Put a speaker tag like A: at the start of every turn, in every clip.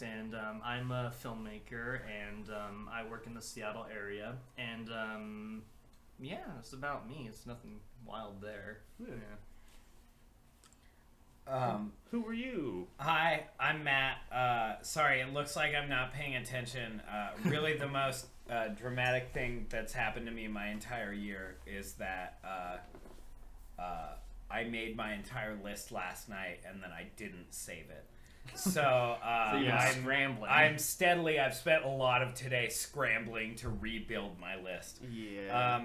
A: Matt, and I'm a filmmaker, and I work in the Seattle area, and yeah, it's about me. It's nothing wild there. Yeah.
B: Who were you?
C: Hi, I'm Matt. Sorry, it looks like I'm not paying attention. Really, the most dramatic thing that's happened to me my entire year is that I made my entire list last night and then I didn't save it. So,
A: I'm scrambling.
C: I've spent a lot of today scrambling to rebuild my list.
B: Yeah.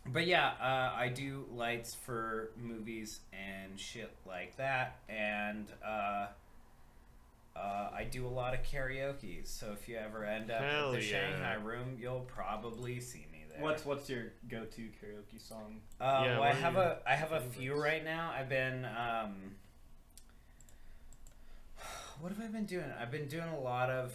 C: But yeah, I do lights for movies and shit like that, and I do a lot of karaoke. So if you ever end up
B: Hell
C: at the
B: yeah.
C: Shanghai Room, you'll probably see me there.
A: What's your go-to karaoke song?
B: Yeah,
C: Well, I have a
B: favorites?
C: few right now. I've been what have I been doing? I've been doing a lot of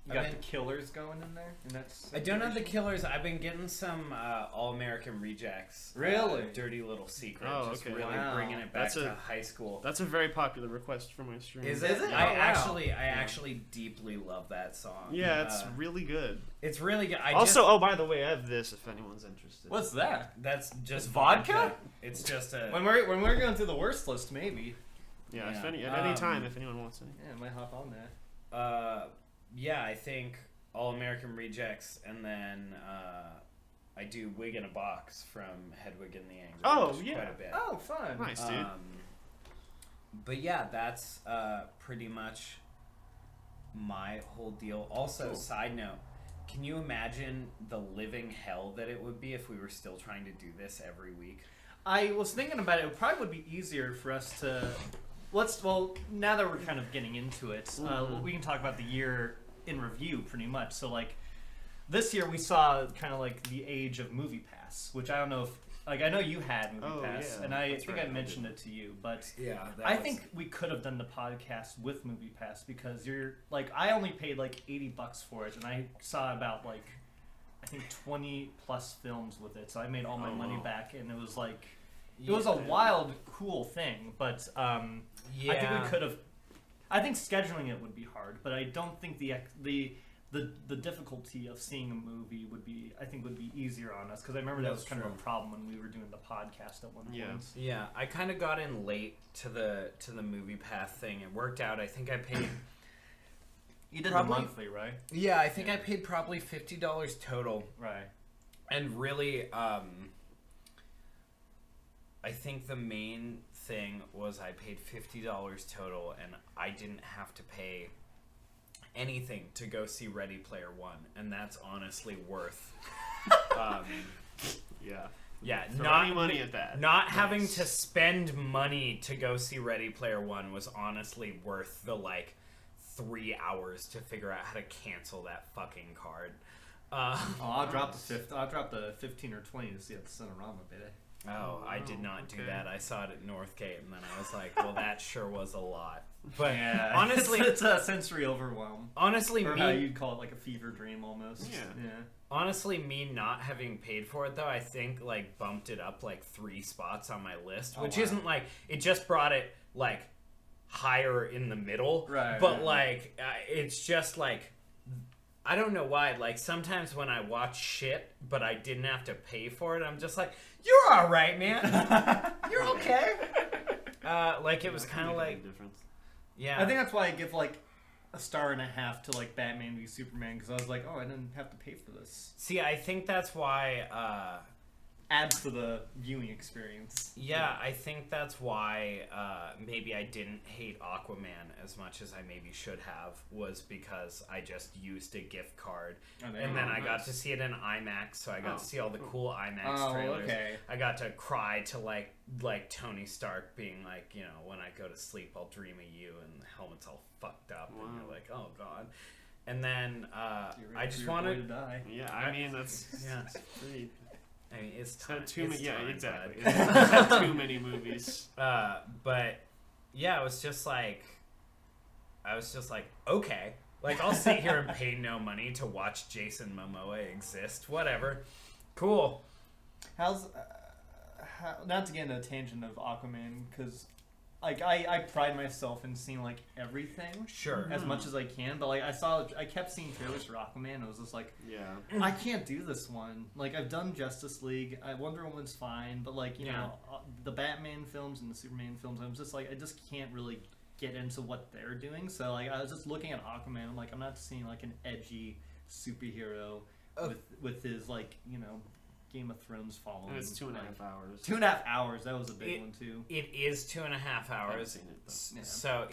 A: You got the Killers going in there, and that's.
C: I don't have the Killers. I've been getting some All-American Rejects.
A: Really?
C: Dirty Little Secret.
B: Oh,
C: Just
B: okay.
C: really
A: Wow.
C: bringing it back
B: That's
C: to
B: a-
C: high school.
B: That's a very popular request for my stream.
C: Is
A: Is
C: it?
A: it?
C: I
A: Oh, wow.
C: actually deeply love that song.
B: Yeah, it's really good.
C: It's really good.
B: Oh, by the way, I have this if anyone's interested.
A: What's that?
C: That's just
A: It's vodka?
C: It's just a.
A: When we're going through the worst list, maybe.
B: Yeah,
C: Yeah.
B: at any time, if anyone wants any.
A: Yeah, I might hop on that.
C: Yeah, I think All-American Rejects, and then I do Wig in a Box from Hedwig and the Angry
B: Oh,
C: Inch
B: yeah.
C: quite a bit.
A: Oh, fun.
B: Nice, dude.
C: But yeah, that's pretty much my whole deal. Also,
A: Cool.
C: side note, can you imagine the living hell that it would be if we were still trying to do this every week?
A: I was thinking about it. It probably would be easier for us to. Now that we're kind of getting into it, we can talk about the year in review pretty much. So, like, this year we saw kind of like the age of MoviePass, which I don't know if. Like, I know you had MoviePass,
B: yeah,
A: and I
B: that's
A: think
B: right,
A: I
B: I
A: mentioned it to you, but
C: Yeah,
A: I think we could have done the podcast with MoviePass because you're like I only paid like $80 for it, and I saw about like I think 20 plus films with it, so I made all my money back, and it was like it was a wild, cool thing. But I think we could have. I think scheduling it would be hard, but I don't think the difficulty of seeing a movie would be easier on us because I remember that was kind of a problem when we were doing the podcast at one point.
C: Yeah, I kind of got in late to the MoviePass thing. It worked out. I think I paid.
A: You did
C: Probably-
A: the monthly, right?
C: Yeah, I think I paid probably $50 total,
A: Right.
C: and really, I think the main thing was I paid $50 total, and I didn't have to pay anything to go see Ready Player One, and that's honestly worth.
B: Yeah.
C: Yeah,
B: Throw
C: not
B: any money at that.
C: Not
B: Nice.
C: having to spend money to go see Ready Player One was honestly worth the 3 hours to figure out how to cancel that fucking card.
A: I'll drop the 15 or 20 to see it at the Cinerama, baby.
C: Oh, I did not do
B: okay.
C: that. I saw it at Northgate, and then I was like, well, that sure was a lot. But
A: Yeah,
C: honestly,
A: it's a sensory overwhelm,
C: honestly,
A: or how
C: me,
A: you'd call it, like a fever dream almost.
B: Yeah.
C: honestly, me not having paid for it though, I think bumped it up 3 spots on my list, which
A: wow.
C: isn't it just brought it higher in the middle,
A: Right,
C: But
A: right.
C: it's just I don't know why. Sometimes when I watch shit, but I didn't have to pay for it, I'm just like, you're all right, man. You're okay. It was kind of
B: difference.
C: yeah.
A: I think that's why I give a 1.5 stars to Batman v Superman because I was like, oh, I didn't have to pay for this.
C: See, I think that's why.
A: Adds to the viewing experience.
C: Yeah, I think that's why maybe I didn't hate Aquaman as much as I maybe should have, was because I just used a gift card.
A: Oh, there
C: And
A: you
C: then
A: go.
C: I got
A: Nice.
C: to see it in IMAX, so I got to see all the cool IMAX
A: Oh,
C: trailers.
A: okay.
C: I got to cry to Tony Stark being when I go to sleep, I'll dream of you, and the helmet's all fucked up, and you're like, oh god. And then I just wanted.
A: to die.
B: Yeah, I mean that's
C: Yeah.
B: pretty.
C: I mean, it's
B: It's
C: time.
B: had too
C: it's
B: many. Yeah,
C: time,
B: exactly.
C: bud.
B: It's had too many movies.
C: But yeah, it was just I was just okay. I'll sit here and pay no money to watch Jason Momoa exist. Whatever. Cool.
A: How's not to get into a tangent of Aquaman because like I pride myself in seeing like everything
C: Sure.
A: as much as I can, but like I kept seeing trailers for Aquaman. And it was just like,
B: Yeah.
A: I can't do this one. Like I've done Justice League, Wonder Woman's fine, but like you know the Batman films and the Superman films, I'm just like I just can't really get into what they're doing. So like I was just looking at Aquaman. I'm like I'm not seeing like an edgy superhero with his like you know Game of Thrones following.
B: And it's 2.5
A: like,
B: hours.
A: 2.5 hours. That was a big one too.
C: It is 2.5
B: I haven't
C: hours.
B: seen it, though.
A: Yeah.
C: So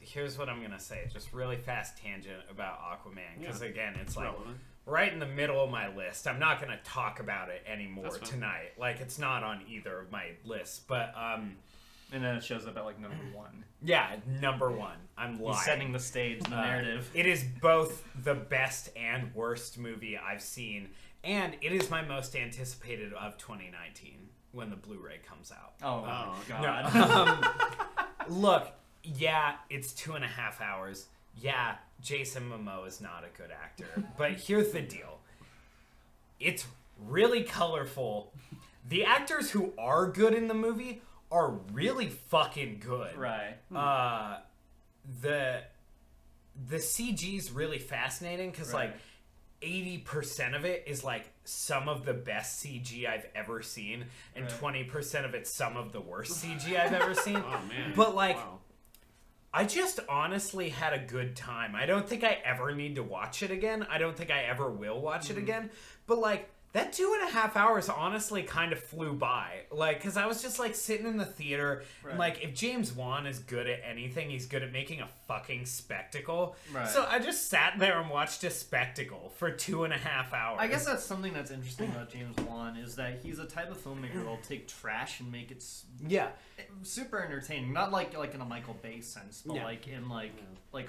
C: here's what I'm gonna say. Just really fast tangent about Aquaman, because
B: Yeah.
C: again, it's like
B: Relevant.
C: right in the middle of my list. I'm not gonna talk about it anymore
B: That's fine.
C: tonight. Like it's not on either of my lists. But
A: And then it shows up at like number 1.
C: yeah, number one. I'm lying.
A: He's setting the stage, the narrative.
C: It is both the best and worst movie I've seen, and it is my most anticipated of 2019 when the Blu-ray comes out.
A: Oh,
B: Oh,
A: God.
C: Look, yeah, it's 2.5 hours. Yeah, Jason Momoa is not a good actor. But here's the deal. It's really colorful. The actors who are good in the movie are really fucking good.
A: Right.
C: The CG's really fascinating because
A: Right.
C: like 80% of it is like some of the best CG I've ever seen, and
A: Right.
C: 20% of it's some of the worst CG I've ever seen.
B: Oh man.
C: But like,
B: Wow.
C: I just honestly had a good time. I don't think I ever need to watch it again. I don't think I ever will watch it again. But like, that 2.5 hours honestly kind of flew by. Like, because I was just like sitting in the theater.
A: Right.
C: And like, if James Wan is good at anything, he's good at making a fucking spectacle.
A: Right.
C: So I just sat there and watched a spectacle for 2.5 hours.
A: I guess that's something that's interesting about James Wan is that he's a type of filmmaker who'll take trash and make it
C: Yeah.
A: super entertaining. Not like in a Michael Bay sense, but
C: Yeah.
A: like in like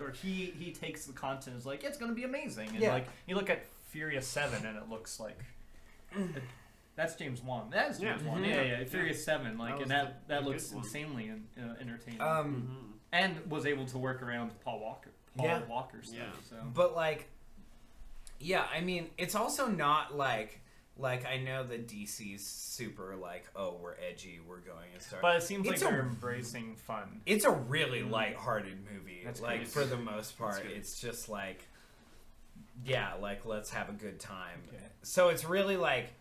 A: or he takes the content and is like it's gonna be amazing. And
C: Yeah.
A: like you look at Furious 7 and it looks like that's James Wan. That is James
B: Yeah.
A: Wan.
C: Mhm.
A: Yeah. Furious 7, like,
B: That
A: and
B: was
A: that
B: a
A: looks
B: good one.
A: insanely entertaining.
B: Mhm.
A: And was able to work around Paul Walker
C: Yeah.
A: Walker stuff.
B: Yeah.
A: So
C: But like, yeah, I mean, it's also not like I know that DC's super like, oh, we're edgy, we're going and stuff.
A: but it seems like
C: It's
A: they're
C: a-
A: embracing fun.
C: It's a really lighthearted movie.
A: That's
C: like
A: crazy.
C: for the most part,
B: good.
C: it's just like, yeah, like let's have a good time.
A: Okay.
C: So it's really like,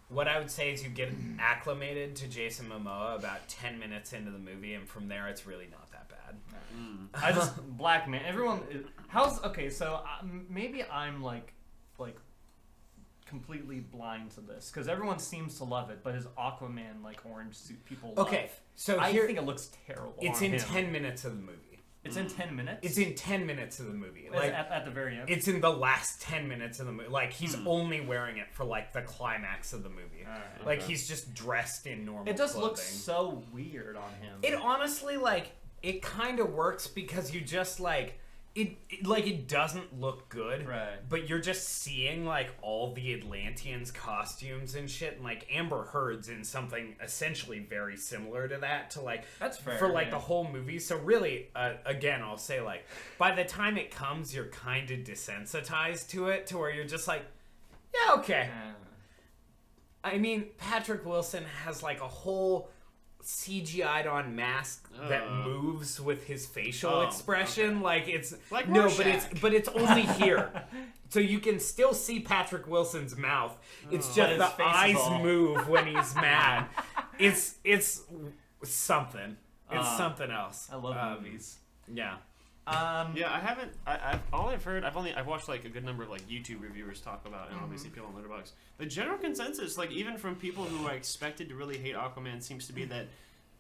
C: what I would say is you get acclimated to Jason Momoa about 10 minutes into the movie, and from there it's really not that bad.
B: Mm.
A: I just Black Man. Everyone, how's okay? So maybe I'm like completely blind to this because everyone seems to love it, but his Aquaman like orange suit people love.
C: Okay, so
A: I
C: here
A: think it looks terrible.
C: it's
A: on
C: in
A: him.
C: 10 minutes of the movie.
A: It's in 10 minutes.
C: It's in 10 minutes of the movie.
A: It's
C: Like
A: at the very end.
C: it's in the last 10 minutes of the movie. Like he's only wearing it for like the climax of the movie.
A: Alright.
C: Like
B: Okay.
C: he's just dressed in normal
A: It just
C: clothing.
A: looks so weird on him.
C: It honestly like it kind of works because you just like it doesn't look good,
A: Right.
C: but you're just seeing like all the Atlanteans costumes and shit, and like Amber Heard's in something essentially very similar to that to like
A: That's fair,
C: for like
A: yeah.
C: the whole movie. So really, again, I'll say like by the time it comes, you're kind of desensitized to it to where you're just like, yeah, okay. I mean, Patrick Wilson has like a whole CGI'd on mask that moves with his facial
B: Oh,
C: expression. Like it's
B: Like
C: no,
B: Rorschach.
C: but it's only here, so you can still see Patrick Wilson's mouth. It's
A: But
C: just
A: his
C: the
A: face is
C: eyes
A: all-
C: move when he's mad. It's something. It's something else.
A: I love movies.
C: Yeah.
B: Yeah, I haven't. I've all I've heard. I've watched like a good number of like YouTube reviewers talk about, and obviously people on Letterboxd. The general consensus, like even from people who I expected to really hate Aquaman, seems to be that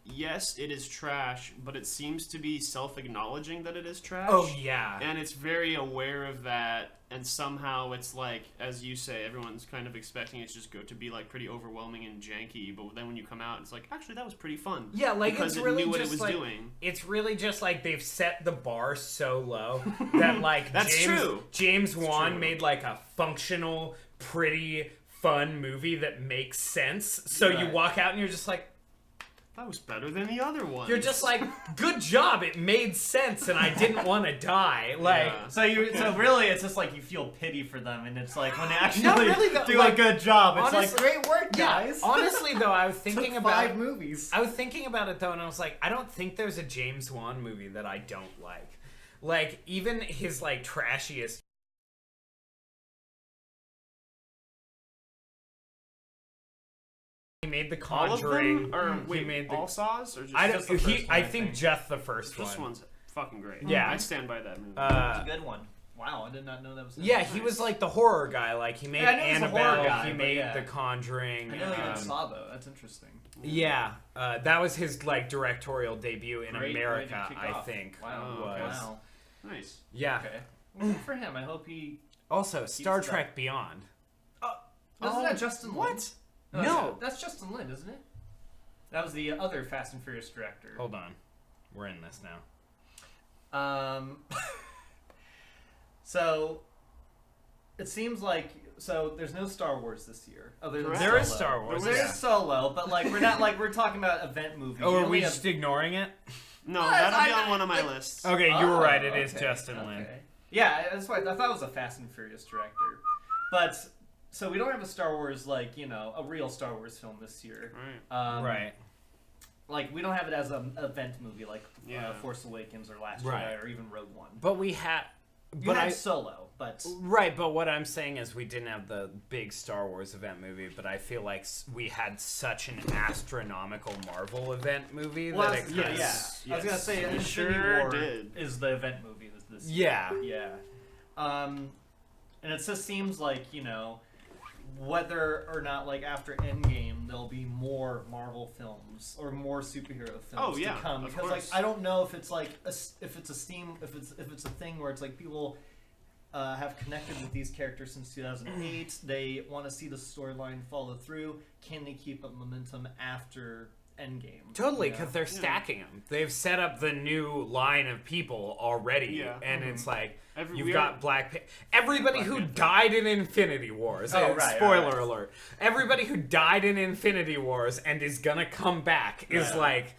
B: yes, it is trash, but it seems to be self-acknowledging that it is trash.
C: Oh yeah.
B: And it's very aware of that, and somehow it's like, as you say, everyone's kind of expecting it to just go to be like pretty overwhelming and janky, but then when you come out, it's like, actually, that was pretty fun.
C: Yeah, like
B: because
C: it's
B: it
C: really
B: knew what it
C: just
B: was
C: like,
B: doing.
C: It's really just like they've set the bar so low that like
B: That's true.
C: James Wan
B: true.
C: made like a functional, pretty, fun movie that makes sense. So you
A: Right.
C: walk out and you're just like,
B: That was better than the other one.
C: You're just like, good job, it made sense, and I didn't want to die. Like,
B: Yeah.
A: So really, it's just like you feel pity for them, and it's like when they actually
C: Not really, though,
A: do
C: like,
A: a good job, it's
C: honestly-
A: like great work,
C: yeah.
A: guys.
C: Honestly, though, I was
A: Took
C: thinking
A: 5
C: about
A: movies.
C: I was thinking about it though, and I was like, I don't think there's a James Wan movie that I don't like. Like, even his like trashiest. He made The
B: all of
C: Conjuring.
B: them? Or
C: he
B: wait,
C: made the.
B: all Saws? Or just
C: I don't.
A: just the first one,
C: I
A: I
C: think
A: think.
C: just the first
B: This
C: one.
B: one's fucking great.
C: Yeah.
B: I stand by that movie.
A: It's
C: Uh,
A: a good one. Wow, I did not know that was him.
C: yeah, he
B: Nice.
C: was like the horror guy. Like he made
A: Yeah, I knew he was a horror
C: Annabelle.
A: guy,
C: he
A: but
C: made
A: yeah.
C: The Conjuring.
A: I know he did
C: um,
A: Saw though. That's interesting.
C: Yeah, that was his like directorial debut in
A: Great way to
C: America,
A: kick
C: I
A: off.
C: think.
A: Wow.
B: Oh,
C: was.
A: Wow.
B: Nice.
C: Yeah.
A: Okay. Well, good for him. I hope he.
C: Also, Star
A: that.
C: Trek Beyond.
A: Isn't that Justin
C: what?
A: Lin?
C: No.
A: That's Justin Lin, isn't it? That was the other Fast and Furious director.
C: Hold on, we're in this now.
A: So it seems like there's no Star Wars this year. Other than
B: Correct.
C: There is
A: Solo.
C: Star Wars.
A: There's
C: yeah.
A: Solo, but like we're not like we're talking about event movie.
C: Oh, are
A: only
C: we
A: have-
C: just ignoring it?
B: No,
A: What?
B: that'll be
A: I-
B: on one of my
A: like-
B: lists.
C: Okay, you were
A: Oh,
C: right. It is
A: okay,
C: Justin Lin.
A: okay. Yeah, that's why I thought it was a Fast and Furious director. But so we don't have a Star Wars like a real Star Wars film this year.
B: Right.
C: Right.
A: Like we don't have it as an event movie like
B: Yeah.
A: Force Awakens or Last
C: Right.
A: Jedi or even Rogue One.
C: But we had.
A: You
C: But
A: had Solo, but
C: Right, but what I'm saying is we didn't have the big Star Wars event movie, but I feel like we had such an astronomical Marvel event movie
A: well,
C: that it
A: yeah,
C: kinda-
A: yeah. I was gonna say
B: We
A: Infinity
B: sure
A: War
B: did.
A: is the event movie this
C: Yeah.
A: year. Yeah. And it just seems like whether or not like after Endgame there'll be more Marvel films or more superhero films
B: Oh, yeah,
A: to come
B: of
A: because like
B: course.
A: I don't know if it's like if it's a thing where it's like people have connected with these characters since 2008. They want to see the storyline follow through. Can they keep up momentum after Endgame?
C: Totally,
A: You know?
C: because they're stacking them. They've set up the new line of people already,
B: Yeah.
C: and it's like you've
B: we
C: got everybody
A: Black
C: who
A: Panther.
C: died in Infinity Wars.
A: Oh,
C: and
A: right,
C: spoiler
A: right.
C: alert! Everybody who died in Infinity Wars and is gonna come back is
A: Right.
C: like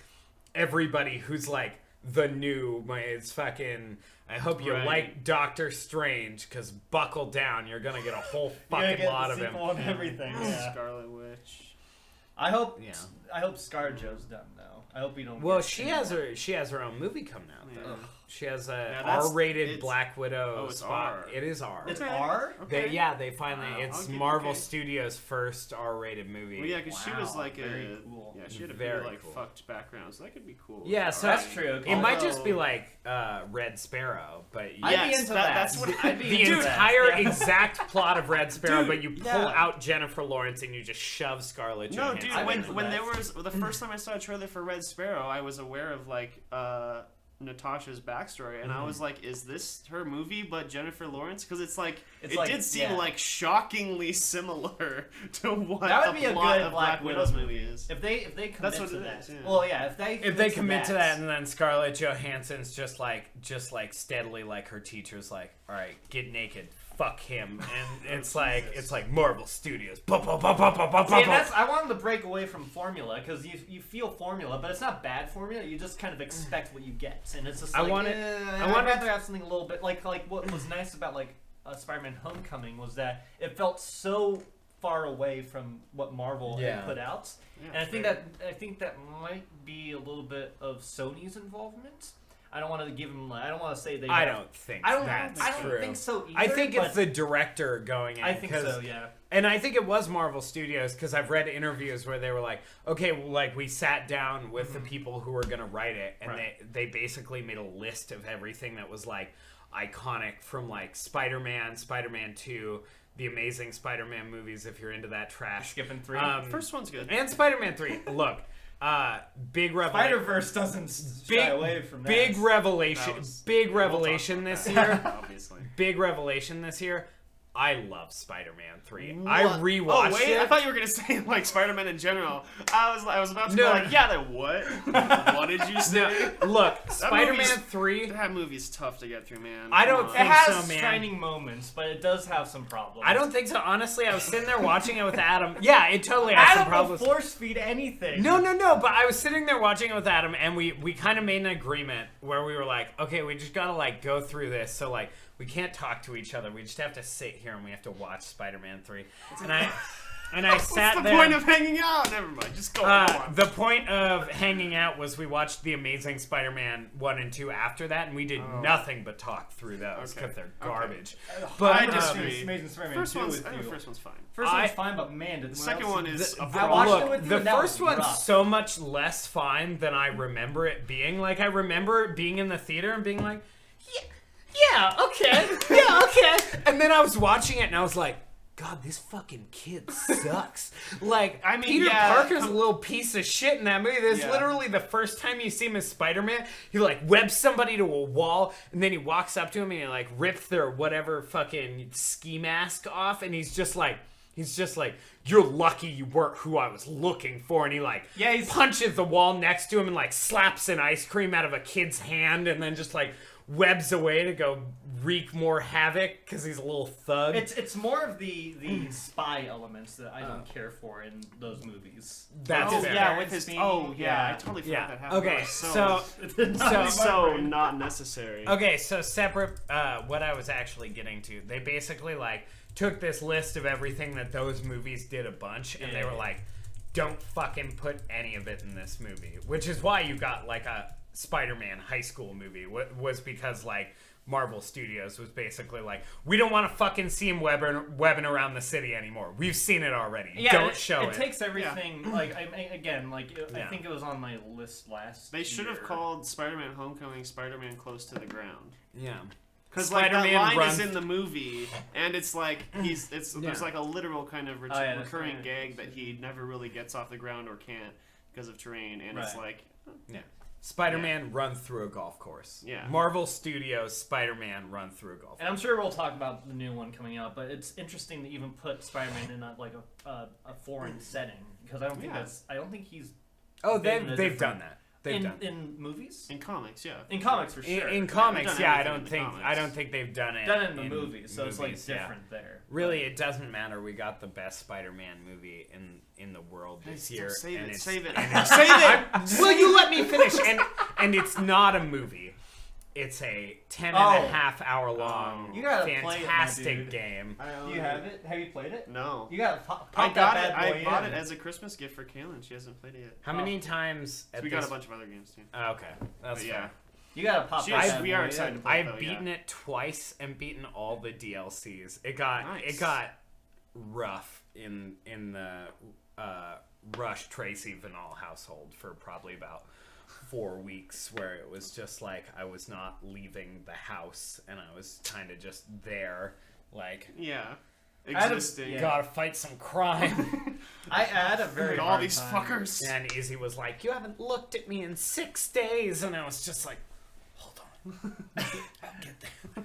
C: everybody who's like the new. It's fucking. I hope you
B: Right.
C: like Doctor Strange, because buckle down, you're gonna get a whole
A: You're gonna
C: fucking
A: get
C: lot
A: the
C: of him.
A: sequel and everything. Yeah.
B: Scarlet Witch.
A: I hope.
C: Yeah.
A: I hope ScarJo's done though. I hope we don't.
C: Well,
A: get
C: she
A: any
C: has
A: more.
C: her own movie coming out. Though.
B: Yeah.
C: She has a
B: Yeah, that's-
C: R-rated
B: it's-
C: Black Widow
B: Oh, it's
C: spot.
B: R.
C: It is R.
A: It's
B: Okay.
A: R.
B: Okay.
C: They finally.
B: Wow.
C: It's
B: Okay,
C: Marvel
B: okay.
C: Studios' first R-rated movie.
B: Well, yeah, because she was
A: Wow,
B: like
A: very cool.
B: Yeah, she had a
C: Very
B: very
C: cool.
B: fucked background, so that could be cool.
C: Yeah, so
A: That's true.
C: It might
A: Although-
C: just be like Red Sparrow, but
A: I'd
B: Yes,
A: be into
B: that-
A: that.
B: that's what
A: I'd be
C: the
A: into that.
C: entire
A: Yeah.
C: exact plot of Red Sparrow,
B: Dude,
C: but you pull
B: yeah.
C: out Jennifer Lawrence and you just shove Scarlett
B: No,
C: Johansson.
B: dude.
A: I'm
B: When
A: into
B: when
A: that.
B: there was the first time I saw a trailer for Red Sparrow, I was aware of like Natasha's backstory, and I was like, "Is this her movie?" But Jennifer Lawrence, because it
A: It's like-
B: did seem
A: yeah.
B: like shockingly similar to what
A: That would
B: the
A: be a
B: plot
A: good
B: of
A: Black
B: Widow's
A: Widow
B: movie is.
A: If they commit
B: That's what
A: to
B: it
A: that.
B: is, yeah.
A: Well, yeah.
C: If they commit to that, and then Scarlett Johansson's just like steadily like her teacher's like, all right, get naked, fuck him, and it's like Marvel Studios.
A: See, and that's, I wanted to break away from formula because you feel formula, but it's not bad formula. You just kind of expect what you get, and it's just.
C: I
A: Like,
C: wanted-
A: I'd rather have something a little bit like what was nice about like Spider-Man: Homecoming was that it felt so far away from what Marvel
C: Yeah.
A: had put out,
B: Yeah,
A: and I
B: it's
A: think
B: fair.
A: that might be a little bit of Sony's involvement. I don't want to give them. I don't want to say they.
C: I
A: have-
C: don't think
A: I don't.
C: that's
A: I don't
C: true.
A: think so either.
C: I think
A: but
C: it's the director going in.
A: I think
C: 'cause-
A: so. Yeah.
C: And I think it was Marvel Studios because I've read interviews where they were like, okay, well, like we sat down with the people who were going to write it, and
A: Right.
C: they basically made a list of everything that was like iconic from like Spider-Man, Spider-Man 2, the Amazing Spider-Man movies if you're into that trash.
A: Skipping 3.
B: First one's good.
C: And Spider-Man 3. Look, big revelation.
A: Spider-Verse doesn't shy away from that.
C: Big revelation.
B: That was-
C: Big
B: we'll talk
C: revelation
B: about
C: this
B: that,
C: year.
B: obviously.
C: Big revelation this year. I love Spider-Man 3.
B: What?
C: I rewatched
B: Oh wait,
C: it.
B: I thought you were gonna say like Spider-Man in general. I was about to
C: No.
B: go like, yeah, then what? What did you say?
C: No, look,
B: movie's-
C: Spider-Man 3.
B: That movie's tough to get through, man.
C: I don't
B: Come on.
A: It
C: think
A: has
C: so, man.
A: shining moments, but it does have some problems.
C: I don't think so. Honestly, I was sitting there watching it with Adam. Yeah, it totally has some
A: Adam will
C: problems.
A: force feed anything.
C: No, but I was sitting there watching it with Adam, and we kind of made an agreement where we were like, okay, we just gotta like go through this, so like we can't talk to each other. We just have to sit here and we have to watch Spider-Man 3. And I sat
B: What's the
C: there.
B: point of hanging out? Never mind. Just go on.
C: The point of hanging out was we watched The Amazing Spider-Man 1 and 2 after that, and we did nothing but talk through those because
B: Okay.
C: they're
B: Okay.
C: garbage.
B: But I
A: I'm
B: disagree.
A: Amazing Spider-Man
B: First
A: 2
B: one's,
A: with
B: I think
A: you.
B: the first one's fine.
A: First one's
C: I-
A: fine, but man, did
B: The second one is a
A: I
B: problem.
A: watched
C: Look,
A: it with you.
C: the
A: and that
C: first
A: was
C: one's
A: rough.
C: so much less fine than I remember it being. Like, I remember being in the theater and being like, yeah, okay, yeah, okay. And then I was watching it and I was like, God, this fucking kid sucks. Like,
B: I mean,
C: Peter
B: yeah,
C: Parker's a little piece of shit in that movie. This is
B: Yeah.
C: literally the first time you see him as Spider-Man. He, like, webs somebody to a wall, and then he walks up to him and he, like, rips their whatever fucking ski mask off, and he's just like, you're lucky you weren't who I was looking for. And he, like, punches the wall next to him and, like, slaps an ice cream out of a kid's hand and then just, like, webs away to go wreak more havoc because he's a little thug.
A: It's more of the spy elements that I don't care for in those movies.
C: That's
B: Oh,
C: fair.
B: yeah, with his.
A: Being-
B: Oh, yeah, I
A: yeah.
B: totally forgot
C: Yeah.
B: that happened.
C: Okay,
B: That was
C: so
B: so not necessary.
C: Okay, so separate, what I was actually getting to, they basically, like, took this list of everything that those movies did a bunch, and they were like, don't fucking put any of it in this movie. Which is why you got, like, a Spider-Man high school movie, was because, like, Marvel Studios was basically like, we don't want to fucking see him webbing around the city anymore. We've seen it already.
A: Yeah,
C: Don't show it.
A: It takes everything. Like I
C: Yeah.
A: think it was on my list last.
B: They should have
A: year.
B: called Spider-Man: Homecoming "Spider-Man Close to the Ground."
C: Yeah.
B: Because like that
C: Spider-Man
B: line
C: runs-
B: is in the movie, and it's like there's like a literal kind of
A: that's
B: recurring
A: right.
B: gag that he never really gets off the ground or can't because of terrain, and it's
A: Right.
B: like
C: Spider-Man run through a golf course.
B: Yeah.
C: Marvel Studios Spider-Man run through a golf
A: And I'm sure we'll talk about the new one coming out, but it's interesting to even put Spider-Man in a foreign setting because I don't think he's
C: Oh,
A: been in a
C: they've
A: different-
C: done that. They've done that.
A: in movies.
B: in comics, yeah.
A: In comics for sure.
C: In comics,
B: done
C: yeah, I
B: everything
C: don't
B: in the
C: think
B: comics.
C: I don't think they've done it.
A: done it in the movies, so it's like
C: movies, yeah.
A: different there.
C: Really, it doesn't matter. We got the best Spider-Man movie in the world this year.
B: Save
C: and
B: it,
C: it's-
B: save it,
C: and it's-
B: save it.
C: Will you let me finish? And it's not a movie. It's a 10 and a half hour long,
A: You gotta play it, my
C: fantastic
A: dude.
C: game.
A: Do you have it? Have you played it?
B: No.
A: You gotta pop
B: I
A: that
B: got it.
A: bad boy
B: I bought
A: in.
B: it as a Christmas gift for Kaylin. She hasn't played it yet.
C: How many times?
B: So
C: At
B: we
C: this...
B: got a bunch of other games too.
C: Oh, okay, that's
B: But yeah,
C: fair.
A: You gotta pop
B: She
A: that
B: is-
A: bad
B: we
A: boy
B: are
A: in.
B: excited to play
C: I've
B: though,
C: beaten
B: yeah.
C: it twice and beaten all the DLCs. It got
B: Nice.
C: rough in the Rush Tracy Vanal household for probably about 4 weeks, where it was just like I was not leaving the house and I was kind of just there, like
B: Yeah.
A: Out of-
B: Existing.
A: yeah.
C: gotta fight some crime.
A: I had a very
B: Look at all
A: hard
B: these
A: time.
B: fuckers.
C: And Izzy was like, "You haven't looked at me in 6 days," and I was just like, "Hold on, I'll get there."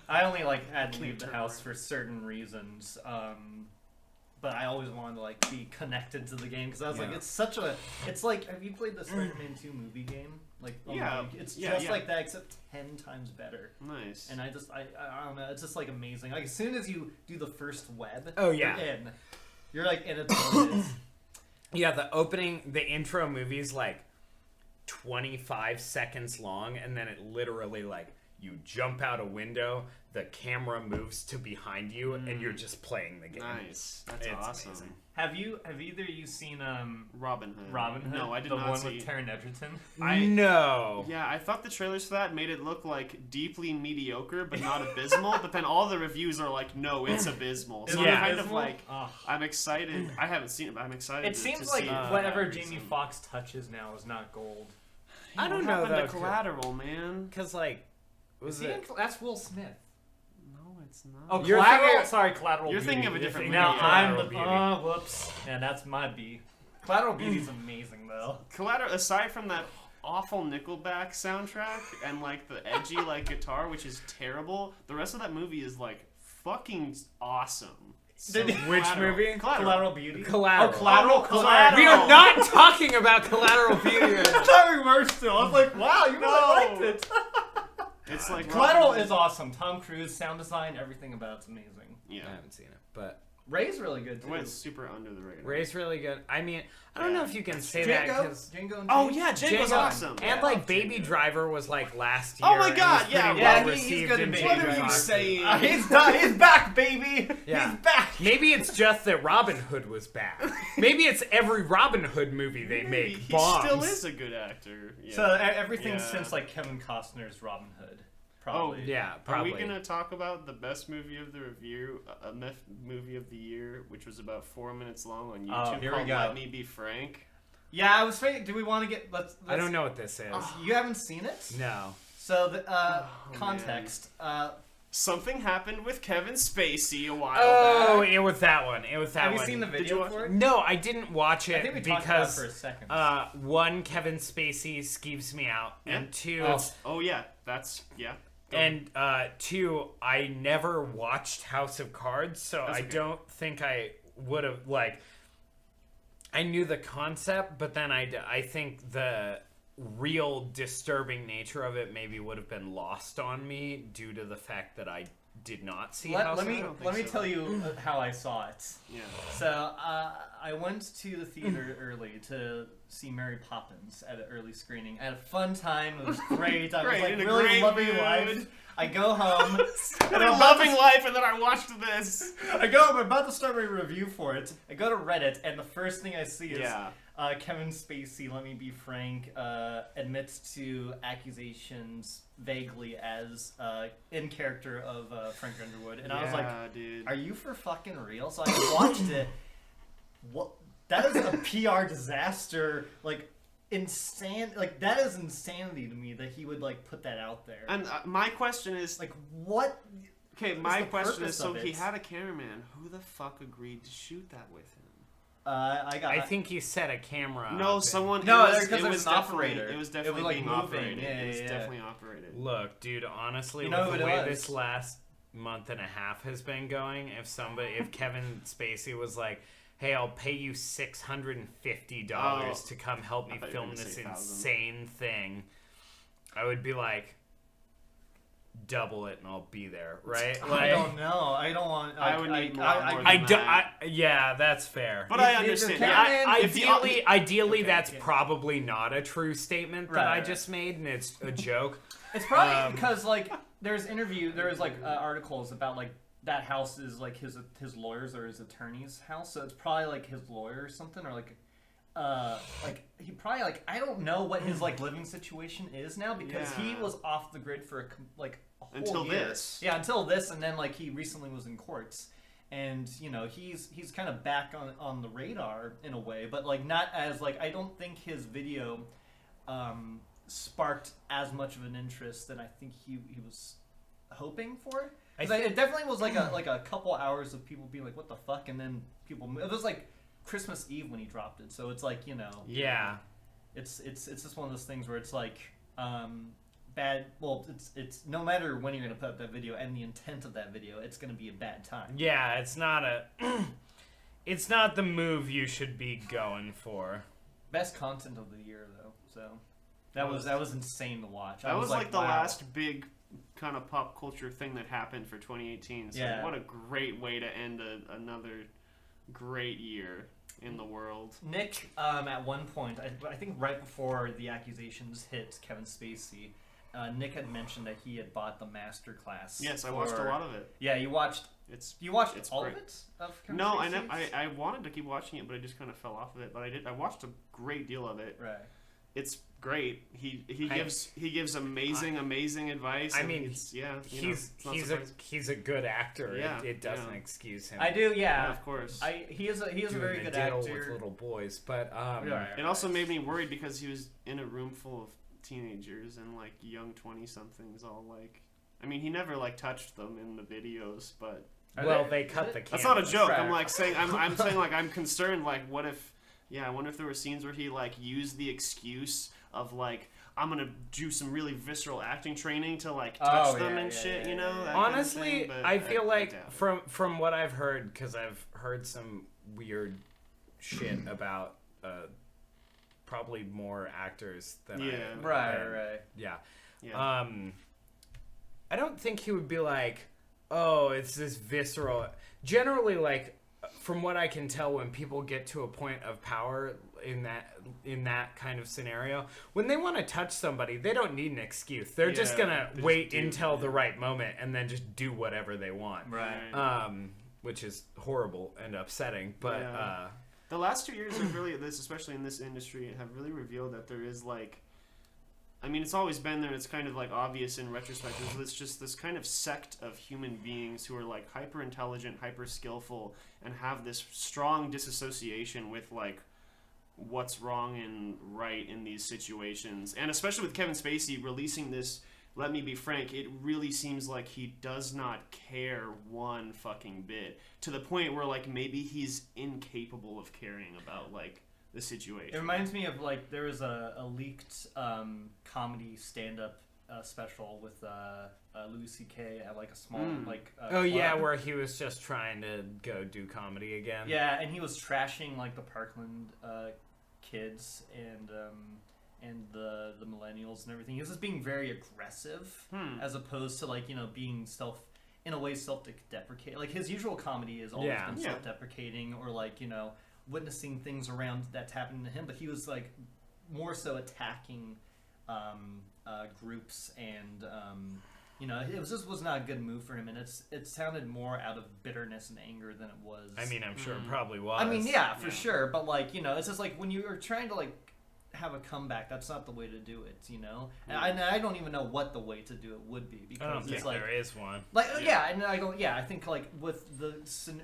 A: I only had to leave the house for certain reasons, but I always wanted to be connected to the game because I was like,
C: Yeah.
A: it's such a. It's like, have you played the Spider-Man 2 movie game?
B: Yeah,
A: it's
B: yeah,
A: just
B: yeah.
A: like that except 10 times better.
B: Nice.
A: And I don't know, it's just amazing. Like as soon as you do the first web,
C: Oh, yeah.
A: you're in. You're in it. for it is.
C: Yeah, the intro movie is 25 seconds long, and then it literally you jump out a window, the camera moves to behind you, and you're just playing the game.
B: Nice. That's
C: It's
B: awesome.
C: amazing.
A: Have either of you seen
B: Robin Hood.
A: Robin Hood?
B: No, I did
A: the
B: not
A: one
B: see.
A: with Taron Egerton.
C: No.
B: Yeah, I thought the trailers for that made it look deeply mediocre, but not abysmal. But then all the reviews are no, it's abysmal. So
C: Yeah.
B: I'm kind of
A: Ugh.
B: I'm excited. I haven't seen it, but I'm excited.
A: It seems
B: to
A: like
B: see it for
A: whatever
B: that
A: Jamie
B: reason.
A: Foxx touches now is not gold.
C: I don't
B: What
C: know,
B: happened
C: though,
B: to Collateral, man.
C: Because, was
A: Is he
C: it...
A: in, that's Will Smith.
B: No, it's not.
A: Oh,
C: You're
A: Collateral.
C: thinking-
A: Sorry, Collateral.
B: You're thinking
A: Beauty.
B: of a different
A: Now
B: movie.
A: I'm the.
C: Collateral Beauty.
A: Whoops. Yeah, that's my B. Collateral Beauty's amazing though.
B: Collateral, aside from that awful Nickelback soundtrack and the edgy guitar, which is terrible, the rest of that movie is fucking awesome.
C: Which movie?
A: Collateral Beauty.
C: Collateral.
A: Oh, Collateral.
B: Collateral.
C: We are not talking about Collateral Beauty.
A: I thought we were still. I was like, wow, you really liked it.
B: It's like
A: Collateral is awesome. Tom Cruise, sound design, everything about it's amazing.
B: Yeah.
C: I haven't seen it, but
A: Ray's really good
B: It
A: too.
B: went super under the radar.
C: Ray's really good. I mean, I don't know if you can say
A: Django,
C: that because
A: Django and
B: Oh
A: Django.
B: yeah, Django's awesome.
C: And
A: Yeah.
C: like Baby Driver was like last year.
B: Oh my
C: and
B: God,
C: was
B: yeah,
C: pretty
A: yeah,
C: well
A: he's
C: received
A: good
C: in
A: in Baby
C: Baby
B: What are you
C: Driver.
B: saying?
A: He's back, baby.
C: Yeah.
A: He's back.
C: Maybe it's just that Robin Hood was back. Maybe it's every Robin Hood movie they make
B: He
C: bombs.
B: still is a good actor. Yeah.
A: So everything
B: Yeah.
A: since like Kevin Costner's Robin Hood, probably.
C: Yeah,
B: Are
C: probably.
B: we gonna talk about the best movie of the review, movie of the year, which was about 4 minutes long on YouTube
A: here we
B: called
A: go.
B: "Let Me Be Frank"?
A: Yeah, I was thinking. Do we want to get? Let's.
C: I don't know what this is.
A: You haven't seen it?
C: No.
A: So the
B: man.
A: context.
B: Something happened with Kevin Spacey a while
C: Oh,
B: back.
C: it was that one. It was that
A: Have
C: one.
A: you seen the
B: Did you
A: video
B: watch
A: for it?
C: No, I didn't watch it
A: I think we talked about it
C: because
A: for a second.
C: one, Kevin Spacey skeeves me out,
B: Yeah.
C: and two,
B: Oh yeah, that's yeah.
C: and two, I never watched House of Cards, so
B: That's
C: I
B: okay.
C: don't think I would have like. I knew the concept, but then I think the real disturbing nature of it maybe would have been lost on me due to the fact that I did not see House
A: let
C: of
A: me
B: don't think
A: let me
B: so.
A: tell you how I saw it.
B: Yeah.
A: So I went to the theater early to see Mary Poppins at an early screening. I had a fun time. It was great. I was
B: Great,
A: like
B: in a
A: really
B: great
A: loving
B: mood.
A: life. I go home.
B: And I'm loving life, and then I watched this.
A: I go. I'm about to start my review for it. I go to Reddit, and the first thing I see is
B: Yeah.
A: Kevin Spacey, let me be frank, admits to accusations vaguely as in character of Frank Underwood, and I was like,
B: dude.
A: "Are you for fucking real?" So I watched it. What? That is a PR disaster. Like insane. Like that is insanity to me that he would like put that out there.
B: And my question is,
A: Like what?
B: okay,
A: what's
B: my
A: the
B: question is,
A: purpose
B: so
A: of
B: he
A: it?
B: had a cameraman. Who the fuck agreed to shoot that with him?
C: I think he set a camera.
B: No,
C: up
B: someone.
A: No,
B: it was,
A: because
B: it
A: there's
B: was
A: an
B: definitely,
A: operator.
B: It was
A: It
B: definitely
A: was, like,
B: being
A: moving.
B: operated.
A: Yeah,
B: it was
A: yeah.
B: definitely operated.
C: Look, dude, honestly,
A: You
C: with
A: know
C: the
A: who it
C: way
A: was?
C: this last month and a half has been going, if Kevin Spacey was like, "Hey, I'll pay you $650 to come help me
B: I thought you were
C: film
B: gonna
C: this
B: say 1,000.
C: insane thing," I would be like, double it and I'll be there, right?
A: I don't know. I don't want.
B: I would need more than
C: I do.
B: that.
C: Yeah, that's fair.
B: But I
A: If the
B: understand.
A: cameraman-
B: Yeah, if the-
C: Ideally,
A: Okay,
C: that's
A: yeah.
C: probably not a true statement that I
A: Right.
C: just made, and it's a joke.
A: It's probably
C: Um,
A: because like there's like articles about like that house is like his lawyer's or his attorney's house, so it's probably like his lawyer or something, or like he probably like I don't know what his like living situation is now because he
B: Yeah.
A: was off the grid for a whole
B: Until
A: year.
B: this.
A: Yeah, until this, and then like he recently was in courts. And you know he's kind of back on the radar in a way, but like not as like I don't think his video sparked as much of an interest than I think he was hoping for. 'Cause it definitely was like a couple hours of people being like, "What the fuck?" and then people. It was like Christmas Eve when he dropped it, so it's like
C: Yeah.
A: it's just one of those things where it's like bad. Well, it's no matter when you're gonna put up that video and the intent of that video, it's gonna be a bad time.
C: Yeah, it's not it's not the move you should be going for.
A: Best content of the year though, so that was insane to watch. I
B: That was like the
A: wow.
B: last big kind of pop culture thing that happened for 2018. So
A: Yeah.
B: what a great way to end another great year in the world.
A: Nick, at one point, I think right before the accusations hit Kevin Spacey, Nick had mentioned that he had bought the master class.
B: Yes, I watched a lot of it.
A: Yeah, you watched
B: It's
A: all
B: great.
A: of it? Of Kevin
B: No,
A: Spacey's?
B: I wanted to keep watching it, but I just kind of fell off of it. But I watched a great deal of it.
A: Right.
B: It's great. He gives amazing advice.
C: I
B: and
C: mean,
B: it's, yeah,
C: He's
B: it's not surprising.
C: he's a good actor.
B: Yeah,
C: It doesn't
B: yeah.
C: excuse him.
A: I do,
B: Yeah,
A: yeah.
B: of course.
A: He is a
C: doing
A: very
C: a
A: good
C: deal
A: actor.
C: with little boys, but
A: Right.
B: It also made me worried because he was in a room full of teenagers and like young 20-somethings all like I mean he never like touched them in the videos, but
C: well, they cut the camera.
B: that's not a joke.
A: Right.
B: I'm like saying I'm saying like I'm concerned like what if I wonder if there were scenes where he like used the excuse of like I'm gonna do some really visceral acting training to like touch them and shit, you know. That
C: Honestly,
B: kind of thing, but
C: I feel like
B: doubt it.
C: from what I've heard, because I've heard some weird shit about probably more actors than
B: Yeah.
A: Right.
C: yeah.
B: Yeah.
C: I don't think he would be like, oh, it's this visceral. Generally, like, from what I can tell, when people get to a point of power in that kind of scenario, when they want to touch somebody, they don't need an excuse. They're just gonna
B: they
C: wait
B: just do,
C: until the right moment and then just do whatever they want.
A: Right.
C: Which is horrible and upsetting, but
B: Yeah. The last 2 years have really, especially in this industry, have really revealed that there is like, I mean, it's always been there. It's kind of like obvious in retrospect. It's just this kind of sect of human beings who are like hyper intelligent, hyper skillful, and have this strong disassociation with like what's wrong and right in these situations. And especially with Kevin Spacey releasing this, let me be frank, it really seems like he does not care one fucking bit, to the point where like maybe he's incapable of caring about like the situation.
A: It reminds me of like there was a leaked comedy stand-up special with Louis C.K. at like a small
C: oh yeah,
A: club.
C: where he was just trying to go do comedy again.
A: Yeah, and he was trashing like the Parkland kids and the millennials and everything. He was just being very aggressive as opposed to like, you know, being self-deprecating. Like his usual comedy is always been self-deprecating or like, you know, witnessing things around that's happening to him, but he was like more so attacking groups and you know, it was not a good move for him, and it sounded more out of bitterness and anger than it was.
C: I mean, I'm sure it probably was.
A: I mean, yeah, for sure, but like, you know, it's just like when you are trying to like have a comeback, that's not the way to do it, you know. And I don't even know what the way to do it would be, because
C: I don't
A: it's
C: think
A: like
C: there is one.
A: like and I think like with the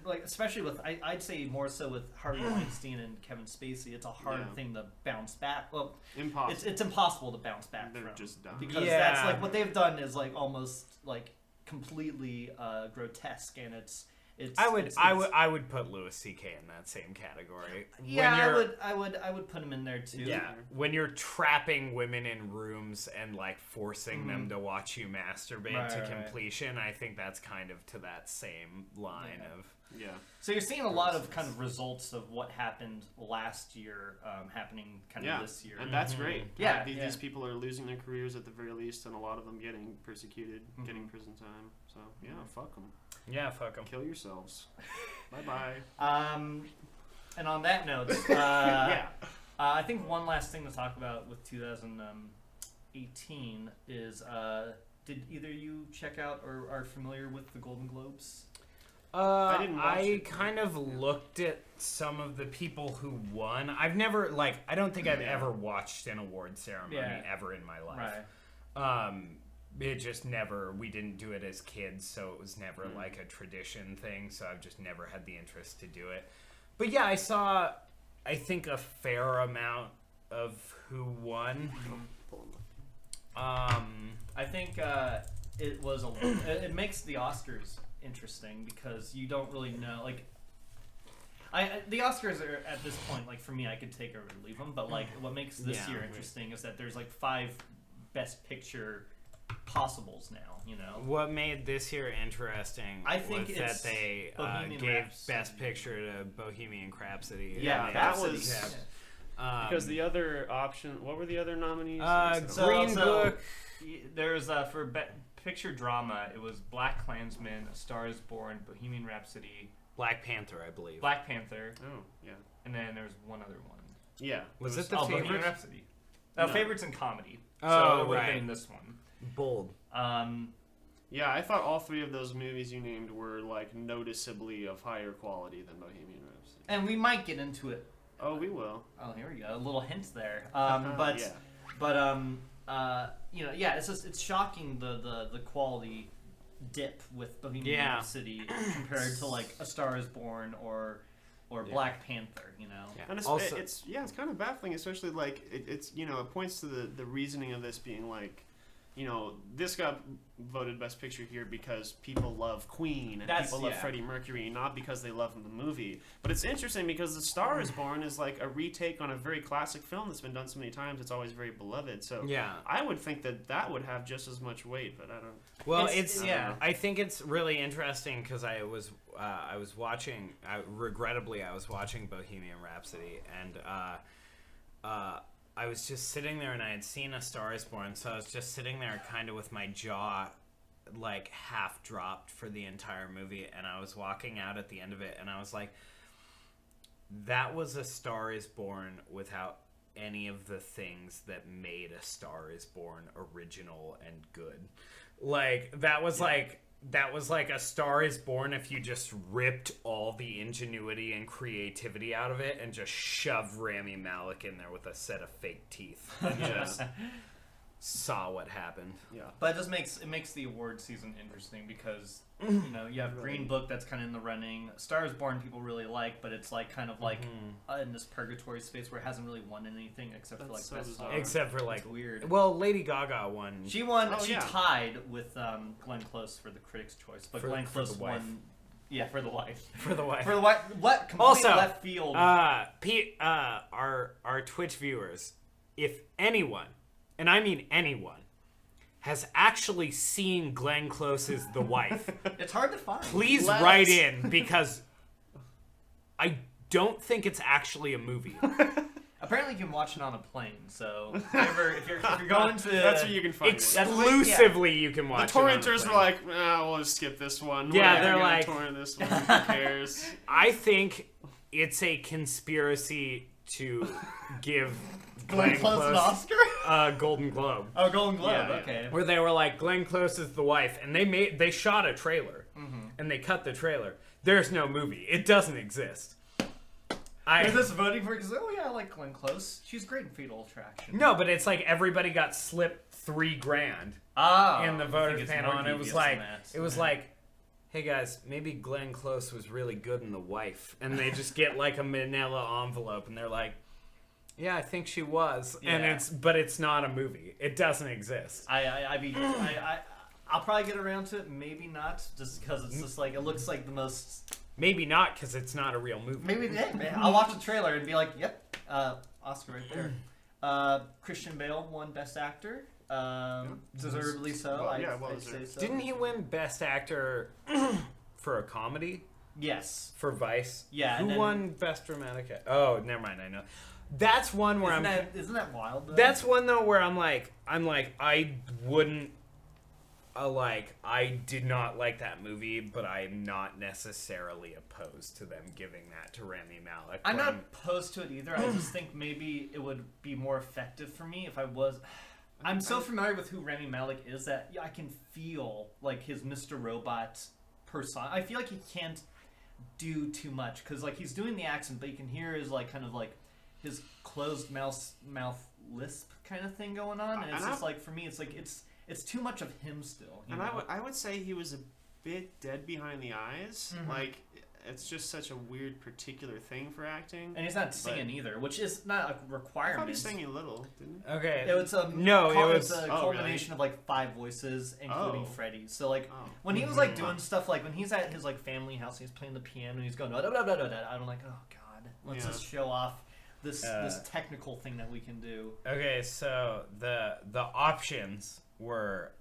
A: like especially with I'd say more so with Harvey Weinstein and Kevin Spacey, it's a hard thing to bounce back. Well,
B: Impossible.
A: it's impossible to bounce back
B: They're
A: from,
B: just done.
A: because that's like what they've done is like almost like completely grotesque, and it's
C: I would put Louis C.K. in that same category.
A: Yeah, I would put him in there too.
C: Yeah, when you're trapping women in rooms and like forcing them to watch you masturbate to completion, I think that's kind of to that same line of.
B: Yeah.
A: So you're seeing a lot of kind of results of what happened last year happening kind of this year.
B: And that's great.
A: Yeah,
B: These people are losing their careers at the very least, and a lot of them getting persecuted, getting prison time. So, yeah, fuck them.
C: Yeah, fuck them.
B: Kill yourselves. Bye-bye.
A: And on that note, I think one last thing to talk about with 2018 is, did either you check out or are familiar with the Golden Globes?
B: I didn't watch it.
C: kind of looked at some of the people who won. I've never, like, I don't think I've ever watched an award ceremony ever in my life.
A: Right.
C: It just never, we didn't do it as kids, so it was never like a tradition thing, so I've just never had the interest to do it. But yeah, I saw, I think, a fair amount of who won.
A: I think it was it makes the Oscars interesting because you don't really know, like, the Oscars are at this point, like, for me, I could take or leave them, but like what makes this year interesting is that there's like 5 Best Picture possibles now, you know.
C: What made this year interesting
A: I think
C: was
A: it's
C: that they
A: Bohemian
C: gave
A: Rhapsody.
C: Best Picture to Bohemian Rhapsody.
A: Yeah,
B: that
A: Rhapsody.
B: was because the other option. What were the other nominees?
C: Green Book.
A: There's for picture drama, it was Black Klansman, A Star Is Born, Bohemian Rhapsody,
C: Black Panther, I believe.
A: Black Panther,
B: Oh yeah.
A: and then there's one other one.
B: Yeah.
C: Was it the
A: Bohemian
C: favorite?
A: Rhapsody.
B: No.
A: Favorites in comedy.
C: Oh,
A: So it would have
C: right.
A: been this one.
C: Bold.
B: Yeah, I thought all 3 of those movies you named were like noticeably of higher quality than Bohemian Rhapsody.
A: And we might get into it.
B: Oh, we will.
A: Oh, here we go. A little hint there.
B: Yeah.
A: You know, yeah, it's just it's shocking the quality dip with Bohemian Rhapsody compared to like A Star Is Born or Black Panther. You know.
C: Yeah.
B: And
C: Also-
B: it's kind of baffling, especially like it's you know, it points to the reasoning of this being like, this got voted Best Picture here because people love Queen and
A: That's-
B: people love
A: yeah.
B: Freddie Mercury, not because they love the movie. But it's interesting because The Star is Born is like a retake on a very classic film that's been done so many times. It's always very beloved. So
C: Yeah.
B: I would think that would have just as much weight, but I don't.
C: Well,
A: It's- yeah.
C: I think it's really interesting because I was watching. Regrettably, I was watching Bohemian Rhapsody, and I was just sitting there, and I had seen A Star Is Born, so I was just sitting there, kind of with my jaw like half dropped for the entire movie, and I was walking out at the end of it, and I was like, "That was A Star Is Born without any of the things that made A Star Is Born original and good." Like that was like A Star Is Born if you just ripped all the ingenuity and creativity out of it and just shoved Rami Malek in there with a set of fake teeth and just saw what happened.
B: Yeah.
A: But it just makes the award season interesting because you have Green Book that's kind of in the running. Star is Born people really like, but it's like kind of like in this purgatory space where it hasn't really won anything except for like
B: That's so
A: best
B: bizarre.
A: song.
C: Except for like
A: It's weird.
C: Well, Lady Gaga won.
A: She won.
B: Oh,
A: she
B: yeah.
A: tied with Glenn Close for the Critics' Choice, but
C: For-
A: Glenn
C: for
A: Close
C: the wife.
A: won. Yeah, for the wife.
C: for the wife.
A: For the wife. What complete
C: Also,
A: left field?
C: Pete, our Twitch viewers, if anyone, and I mean anyone, has actually seen Glenn Close's The Wife,
A: It's hard to find.
C: please
B: Let's-
C: write in because I don't think it's actually a movie.
A: Apparently, you can watch it on a plane. So if you're going to
B: That's where you can find it.
C: Exclusively, you can
B: The
C: watch it. on a
B: torrenters were
C: plane.
B: like, we'll just skip this one.
C: Yeah,
B: We're
C: they're
B: gonna
C: like-
B: torrent this one. Who cares?
C: I think it's a conspiracy to give
A: Glenn Close an Oscar.
C: a Golden Globe.
A: Oh, Golden Globe.
B: Yeah, yeah.
A: Okay.
C: Where they were like, Glenn Close is the wife, and they shot a trailer,
A: Mm-hmm.
C: and they cut the trailer. There's no movie. It doesn't exist.
A: Is this voting for? Because I like Glenn Close. She's great in Fatal Attraction.
C: No, but it's like everybody got slipped $3,000
A: Ah,
C: in the
A: I think
C: voters
A: it's
C: panel,
A: more
C: and it was
A: devious
C: like,
A: than that.
C: it was like, hey guys, maybe Glenn Close was really good in The Wife, and they just get like a manila envelope, and they're like, yeah, I think she was, and
A: Yeah.
C: but it's not a movie. It doesn't exist.
A: I'll probably get around to it. Maybe not, just because it's just like it looks like the most.
C: Maybe not because it's not a real movie.
A: Maybe I'll watch the trailer and be like, yep, Oscar right there. Christian Bale won Best Actor. Deservedly so.
B: Well, yeah,
A: I'd say
B: deserved.
A: so.
C: Didn't he win Best Actor for a comedy
A: Yes.
C: for Vice?
A: Yeah,
C: Who
A: and then-
C: won Best Dramatic? Oh, never mind. I know. That's one where
A: Isn't that wild? Though?
C: That's one though where I'm like I wouldn't. I did not like that movie, but I'm not necessarily opposed to them giving that to Rami Malek.
A: I'm
C: when
A: not opposed to it either. I just think maybe it would be more effective for me if I was. I'm so familiar with who Rami Malek is that I can feel like his Mr. Robot persona. I feel like he can't do too much because like he's doing the accent, but you can hear his like kind of like his closed mouth lisp kind of thing going on, and it's just like for me, it's like it's too much of him still. You
B: And
A: know?
B: I would say he was a bit dead behind the eyes.
A: Mhm.
B: Like, it's just such a weird particular thing for acting.
A: And he's not singing either, which is not a
B: I
A: requirement.
B: thought he sang a little, didn't he?
C: Okay.
A: It was a
C: No, it was-
A: a
B: Oh,
A: culmination of like 5 voices, including
B: Oh.
A: Freddie. So like
B: Oh.
A: when he was like doing stuff like when he's at his like family house, and he's playing the piano, and he's going da, da, da, da, da, da, I'm like, oh god, let's
B: Yeah.
A: just show off this
C: Uh,
A: technical thing that we can do.
C: Okay, so the options were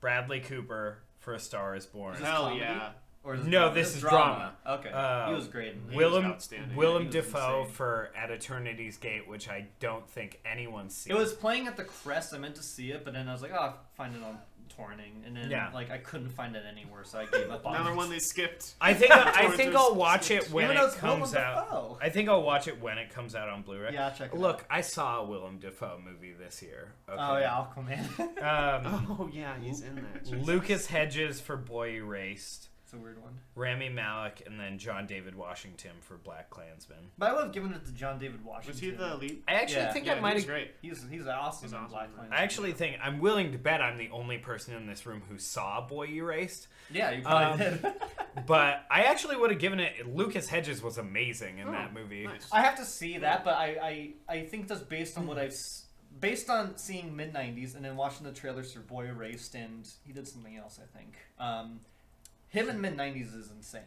C: Bradley Cooper for A Star Is Born.
A: Is this
B: Hell
A: comedy?
B: yeah.
A: Or is
C: No,
A: it
C: this is drama.
A: Okay, he was great. In
B: He
A: that.
C: Willem
B: was outstanding.
C: Willem
A: He was
C: Dafoe
A: insane.
C: for At Eternity's Gate, which I don't think anyone's seen.
A: It was playing at the Crest. I meant to see it, but then I was like, oh, I'll find it on torrenting, and then
C: Yeah.
A: like I couldn't find it anywhere, so I gave up on
B: Another
A: it.
B: one they skipped.
C: I think I'll watch it when
A: Even though
C: it
A: it's
C: comes
A: Willem
C: out.
A: Dafoe.
C: I think I'll watch it when it comes out on Blu-ray.
A: Yeah, I'll check it
C: Look,
A: out.
C: I saw a Willem Dafoe movie this year. Okay.
A: Oh yeah, Aquaman.
C: Um,
B: Oh yeah, he's in there.
C: Lucas Hedges for Boy Erased,
A: It's a weird one.
C: Rami Malek, and then John David Washington for Black Klansman.
A: But I would have given it to John David Washington.
B: Was he the lead?
C: I actually
A: Yeah.
C: think
B: Yeah,
C: I might
B: he was
C: have.
B: great.
A: He's awesome
B: He's
A: in
B: awesome.
A: Black Klansman.
C: I actually think I'm willing to bet I'm the only person in this room who saw Boy Erased.
A: Yeah, you probably did.
C: But I actually would have given it. Lucas Hedges was amazing in that movie.
B: Nice.
A: I have to see that, but I think just based on what I've based on seeing mid '90s and then watching the trailers for Boy Erased, and he did something else, I think. Him in mid '90s is insane.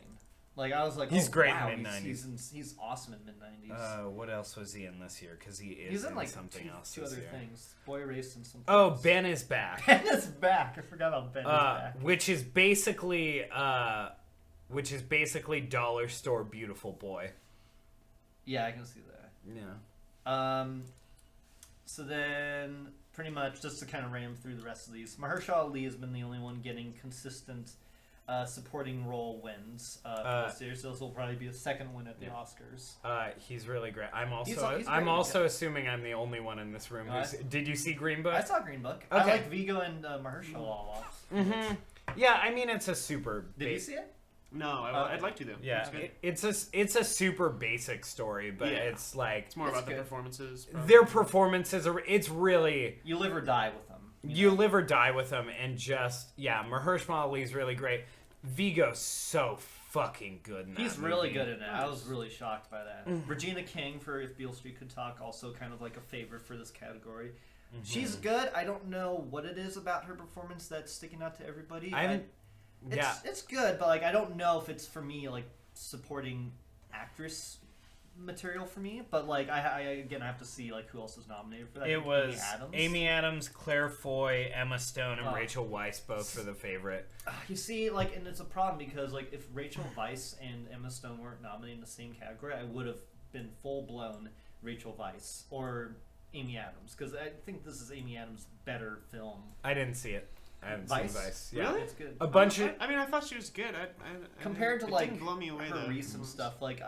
A: Like I was like,
C: He's
A: oh,
C: great
A: wow,
C: in mid-90s.
A: He's awesome in mid '90s.
C: What else was he in this year? Because he is
A: He's in like
C: something else
A: two
C: this
A: other
C: year.
A: things. Boy Erased and something.
C: Oh,
A: else.
C: Ben is back.
A: Ben is back. I forgot about Ben is back.
C: Which is basically Dollar Store Beautiful Boy.
A: Yeah, I can see that.
C: Yeah.
A: So then, pretty much, just to kind of ram through the rest of these, Mahershala Ali has been the only one getting consistent supporting role wins for the series. This will probably be the second win at the Oscars.
C: He's really great. I'm
A: He's
C: I'm
A: great,
C: also assuming I'm the only one in this room. Did you see Green Book?
A: I saw Green Book.
C: Okay.
A: I like Viggo and Mahershala a lot.
C: Mm-hmm. Yeah, I mean it's a super.
A: Did you see it?
B: No, I'd like to though.
C: Yeah,
B: It's good.
C: it's a super basic story, but
B: Yeah.
C: it's like
B: It's more
A: It's
B: about
A: good.
B: the performances. probably.
C: their performances are. It's really
A: You live or die with them.
C: you live or die with them, and just Mahershala Ali's really great. Viggo's so fucking good in that
A: He's really
C: movie.
A: good in it. I was really shocked by that. Regina King for If Beale Street Could Talk, also kind of like a favorite for this category. She's good. I don't know what it is about her performance that's sticking out to everybody. It's good, but like I don't know if it's for me like supporting actress material for me. But like I have to see like who else is nominated for that. I
C: It
A: think
C: was
A: Adams.
C: Amy Adams, Claire Foy, Emma Stone, and
A: Oh.
C: Rachel Weisz both for the favorite.
A: You see, like, and it's a problem because like if Rachel Weisz and Emma Stone weren't nominated in the same category, I would have been full blown Rachel Weisz or Amy Adams because I think this is Amy Adams' better film.
C: I didn't see it. I haven't
A: Vice?
C: seen Vice. Yeah.
B: Really?
A: It's good.
C: A bunch of
B: I mean, I thought she was good. I
A: Compared to
B: it
A: like
B: didn't blow me away
A: her
B: though.
A: recent stuff, like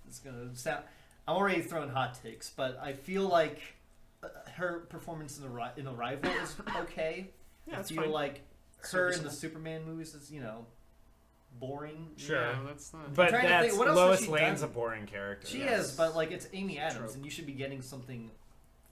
A: it's gonna sound. I'm already throwing hot takes, but I feel like her performance in Arrival is okay.
B: Yeah,
A: I
B: that's
A: feel
B: fine.
A: like her in the
B: Serviceable.
A: Superman movies is boring.
C: Sure.
B: Yeah, that's not.
C: But
A: trying to
C: that's
A: think, what else has
C: Lois
A: she
C: Lane's
A: done?
C: a boring character.
A: She
B: Yes.
A: is, but like it's Amy Adams,
B: Trope.
A: and you should be getting something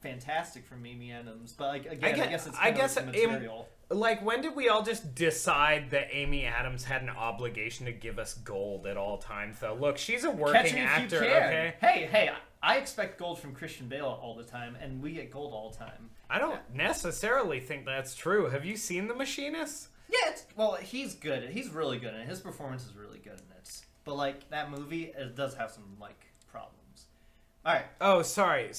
A: fantastic from Amy Adams. But like again,
C: I
A: I guess it's
C: I
A: kind
C: guess
A: of material.
C: Like, when did we all just decide that Amy Adams had an obligation to give us gold at all times, though? Look, she's a
A: Catch
C: working
A: me if
C: actor,
A: you can.
C: okay?
A: Hey, I expect gold from Christian Bale all the time, and we get gold all the time.
C: I don't necessarily think that's true. Have you seen The Machinist?
A: Yeah, well, he's good. He's really good, and his performance is really good in it. But like that movie, it does have some like problems. All right,
C: Oh, sorry.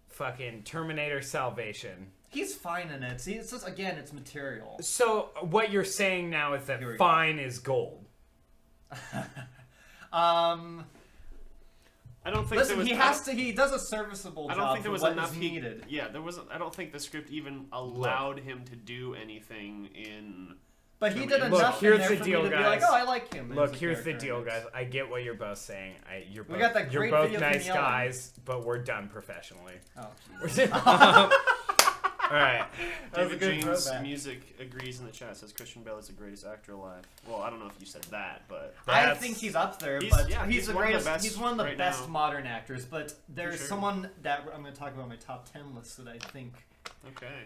C: Fucking Terminator Salvation.
A: he's fine in it. See, it's just again, it's material.
C: So, what you're saying now is that
A: Here we go.
C: fine is gold.
B: I don't think
A: Listen,
B: there was.
A: he has to. He does a serviceable
B: I
A: job
B: don't think there
A: for
B: was
A: what
B: enough
A: is
B: he-
A: needed.
B: Yeah, there wasn't. I don't think the script even allowed him to do anything in.
A: But he did
B: Look,
A: enough
C: here's
A: in there
C: the
A: for
C: deal,
A: me to
C: guys.
A: be like, oh, I like him.
C: Look,
A: as a
C: here's the
A: character
C: deal,
A: in it.
C: guys. I get what you're both saying. You're both,
A: got that
C: you're
A: great
C: both
A: video of him
C: nice
A: yelling.
C: guys, but we're done professionally.
A: Oh,
C: All right.
A: That was a
B: David
A: good
B: James
A: throwback.
B: Music agrees in the chat. Says Christian Bale is the greatest actor alive. Well, I don't know if you said that, but
A: I
C: That's-
A: think he's up there,
B: He's-
A: but
B: yeah,
A: he's
B: he's
A: the
B: one of the
A: greatest.
B: best
A: He's one of the
B: right
A: best
B: now.
A: modern actors. But there's
B: sure.
A: someone that I'm going to talk about on my top 10 list that I think
B: okay.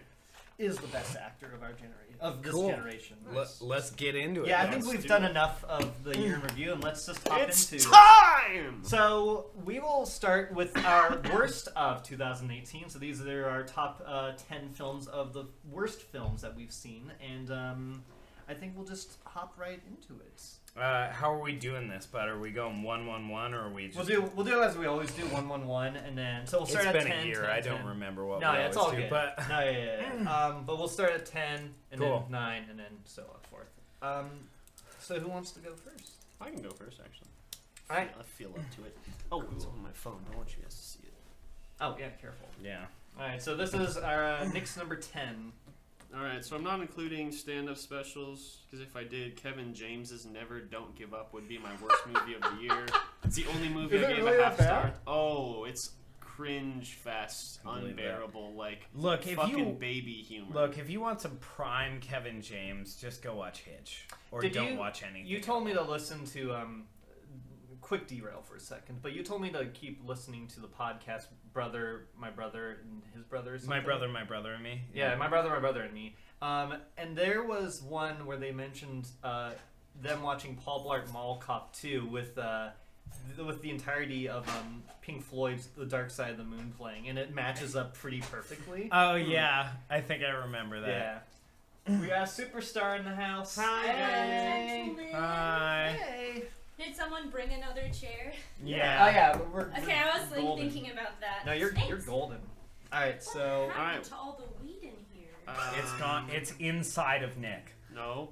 A: is the best actor of our generation, of this
C: Cool.
A: generation.
C: Let's get into it.
A: Yeah, I
C: guys.
A: think we've
B: do
A: done
B: it.
A: enough of the year in review, and let's just hop
B: It's
A: into.
B: time.
A: So we will start with our worst of 2018. So these are our top 10 films of the worst films that we've seen, and I think we'll just hop right into it.
C: How are we doing this, bud? Are we going 1-1-1, or are we just?
A: We'll do it as we always do, 1-1-1, and then so we'll
C: It's
A: start at
C: been
A: 10.
C: a year.
A: 10,
C: I don't
A: 10.
C: remember what
A: No,
C: we
A: yeah, it's
C: always
A: all
C: do,
A: good.
C: but
A: No, yeah. But we'll start at 10, and
C: Cool.
A: then 9, and then so on forth. So who wants to go first?
B: I can go first, actually.
A: All right.
B: I feel up to it. Oh, it's on my phone. I want you guys to see it.
A: Oh yeah, careful.
C: yeah.
A: All right, so this is our Nick's number 10.
B: All right, so I'm not including stand-up specials because if I did, Kevin James's "Never Don't Give Up" would be my worst movie of the year. It's the only movie
A: Is
B: I
A: it
B: gave
A: really
B: a half
A: that
B: star.
A: bad?
B: Oh, it's cringe fest,
C: I believe that.
B: unbearable, like
C: Look, if
B: fucking
C: you
B: baby humor.
C: look, if you want some prime Kevin James, just go watch Hitch, or
A: Did
C: don't
A: you-
C: watch anything.
A: You told me to listen to quick derail for a second, but you told me to keep listening to the podcast my brother and his brother. Or
C: my
A: something.
C: brother, and me.
A: Yeah, my brother and me. And there was one where they mentioned them watching Paul Blart Mall Cop 2 with with the entirety of Pink Floyd's "The Dark Side of the Moon" playing, and it matches up pretty perfectly.
C: Oh yeah, I think I remember that.
A: Yeah. We got a superstar in the house.
B: Hi,
D: Gentlemen.
C: Hi.
A: Hey.
D: Did someone bring another chair?
C: Yeah.
A: Oh yeah, we're
D: Okay, I was like
A: golden.
D: thinking about that.
A: No, you're
D: Thanks.
A: golden. All right, so
D: What happened
B: Alright.
D: to all the weed in here?
C: It's gone. It's inside of Nick.
B: No.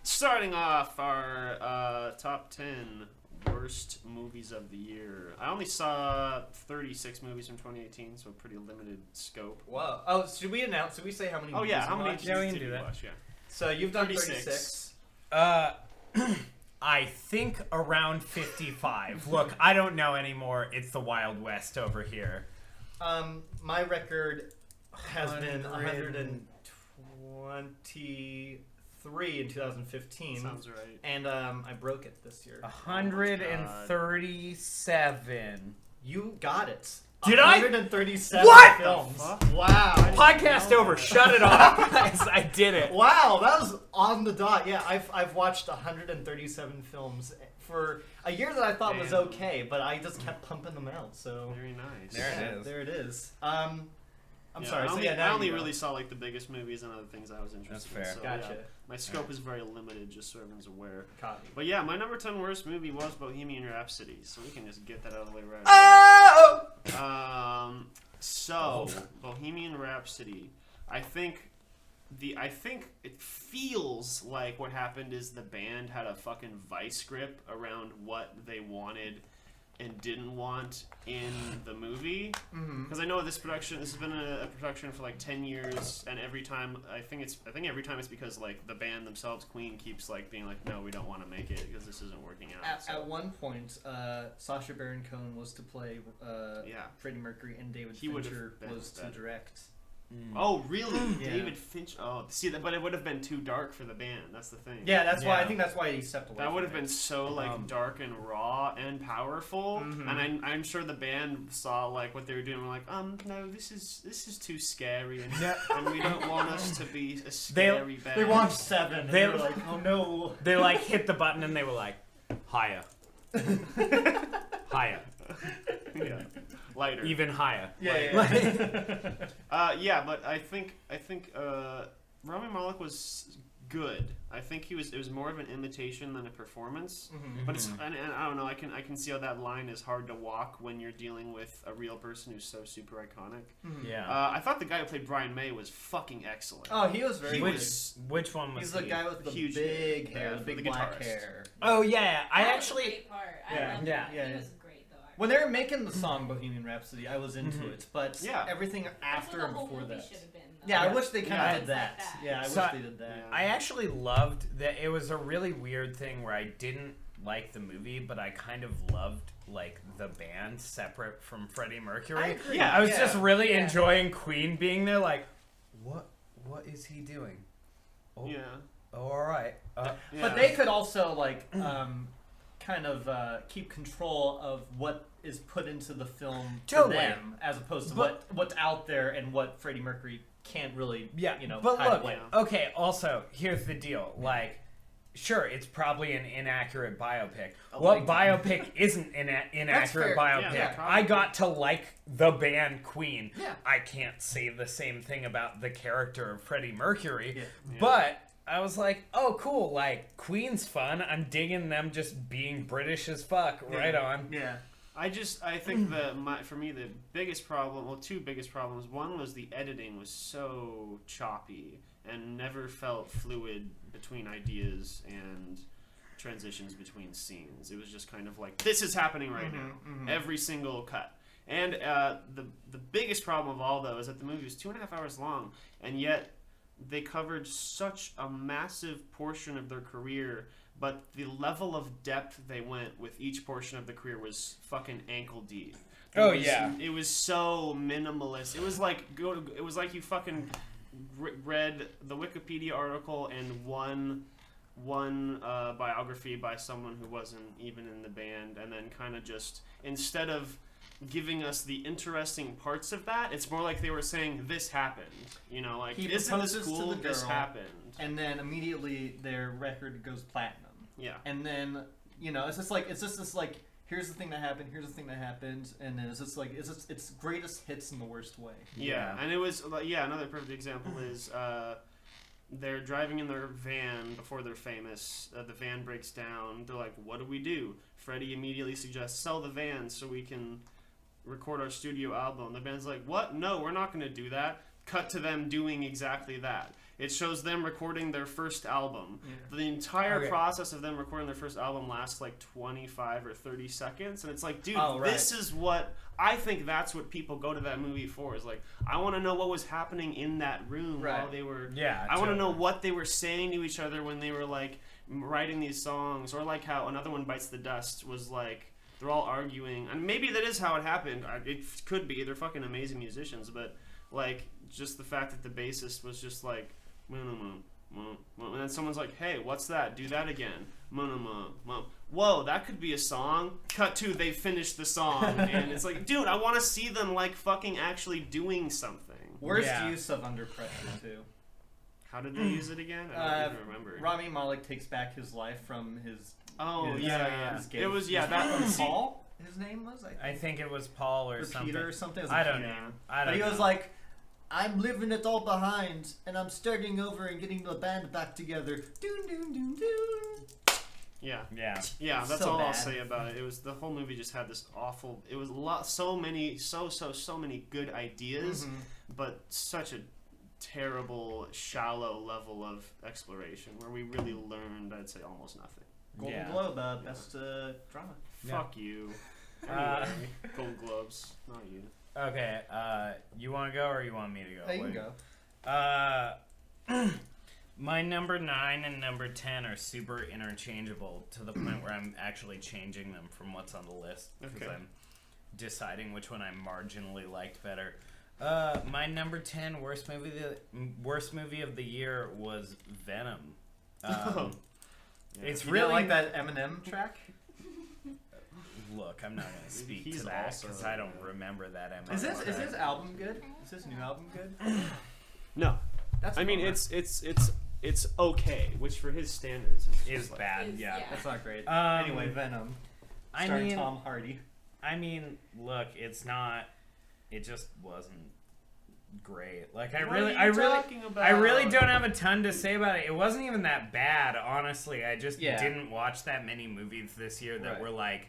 B: Starting off our top 10 worst movies of the year. I only saw 36 movies from 2018, so a pretty limited scope.
A: whoa. Oh, should we announce? Should we say how many?
B: Oh yeah,
A: movies
B: how
A: we
B: many
A: watched?
C: Yeah, we
B: did
C: can do
B: you
C: that.
B: watch? Yeah.
A: So you've done
B: 36.
A: 36.
C: I think around 55. Look, I don't know anymore. It's the Wild West over here.
A: My record has been
C: 100.
A: 123 in 2015.
B: Sounds right.
A: And I broke it this year.
C: 137.
A: You got it.
C: Did I?
A: 137
C: What?
A: films.
B: The fuck?
A: Wow.
C: Podcast over. Shut it off, guys. I did it.
A: Wow, that was on the dot. Yeah, I've watched 137 films for a year that I thought was
B: Damn.
A: okay, but I just kept pumping them out. So
B: Very nice.
C: There it
A: yeah,
C: is.
A: There it is. I'm
B: Yeah,
A: sorry.
B: I only,
A: so yeah, now
B: I only
A: you go.
B: really saw like the biggest movies and other things I was interested
C: That's fair.
B: in. So,
A: Gotcha.
B: yeah, my scope is very limited, just so everyone's aware.
A: Copy.
B: But yeah, my number 10 worst movie was Bohemian Rhapsody, so we can just get that out of the way right
A: Oh!
B: away. So Bohemian Rhapsody, I think it feels like what happened is the band had a fucking vice grip around what they wanted and didn't want in the movie. Because I know this has been a production for like 10 years, and every time I think every time it's because like the band themselves, Queen, keeps like being like, no, we don't want to make it because this isn't working out.
A: At one point, Sacha Baron Cohen was to play
B: Yeah.
A: Freddie Mercury, and David
B: He would've
A: Fincher
B: been
A: was to
B: better.
A: direct.
B: Oh, really?
A: Yeah.
B: David Finch. Oh, see, but it would have been too dark for the band. That's the thing.
A: Yeah, that's why I
C: Yeah.
A: think that's why he stepped away.
B: That would have
A: from
B: been so like dark and raw and powerful,
A: Mhm.
B: and I'm sure the band saw like what they were doing. And were like, no, this is too scary, and, and we don't want us to be a scary
A: it.
B: band.
A: They watched 7, and
C: They-
A: they were like, "Oh no!"
C: They like hit the button and they were like, higher. Higher.
B: yeah. Lighter.
C: Even higher.
B: Yeah, but I think Rami Malek was good. I think it was more of an imitation than a performance. But it's and I don't know. I can see how that line is hard to walk when you're dealing with a real person who's so super iconic.
C: Yeah.
B: I thought the guy who played Brian May was fucking excellent.
A: Oh, he was very
B: He
A: good.
C: Which one was
A: He's the
C: he?
A: guy with the
B: Huge
A: big
B: hair,
A: hair,
B: yeah,
A: the big
B: the
A: black
B: guitarist.
A: hair.
C: Oh yeah, I
D: That was a
C: actually.
D: great part. I
A: Yeah.
D: loved
C: Yeah.
D: that.
A: Yeah.
D: He was great though.
A: When they were making the song Bohemian Rhapsody, I was into it, but
B: Yeah.
A: everything
D: That's
A: after
D: what the
A: and
D: whole
A: before
D: movie
A: that.
D: should have been. Though.
A: Yeah, I wish they kind
B: Yeah.
A: of did that.
D: Like that.
A: Yeah, I
C: So-
A: wish they did that.
B: Yeah.
C: I actually loved that. It was a really weird thing where I didn't like the movie, but I kind of loved like the band separate from Freddie Mercury.
A: I agree.
C: I was
A: Yeah.
C: just really
A: Yeah.
C: enjoying Queen being there. Like, what is he doing? Oh,
B: Yeah.
C: oh, all right.
B: Yeah.
A: But they could also like kind of keep control of what is put into the film to
C: Totally.
A: them, as opposed to
C: But-
A: what's out there and what Freddie Mercury can't really,
C: Yeah,
A: you know,
C: but
A: hide
C: look,
A: away.
C: okay, also, here's the deal. Like, sure, it's probably an inaccurate biopic. What biopic isn't an inaccurate
A: fair.
C: biopic?
B: Yeah,
C: I got to like the band Queen.
A: Yeah.
C: I can't say the same thing about the character of Freddie Mercury,
A: Yeah.
C: but I was like, oh, cool, like, Queen's fun. I'm digging them just being British as fuck. Right on.
A: Yeah.
B: I think for me the biggest problem, well, two biggest problems. One was the editing was so choppy and never felt fluid between ideas and transitions between scenes. It was just kind of like, this is happening right now, every single cut. And the biggest problem of all, though, is that the movie was 2.5 hours long, and yet they covered such a massive portion of their career. But the level of depth they went with each portion of the career was fucking ankle deep. It was so minimalist. It was like you fucking read the Wikipedia article and one biography by someone who wasn't even in the band, and then kind of just, instead of giving us the interesting parts of that, it's more like they were saying, this happened. You know, like,
A: He
B: isn't this
A: proposes to
B: cool?
A: the
B: This
A: girl.
B: happened.
A: And then immediately their record goes platinum.
B: Yeah.
A: And then it's just this like, here's the thing that happened, and then it's greatest hits in the worst way.
B: Yeah, and it was another perfect example is they're driving in their van before they're famous. The van breaks down. They're like, "What do we do?" Freddie immediately suggests, "Sell the van so we can record our studio album." The band's like, "What? No, we're not going to do that." Cut to them doing exactly that. It shows them recording their first album.
A: Yeah.
B: The entire process of them recording their first album lasts like 25 or 30 seconds. And it's like, dude, this is what... I think that's what people go to that movie for. Is like, I want to know what was happening in that room while they were...
C: Yeah,
B: I want to know what they were saying to each other when they were like writing these songs. Or like how another one, Bites the Dust, was like... They're all arguing. And maybe that is how it happened. It could be. They're fucking amazing musicians. But like, just the fact that the bassist was just like... And then someone's like, "Hey, what's that? Do that again." Whoa, that could be a song. Cut to, they finished the song, and it's like, dude, I want to see them like fucking actually doing something.
A: Worst use of Under Pressure too.
B: How did they use it again? I don't even remember.
A: Rami Malek takes back his life from his.
B: It was
A: that Paul. His name was.
C: I think it was Paul or something.
A: Peter or something.
C: I don't know.
A: But he was like, "I'm leaving it all behind, and I'm starting over and getting the band back together." Doon doon doon doon.
B: Yeah.
A: So
B: That's all I'll
A: bad.
B: say about it. It was the whole movie just had this awful. It was so many good ideas, but such a terrible, shallow level of exploration where we really learned, I'd say, almost nothing.
A: Golden Globe, best drama.
B: Fuck you. Anyway, Golden Globes, not you.
C: Okay, you want to go or you want me to go?
A: You can go.
C: My number 9 and number 10 are super interchangeable to the point where I'm actually changing them from what's on the list because I'm deciding which one I marginally liked better. My number 10 worst movie of the year was Venom. It's
A: You
C: really
A: didn't like that Eminem track.
C: Look, I'm not going to speak
B: He's
C: to that
B: also-
C: because I don't remember that Eminem.
A: Is
C: track.
A: his album good? Is his new album good?
B: No.
A: That's
B: I mean,
A: bummer.
B: it's okay, which for his standards
C: Is
B: just like-
C: bad, yeah.
A: That's not great.
C: Um,
A: Anyway, Venom.
C: I
A: Starring
C: mean,
A: Tom Hardy.
C: look, it's not. It just wasn't great. Like
B: What are you talking about?
C: I really don't have a ton to say about it. It wasn't even that bad, honestly. I just
A: Yeah.
C: didn't watch that many movies this year that
A: Right.
C: were like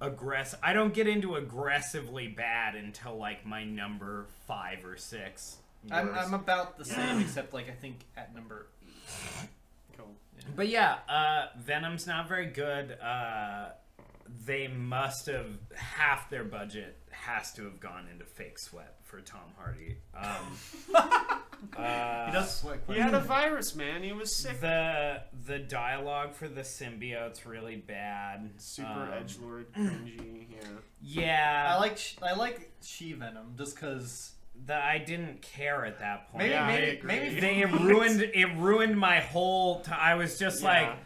C: aggressive. I don't get into aggressively bad until like my number 5 or 6.
A: I'm about the same, except like I think at number 8.
B: Cool.
C: But yeah, Venom's not very good. They must have half their budget has to have gone into fake sweat for Tom Hardy.
A: He does sweat quite
B: He had
A: a
B: a
A: bit.
B: virus, man. He was sick.
C: The dialogue for the symbiote's really bad.
B: Super edgelord, cringy. Yeah.
C: Yeah,
A: I like She Venom just because
C: I didn't care at that point.
A: maybe
B: Yeah, I
A: maybe
B: agree.
A: maybe
C: It ruined my whole. I was just
B: Yeah.
C: like,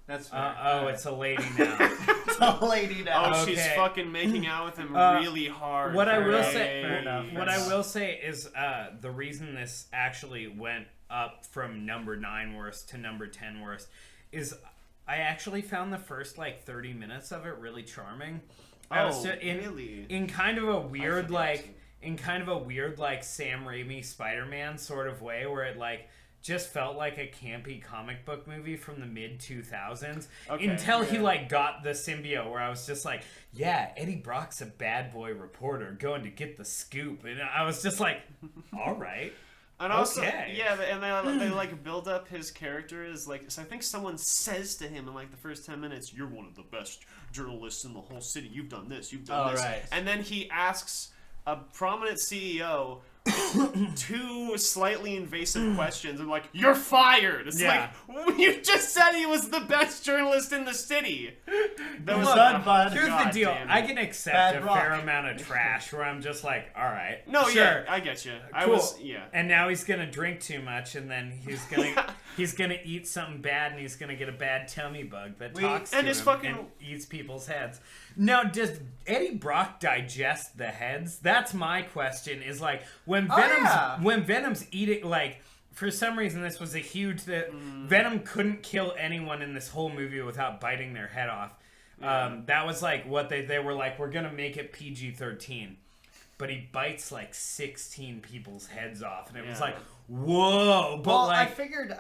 A: that's
C: it's a lady now.
A: it's a lady now.
B: Oh, she's
C: Okay.
B: fucking making out with him really hard.
C: What I will
B: Great.
C: say,
A: Fair enough.
C: what I will say is the reason this actually went up from number 9 worst to number 10 worst is I actually found the first like 30 minutes of it really charming.
B: Really?
C: In kind of a weird
B: forget.
C: like Sam Raimi Spider-Man sort of way where it like just felt like a campy comic book movie from the mid 2000s until he like got the symbiote where I was just like, yeah, Eddie Brock's a bad boy reporter going to get the scoop, and I was just like, all right.
B: And also,
C: Okay.
B: yeah, and they like build up his character as like. So I think someone says to him in like the first 10 minutes, "You're one of the best journalists in the whole city. You've done this. You've done this."
A: Right.
B: And then he asks a prominent CEO 2 slightly invasive questions. I'm like, "You're fired." It's
C: Yeah.
B: like you just said he was the best journalist in the city. That was
A: done, bud.
C: Here's
B: God
C: the deal.
B: damn it.
C: I can accept
A: Bad
C: a
A: rock.
C: fair amount of trash where I'm just like, all right.
B: No,
C: sure.
B: yeah, I get you. I
C: Cool.
B: was, yeah.
C: And now he's gonna drink too much, and then he's gonna eat something bad, and he's gonna get a bad tummy bug that talks to
B: and his
C: him
B: fucking-
C: and eats people's heads. Now, does Eddie Brock digest the heads? That's my question. Is like when Venom's
A: yeah.
C: when Venom's eating like for some reason, this was a huge that Venom couldn't kill anyone in this whole movie without biting their head off. That was like what they were like. We're gonna make it PG-13, but he bites like 16 people's heads off, and it was like, whoa. But
A: Well,
C: like,
A: I figured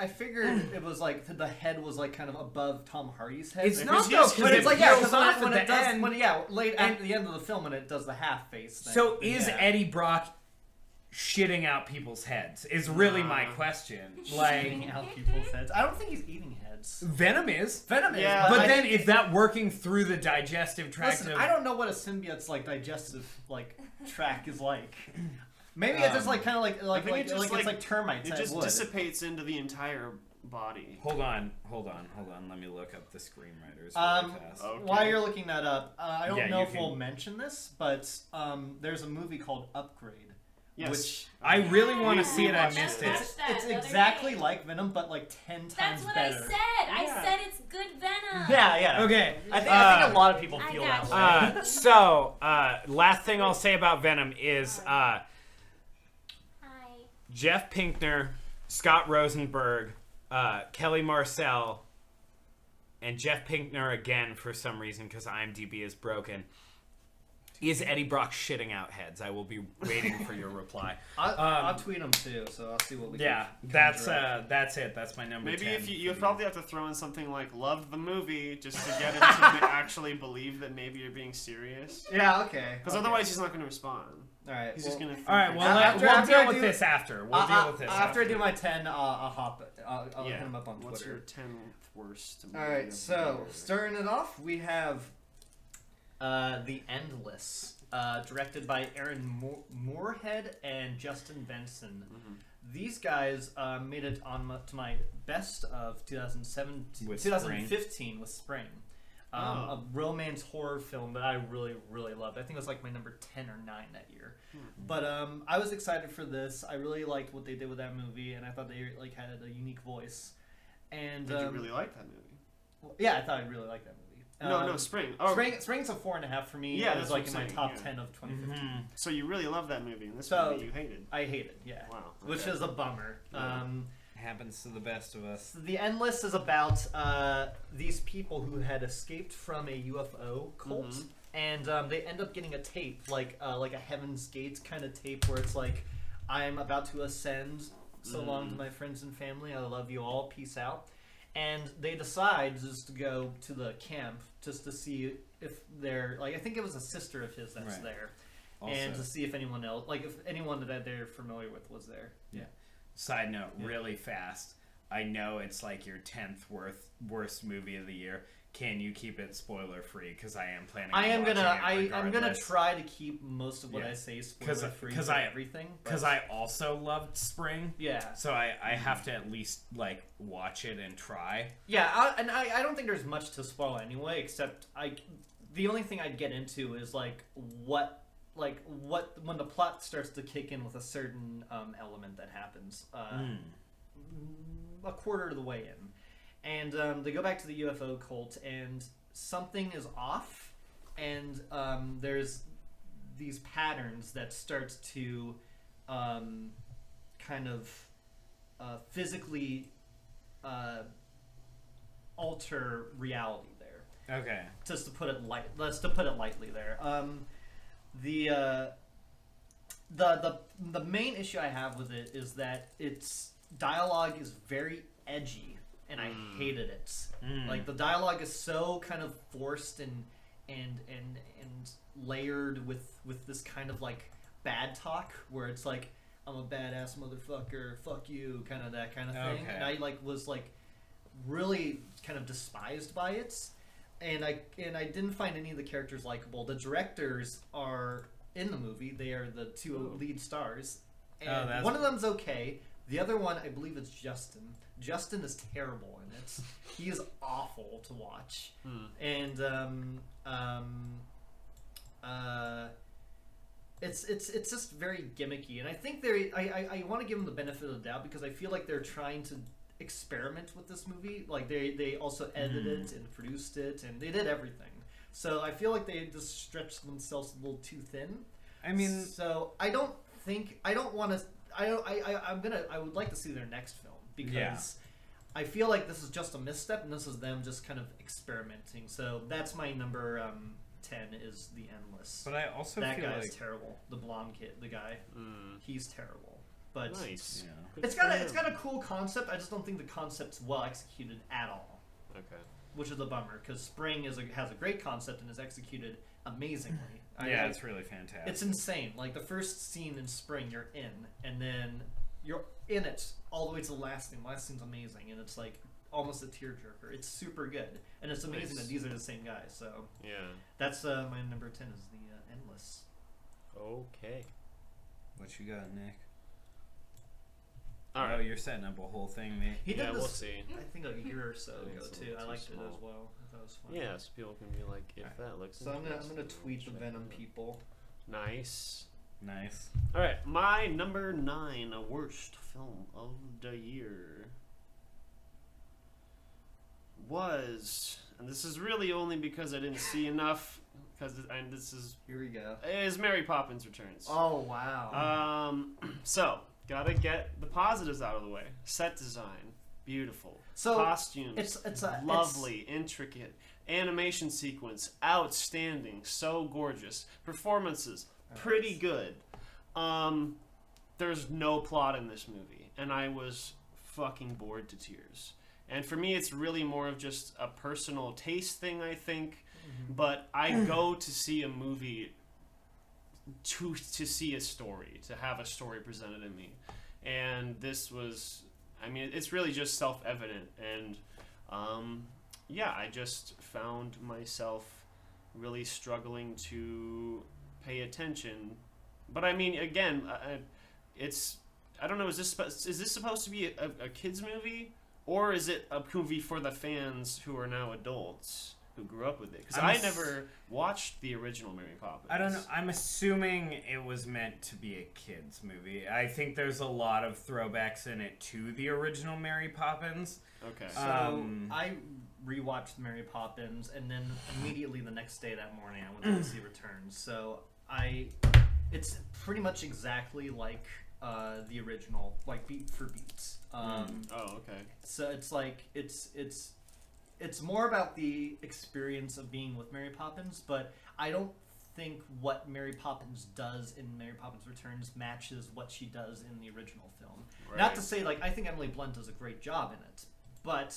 A: it was like the head was like kind of above Tom Hardy's head.
C: it's
B: If
C: not
B: it's
C: though,
B: just-
C: because
A: But it's like, yeah,
C: peels
A: because
C: off
A: when
C: at
A: it
C: the
A: does,
C: end.
A: late at the end of the film when it does the half face thing.
C: So is
A: Yeah.
C: Eddie Brock shitting out people's heads? Is really my question. Like,
A: Eating out people's heads? I don't think he's eating heads.
C: Venom is.
A: Venom is,
B: Yeah,
C: But
A: I
C: then
A: think-
C: is that working through the digestive tract
A: listen,
C: of...
A: I don't know what a symbiote's like digestive like tract is like. Maybe it's just like kind of like
B: think it just,
A: it's like termites.
B: It
A: that
B: just
A: would.
B: dissipates into the entire body.
C: Hold on. Let me look up the screenwriters really fast.
B: Okay.
A: While you're looking that up, I don't
C: Yeah,
A: know
C: you
A: if we'll
C: can-
A: mention this, but there's a movie called Upgrade.
B: Yes.
A: Which
C: I really want to
B: We
C: see it. I
B: watched
C: missed
B: it.
C: it.
D: Watched that
A: it's
D: the other
A: exactly
D: day.
A: like Venom, but like 10 times
D: That's what
A: better.
D: I said. I
B: Yeah.
D: said it's good Venom.
A: Yeah.
C: Okay.
A: I think a lot of people
D: I
A: feel
D: got
A: that way.
C: So, last thing I'll say about Venom is
D: Hi.
C: Jeff Pinkner, Scott Rosenberg, Kelly Marcel, and Jeff Pinkner again for some reason because IMDb is broken. Is Eddie Brock shitting out heads? I will be waiting for your reply.
A: I'll tweet them too, so I'll see what we
C: Yeah,
A: can
C: that's
A: conjure up.
C: that's it. That's my number.
B: Maybe
C: 10
B: if you
C: for
B: probably have to throw in something like "loved the movie" just to get him to actually believe that maybe you're being serious.
A: Yeah, okay.
B: Because
A: okay.
B: otherwise he's not going to respond.
A: All right.
B: He's
A: well,
B: just going to.
C: All right, well,
A: After-
C: we'll
A: after
C: deal
A: I
C: with
A: do-
C: this after. We'll deal with this
A: after I do my 10, I'll
B: yeah.
A: hit him up on
B: What's
A: Twitter.
B: your 10th worst?
A: All
B: movie
A: right,
B: of the
A: so
B: year?
A: starting it off, we have The Endless, directed by Aaron Moorhead and Justin Benson.
B: Mm-hmm.
A: These guys made it on to my best of 2017,
C: With
A: 2015 with Spring.
B: Oh.
A: A romance horror film that I really, really loved. I think it was like my number 10 or 9 that year. But I was excited for this. I really liked what they did with that movie, and I thought they like had a unique voice. And
B: Did you really like that movie?
A: yeah, I thought I really liked that movie.
B: No, Spring. Oh,
A: Spring's a 4.5 for me.
B: Yeah,
A: it was
B: that's
A: like
B: what
A: in
B: I'm
A: my
B: saying,
A: top
B: yeah.
A: 10 of 2015.
B: so you really love that movie, and this
A: So-
B: movie you hated.
A: I hate it, yeah.
B: Wow.
A: Which
B: okay.
A: is a bummer.
B: Yeah.
C: Happens to the best of us.
A: The Endless is about these people who had escaped from a UFO cult,
B: Mhm.
A: and they end up getting a tape, like a Heaven's Gates kind of tape, where it's like, "I'm about to ascend. So long to my friends and family. I love you all. Peace out." And they decide just to go to the camp just to see if they're like, I think it was a sister of his that's
C: Right.
A: there,
C: Also,
A: and to see if anyone else, like if anyone that they're familiar with was there.
C: side note,
A: Yeah.
C: really fast. I know it's like your 10th worst movie of the year. Can you keep it spoiler free? Because I am planning.
A: I am
C: watching
A: gonna.
C: it
A: I'm gonna
C: regardless.
A: try to keep most of what
C: Yeah.
A: I say spoiler free
C: 'cause
A: for
C: I-
A: everything. but-
C: Because I also loved Spring,
A: yeah,
C: so I have to at least like watch it and try.
A: yeah, I don't think there's much to spoil anyway. Except the only thing I'd get into is like what when the plot starts to kick in with a certain element that happens a quarter of the way in, and they go back to the UFO cult, and something is off, and there's these patterns that start to kind of physically alter reality there.
C: Okay.
A: Just to put it lightly there. The main issue I have with it is that its dialogue is very edgy, and I hated it. Like the dialogue is so kind of forced and layered with this kind of like bad talk where it's like, I'm a badass motherfucker, fuck you, kind of that kind of thing.
C: Okay.
A: And I was really kind of despised by it. And I didn't find any of the characters likable. The directors are in the movie. They are the two lead stars. And
C: that's
A: one of them's okay. The other one, I believe it's Justin. Justin is terrible in it. He is awful to watch. And it's just very gimmicky. And I think I want to give them the benefit of the doubt because I feel like they're trying to experiment with this movie. Like they also edited it and produced it and they did everything. So I feel like they just stretched themselves a little too thin.
C: I mean,
A: So I don't want to. I would like to see their next film because I feel like this is just a misstep and this is them just kind of experimenting. So that's my number 10 is The Endless.
E: But I also
A: that
E: feel
A: guy
E: like
A: is terrible. The blonde kid, the guy, he's terrible. But
B: Nice.
E: yeah.
B: Good
A: it's
B: for
A: got
B: him.
A: a cool concept. I just don't think the concept's well executed at all,
B: Okay.
A: which is a bummer because Spring has a great concept and is executed amazingly.
E: It's really fantastic.
A: It's insane. Like the first scene in Spring, you're in, and then you're in it all the way to the last scene. Last scene's amazing, and it's like almost a tearjerker. It's super good, and it's amazing
B: Nice.
A: that these are the same guys. So
B: Yeah.
A: that's my number 10 is The Endless.
B: Okay.
E: What you got, Nick?
B: All
E: Oh,
B: right.
E: you're setting up a whole thing, mate.
A: He did
B: Yeah,
A: this,
B: we'll see.
A: I think a year or so ago
B: It's a
A: too.
B: little
A: I
B: too
A: liked it
B: small.
A: as well. I thought it was fun.
B: Yeah, so people can be like, if that looks.
A: So I'm gonna
B: interesting,
A: tweet the
B: check
A: Venom
B: it out.
A: people.
B: Nice.
E: Nice.
B: All right, my number 9 worst film of the year was, and this is really only because I didn't see enough, because this
A: Here we go.
B: is Mary Poppins Returns.
A: Oh wow.
B: So gotta get the positives out of the way. Set design, beautiful.
A: So,
B: costumes,
A: it's a
B: lovely, intricate. Animation sequence, outstanding, so gorgeous. Performances, pretty good. There's no plot in this movie, and I was fucking bored to tears. And for me, it's really more of just a personal taste thing, I think. But I go to see a movie to see a story, to have a story presented in me. And this was, I mean, it's really just self-evident. And yeah, I just found myself really struggling to pay attention. But I mean, again, it's, I don't know, is this supposed to be a kids movie? Or is it a movie for the fans who are now adults who grew up with it? Because I never watched the original Mary Poppins.
E: I don't know. I'm assuming it was meant to be a kids movie. I think there's a lot of throwbacks in it to the original Mary Poppins.
B: Okay.
A: So I rewatched Mary Poppins, and then immediately the next day that morning I went to see Returns. So it's pretty much exactly like the original, like beat for beat.
B: Oh, okay.
A: So it's like it's more about the experience of being with Mary Poppins, but I don't think what Mary Poppins does in Mary Poppins Returns matches what she does in the original film.
B: Right.
A: Not to say, like, I think Emily Blunt does a great job in it, but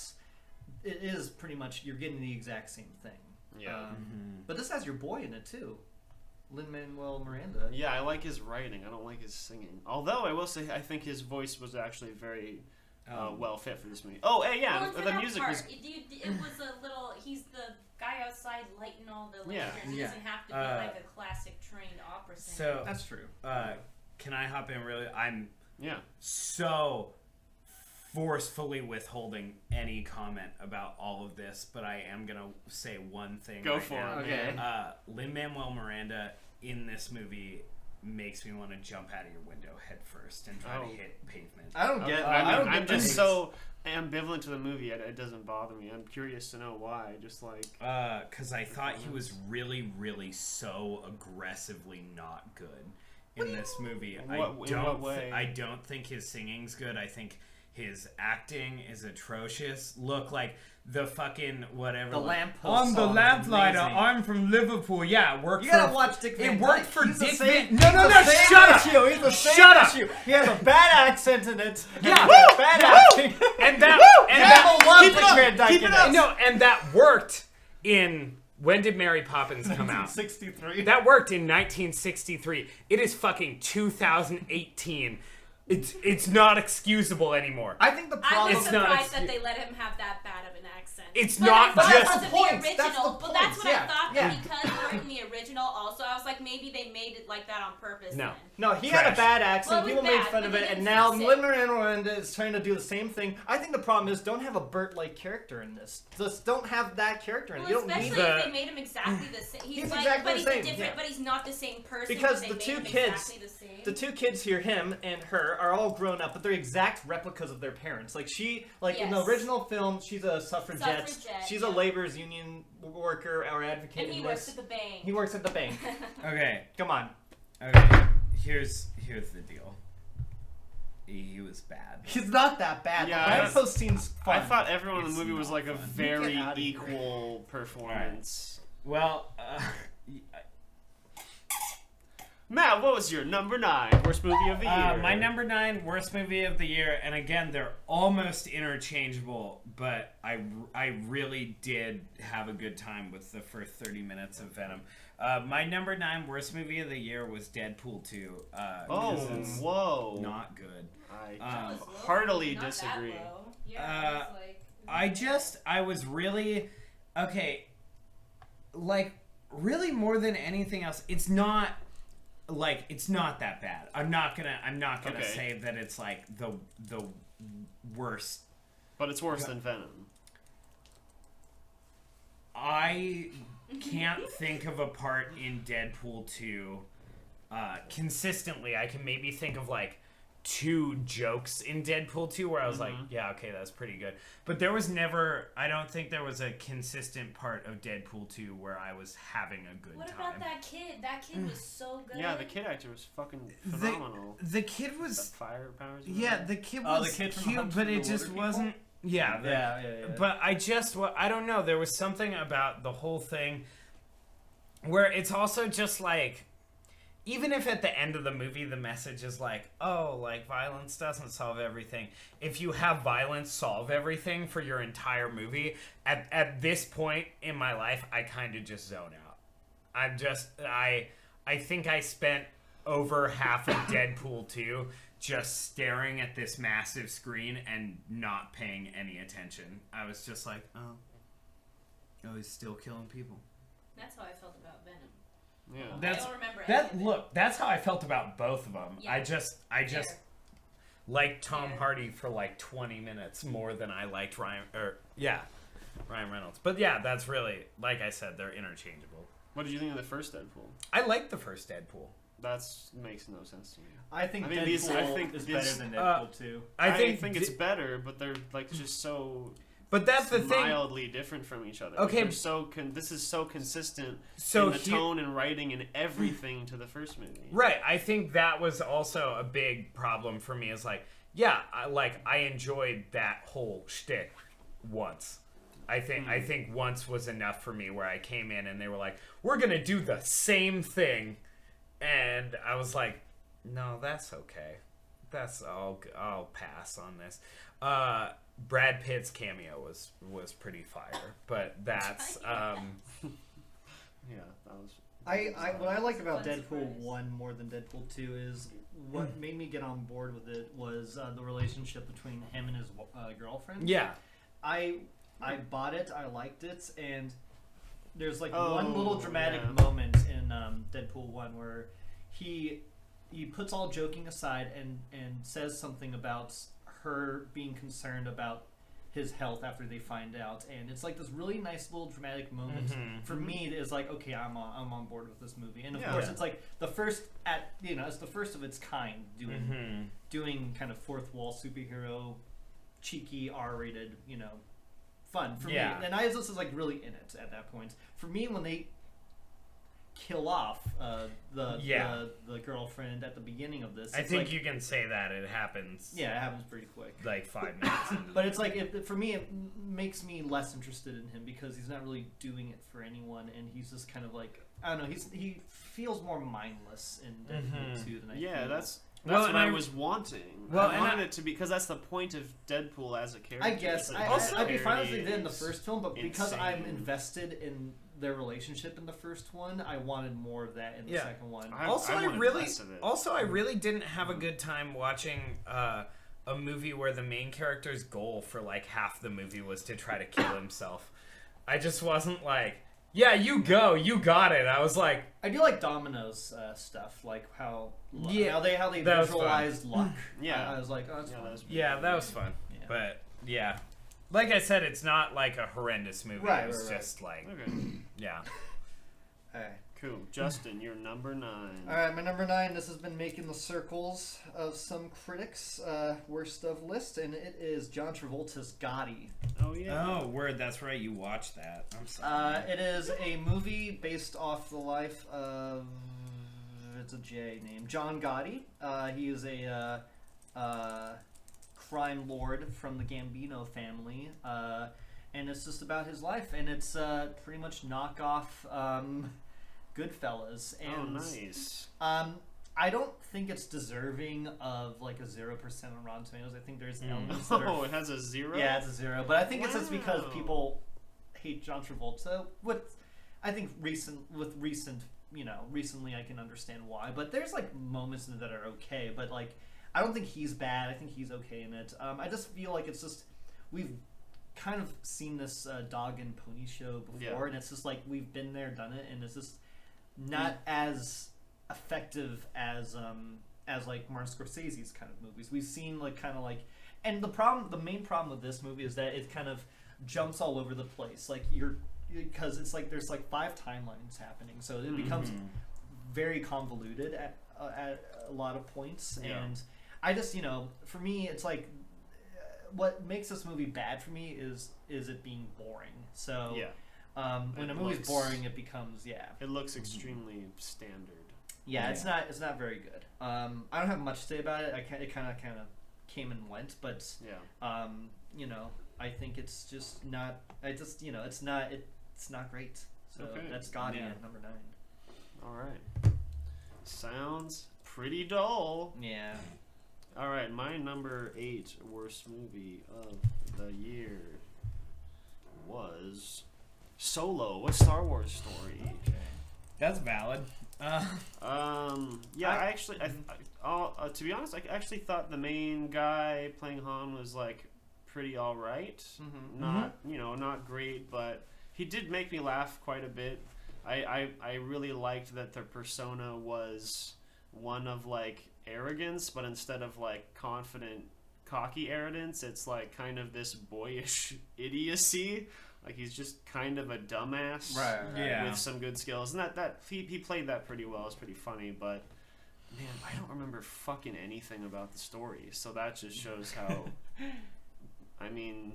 A: it is pretty much, you're getting the exact same thing.
B: Yeah.
A: But this has your boy in it too, Lin-Manuel Miranda.
B: Yeah, I like his writing. I don't like his singing. Although I will say, I think his voice was actually very well fit for this movie. Oh, hey, yeah,
D: Well, for
B: the
D: that
B: music
D: part,
B: was.
D: it was a little. He's the guy outside lighting all the
B: Yeah.
D: lanterns. He
E: Yeah.
D: doesn't have to be like a classic trained opera singer.
E: So,
A: That's true.
E: can I hop in really? I'm
B: Yeah.
E: so forcefully withholding any comment about all of this, but I am gonna say one thing.
B: Go
E: right
B: for
E: now.
B: it,
A: Okay.
B: man.
E: Lin-Manuel Miranda in this movie makes me want to jump out of your window head first and try to hit pavement.
A: I don't get.
B: I
A: don't
B: mean,
A: get
B: I'm
A: the
B: just
A: hate.
B: so ambivalent to the movie. It doesn't bother me. I'm curious to know why. Just like.
E: Because I thought he was really, really so aggressively not good in this movie.
B: In what way?
E: I don't think his singing's good. I think his acting is atrocious. Look, like the fucking whatever.
A: The
E: like,
A: lamppost
E: I'm the
A: song is
E: lamplighter.
A: amazing.
E: I'm from Liverpool. Yeah, it worked
A: You
E: for.
A: gotta watch Dick Van
E: It worked
A: Dyke.
E: for
A: He's the
E: Dick
A: same-
E: Van. No, no, no!
A: Same
E: Shut up!
A: issue. He's the same
E: Shut up!
A: issue. He has a bad accent in it.
E: Yeah.
A: Bad
E: Woo!
A: acting.
E: And that. And that.
A: People love
B: Keep it
A: Dick
B: up.
A: Van Dyke
B: Keep it
A: in
B: up.
A: it.
E: No, and that worked in. When did Mary Poppins come out?
A: 63.
E: That worked in 1963. It is fucking 2018. It's not excusable anymore.
A: I think the
D: I
A: problem.
D: was
E: It's not
D: surprised
E: ex-
D: that they let him have that bad of an accent.
E: It's
D: But
E: not
D: I thought
E: just-
D: it wasn't
A: That's the point.
D: the
A: That's the
D: original. Well, that's
A: point.
D: what
A: Yeah.
D: I thought.
A: Yeah.
D: That because we're in the original, also, I was like, maybe they made it like that on purpose.
E: No.
D: Then.
A: No, he had a
E: Trash.
A: bad accent.
D: Well, it was
A: People made
D: bad,
A: fun
D: but
A: of
D: they
A: it,
D: didn't
A: and now
D: fix it.
A: Lin-Manuel Miranda is trying to do the same thing. I think the problem is don't have a Bert-like character in this. Just don't have that character in it.
D: Well,
A: You don't
D: especially
A: need
E: the-
D: if they made him exactly the same. He's
A: He's
D: like,
A: exactly
D: but
A: the
D: he's
A: same,
D: different,
A: yeah.
D: but he's not the same person.
A: Because
D: but
A: the
D: they
A: two
D: made him
A: kids-
D: exactly the same.
A: The two kids here, him and her, are all grown up, but they're exact replicas of their parents. Like in the
D: Yes.
A: original film, she's a suffragette.
D: Suffragette,
A: She's
D: yeah.
A: a labor's union worker or advocate.
D: and he
A: in
D: works
A: this.
D: at the bank.
A: He works at the bank.
E: Okay.
A: Come on.
E: Okay. Here's the deal. He was bad.
A: He's not that bad.
B: Yeah,
A: The
B: I-
A: lamppost scene's fun.
B: I thought everyone in
E: It's
B: the movie was
E: not
B: like a
E: fun.
B: very
A: Get outta here.
B: equal performance.
E: Well,
B: Matt, what was your number 9 worst movie of the year?
E: my number 9 worst movie of the year, and again, they're almost interchangeable, but I really did have a good time with the first 30 minutes of Venom. My number 9 worst movie of the year was Deadpool 2. 'Cause it's
B: whoa!
E: not good.
B: I
D: That was low.
B: heartily
D: Not that
B: disagree.
D: low. Yeah, it was like.
E: I was really okay. Like, really, more than anything else, it's not that bad. I'm not gonna
B: Okay.
E: say that it's like the worst.
B: But it's worse than Venom.
E: I can't think of a part in Deadpool 2 consistently. I can maybe think of like 2 jokes in Deadpool 2 where I was like, yeah, okay, that's pretty good. But there was never, I don't think there was a consistent part of Deadpool 2 where I was having a good
D: What
E: time.
D: about that kid? That kid was so good.
B: Yeah, the kid actor was fucking phenomenal.
E: The kid
B: The
E: was,
B: fire powers.
E: yeah, the kid
A: Oh,
E: was
A: the kid from
E: cute,
A: Hunt
E: but
A: for
E: it
A: the
E: just
A: Wilder
E: wasn't, yeah.
A: Yeah.
E: But I don't know. There was something about the whole thing where it's also just like, even if at the end of the movie the message is like, oh, like violence doesn't solve everything. If you have violence solve everything for your entire movie, at this point in my life, I kind of just zone out. I think I spent over half of Deadpool 2 just staring at this massive screen and not paying any attention. I was just like, oh, he's still killing people.
D: That's how I felt about Venom.
B: Yeah.
D: I don't remember any of it.
E: That's how I felt about both of them.
D: Yeah.
E: I just
D: Fair.
E: liked Tom
D: Fair.
E: Hardy for like 20 minutes more than I liked Ryan Reynolds. But yeah, that's really, like I said, they're interchangeable.
B: What did you think of the first Deadpool?
E: I liked the first Deadpool.
B: That makes no sense to me.
A: I think
B: I mean,
A: Deadpool
B: these- I think
A: is
B: these-
A: better than Deadpool 2.
E: I think
B: it's better, but they're like just so
E: but that's the thing.
B: mildly different from each other.
E: Okay.
B: They're so this is so consistent
E: So
B: in the
E: here-
B: tone and writing and everything to the first movie.
E: Right. I think that was also a big problem for me. Is like, yeah, I enjoyed that whole shtick once. I think once was enough for me, where I came in and they were like, we're gonna do the same thing, and I was like, no, that's okay. I'll pass on this. Brad Pitt's cameo was pretty fire, but that's
B: Yeah, that was.
A: What I like about
D: Fun
A: Deadpool
D: surprise.
A: 1 more than Deadpool 2 is what made me get on board with it was the relationship between him and his girlfriend.
E: yeah.
A: I bought it, I liked it, and there's like
B: Oh,
A: one little dramatic
B: yeah.
A: moment in Deadpool 1 where he puts all joking aside and says something about her being concerned about his health after they find out, and it's like this really nice little dramatic moment.
E: Mhm.
A: For me, it is like, okay, I'm on board with this movie, and of
B: Yeah.
A: course
E: Yeah.
A: it's like the first it's the first of its kind doing kind of fourth wall superhero, cheeky R-rated, fun for
E: Yeah.
A: me. And I was like really in it at that point. For me, when they kill off the girlfriend at the beginning of this,
E: I
A: it's
E: think
A: like,
E: you can say that it happens.
A: yeah, it happens pretty quick.
E: Like 5 minutes. Into
A: But it's like for me, it makes me less interested in him because he's not really doing it for anyone, and he's just kind of like, I don't know. He feels more mindless in Deadpool 2 than I
B: Yeah,
A: feel.
B: that's
E: Well,
B: what
E: and
B: I
E: I-
B: was wanting.
E: Well,
B: I
E: and
B: wanted it to be because that's the point of Deadpool as a character.
A: I guess
B: is that
A: I'd be
B: his
A: fine if they
B: character
A: did in the
B: is
A: first film, but because I'm
B: insane.
A: invested in their relationship in the first one, I wanted more of that in the
E: Yeah.
A: second one.
B: I
E: also, I
B: wanted
E: really,
B: less of it.
E: I really didn't have a good time watching a movie where the main character's goal for like half the movie was to try to kill himself. I just wasn't like, yeah, you go, you got it. I was like,
A: I do like Domino's stuff, like how
E: Yeah,
A: how they
E: that was
A: visualized luck.
B: Yeah.
A: I was like, oh, that's
B: Yeah,
A: fun.
B: that was-
E: yeah, that was fun.
A: Yeah.
E: But yeah, like I said, it's not like a horrendous movie.
A: Right,
E: it was
A: right.
E: just like,
B: Okay,
E: yeah.
A: Alright.
B: cool. Justin, you're number 9.
A: Alright, my number 9, this has been making the circles of some critics' worst of list, and it is John Travolta's Gotti.
B: Oh yeah.
E: Oh, word, that's right. You watched that. I'm sorry.
A: It is a movie based off the life of, it's a J name, John Gotti. He is a crime lord from the Gambino family, and it's just about his life, and it's pretty much knockoff Goodfellas. And,
B: nice.
A: I don't think it's deserving of like a 0% on Rotten Tomatoes. I think there's elements that
B: Oh,
A: are
B: it has a 0?
A: yeah, it's a 0. But I think it's just because
B: Wow.
A: people hate John Travolta. I think recently I can understand why. But there's like moments in it that are okay. But like, I don't think he's bad. I think he's okay in it. I just feel like it's just we've kind of seen this dog and pony show before,
B: Yeah.
A: and it's just like we've been there, done it, and it's just not as effective as like Martin Scorsese's kind of movies. We've seen like kind of like, and the main problem with this movie is that it kind of jumps all over the place. Like because it's like there's like 5 timelines happening, so it becomes very convoluted at a lot of points.
B: Yeah.
A: And I just for me it's like what makes this movie bad for me is it being boring. So
B: Yeah.
A: when
B: It
A: a movie's
B: looks-
A: boring, it becomes
B: It looks extremely standard.
A: yeah, it's not very good. I don't have much to say about it. It kind of came and went, but
B: Yeah.
A: I think it's just not. It's not great. So
B: Okay.
A: that's Gotti
B: Yeah.
A: at number 9.
B: All right. Sounds pretty dull.
A: Yeah.
B: All right, my number 8 worst movie of the year was Solo, a Star Wars story.
E: That's valid.
B: Yeah, to be honest, I actually thought the main guy playing Han was like pretty all right. Not not great, but he did make me laugh quite a bit. I really liked that the persona was one of like arrogance, but instead of like confident, cocky arrogance, it's like kind of this boyish idiocy. Like he's just kind of a dumbass,
A: Right.
E: Yeah.
B: with some good skills, and that he played that pretty well. It's pretty funny, but man, I don't remember fucking anything about the story. So that just shows how. I mean,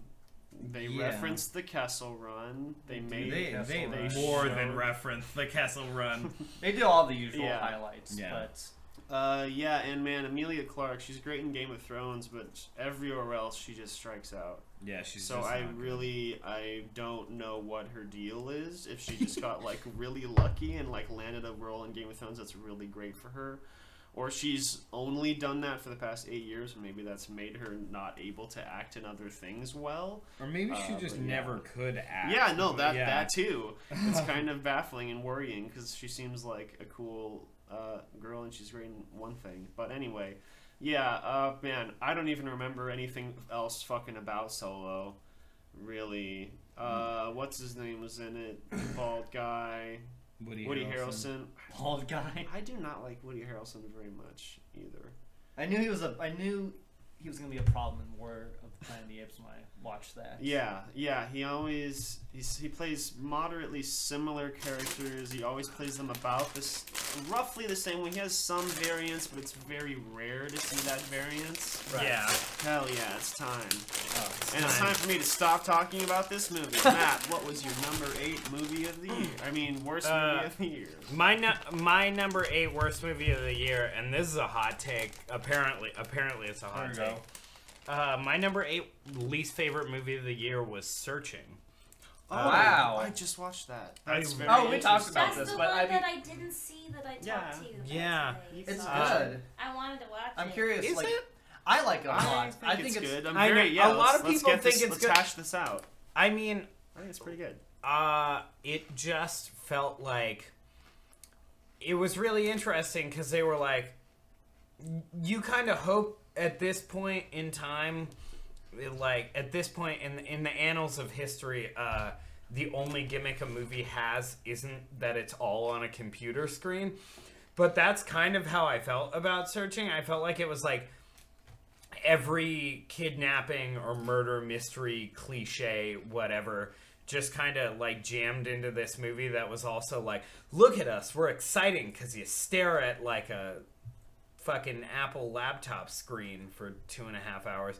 B: they
E: Yeah.
B: referenced the Kessel Run. They made
E: They
B: they
E: more
B: showed-
E: than reference the Kessel Run.
A: They do all the usual
B: Yeah.
A: highlights,
E: Yeah.
A: but
B: Yeah, and man, Emilia Clarke, she's great in Game of Thrones, but everywhere else she just strikes out.
E: Yeah, she's
B: So
E: just
B: I
E: not good.
B: really, I don't know what her deal is. If she just got like really lucky and like landed a role in Game of Thrones that's really great for her, or she's only done that for the past 8 years, and maybe that's made her not able to act in other things well.
E: Or maybe she just
B: but yeah.
E: never could act.
B: Yeah, no, that
E: Yeah.
B: that too. It's kind of baffling and worrying because she seems like a cool girl and she's great in one thing. But anyway, yeah, man, I don't even remember anything else fucking about Solo, really. What's his name was in it? Bald guy.
E: Woody
B: Harrelson.
A: bald guy.
B: I do not like Woody Harrelson very much either.
A: I knew he was gonna be a problem in War of the Planet of the Apes when I watched that.
B: Yeah, he plays moderately similar characters. He always plays them about this, roughly the same way. He has some variance, but it's very rare to see that variance.
A: Right.
E: Yeah.
B: Hell yeah, it's time.
E: It's
B: And it's time for me to stop talking about this movie. Matt, what was your number 8 movie of the year? I mean, worst movie of the year.
E: My number 8 worst movie of the year, and this is a hot take. Apparently it's a hot
A: There you
E: take. My number 8 least favorite movie of the year was Searching.
B: Oh,
A: Wow.
B: I just watched that. That's
E: I-
B: very
A: Oh, we talked
B: interesting.
A: about
D: That's
A: this,
D: the
A: but
D: one
A: I mean-
D: that I didn't see that I talked
B: Yeah.
D: to you about
E: Yeah.
D: today,
A: It's
D: so
A: good.
D: I wanted to watch
A: I'm
D: it.
A: curious.
E: Is
A: like,
E: it?
A: I like it a
B: I
A: lot.
B: think it's good. I'm
E: I know-
B: very, yeah,
E: a lot of
B: let's
E: people
B: get this-
E: think it's
B: let's
E: good.
B: hash this out.
E: I mean,
B: I think it's pretty good.
E: it just felt like it was really interesting because they were like, you kind of hope at this point in time, like at this point in the annals of history, the only gimmick a movie has isn't that it's all on a computer screen. But that's kind of how I felt about Searching. I felt like it was like every kidnapping or murder mystery cliche, whatever, just kind of like jammed into this movie that was also like, look at us, we're exciting because you stare at like a fucking Apple laptop screen for 2.5 hours.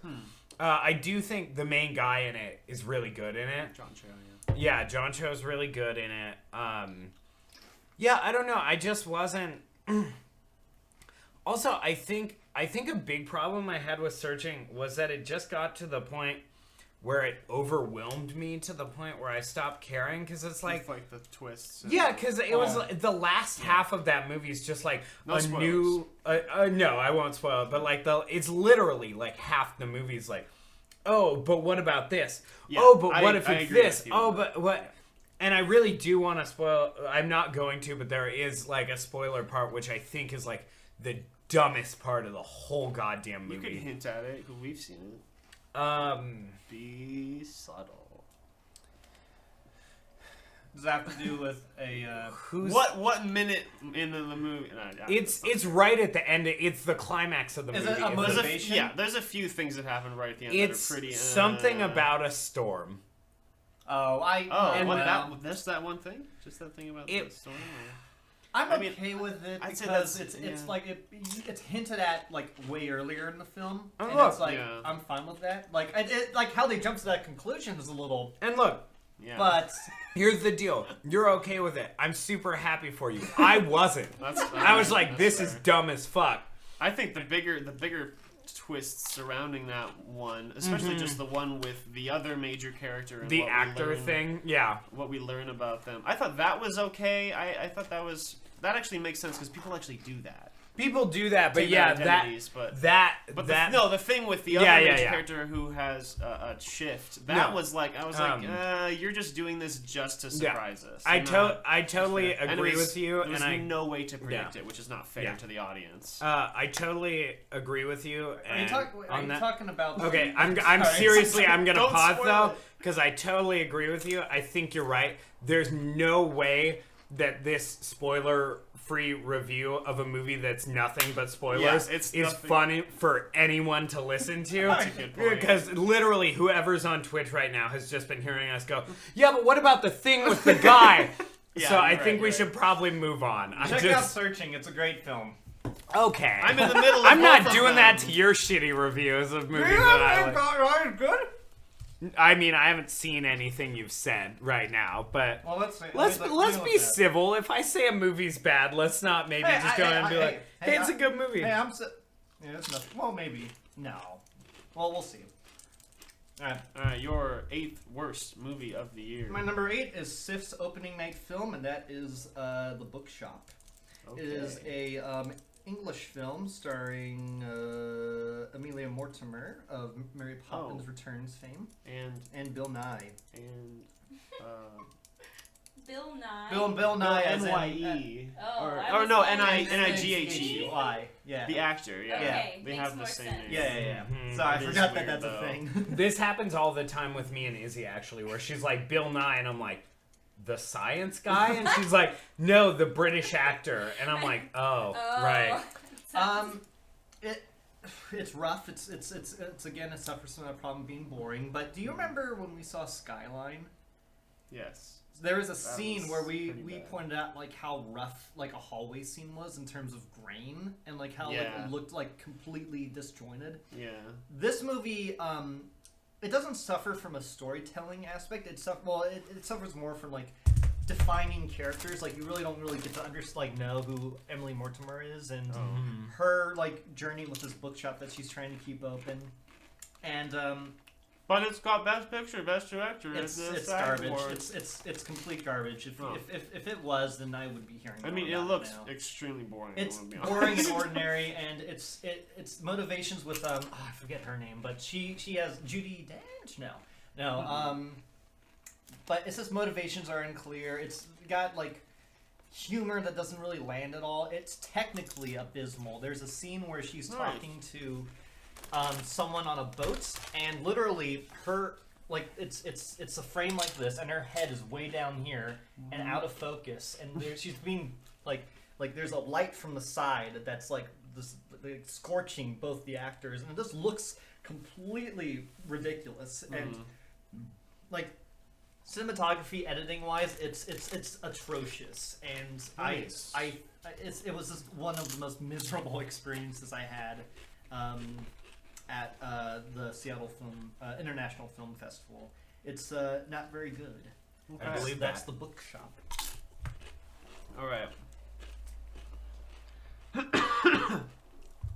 E: I do think the main guy in it is really good in it.
B: John Cho,
E: Yeah, John Cho's really good in it. Yeah, I don't know. I just wasn't. Also, I think I think a big problem I had with Searching was that it just got to the point where it overwhelmed me to the point where I stopped caring because it's like
B: the twists.
E: yeah, because it was the last half of that movie is just like
B: No
E: a
B: spoilers.
E: new. No, I won't spoil it, but like it's literally like half the movie's like, oh, but what about this?
B: Yeah,
E: Oh, but what
B: I
E: if it's
B: agree
E: this?
B: with you
E: Oh,
B: on
E: but what? And I really do want to spoil. I'm not going to, but there is like a spoiler part, which I think is like the dumbest part of the whole goddamn
B: You could
E: movie.
B: hint at it because we've seen it. Be subtle.
A: Does that have to do with a?
E: Who's
B: What minute into the movie?
E: It's right at the end. It's the climax of the
A: Is
E: movie.
A: it a
E: It's
A: motivation?
B: there's a few things that happen right at the end
E: It's
B: that are pretty.
E: something about a storm.
A: Oh,
E: And
B: That's that one thing? Just that thing about the storm?
A: I'm
B: I mean,
A: okay with it
B: I'd say
A: because
B: that's-
A: it's
B: yeah.
A: like it's hinted at like way earlier in the film,
E: Oh,
A: and
E: look.
A: it's like
B: Yeah.
A: I'm fine with that. Like like how they jump to that conclusion is a little,
E: And look,
B: Yeah.
A: but
E: here's the deal. You're okay with it. I'm super happy for you. I wasn't. I was like, this is dumb as fuck.
B: I think the bigger twists surrounding that one, especially just the one with the other major character and
E: The
B: what we
E: actor
B: learn-
E: thing, yeah.
B: what we learn about them. I thought that was okay. I thought that actually makes sense because people actually do that.
E: People do that, but
B: Take
E: yeah,
B: their
E: that
B: identities, but
E: that
B: the thing with the other
E: Yeah,
B: major
E: yeah.
B: character who has a shift, that
E: No.
B: was like, I was like, you're just doing this just to surprise us.
E: I
B: You're not-
E: I totally
B: and it
E: agree
B: was-
E: with you,
B: There was
E: and I
B: no way to predict
E: Yeah.
B: it, which is not fair
E: Yeah.
B: to the audience.
E: I totally agree with you.
A: are you,
E: And
A: are
E: on
A: you
E: that,
A: talking about?
E: okay, I'm
A: Sorry.
E: seriously I'm gonna
B: Don't
E: pause
B: spoil
E: though
B: it.
E: because I totally agree with you. I think you're right. There's no way that this spoiler-free review of a movie that's nothing but spoilers
B: Yeah, it's
E: is
B: nothing-
E: funny for anyone to listen to.
B: That's a good point.
E: Because literally, whoever's on Twitch right now has just been hearing us go, yeah, but what about the thing with the guy?
B: Yeah,
E: So I
B: you're
E: think
B: right,
E: we
B: you're
E: should probably move on.
A: Check out Searching. It's a great film.
E: Okay.
B: I'm in the middle of
E: I'm not
B: both of
E: doing
B: them.
E: that to your shitty reviews of movies that I like.
A: Good.
E: I mean, I haven't seen anything you've said right now, but
A: Well, let's see.
E: let's
A: let me
E: let's
A: look
E: be
A: at it.
E: civil. If I say a movie's bad, let's not maybe
A: Hey,
E: just go in and be
A: hey,
E: like,
A: hey,
E: "Hey, it's a
A: I-
E: good movie."
A: Hey, yeah, it's nothing. Well, maybe no. Well, we'll see. All right.
B: All right, your 8th worst movie of the year.
A: My number 8 is Sif's opening night film, and that is The Bookshop.
B: Okay.
A: It is a English film starring Amelia Mortimer of Mary Poppins
B: Oh.
A: Returns fame
B: and
A: Bill Nye.
D: Bill Nye.
A: Bill Nye as in,
B: NYE.
D: Oh,
B: or
D: I was
B: no,
D: like-
B: NIGHE.
A: Y. Yeah.
B: The actor, yeah.
D: Okay,
B: They
D: makes
B: have the
D: more
B: same
D: sense.
B: name.
A: Yeah.
E: Mhm.
A: Sorry, I
B: It is
A: forgot that
B: weird,
A: that's
B: though.
A: a thing.
E: This happens all the time with me and Izzy, actually, where she's like Bill Nye, and I'm like, the science guy, and she's like, no, the British actor, and I'm like, oh, right.
A: It's rough. It's again, it suffers from that problem being boring. But do you remember when we saw Skyline?
B: Yes.
A: There was a scene
B: was
A: where we
B: pretty bad.
A: pointed out like how rough like a hallway scene was in terms of grain and like how like,
B: Yeah.
A: it looked like completely disjointed.
B: Yeah.
A: This movie, it doesn't suffer from a storytelling aspect. It suffers more from like defining characters. Like you really don't really get to know who Emily Mortimer is and her like journey with this bookshop that she's trying to keep open. And
B: But it's got Best Picture, Best Director.
A: it's
B: the
A: it's
B: SAG
A: garbage.
B: Awards.
A: It's complete garbage.
B: Oh.
A: If it was, then I would be hearing.
B: I mean,
A: more
B: it
A: about
B: looks
A: now.
B: extremely boring.
A: It's
B: I'm gonna be
A: boring and
B: honest.
A: ordinary, and it's motivations with I forget her name, but she has Judi Dench. No, but it says motivations are unclear. It's got like humor that doesn't really land at all. It's technically abysmal. There's a scene where she's
B: Nice.
A: talking to someone on a boat, and literally her like it's a frame like this, and her head is way down here and out of focus, and she's being like there's a light from the side that's like this like, scorching both the actors, and it just looks completely ridiculous and like cinematography editing wise it's atrocious, and
B: Nice.
A: it was just one of the most miserable experiences I had at the Seattle International Film Festival. It's not very good.
B: Okay.
A: I believe that's
E: that.
A: The Bookshop.
B: All right.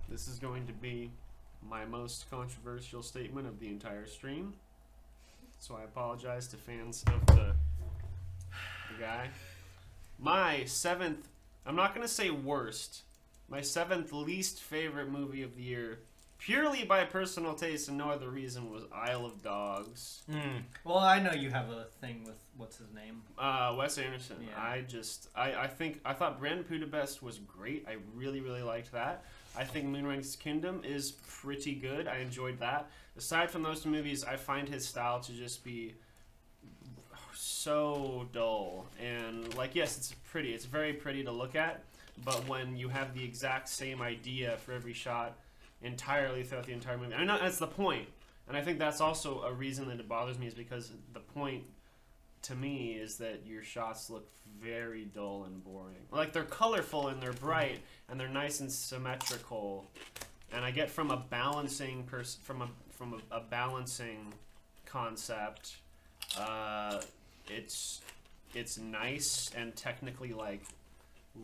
B: The this is going to be my most controversial statement of the entire stream. So I apologize to fans of the guy. My 7th, I'm not going to say worst, my 7th least favorite movie of the year, purely by personal taste and no other reason, was Isle of Dogs.
A: Well, I know you have a thing with what's his name.
B: Wes Anderson.
A: Yeah.
B: I thought Grand Budapest was great. I really, really liked that. I think Moonrise Kingdom is pretty good. I enjoyed that. Aside from those two movies, I find his style to just be so dull. And, like, yes, it's pretty. It's very pretty to look at. But when you have the exact same idea for every shot entirely throughout the entire movie, I know that's the point. And I think that's also a reason that it bothers me, is because the point to me is that your shots look very dull and boring. Like, they're colorful and they're bright and they're nice and symmetrical. And I get from a balancing from a balancing concept, it's nice and technically, like,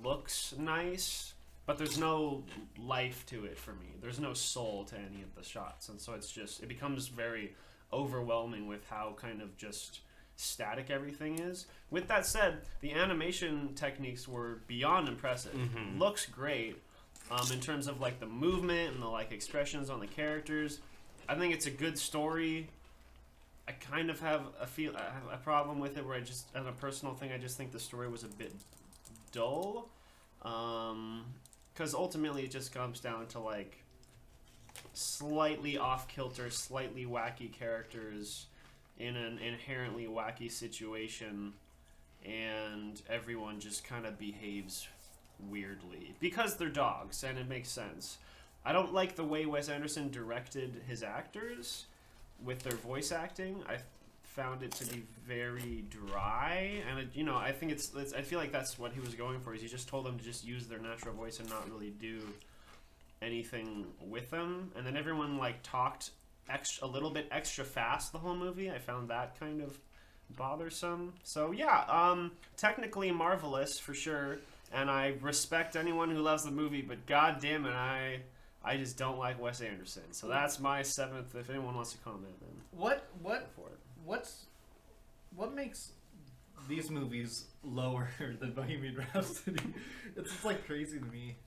B: looks nice, but there's no life to it for me. There's no soul to any of the shots, and so it becomes very overwhelming with how kind of just static everything is. With that said, the animation techniques were beyond impressive. Looks great in terms of, like, the movement and the, like, expressions on the characters. I think it's a good story. I kind of have a problem with it, where as a personal thing, I just think the story was a bit dull, because ultimately it just comes down to, like, slightly off-kilter, slightly wacky characters in an inherently wacky situation, and everyone just kind of behaves weirdly because they're dogs, and it makes sense. I don't like the way Wes Anderson directed his actors with their voice acting. I found it to be very dry, and I think I feel like that's what he was going for. Is he just told them to just use their natural voice and not really do anything with them, and then everyone, like, talked a little bit extra fast the whole movie. I found that kind of bothersome. So yeah, technically marvelous for sure, and I respect anyone who loves the movie, but god damn it, I just don't like Wes Anderson. So that's my 7th. If anyone wants to comment, then
A: What
B: go for it.
A: what makes these movies lower than Bohemian Rhapsody? It's just, like, crazy to me.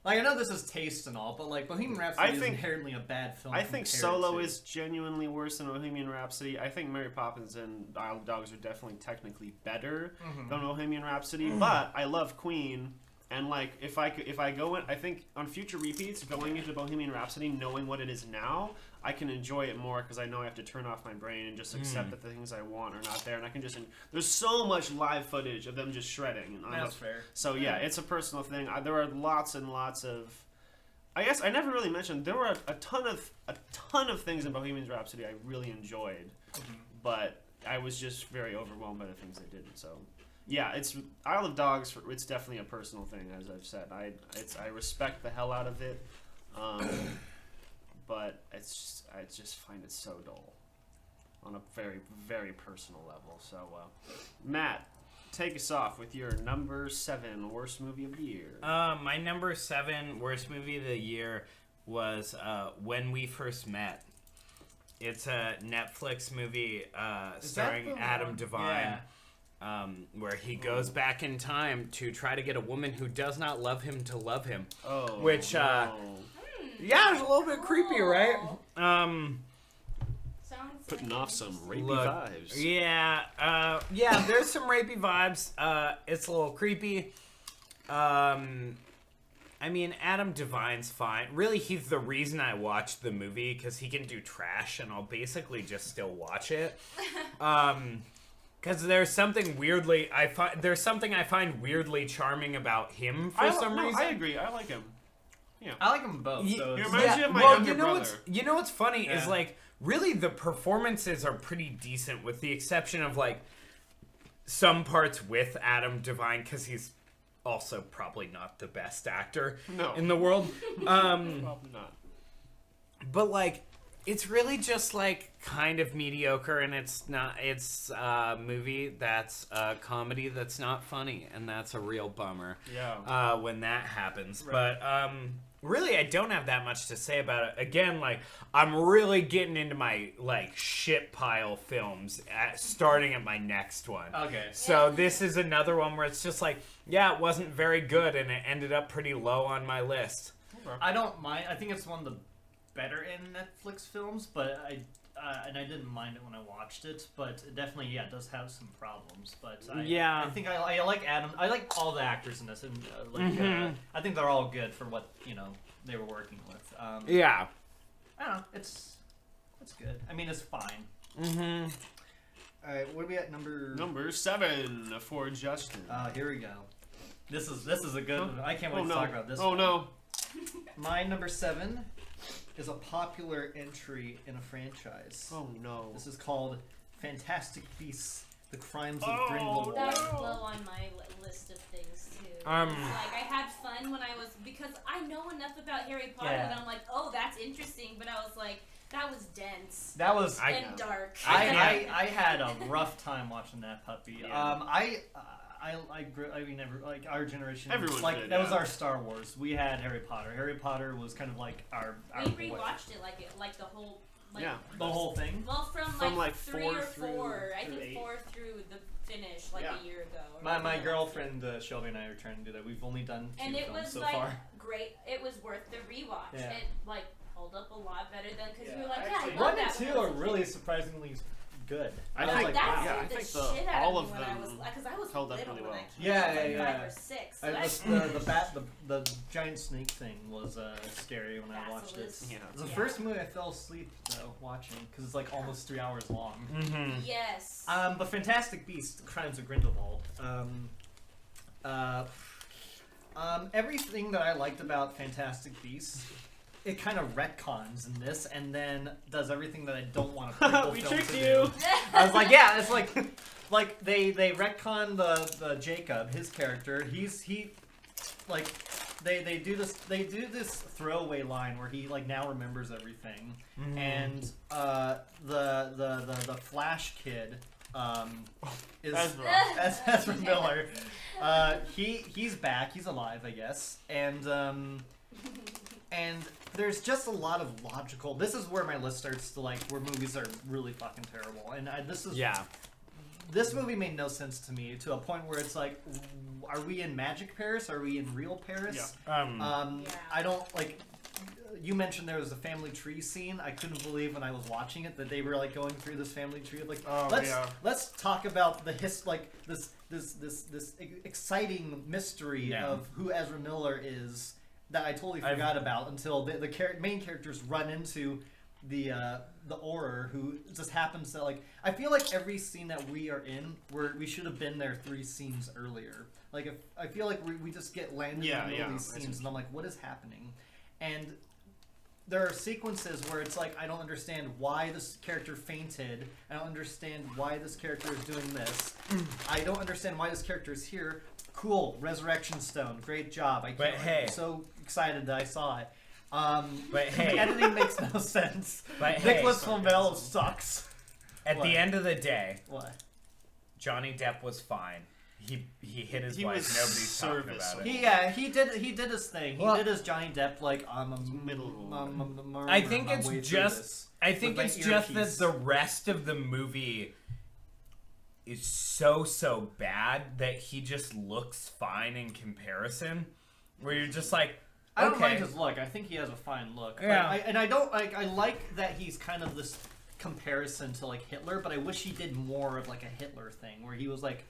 A: Like, I know this is taste and all, but, like, Bohemian Rhapsody is inherently a bad film.
B: I think Solo is genuinely worse than Bohemian Rhapsody. I think Mary Poppins and Isle of Dogs are definitely technically better than Bohemian Rhapsody. But I love Queen, and, like, if I go in, I think on future repeats, going into Bohemian Rhapsody, knowing what it is now, I can enjoy it more, because I know I have to turn off my brain and just accept that the things I want are not there, and I can just. There's so much live footage of them just shredding. And
A: That's fair.
B: So yeah, it's a personal thing. There are lots and lots of. I guess I never really mentioned there were a ton of things in Bohemian Rhapsody I really enjoyed, but I was just very overwhelmed by the things they didn't. So yeah, it's Isle of Dogs. It's definitely a personal thing, as I've said. I respect the hell out of it. But I just find it so dull on a very, very personal level. So, Matt, take us off with your number 7 worst movie of the year.
E: My number 7 worst movie of the year was When We First Met. It's a Netflix movie starring Adam Devine.
A: Yeah.
E: Where he goes back in time to try to get a woman who does not love him to love him.
B: Oh,
E: which,
B: no.
E: Yeah, it's a little bit creepy, right?
D: Sounds
B: Putting off some rapey
E: Look,
B: vibes.
E: Yeah, there's some rapey vibes. It's a little creepy. I mean, Adam Devine's fine. Really, he's the reason I watched the movie, because he can do trash, and I'll basically just still watch it. Because there's something there's something I find weirdly charming about him for some reason.
B: I agree. I like him. Yeah.
A: I like them both. So
B: He
A: it's-
B: reminds you of my younger
E: you know
B: brother.
E: what's funny is,
A: Yeah.
E: like, really the performances are pretty decent, with the exception of, like, some parts with Adam Devine, because he's also probably not the best actor in the world.
B: Probably not.
E: But, like, it's really just, like, kind of mediocre, and it's a movie that's a comedy that's not funny, and that's a real bummer.
B: Yeah.
E: When that happens.
A: Right.
E: But really, I don't have that much to say about it. Again, like, I'm really getting into my, like, shit pile films, starting at my next one.
A: Okay.
E: So this is another one where it's just like, yeah, it wasn't very good, and it ended up pretty low on my list.
A: I don't mind. I think it's one of the better in Netflix films, but I didn't mind it when I watched it. But it definitely, it does have some problems. But I think I like Adam. I like all the actors in this, and I think they're all good for what they were working with.
E: Yeah.
A: I don't know. It's good. I mean, it's fine.
E: Mm-hmm.
A: All right, what are we at
B: Number 7 for Justin.
A: Here we go. This is a good one. I can't wait to talk about this.
B: Oh
A: one.
B: no.
A: My number 7 is a popular entry in a franchise.
B: Oh no.
A: This is called Fantastic Beasts: The Crimes of Grindelwald.
D: That was low on my list of things too. Like I had fun when I was because I know enough about Harry Potter that I'm like, oh, that's interesting. But I was like, that was dense.
A: That was
D: and dark.
A: I had a rough time watching that puppy.
B: Yeah.
A: I mean, like our generation.
B: Everyone
A: like
B: did,
A: that was
B: yeah.
A: our Star Wars. We had Harry Potter. Harry Potter was kind of like our
D: We rewatched it like the whole. Like,
B: Yeah.
A: the whole thing.
D: Well, from
B: like
D: 3
B: 4
D: or
B: through
D: 4. I think
A: 8.
D: 4 through the finish like
B: Yeah.
D: a year ago. Or
A: My
D: something.
A: girlfriend Shelby and I are trying to do that. We've only done 2
D: And it
A: films
D: was
A: so
D: like
A: far.
D: great. It was worth the rewatch.
A: Yeah.
D: It like held up a lot better than because we were like,
B: Actually,
D: yeah, I love
A: 1 and
D: that
A: 2
D: when I
A: are
D: was a
A: really
D: kid.
A: surprisingly good.
B: I
A: was
B: think
A: like,
D: that
A: wow.
B: I
D: scared the
B: think
D: shit out
B: all
D: of
B: of
D: me when I was
B: them
D: because I was
B: held up
D: little
B: really
D: when
B: well.
D: I came
A: Yeah,
D: out, like
A: yeah.
D: 5 or 6. So
A: I,
D: that's
A: the giant snake thing was scary when I watched it.
D: Basilisk.
B: Yeah.
A: It was the
D: Yeah.
A: first movie I fell asleep though watching because it's like almost 3 hours long.
E: Mm-hmm.
D: Yes.
A: But Fantastic Beasts: The Crimes of Grindelwald. Everything that I liked about Fantastic Beasts, it kind of retcons in this, and then does everything that I don't want a prequel
B: We
A: film
B: tricked
A: to
B: you.
A: do. I was like, yeah, it's like they retcon the Jacob, his character. They do this throwaway line where he like now remembers everything, and the Flash kid is Ezra Miller. He's back. He's alive, I guess, and there's just a lot of logical. This is where my list starts to where movies are really fucking terrible, and this movie made no sense to me to a point where it's like, are we in Magic Paris? Are we in real Paris?
B: Yeah.
A: I don't like. You mentioned there was a family tree scene. I couldn't believe when I was watching it that they were like going through this family tree. Like, let's talk about this exciting mystery of who Ezra Miller is that I totally forgot about until the main characters run into the Auror, who just happens to like. I feel like every scene that we are in, we should have been there 3 scenes earlier. Like, I feel like we just get landed in the middle of these scenes, and I'm like, what is happening? And there are sequences where it's like, I don't understand why this character fainted. I don't understand why this character is doing this. I don't understand why this character is here. Cool, Resurrection Stone, great job. I'm so excited that I saw it.
E: But hey,
A: the editing makes no sense.
E: But hey,
A: Nicholas Flamel sucks.
E: at
A: What?
E: the end of the day,
A: What?
E: Johnny Depp was fine. He hit his
B: He
E: wife.
B: was
E: Nobody's talking about
B: serviceable.
E: it.
A: He did his thing. He
E: Well,
A: did his Johnny Depp I'm a
B: middle.
E: I think it's just that the rest of the movie is so bad that he just looks fine in comparison. Where you're just like,
A: I don't
E: okay.
A: mind his look. I think he has a fine look.
E: Yeah.
A: I like that he's kind of this comparison to like Hitler, but I wish he did more of like a Hitler thing where he was like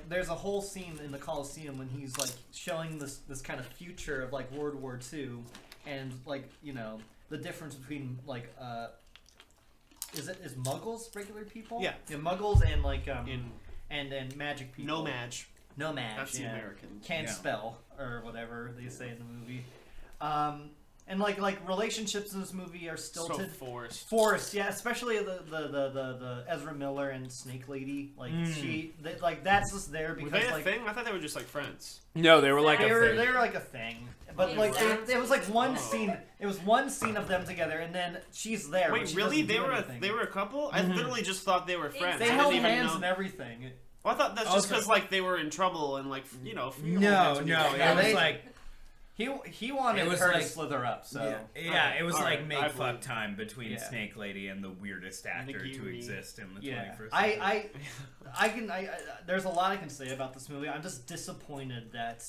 A: there's a whole scene in the Colosseum when he's like showing this kind of future of like World War II and like, you know, the difference between like is Muggles regular people?
B: Yeah.
A: Muggles and like and magic people.
B: No match.
A: No match.
B: That's the
A: yeah.
B: American.
A: Can't
E: Yeah.
A: spell or whatever they say in the movie. And like relationships in this movie are stilted.
B: So
A: Forced, yeah, especially the Ezra Miller and Snake Lady. Like that's just there
B: Were
A: because
B: they a
A: like
B: thing? I thought they were just like friends.
E: No, they were like
A: they
E: a
A: were
E: thing.
A: they were like a thing. But like it was like one scene. It was one scene of them together, and then she's there. but
B: Wait,
A: she
B: really?
A: doesn't
B: They
A: do
B: were
A: anything.
B: they were a couple? I literally just thought they were friends.
A: They
B: I
A: held
B: didn't even
A: hands
B: know.
A: and everything.
B: Well, I thought that's just
A: Also-
B: because like they were in trouble and like
E: No,
B: had to
E: no,
B: be
E: it was
A: they-
E: like
A: He wanted
E: It was
A: her
E: like-
A: to slither up. So
E: yeah, it was
B: All
E: like
B: right,
E: make
B: I
E: fuck
B: believe-
E: time between
A: Yeah.
E: Snake Lady and the weirdest actor to
B: Nagini.
E: exist in the
A: yeah,
E: 21st century.
A: I there's a lot I can say about this movie. I'm just disappointed that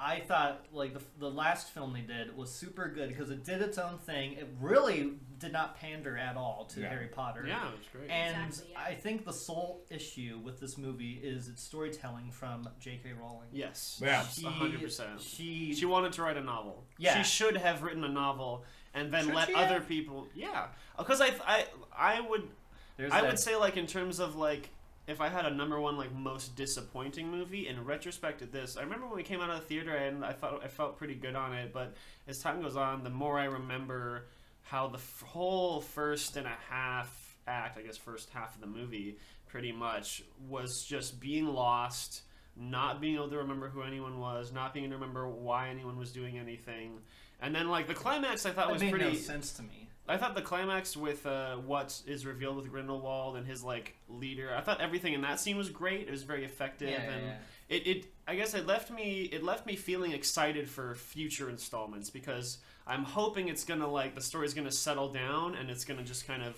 A: I thought like the last film they did was super good because it did its own thing. It really did not pander at all to
E: Yeah.
A: Harry Potter.
B: Yeah, it was great.
A: And
D: Exactly, yeah.
A: I think the sole issue with this movie is its storytelling from J.K. Rowling.
B: Yes.
E: Yeah.
B: 100%.
A: She
B: She wanted to write a novel.
A: Yeah.
B: She should have written a novel and then
A: Should
B: let
A: she
B: other
A: have?
B: people. Yeah. Because I would
A: there's
B: I
A: that-
B: would say like in terms of like if I had a number one like most disappointing movie in retrospect at this, I remember when we came out of the theater and I felt pretty good on it, but as time goes on, the more I remember how the whole first and a half act, I guess first half of the movie, pretty much was just being lost, not being able to remember who anyone was, not being able to remember why anyone was doing anything, and then like the climax I thought
A: that
B: was
A: made
B: pretty.
A: no sense to me.
B: I thought the climax with what is revealed with Grindelwald and his like leader. I thought everything in that scene was great. It was very effective, and it I guess it left me feeling excited for future installments because I'm hoping it's gonna like the story's gonna settle down and it's gonna just kind of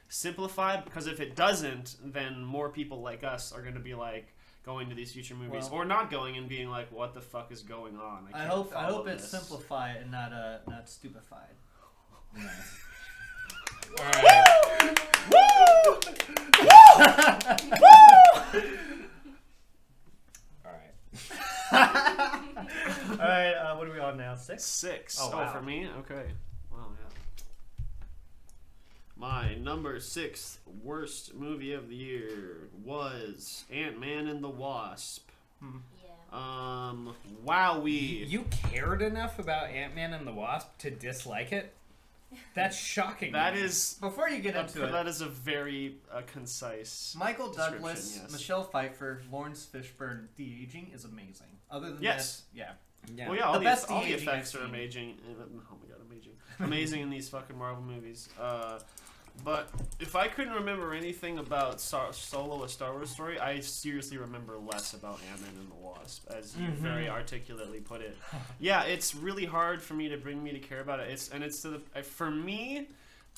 B: simplify. Because if it doesn't, then more people like us are gonna be like going to these future movies
A: Well-
B: or not going and being like, what the fuck is going on?
A: I
B: can't
A: hope
B: follow
A: it's
B: this.
A: simplified and not stupefied.
E: Nice. All right.
A: All right, what are we on now? 6?
B: 6.
A: Oh, wow.
B: For me? Okay. Wow, yeah. My number 6 worst movie of the year was Ant-Man and the Wasp.
D: Yeah.
B: Wowee.
E: You cared enough about Ant-Man and the Wasp to dislike it? That's shocking.
B: That
E: to me.
B: is
A: Before you get into it,
B: that is a very concise.
A: Michael
B: description,
A: Douglas,
B: yes.
A: Michelle Pfeiffer, Lawrence Fishburne, de-aging is amazing. Other than
B: Yes.
A: this, yeah.
E: Yeah.
B: Well, yeah, all
A: The
B: the,
A: best
B: all the
A: de-aging
B: effects
A: I've
B: are
A: seen.
B: amazing. Oh my god, amazing! Amazing in these fucking Marvel movies. But if I couldn't remember anything about Solo, a Star Wars story, I seriously remember less about Ant-Man and the Wasp, as you very articulately put it. Yeah, it's really hard for me to bring me to care about it. It's to the for me.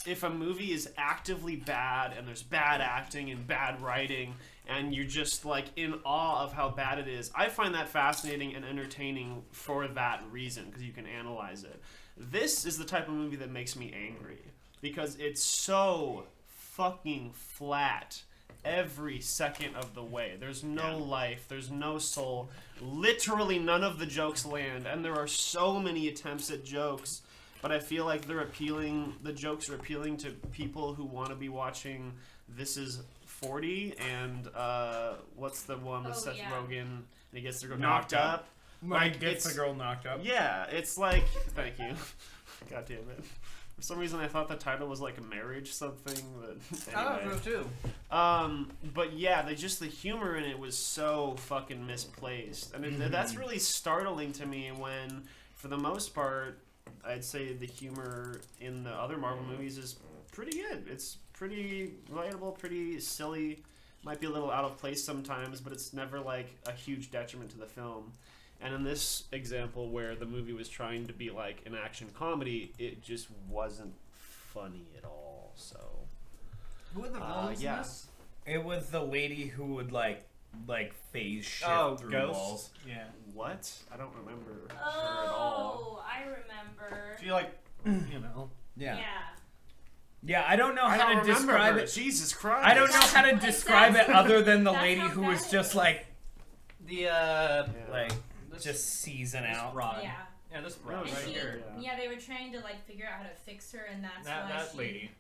B: If a movie is actively bad and there's bad acting and bad writing and you're just like in awe of how bad it is, I find that fascinating and entertaining for that reason because you can analyze it. This is the type of movie that makes me angry because it's so fucking flat every second of the way. There's no life, there's no soul. Literally none of the jokes land, and there are so many attempts at jokes. But I feel like the jokes are appealing to people who want to be watching This Is 40 and what's the one with
D: Oh,
B: Seth
D: yeah.
B: Rogen and he gets to go
E: Knocked
B: knocked up.
E: Like, gets
B: it's-
E: the girl knocked up.
B: Yeah, it's like, thank you. God damn it. For some reason I thought the title was like a marriage something, but anyway.
A: too.
B: But yeah, the humor in it was so fucking misplaced. And that's really startling to me when, for the most part, I'd say the humor in the other Marvel movies is pretty good. It's pretty relatable, pretty silly. Might be a little out of place sometimes, but it's never like a huge detriment to the film. And in this example, where the movie was trying to be like an action comedy, it just wasn't funny at all. So
A: Who are the villains
B: yeah.
A: in this?
E: It was the lady who would like phase shift through
A: Ghost.
E: walls.
A: Yeah.
B: what? I don't remember her at all.
D: Oh, I remember.
A: She
E: Yeah.
D: Yeah.
E: Yeah, I don't know
B: I
E: how
B: don't
E: to
B: remember
E: describe
B: her.
E: it.
B: Jesus Christ!
E: I don't know how to describe it other than the
D: That's
E: lady
D: how
E: who
D: bad
E: was
D: it
E: just
D: is.
E: like
B: Yeah.
E: just season
A: this
E: out.
A: broad.
D: Yeah.
A: Yeah, this broad
B: Really?
A: right
D: And
A: here.
D: yeah, they were trying to like figure out how to fix her, and that's why
A: That
D: she...
A: lady.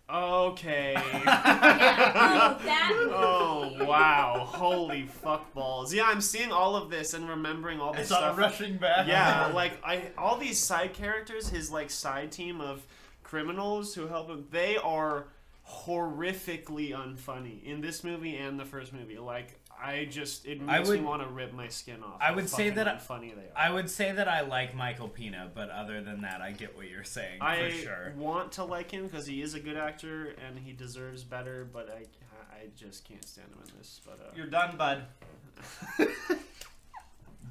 B: Okay.
D: Yeah, that
B: Oh
D: movie.
B: wow! Holy fuck balls! Yeah, I'm seeing all of this and remembering all this
A: It's not
B: stuff.
A: rushing back.
B: Yeah, like all these side characters, his like side team of criminals who help him, they are horrifically unfunny in this movie and the first movie. Like it makes me want to rip my skin off.
E: I
B: how
E: would say
B: fucking
E: that
B: unfunny they are.
E: I would say that I like Michael Pena, but other than that, I get what you're saying
B: I
E: for sure.
B: want to like him because he is a good actor and he deserves better, but I just can't stand him in this. But
A: You're done, bud.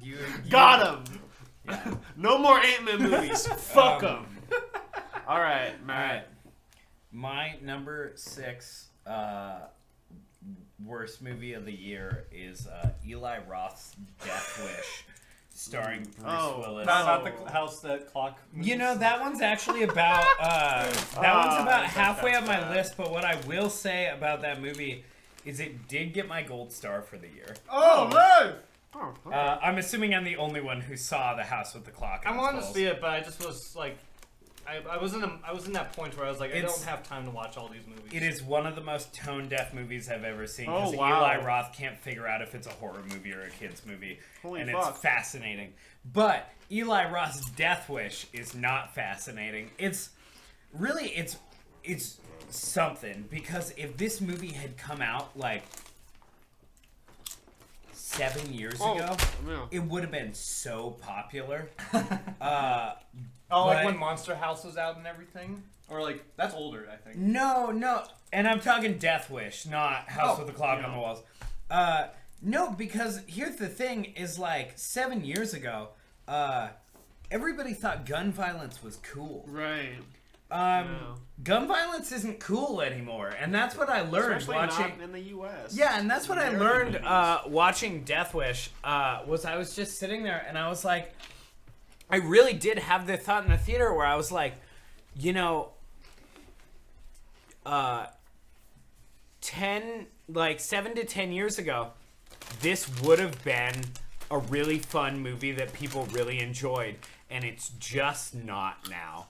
E: You
B: got him.
E: Yeah.
B: No more Ant-Man movies. Fuck them. All right,
E: All
B: Matt.
E: right. My number 6 worst movie of the year is Eli Roth's Death Wish, starring Bruce Willis.
A: Not the house that clock.
E: You know, that one's actually about one's about halfway up my list, but what I will say about that movie is it did get my gold star for the year.
A: Oh no!
B: Oh, okay.
E: I'm assuming I'm the only one who saw The House with the Clock.
A: I
E: on
A: wanted to
E: Walls.
A: see it, but I just was like, I was in that point where I was like, I
E: It's-
A: don't have time to watch all these movies.
E: It is one of the most tone-deaf movies I've ever seen
B: Oh,
E: because
B: wow.
E: Eli Roth can't figure out if it's a horror movie or a kid's movie,
B: Holy
E: and
B: fuck.
E: it's fascinating. But Eli Roth's Death Wish is not fascinating. It's really it's something, because if this movie had come out like 7 years ago,
B: yeah.
E: it would have been so popular.
A: Oh, like
E: but-
A: when Monster House was out and everything, or like that's older, I think.
E: No, and I'm talking Death Wish, not House
A: Oh,
E: with the Clock
B: yeah.
E: on the Walls. No, because here's the thing: is like 7 years ago, everybody thought gun violence was cool.
B: Right.
E: Gun violence isn't cool anymore, and that's what I learned
B: Especially
E: watching.
B: not in the U.S.
E: Yeah, and that's what I
B: American
E: learned
B: movies.
E: watching Death Wish. Was I was just sitting there and I was like, I really did have the thought in the theater where I was like, you know, 7 to 10 years ago, this would have been a really fun movie that people really enjoyed, and it's just not now.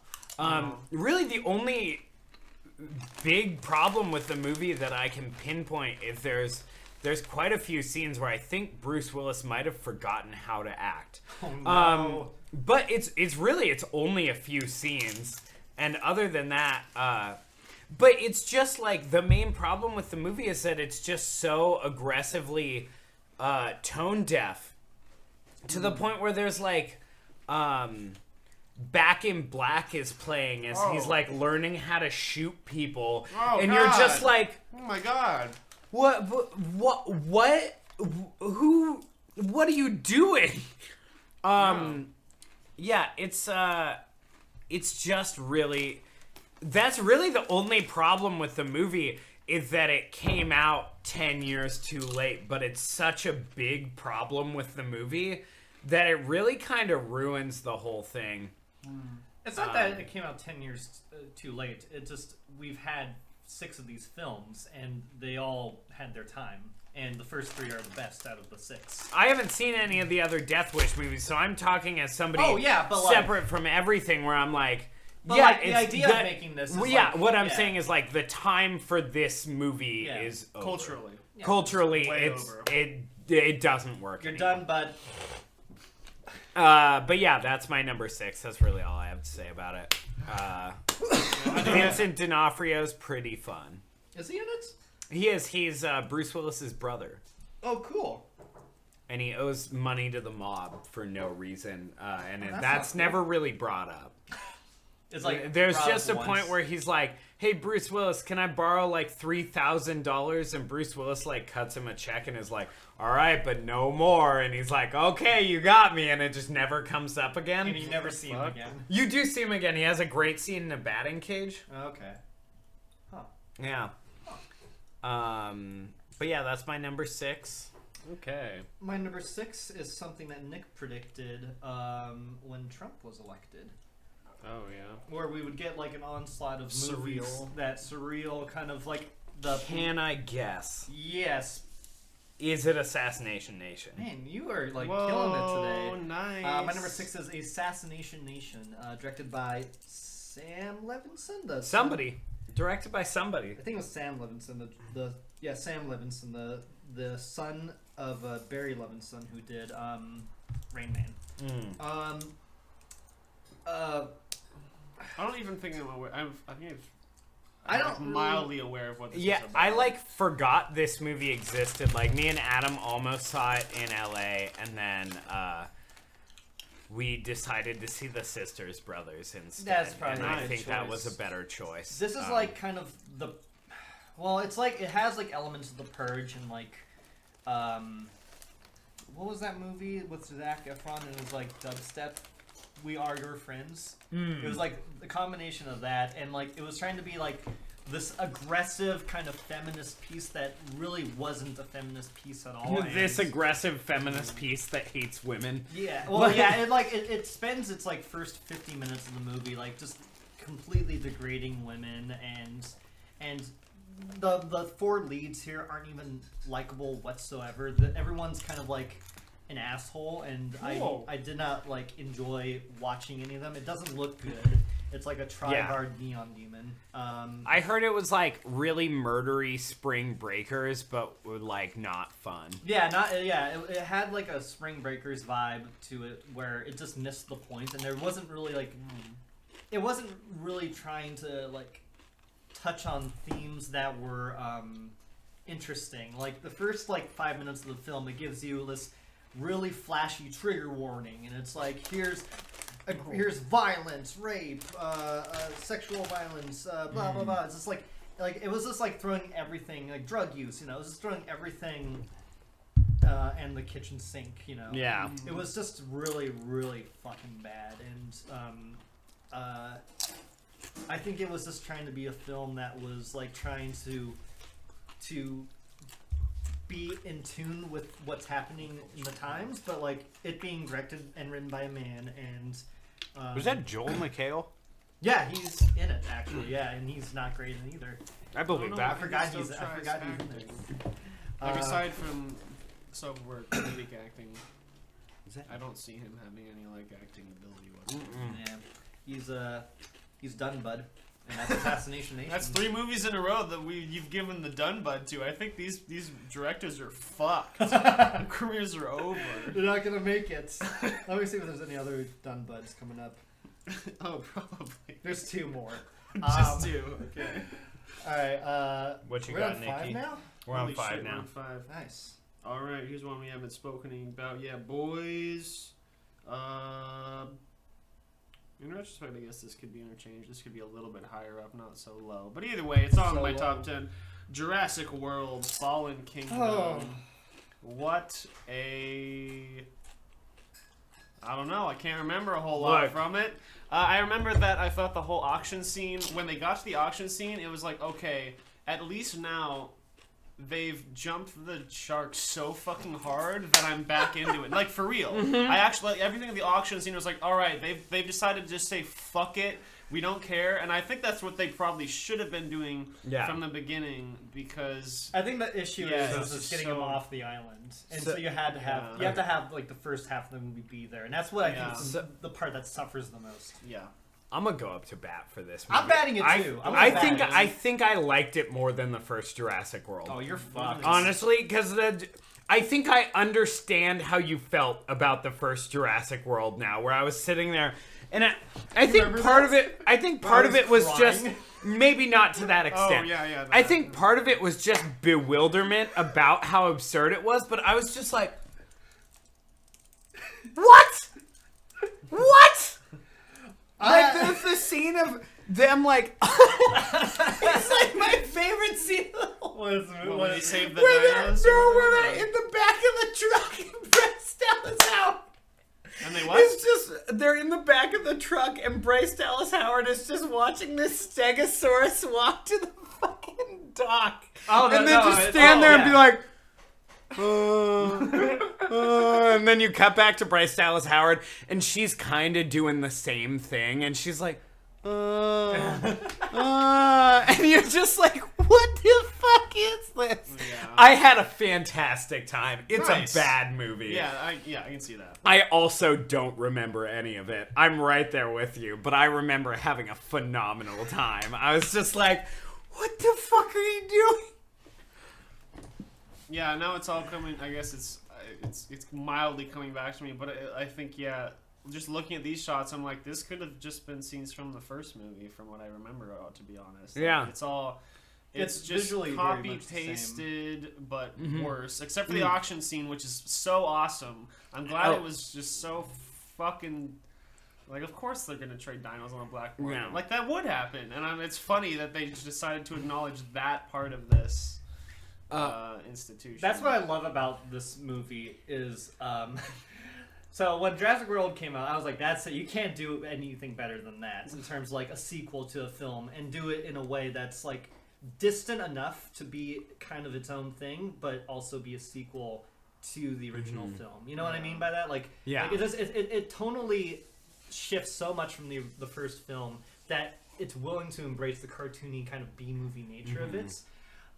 E: Really, the only big problem with the movie that I can pinpoint is there's quite a few scenes where I think Bruce Willis might have forgotten how to act.
A: Oh no!
E: But it's really only a few scenes, and other than that, but it's just like the main problem with the movie is that it's just so aggressively tone deaf to the point where there's like Back in Black is playing as he's like learning how to shoot people,
B: Oh,
E: and you're just
B: God.
E: like,
B: Oh my God.
E: what are you doing? Yeah, it's just really, that's really the only problem with the movie is that it came out 10 years too late, but it's such a big problem with the movie that it really kind of ruins the whole thing.
A: It's not that it came out 10 years too late. It just we've had 6 of these films, and they all had their time. And the first 3 are the best out of the 6.
E: I haven't seen any of the other Death Wish movies, so I'm talking as somebody
A: Oh, yeah, but, like-
E: separate from everything where I'm like,
A: But,
E: yeah,
A: like, the
E: it's
A: idea of making this is,
E: well, yeah,
A: like,
E: what I'm
A: yeah.
E: saying is like the time for this movie
A: Yeah.
E: is over.
B: Culturally.
E: Culturally,
B: Way
E: it's
B: over.
E: it doesn't work.
A: You're
E: anymore.
A: done, bud.
E: But yeah, that's my number 6. That's really all I have to say about it. Vincent D'Onofrio's pretty fun.
A: Is he in it?
E: He is. He's Bruce Willis's brother,
A: Oh, cool.
E: and he owes money to the mob for no reason, and
A: that's
E: that's
A: not
E: never really brought up.
A: It's like
E: There's
A: Rob
E: just a
A: once.
E: point where he's like, "Hey, Bruce Willis, can I borrow like $3,000?" And Bruce Willis like cuts him a check and is like, "All right, but no more." And he's like, "Okay, you got me," and it just never comes up again.
A: and you never see him
B: fuck?
A: again.
E: You do see him again. He has a great scene in a batting cage.
A: Okay.
E: Yeah. But yeah, that's my number 6.
B: Okay.
A: My number 6 is something that Nick predicted when Trump was elected,
B: Oh yeah.
A: where we would get like an onslaught of
B: Surreal.
A: movies that surreal kind of like the
E: Can I guess?
A: yes.
E: Is it Assassination Nation?
A: Man, you are like
B: Whoa,
A: killing it today.
B: Nice.
A: My number 6 is Assassination Nation, directed by Sam Levinson.
E: Somebody. Directed by somebody.
A: I think it was Sam Levinson. Sam Levinson, the son of Barry Levinson, who did Rain Man.
B: I don't even think I'm aware. I think
A: I
B: I'm
A: don't
B: like
A: really-
B: mildly aware of what this
E: Yeah,
B: is about.
E: I like forgot this movie existed. Like me and Adam almost saw it in LA, and then we decided to see the Sisters Brothers instead.
A: That's probably
E: and
A: a
E: I
A: good
E: think that was
A: choice.
E: a better choice.
A: This is like kind of the, well, it's like it has like elements of The Purge and like, what was that movie with Zac Efron? And it was like dubstep. We Are Your Friends.
E: Mm.
A: It was like the combination of that, and like it was trying to be like this aggressive kind of feminist piece that really wasn't a feminist piece at all.
E: This
A: and-
E: aggressive feminist piece that hates women.
A: Yeah, well, yeah, it spends its like first 50 minutes of the movie like just completely degrading women, and the four leads here aren't even likable whatsoever. Everyone's kind of like an asshole, and
B: Whoa.
A: I did not like enjoy watching any of them. It doesn't look good. It's like a try-hard neon demon.
E: I heard it was like really murdery Spring Breakers, but like not fun.
A: Yeah, it had like a Spring Breakers vibe to it, where it just missed the point, and there wasn't really like, it wasn't really trying to like touch on themes that were interesting. Like the first like 5 minutes of the film, it gives you this really flashy trigger warning, and it's like here's violence, rape, sexual violence, blah blah blah. It's just like it was just like throwing everything, like drug use, you know, it was just throwing everything, and the kitchen sink, you know.
E: Yeah.
A: It was just really, really fucking bad, and I think it was just trying to be a film that was like trying to be in tune with what's happening in the times, but like it being directed and written by a man, and
E: Was that Joel McHale?
A: yeah, he's in it actually, yeah, and he's not great in either.
E: I believe
B: know.
A: I
E: that.
A: forgot
B: still
A: he's in
B: tries
A: there.
B: acting. Like aside from subword comedic acting, I don't see him having any like acting ability whatsoever.
A: Yeah, he's done, bud, and that's Assassination Nation.
B: That's 3 movies in a row that you've given the done bud to. I think these directors are fucked. Their careers are over.
A: They're not gonna make it. Let me see if there's any other done buds coming up.
B: Oh, probably.
A: There's 2 more.
B: Just 2. Okay.
A: All right.
E: What you
A: we're
E: got,
A: on 5
E: Nikki?
A: now.
E: We're on
B: Holy
E: 5
B: shit, we're
E: now.
B: on 5.
A: Nice.
B: All right, here's one we haven't spoken about yet, boys. In retrospect, I guess this could be interchanged. This could be a little bit higher up, not so low. But either way, it's on
A: So
B: my
A: low.
B: top 10. Jurassic World: Fallen Kingdom.
A: Oh.
B: What a... I don't know. I can't remember a whole lot
E: Look.
B: from it. I remember that I thought the whole auction scene, when they got to the auction scene, it was like, okay, at least now they've jumped the shark so fucking hard that I'm back into it. Like, for real. I actually, like, everything at the auction scene was like, alright, they've decided to just say, fuck it, we don't care. And I think that's what they probably should have been doing from the beginning, because...
A: I think the issue
B: Yeah,
A: is
B: it's
A: getting
B: so-
A: them off the island, and
E: So-
A: so you had to have
B: Yeah.
A: you have to have like the first half of the movie be there, and that's what I
B: Yeah.
A: think is the part that suffers the most.
B: Yeah.
E: I'm gonna go up to bat for this movie.
A: I'm batting it too.
E: I think I liked it more than the first Jurassic World.
A: Oh, you're fucked.
E: Honestly, because I think I understand how you felt about the first Jurassic World now, where I was sitting there, and I think
A: remember
E: part
A: that?
E: of it, I think part
A: I
E: of
A: was
E: it was
A: crying?
E: just maybe not to that
B: Oh,
E: extent.
B: yeah.
E: I think part of it was just bewilderment about how absurd it was, but I was just like, what? What? Like there's the scene of them like it's like my favorite scene
B: When they saved the
E: where
B: dinos
E: they're
B: or
E: where
B: whatever?
E: they're in the back of the truck and Bryce Dallas Howard.
B: And they what?
E: It's just they're in the back of the truck and Bryce Dallas Howard is just watching this Stegosaurus walk to the fucking dock.
B: Oh,
E: and then just stand there and be like, and then you cut back to Bryce Dallas Howard, and she's kind of doing the same thing, and she's like, and you're just like, what the fuck is this?
B: Yeah.
E: I had a fantastic time. It's
B: Nice.
E: a bad movie.
B: Yeah, I can see that.
E: I also don't remember any of it. I'm right there with you, but I remember having a phenomenal time. I was just like, what the fuck are you doing?
B: Yeah, now it's all coming. I guess it's mildly coming back to me, but I think just looking at these shots, I'm like, this could have just been scenes from the first movie, from what I remember. To be honest,
E: Yeah.
B: Like, it's
A: It's
B: just
A: visually very
B: copy
A: much the same.
B: pasted, but worse. Except for the auction scene, which is so awesome. I'm glad it was just so fucking. Like, of course they're gonna trade dinos on a blackboard.
E: Yeah.
B: Like that would happen, and it's funny that they just decided to acknowledge that part of this. institution.
A: That's what I love about this movie is, so when Jurassic World came out, I was like, that's it. You can't do anything better than that in terms of like a sequel to a film and do it in a way that's like distant enough to be kind of its own thing, but also be a sequel to the original film. You know what I mean by that? Like,
E: Yeah.
A: like it tonally shifts so much from the first film that it's willing to embrace the cartoony kind of B-movie nature of it.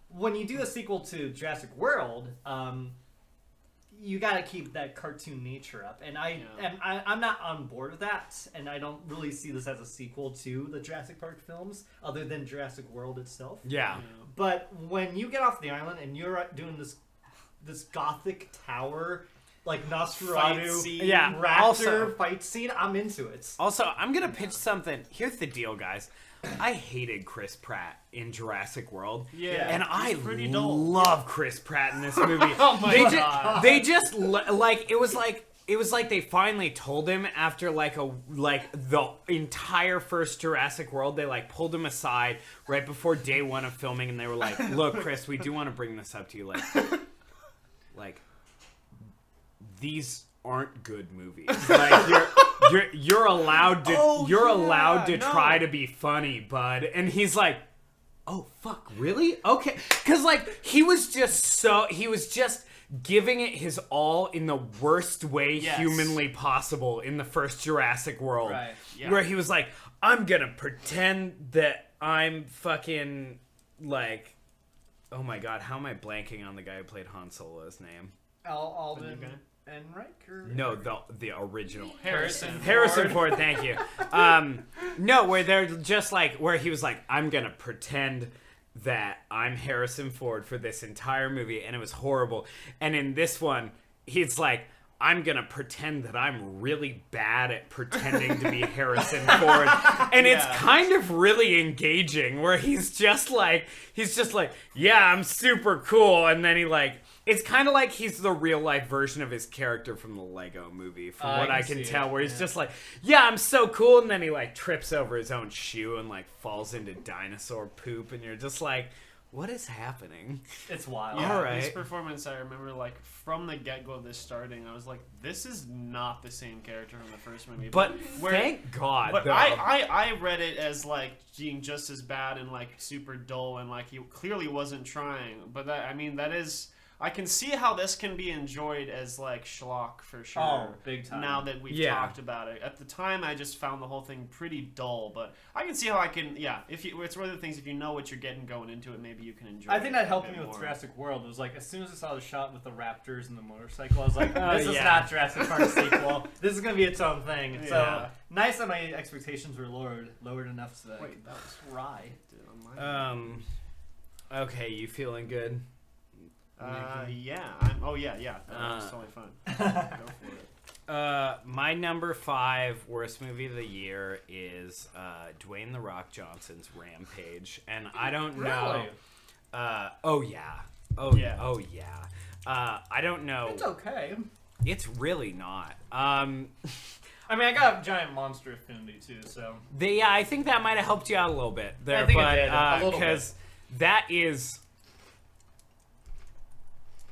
A: When you do a sequel to Jurassic World, you got to keep that cartoon nature up, and I'm not on board with that, and I don't really see this as a sequel to the Jurassic Park films, other than Jurassic World itself.
E: Yeah.
A: But when you get off the island and you're doing this gothic tower, like Nosferatu,
B: Fight scene.
E: Yeah.
A: raptor
E: Also-
A: fight scene, I'm into it.
E: Also, I'm gonna pitch something. Here's the deal, guys. I hated Chris Pratt in Jurassic World.
B: Yeah,
E: and
B: he's
E: I
B: pretty dull.
E: love Chris Pratt in this movie.
A: Oh my
E: they
A: God.
E: they just like it was like they finally told him after the entire first Jurassic World. They like pulled him aside right before day one of filming, and they were like, "Look, Chris, we do want to bring this up to you. Like these aren't good movies. Like you're allowed to try to be funny, bud." And he's like, "Oh fuck, really? Okay." Cuz like he was just giving it his all in the worst way humanly possible in the first Jurassic World.
A: Right.
B: Yeah.
E: Where he was like, "I'm going to pretend that I'm fucking like, oh my god, how am I blanking on the guy who played Han Solo's name?"
A: Alden
B: The new
A: Enright?
E: No, the original.
B: Harrison
E: Ford, thank you. No, where they're just like, where he was like, "I'm gonna pretend that I'm Harrison Ford for this entire movie," and it was horrible. And in this one, he's like, "I'm gonna pretend that I'm really bad at pretending to be Harrison Ford," and it's kind of really engaging. Where he's just like, "Yeah, I'm super cool," and then he like. It's kind of like he's the real life version of his character from the Lego movie, from what I can tell, where he's just like, "Yeah, I'm so cool," and then he like trips over his own shoe and like falls into dinosaur poop, and you're just like, what is happening?
A: It's wild.
B: Yeah,
E: All right.
B: This performance, I remember, like, from the get-go of this starting, I was like, this is not the same character from the first movie.
E: But thank God,
B: But
E: though.
B: I read it as, like, being just as bad and, like, super dull, and, like, he clearly wasn't trying. But, that is... I can see how this can be enjoyed as, like, schlock, for sure.
A: Oh, big time.
B: Now that we've talked about it. At the time, I just found the whole thing pretty dull, but I can see how I can, it's one of the things, if you know what you're getting going into it, maybe you can enjoy it.
A: I think that helped
B: a
A: me
B: bit
A: with
B: more.
A: Jurassic World. It was like, as soon as I saw the shot with the raptors and the motorcycle, I was like,
E: Oh,
A: this is
E: yeah.
A: not Jurassic Park sequel. This is going to be its own thing. And
B: Yeah.
A: so, nice that my expectations were lowered enough so that
B: Wait, that was
A: try.
E: Okay, you feeling good?
B: Yeah. That was totally fun. Go for it.
E: My number 5 worst movie of the year is Dwayne "The Rock" Johnson's Rampage, and I don't know.
A: Really?
E: I don't know.
A: It's okay.
E: It's really not.
A: I mean, I got a giant monster affinity too, so.
E: I think that might have helped you out a little bit there,
A: I think it
E: but
A: did, a little
E: because that is,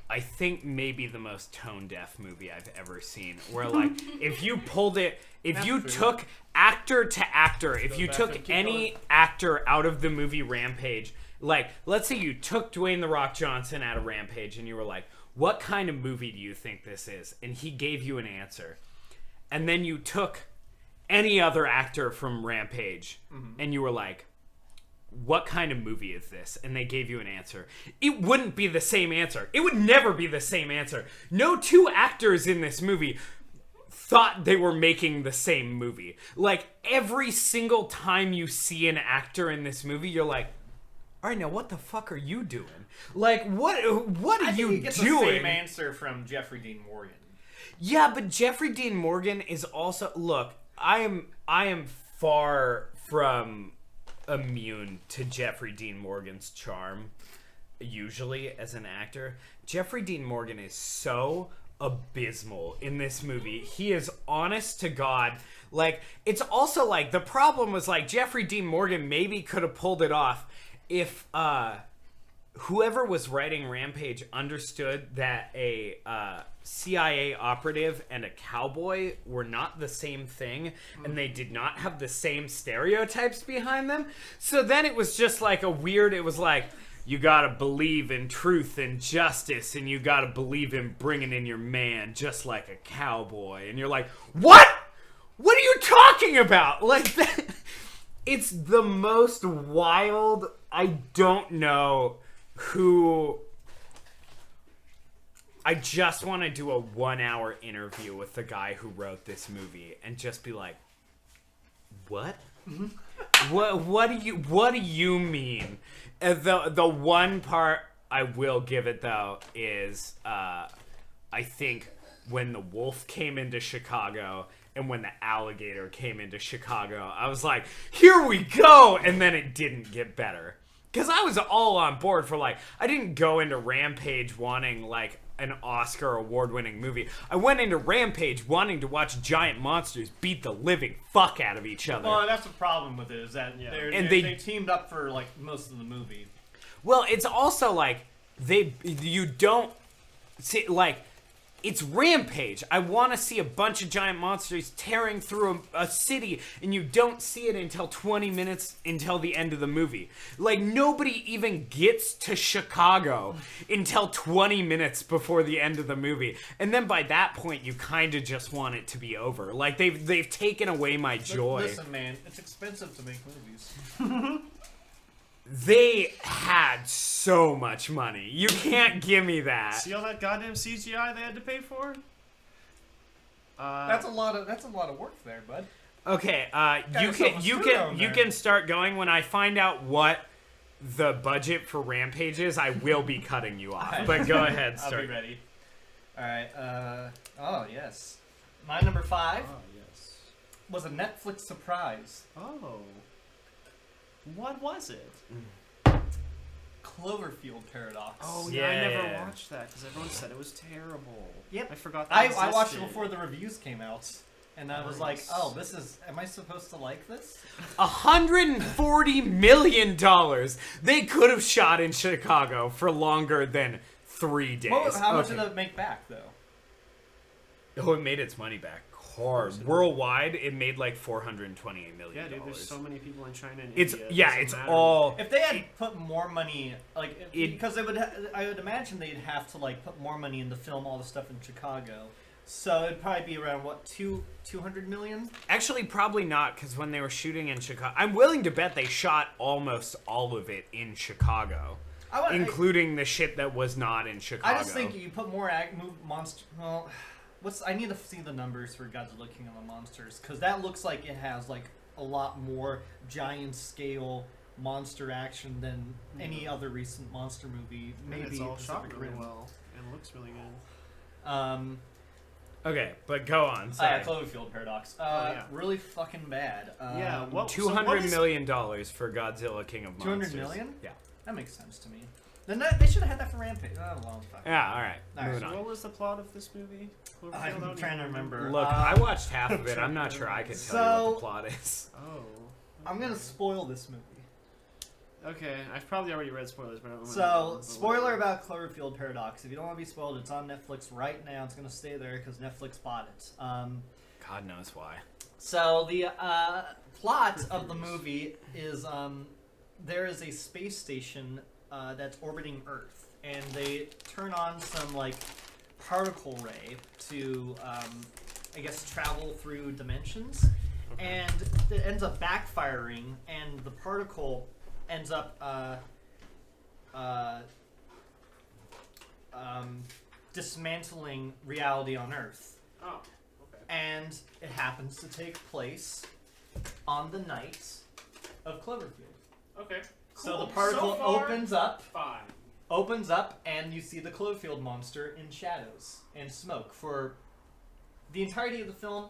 E: I think, maybe the most tone deaf movie I've ever seen. Where like, if you pulled it, if you
A: true.
E: took actor to actor, if you
A: back
E: took
A: and keep
E: any actor out of the movie Rampage, like let's say you took Dwayne "The Rock" Johnson out of Rampage, and you were like, "What kind of movie do you think this is?" And he gave you an answer. And then you took any other actor from Rampage, and you were like, "What kind of movie is this?" And they gave you an answer. It wouldn't be the same answer. It would never be the same answer. No two actors in this movie thought they were making the same movie. Like, every single time you see an actor in this movie, you're like, all right, now what the fuck are you doing? Like, what are you
A: You get the
E: doing?
A: same answer from Jeffrey Dean Morgan.
E: Yeah, but Jeffrey Dean Morgan is also, look, I am far from immune to Jeffrey Dean Morgan's charm usually as an actor. Jeffrey Dean Morgan is so abysmal in this movie. He is honest to God. Like, it's also like, the problem was like Jeffrey Dean Morgan maybe could have pulled it off if whoever was writing Rampage understood that a CIA operative and a cowboy were not the same thing, and they did not have the same stereotypes behind them. So then it was just like it was like, you gotta believe in truth and justice, and you gotta believe in bringing in your man just like a cowboy. And you're like, what? What are you talking about? Like, that, it's the most wild. I don't know who. I just want to do a 1-hour interview with the guy who wrote this movie and just be like, what? What do you mean? The one part I will give it though is I think when the wolf came into Chicago and when the alligator came into Chicago, I was like, here we go, and then it didn't get better. Because I was all on board for like, I didn't go into Rampage wanting like an Oscar award-winning movie. I went into Rampage wanting to watch giant monsters beat the living fuck out of each other.
A: Well, that's the problem with it, is that they teamed up for like most of the movie.
E: Well, it's also like you don't see, like, it's Rampage. I want to see a bunch of giant monsters tearing through a city, and you don't see it until 20 minutes until the end of the movie. Like, nobody even gets to Chicago until 20 minutes before the end of the movie. And then by that point, you kind of just want it to be over. Like, they've taken away my joy.
A: Listen, man, it's expensive to make movies.
E: They had so much money. You can't give me that.
B: See all that goddamn CGI they had to pay for?
A: That's a lot of work there, bud.
E: Okay, you
A: there.
E: can start going. When I find out what the budget for Rampage is, I will be cutting you off. But go ahead,
A: I'll
E: start.
A: be ready. All right. Oh yes. My number 5
B: yes.
A: was a Netflix surprise.
B: Oh. What was it?
A: Cloverfield Paradox.
B: Oh, yeah, I never
E: Yeah.
B: watched that because everyone said it was terrible.
A: Yep.
B: I forgot that
A: I watched it
B: existed.
A: before the reviews came out, and I was like,
B: Nice.
A: "Oh, this is. Am I supposed to like this?"
E: $140 million. They could have shot in Chicago for longer than 3 days.
A: How much
E: Okay.
A: did it make back though?
E: Oh, it made its money back hard. Worldwide, it made like $428 million.
B: Yeah, dude, there's so many people in China and
E: It's
B: India. it
E: yeah,
B: doesn't
E: it's
B: matter.
E: all.
A: If they had put more money, like because they would, I would imagine they'd have to like put more money into film all the stuff in Chicago. So it'd probably be around what 200 million.
E: Actually, probably not, because when they were shooting in Chicago, I'm willing to bet they shot almost all of it in Chicago, including the shit that was not in Chicago.
A: I just think you put more monster. Well, I need to see the numbers for Godzilla King of the Monsters, because that looks like it has like a lot more giant scale monster action than any other recent monster movie.
B: And
A: Maybe
B: it's all shot
A: Pacific
B: really
A: Rim.
B: well and looks really good.
E: Okay, but go on. Sorry.
A: Cloverfield Paradox.
B: yeah.
A: Really fucking bad.
B: Yeah, what
E: $200 million for Godzilla King of Monsters.
A: 200 million?
E: Yeah.
A: That makes sense to me. Then they should have had that for Rampage. Oh, well, fuck.
E: Yeah. All right.
A: All right,
E: Moving
B: So
E: on.
B: what was the plot of this movie? I
A: I'm
B: don't
A: trying to
B: even
A: remember.
E: Look, I watched half of it. I'm not sure I can tell you what the plot is.
B: Oh.
A: I'm gonna spoil this movie.
B: Okay, I've probably already read spoilers, but I don't
A: So,
B: remember.
A: spoiler about Cloverfield Paradox. If you don't want to be spoiled, it's on Netflix right now. It's gonna stay there because Netflix bought it.
E: God knows why.
A: So the plot of the movie is there is a space station that's orbiting Earth, and they turn on some like particle ray to I guess travel through dimensions, and it ends up backfiring, and the particle ends up dismantling reality on Earth.
B: Oh, okay.
A: And it happens to take place on the night of Cloverfield.
B: Okay.
A: So
B: Cool.
A: the particle
B: So far,
A: opens up, and you see the Cloverfield monster in shadows and smoke for the entirety of the film,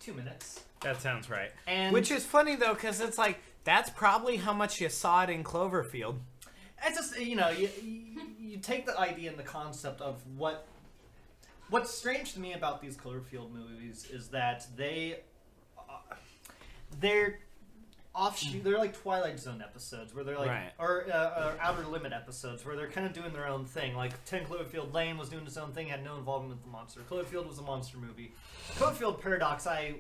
A: 2 minutes.
E: That sounds right.
A: And
E: Which is funny though, because it's like that's probably how much you saw it in Cloverfield.
A: it's just you take the idea and the concept of what's strange to me about these Cloverfield movies is that they're offshoot. They're like Twilight Zone episodes where they're like,
E: Right.
A: or Outer Limit episodes where they're kind of doing their own thing. Like 10 Cloverfield Lane was doing its own thing, had no involvement with the monster. Cloverfield was a monster movie. Cloverfield Paradox, I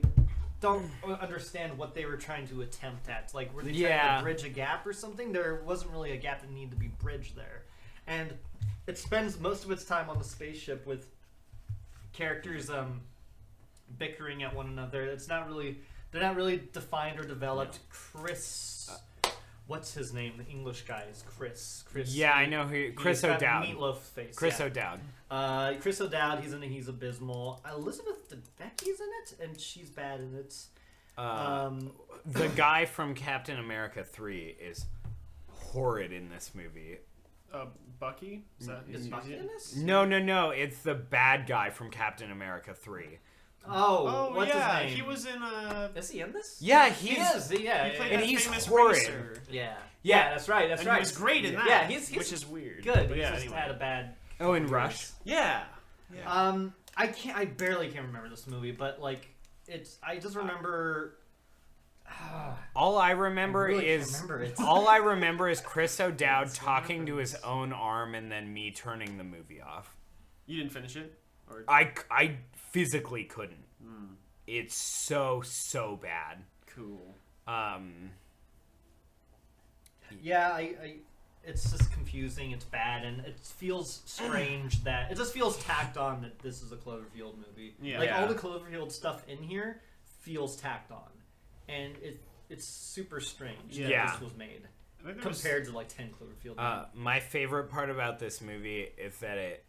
A: don't understand what they were trying to attempt at. Like, were they trying
E: Yeah.
A: to bridge a gap or something? There wasn't really a gap that needed to be bridged there. And it spends most of its time on the spaceship with characters bickering at one another. It's not really, they're not really defined or developed. Chris, what's his name? The English guy is Chris.
E: Yeah, I know who. Chris
A: He's got
E: O'Dowd.
A: Meatloaf face.
E: Chris
A: yeah.
E: O'Dowd.
A: Chris O'Dowd, he's in it. He's abysmal. Elizabeth Debicki's in it, and she's bad in it.
E: The guy from Captain America 3 is horrid in this movie.
B: Bucky? Is that
A: Is Bucky in this?
E: No. It's the bad guy from Captain America 3.
A: Oh, what's
B: yeah,
A: his name?
B: he was in
A: Is he in this?
E: Yeah,
A: He
E: he's.
A: is. Yeah,
B: He played
E: And
B: that
E: he's
B: famous
E: horrid.
B: racer.
A: yeah, that's right. That's
B: And
A: right.
B: he was great in that.
A: Yeah, he's
B: which is weird.
A: good.
B: But
A: He
B: yeah,
A: just
B: anyway.
A: had a bad.
E: Oh, in Rush.
B: Yeah.
A: I barely can remember this movie, but like, I just remember.
E: All I remember
A: I really can't
E: is
A: remember it.
E: all I remember is Chris O'Dowd talking to his own arm and then me turning the movie off.
B: You didn't finish it? Or
E: I physically couldn't. It's so bad.
B: cool.
A: Yeah, I it's just confusing. It's bad, and it feels strange that it just feels tacked on that this is a Cloverfield movie.
B: Yeah.
A: Like
E: Yeah.
A: all the Cloverfield stuff in here feels tacked on, and it's super strange that
E: Yeah.
A: this was made
B: I think there was-
A: compared to like 10 Cloverfield.
E: My favorite part about this movie is that it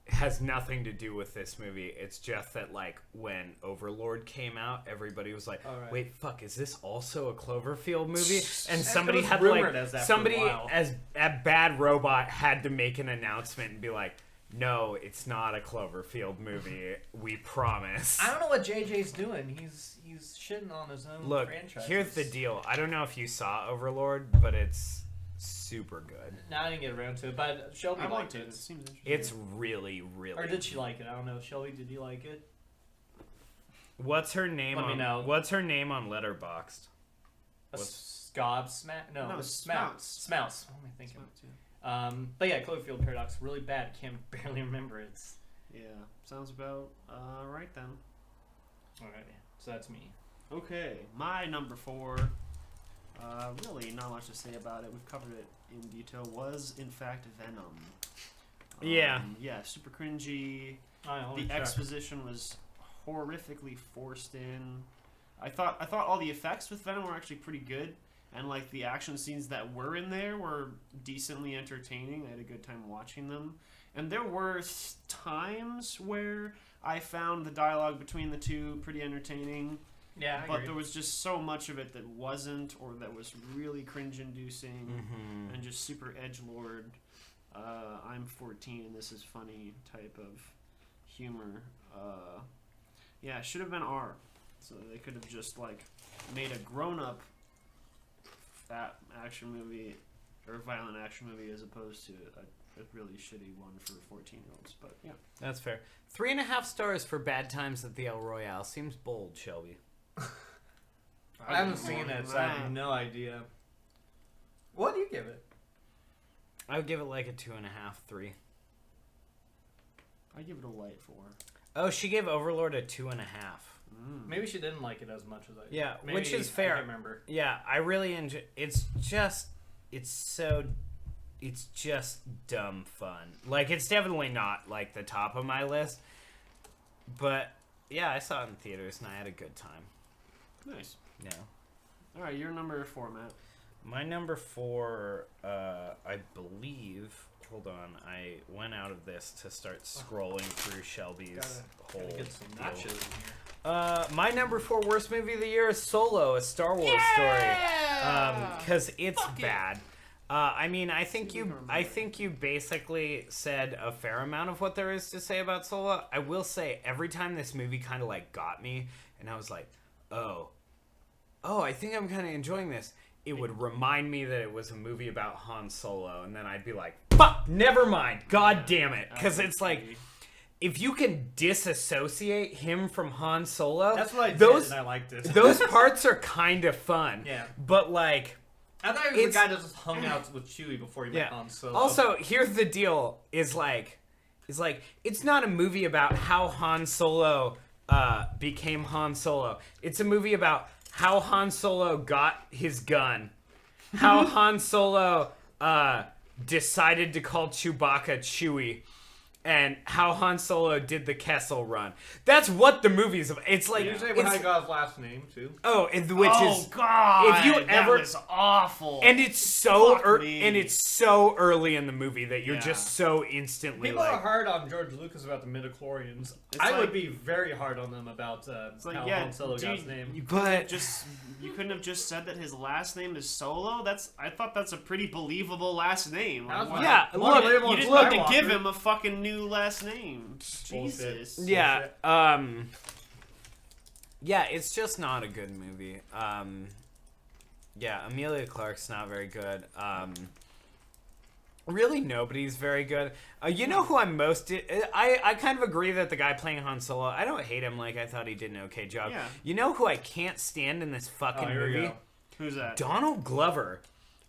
E: has nothing to do with this movie. It's just that, like, when Overlord came out, everybody was like,
A: All right.
E: "Wait, fuck, is this also a Cloverfield movie?" And
A: It
E: somebody
A: was
E: had
A: rumored
E: like
A: as that for a
E: somebody
A: while.
E: as at Bad Robot had to make an announcement and be like, "No, it's not a Cloverfield movie. We promise."
A: I don't know what JJ's doing. He's shitting on his own
E: Look,
A: franchise.
E: here's the deal. I don't know if you saw Overlord, but it's super good.
A: No, I didn't get around to it, but Shelby
B: I
A: liked
B: liked it.
A: it.
B: It seems interesting.
E: It's really, really.
A: Or did she like it? I don't know. Shelby, did you like it?
E: What's her name
A: Let me
E: on?
A: know.
E: What's her name on Letterboxd?
A: A
E: What's-
A: Smack? No,
B: No,
A: Smouse. Smouse. What am I thinking? But yeah, Cloverfield Paradox, really bad. Can't barely remember it.
B: Yeah, sounds about right then.
A: Alright, so that's me.
B: Okay, my number 4. Really, not much to say about it. We've covered it in detail. Was in fact Venom.
E: Yeah.
B: Yeah, super cringy.
A: The
B: The exposition was horrifically forced in. I thought all the effects with Venom were actually pretty good, and like the action scenes that were in there were decently entertaining. I had a good time watching them, and there were times where I found the dialogue between the two pretty entertaining.
A: Yeah,
B: But there was just so much of it that wasn't, or that was really cringe-inducing
E: Mm-hmm.
B: and just super edgelord. I'm 14 and this is funny type of humor. Yeah, it should have been R. So they could have just like made a grown-up fat action movie or violent action movie as opposed to a really shitty one for 14-year-olds. But yeah.
E: That's fair. 3.5 stars for Bad Times at the El Royale seems bold, Shelby.
A: I haven't seen it, so I have no idea. What do you give it?
E: I would give it like a 2.5, 3.
B: I give it a light 4.
E: Oh, she gave Overlord a 2.5.
A: Maybe she didn't like it as much as I did.
E: Yeah,
A: Maybe,
E: which is fair.
A: I can't remember.
E: Yeah, I really enjoy. It's just dumb fun. Like, it's definitely not like the top of my list, but yeah, I saw it in theaters and I had a good time.
B: Nice.
E: Yeah.
B: All right, you're number 4, Matt.
E: My number 4, I believe. Hold on, I went out of this to start scrolling through Shelby's whole
A: Gotta get some
E: deal.
A: nachos in here.
E: My number 4 worst movie of the year is Solo, a Star Wars story. Because it's bad. I mean, I think you basically said a fair amount of what there is to say about Solo. I will say, every time this movie kind of like got me, and I was like, oh, I think I'm kind of enjoying this. It would remind me that it was a movie about Han Solo, and then I'd be like, fuck, never mind, god damn it. Because it's like, if you can disassociate him from Han Solo,
A: That's what I did,
E: those
A: and I liked it.
E: those parts are kind of fun.
A: Yeah.
E: But like,
A: I thought he was the
E: it's-
A: guy that just hung out with Chewie before he met
E: yeah.
A: Han Solo.
E: Also, here's the deal: is like, it's not a movie about how Han Solo became Han Solo. It's a movie about how Han Solo got his gun, how Han Solo decided to call Chewbacca Chewie, and how Han Solo did the Kessel Run. That's what the movie's about. It's like,
A: Did you say
E: it's-
A: when I got his last name too?
E: which is
B: God!
E: if you
B: that
E: ever-
B: was awful.
E: and it's so
B: Fuck me.
E: and it's so early in the movie that you're
B: Yeah.
E: just so instantly
A: People are
E: like,
A: hard on George Lucas about the midichlorians.
B: It's
A: I
B: like-
A: would be very hard on them about
B: like,
A: how
B: yeah,
A: Han Solo got his
B: dude,
A: name.
E: but
B: you couldn't have just said that his last name is Solo. I thought that's a pretty believable last name. Like,
A: That was
B: why-
E: yeah,
A: More
E: look,
A: believable
B: you
A: than
B: didn't need
A: Skywalker.
B: to give him a fucking new last name.
A: Bullshit.
B: Jesus.
E: yeah, yeah, it's just not a good movie. Yeah, Emilia Clarke's not very good. Really, nobody's very good. You know who I'm most... I kind of agree that the guy playing Han Solo, I don't hate him. Like, I thought he did an okay job.
B: Yeah.
E: You know who I can't stand in this fucking
A: Oh, here we
E: movie?
A: go.
B: Who's that?
E: Donald Glover.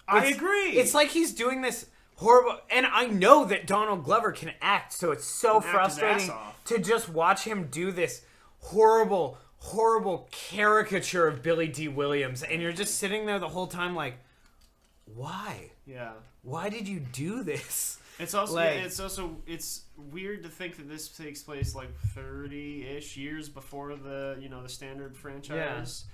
B: I
E: It's-
B: agree.
E: It's like he's doing this horrible... And I know that Donald Glover can act, so it's so
B: Can act his ass
E: frustrating
B: off.
E: to just watch him do this horrible caricature of Billy D. Williams. And you're just sitting there the whole time like, why?
B: Yeah.
E: Why did you do this?
B: It's also
E: Like-
B: it's weird to think that this takes place like 30-ish years before the the standard franchise,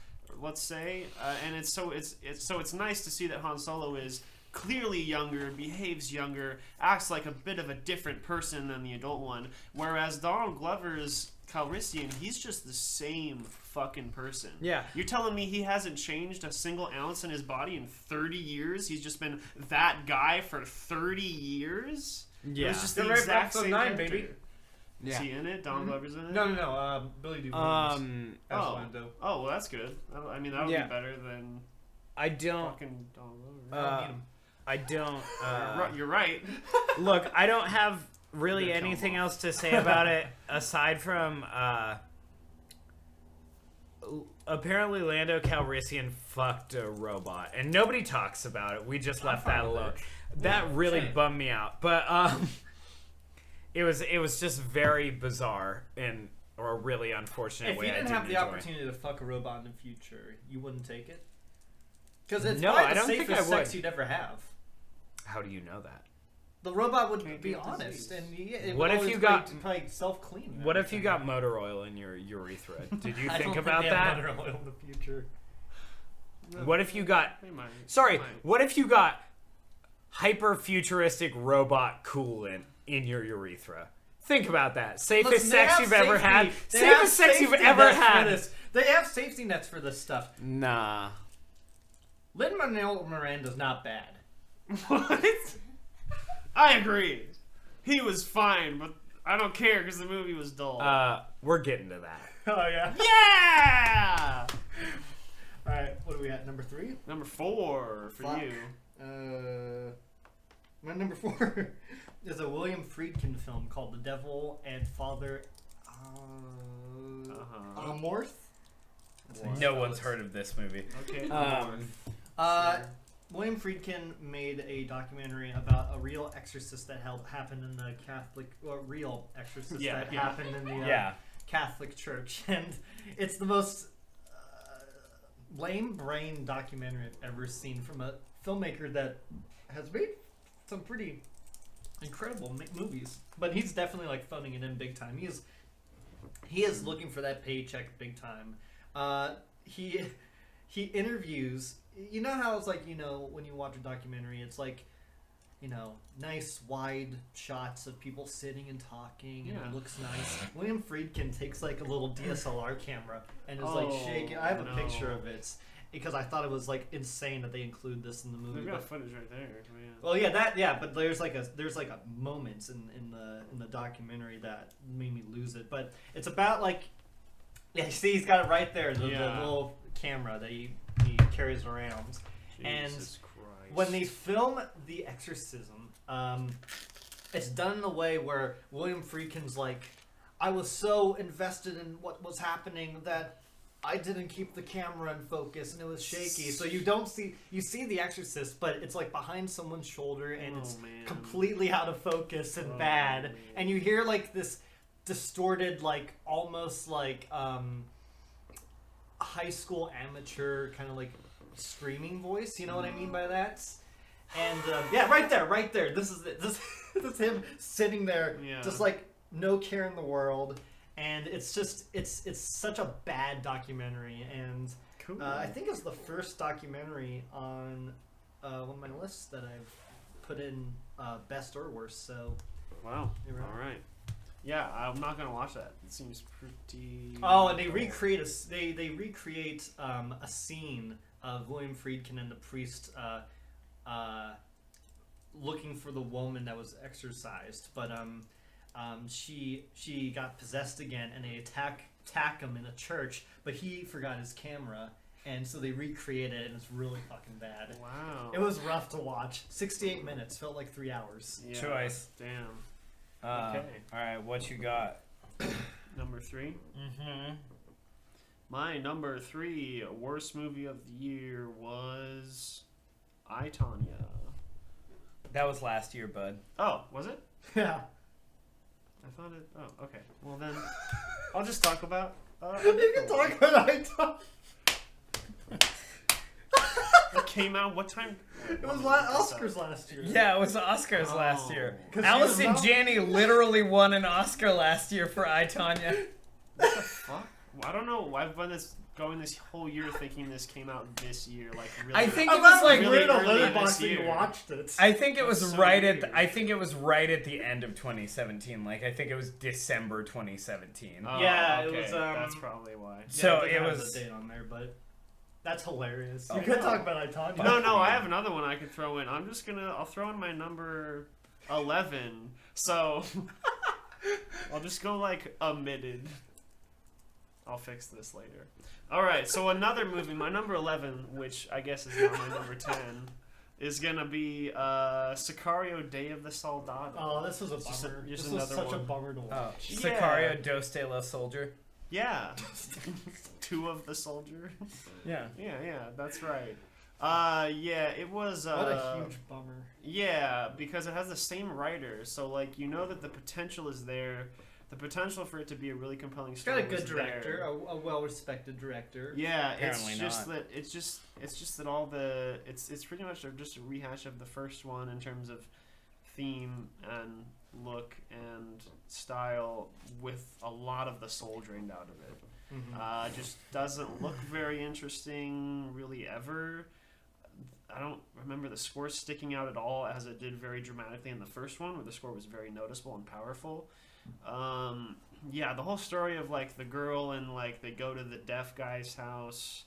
B: let's say, and it's nice to see that Han Solo is clearly younger, behaves younger, acts like a bit of a different person than the adult one, whereas Donald Glover's Calrissian, he's just the same fucking person.
E: Yeah.
B: You're telling me he hasn't changed a single ounce in his body in 30 years? He's just been that guy for 30 years?
E: Yeah.
B: It was just
A: Get
B: the
A: ready for
B: exact
A: episode
B: same
A: 9,
B: character.
A: baby.
B: Is he in it? Donald Glover's in it?
A: No. Billy D. Williams. As
B: Oh.
A: Lando.
B: Oh, well, that's good. I mean, that would
E: Yeah.
B: be better than
E: I don't...
B: fucking Donald Glover.
E: I don't...
B: You're right.
E: Look, I don't have really
B: Gonna kill him
E: anything
B: off.
E: else to say about it aside from apparently Lando Calrissian fucked a robot and nobody talks about it. We just left that
A: fine with
E: alone.
A: it.
E: That really
A: shame.
E: bummed me out. But it was just very bizarre and or a really unfortunate
A: If
E: way
A: you
E: I
A: didn't
E: didn't
A: have the
E: enjoy.
A: opportunity to fuck a robot in the future, you wouldn't take it? Because it's
E: No,
A: probably
E: I
A: the
E: don't think
A: safest
E: I would.
A: sex you'd ever have.
E: How do you know that?
A: The robot would
B: Can't
A: be
B: get
A: honest,
B: disease.
A: and it
E: What
A: would
E: if
A: always
E: you got-
A: probably self-clean? and
E: What if you
A: everything.
E: got motor oil in your urethra? Did you
A: I
E: think
A: don't
E: about
A: they have
E: that?
A: motor oil in the future.
E: What if you got
B: They might.
E: Sorry,
B: They might.
E: what if you got hyper futuristic robot coolant in your urethra? Think about that. Safest
A: Listen, they
E: sex
A: have
E: you've ever
A: safety-
E: had.
A: they have
E: Safest sex you've
A: safety
E: ever
A: nets for
E: had.
A: this. They have safety nets for this stuff.
E: Nah.
A: Lin-Manuel Miranda's not bad.
B: What? I agree. He was fine, but I don't care because the movie was dull.
E: We're getting to that.
A: Oh yeah.
B: yeah!
A: All right, what are we at? Number 3?
B: Number 4 for
A: Fuck.
B: you.
A: My number 4 is a William Friedkin film called The Devil and Father Amorth.
E: No one's heard of this movie.
B: Okay.
A: William Friedkin made a documentary about a real exorcist that happened in the Catholic, or real exorcist that happened in the Catholic Church, and it's the most lame brain documentary I've ever seen from a filmmaker that has made some pretty incredible movies. But he's definitely like phoning it in big time. He is looking for that paycheck big time. He interviews. You know how it's like, when you watch a documentary, it's like, nice wide shots of people sitting and talking, and
B: Yeah.
A: it looks nice. William Friedkin takes like a little DSLR camera and is like
B: Oh,
A: shaking. I have a
B: no.
A: picture of it because I thought it was like insane that they include this in the movie.
B: They've got
A: But-
B: footage right there. Man.
A: well, but there's like a moments in the documentary that made me lose it. But it's about like, yeah, you see, he's got it right there, the little camera that he carries around.
B: Jesus Christ.
A: When they film The Exorcism, it's done in a way where William Friedkin's like I was so invested in what was happening that I didn't keep the camera in focus and it was shaky. So you see The Exorcist, but it's like behind someone's shoulder and it's completely out of focus and bad.
B: Man.
A: And you hear like this distorted, like almost like high school amateur kind of like screaming voice. You know what I mean by that? And yeah, right there. This is it. This is him sitting there, just like no care in the world. And it's just it's such a bad documentary, and
B: Cool.
A: I think it's the first documentary on one of my lists that I've put in best or worst. So
B: Wow.
A: You're right.
B: All right. Yeah, I'm not gonna watch that. It seems pretty.
A: oh, and they recreate a scene of William Friedkin and the priest looking for the woman that was exorcised, but she got possessed again, and they attack him in a church, but he forgot his camera, and so they recreated it, and it's really fucking bad.
B: Wow.
A: It was rough to watch. 68 minutes felt like 3 hours.
B: Yeah,
C: Choice.
B: Damn.
C: Okay. All right, what you got?
B: Number 3.
C: Mm-hmm.
B: My number 3 worst movie of the year was I, Tonya.
C: That was last year, bud.
B: Oh, was it?
A: Yeah.
B: I thought it. Oh, okay. Well then, I'll just talk about.
A: You can talk about it.
B: It came out. What time?
A: It was Oscars last year.
C: Yeah, it was the Oscars
B: Oh.
C: last year.
A: 'Cause she
C: Allison
A: was
C: Janney literally won an Oscar last year for I, Tonya.
B: What the fuck? Well, I don't know. I've been going this whole year thinking this came out this year. Like really.
C: I think
A: I'm
C: it was
A: not
C: like
B: really
A: weird on
B: early
A: Letterboxd
B: this
A: that you
B: year.
A: watched it.
C: I think it was
B: That's so
C: right
B: weird.
C: at the end of 2017. Like I think it was December 2017.
B: Oh,
A: Yeah, it
B: okay.
A: was,
B: That's probably why.
C: So
A: Yeah,
C: it
A: doesn't have
C: was.
A: the date on there, but that's hilarious.
C: Oh,
A: You could
B: no.
A: talk about I, Tonya.
B: No, I have another one I could throw in. I'll throw in my number 11. So I'll just go like omitted. I'll fix this later. All right, so another movie, my number 11, which I guess is now my number 10, is gonna be Sicario: Day of the Soldado.
A: Oh, this was a
B: Just
A: bummer.
B: just
A: This was
B: another
A: such a
B: one.
A: bummer to watch.
C: Oh,
B: Yeah.
C: Sicario Dos de la Soldier.
B: Yeah, Two of the Soldier.
C: Yeah.
B: Yeah, that's right. Yeah, it was.
A: What a huge bummer.
B: Yeah, because it has the same writer, so like you know that the potential is there. The potential for it to be a really compelling
A: It's got
B: story.
A: a good
B: was
A: director,
B: there.
A: a well-respected director.
B: Yeah,
C: Apparently
B: it's just that all the it's pretty much just a rehash of the first one in terms of theme and look and style, with a lot of the soul drained out of it.
A: Mhm.
B: Just doesn't look very interesting really ever. I don't remember the score sticking out at all as it did very dramatically in the first one, where the score was very noticeable and powerful. Yeah, the whole story of like the girl and like they go to the deaf guy's house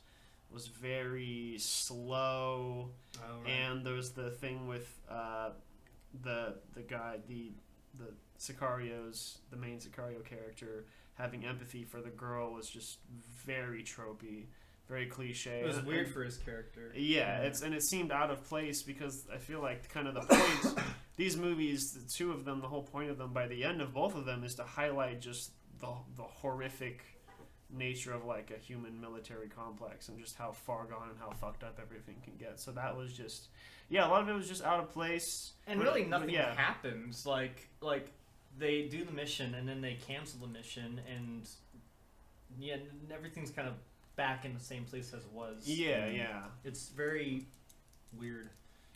B: was very slow.
A: Oh, right.
B: And there was the thing with the guy, the Sicarios, the main Sicario character, having empathy for the girl was just very tropey, very cliche.
A: It was
B: And-
A: weird
B: and-
A: for his character.
B: yeah, it seemed out of place because I feel like kind of the point these movies, the two of them, the whole point of them by the end of both of them is to highlight just the horrific nature of like a human military complex and just how far gone and how fucked up everything can get. So that was just a lot of it was just out of place.
A: And
B: But-
A: really
B: but
A: nothing
B: yeah.
A: happens. Like they do the mission and then they cancel the mission, and everything's kind of back in the same place as it was.
B: Yeah.
A: It's very weird.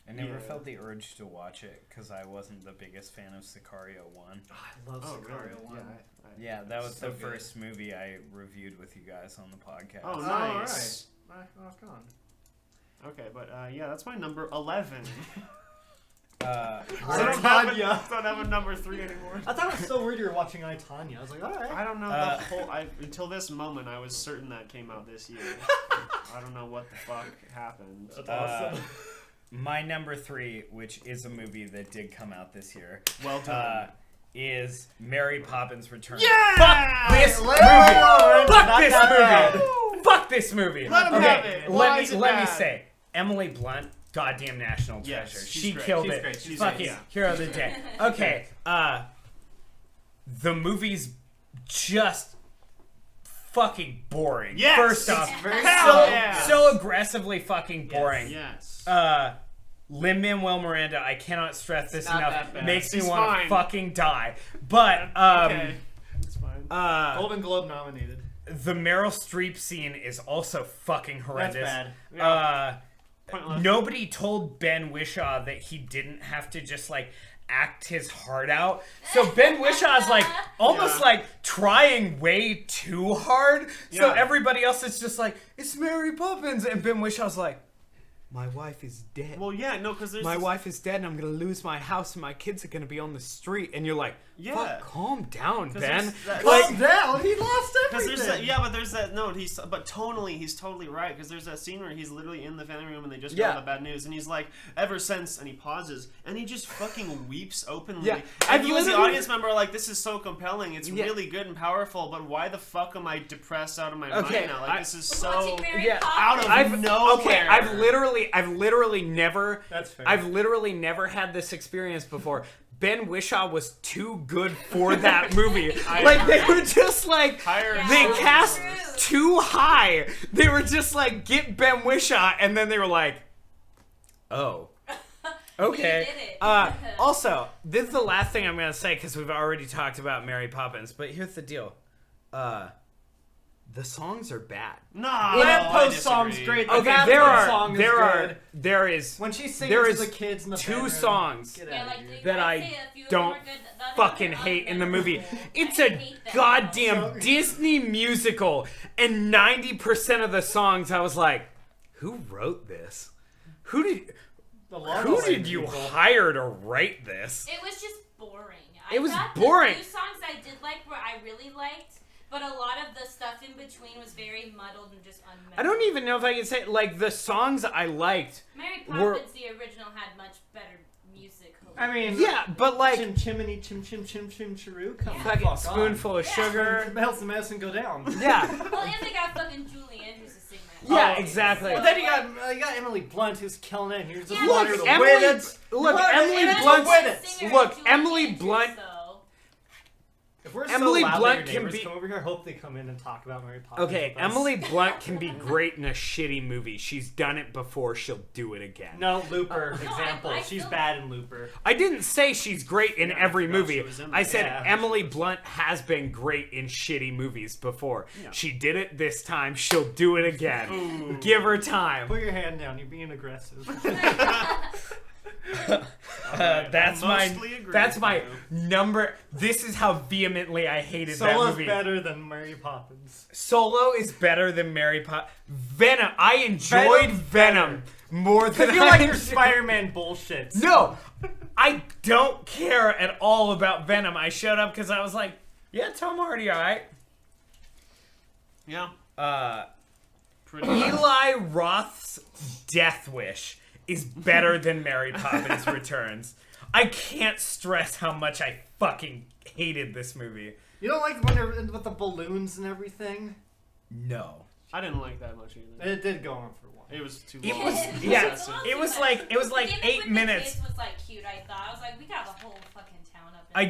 C: I never
B: Yeah.
C: felt the urge to watch it because I wasn't the biggest fan of Sicario 1.
A: Oh, I love
B: Oh,
A: Sicario
B: really?
A: 1.
C: Yeah, that was
A: So
C: the
A: good.
C: first movie I reviewed with you guys on the podcast.
B: Oh,
A: Oh,
B: nice.
A: Right, on.
B: Okay, but that's my number 11.
C: Uh,
B: So I
A: Tanya.
B: don't have a number 3 anymore.
A: I thought it was so weird you were watching I, Tonya. I was like, alright.
B: I don't know
C: Uh,
B: the whole. Until this moment, I was certain that came out this year. I don't know what the fuck happened.
A: That's awesome.
C: my number 3, which is a movie that did come out this year,
B: Well done.
C: is Mary Poppins Return.
B: Yeah!
C: Fuck this movie!
A: Lord,
C: Fuck
A: not
C: this
A: that
C: movie! Fuck this movie!
B: Let him
C: okay,
B: have it. Why is it
C: let me
B: bad?
C: say, Emily Blunt, goddamn national
B: Yes,
C: treasure.
B: she's
C: She
B: great.
C: killed
B: She's
C: it.
B: great. She's
C: Fucking
B: great, yeah.
C: hero of the day. Okay, the movie's
E: just fucking boring.
B: Yes!
E: First off,
A: very
E: so aggressively fucking boring.
B: Yes.
E: Lin-Manuel Miranda, I cannot stress this
B: not
E: enough.
B: that bad.
E: Makes me
B: He's
E: want
B: fine.
E: to fucking die. But
B: Okay. It's fine.
A: Golden Globe nominated.
E: the Meryl Streep scene is also fucking horrendous.
A: That's bad.
B: Pointless.
E: Nobody told Ben Whishaw that he didn't have to just like act his heart out. So Ben Wishaw's like almost
B: Yeah.
E: like trying way too hard. So
B: Yeah.
E: everybody else is just like, it's Mary Poppins, and Ben Wishaw's like, my wife is dead.
B: Well, yeah, no, because there's
E: My
B: this-
E: wife is dead, and I'm gonna lose my house, and my kids are gonna be on the street. And you're like,
B: Yeah.
E: fuck, calm down,
B: 'Cause
E: Ben.
B: there's that-
E: Like,
A: Calm down. He lost
B: Because
A: everything.
B: there's that, yeah, but there's that. No, but tonally, he's totally right. Because there's that scene where he's literally in the family room and they just got
E: Yeah.
B: all the bad news, and he's like, ever since, and he pauses and he just fucking weeps openly.
E: Yeah.
B: And
E: I've
B: you as the
E: literally-
B: audience member are like, this is so compelling. It's
E: Yeah.
B: really good and powerful. But why the fuck am I depressed out of my
E: Okay,
B: mind now? Like this is so
D: Watching Mary
E: yeah,
D: Poppins.
B: out of nowhere.
E: Okay, I've literally never.
A: That's fair.
E: I've literally never had this experience before. Ben Whishaw was too good for that movie. Like they were just like
B: Higher
D: Yeah.
E: they
D: That's
E: cast
D: true.
E: too high. They were just like get Ben Whishaw, and then they were like, oh. Okay.
D: He did it.
E: Also, this is the last thing I'm gonna say because we've already talked about Mary Poppins. But here's the deal: the songs are bad.
B: Nah,
A: Lamppost
B: I
A: song's
B: disagree.
A: great. The
E: Okay,
A: Bathroom song is
E: there
A: good.
E: is
A: When she sings
E: there
A: to
E: is
A: the kids in the
E: two
A: bedroom,
E: songs
A: get
D: Yeah,
A: outta
D: like
A: here.
D: the-
E: that
D: I'd
E: I
D: say a few of them
E: don't
D: are good, the others
E: fucking
D: are
E: hate in the movie.
D: unmemorable.
E: It's
D: I
E: a
D: hate them.
E: goddamn Disney musical, and 90% of the songs I was like, who wrote this? Who did you
A: people.
E: hire to write this?
D: It was just boring.
E: It was
D: thought
E: boring.
D: The few songs I did like were I really liked, but a lot of the stuff in between was very muddled and just unmemorable.
E: I don't even know if I can say like the songs I liked.
D: Mary
E: were-
D: Poppins, the original, had much better music.
A: I mean,
E: Yeah, but like
A: chim chimney chim chim chim chim chiroo. Come
D: Yeah.
A: the
E: fucking
A: fuck
E: spoonful of
D: Yeah.
E: sugar.
A: on. Helps the medicine go down.
E: Yeah,
D: Well, and they got fucking Julie Andrews to sing that.
E: yeah,
A: Oh,
E: exactly.
A: But then you got Emily Blunt who's killing it. And you're just
D: Yeah,
A: wanting
D: look,
A: her to
E: Emily-
A: win it.
E: look,
A: What?
E: Emily
A: It's a
E: Blunt's-
A: win it.
E: Look, Emily Blunt-
A: If we're
E: Emily
A: so loud
E: Blunt
A: that your
E: can
A: neighbors
E: be-
A: come over here, I hope they come in and talk about Mary Poppins.
E: Okay,
A: with us.
E: Emily Blunt can be great in a shitty movie. She's done it before. She'll do it again.
A: No, Looper
D: No,
A: example.
D: I
A: She's
D: still-
A: bad in Looper.
E: I didn't say she's great in
B: Yeah, I
E: every
B: forgot
E: movie.
B: she was in
E: I
B: that.
E: said
A: Yeah.
E: Emily Blunt has been great in shitty movies before.
B: Yeah.
E: She did it this time. She'll do it again. Give her time.
A: Put your hand down. You're being aggressive.
E: That's
B: I
E: my
B: mostly agree
E: that's
B: with
E: my
B: you.
E: number. This is how vehemently I hated that
A: Solo's
E: movie.
A: better than Mary Poppins.
E: Solo is better than Mary Poppins. Venom. I enjoyed
A: Venom's
E: Venom more than
A: I feel like
E: I
A: your
E: enjoyed-
A: Spider-Man bullshit.
E: No, I don't care at all about Venom. I showed up because I was like, yeah, Tom Hardy, all right.
B: Yeah. Pretty
E: Eli Roth's Death Wish is better than Mary Poppins Returns. I can't stress how much I fucking hated this movie.
A: You don't like when they're with the balloons and everything?
E: No.
B: I didn't like that much either.
A: It did go on for a while.
B: It was too
E: It
B: long.
E: was-
B: It
E: yeah,
B: excessive.
E: it was like
D: The gimmick
E: 8
D: with
E: minutes.
D: The kids was like cute. I thought I was like, we got a whole fucking town up. In
E: I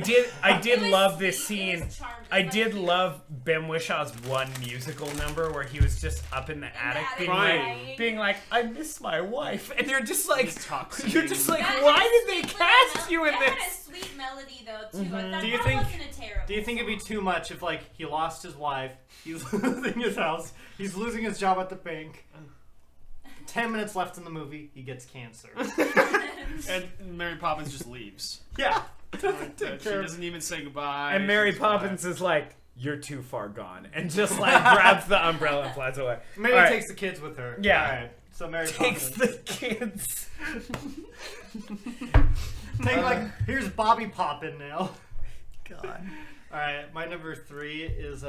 E: did
D: It was
E: love this
D: sweet, it
E: scene.
D: was charming,
E: I
D: it was
E: did
D: cute.
E: love Ben Wishaw's one musical number where he was just up in the attic
D: attic
E: being
B: crying.
E: like, I miss my wife, and you're just like,
B: Just toxic.
E: you're just like,
D: That
E: why
D: had
E: did they
D: sweet
E: cast
D: little
E: you in
D: mel- that
E: this?
D: had a sweet melody though too. I thought
A: Do you
D: that
A: think-
D: wasn't a terrible.
A: Do you think it'd be
D: song.
A: too much if, like, he lost his wife, he's losing his house, he's losing his job at the bank, 10 minutes left in the movie, he gets cancer.
B: And Mary Poppins just leaves.
A: Yeah.
B: Like, she doesn't even say goodbye.
E: And Mary
B: She's fine.
E: Poppins is like, you're too far gone, and just like grabs the umbrella and flies away.
A: Maybe
E: All right.
A: takes the kids with her.
E: Yeah.
A: Alright, so Mary
E: Takes
A: Poppins.
E: the kids.
A: Here's Bobby Poppin now.
E: God.
A: Alright, my number 3 is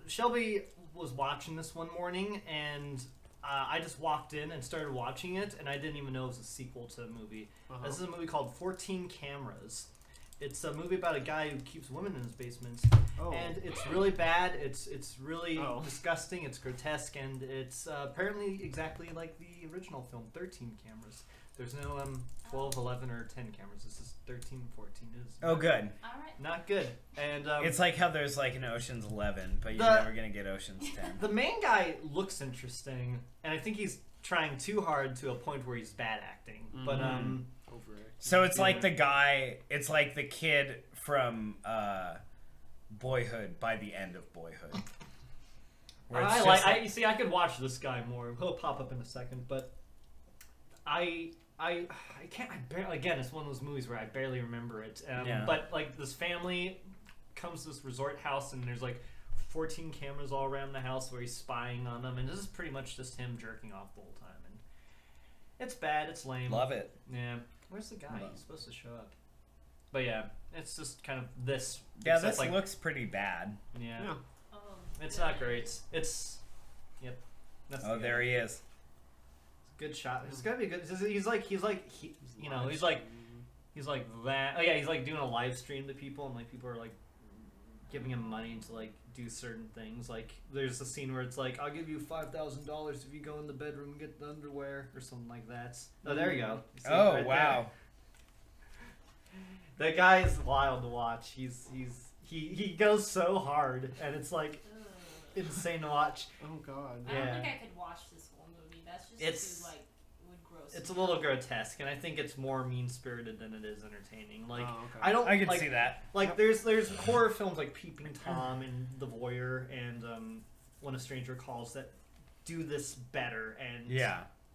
A: Shelby was watching this one morning, and I just walked in and started watching it, and I didn't even know it was a sequel to a movie.
B: Uh-huh.
A: This is a movie called 14 Cameras. It's a movie about a guy who keeps women in his basement,
B: Oh.
A: and it's really bad. It's really
B: Oh.
A: disgusting. It's grotesque, and it's apparently exactly like the original film. 13 cameras. There's no 12, 11, or 10 cameras. This is 13, 14. Is
E: Oh, good.
D: All right.
A: not good. And
E: It's like how there's like an Ocean's 11, but you're
A: The-
E: never gonna get Ocean's 10.
A: the main guy looks interesting, and I think he's trying too hard to a point where he's bad acting. But
B: Over it.
E: So it's like the guy. It's like the kid from Boyhood by the end of Boyhood. Where it's just
A: I see. I could watch this guy more. He'll pop up in a second, but I can't. I barely. Again, it's one of those movies where I barely remember it.
E: Yeah.
A: But like this family comes to this resort house, and there's like 14 cameras all around the house where he's spying on them, and this is pretty much just him jerking off the whole time. And it's bad. It's lame.
E: love it.
A: Yeah. Where's the guy?
E: Love.
A: He's supposed to show up. But yeah, it's just kind of this.
E: Yeah,
A: except,
E: this
A: like,
E: looks pretty bad.
A: Yeah.
B: Yeah.
D: Oh,
A: It's not great. It's. Yep. That's
E: Oh,
A: the
E: there
A: guy.
E: he is.
A: Good shot. It's gotta be good. He's like that. Oh yeah, he's like doing a live stream to people, and like people are like giving him money to like do certain things. Like there's a scene where it's like, I'll give you $5,000 if you go in the bedroom and get the underwear or something like that. Oh, there you go. You see it
E: Oh,
A: right
E: wow.
A: there. That guy is wild to watch. He goes so hard, and it's like
D: Ugh.
A: insane to watch.
B: Oh God.
D: I don't
A: Yeah.
D: think I could watch this whole movie. That's just
A: It's-
D: too like would gross.
A: It's a
D: me
A: little
D: out.
A: grotesque, and I think it's more mean-spirited than it is entertaining. Like
B: Oh, okay.
A: I don't.
E: I could
A: like,
E: see that.
A: Like there's horror films like Peeping Tom and The Voyeur and When a Stranger Calls that do this better and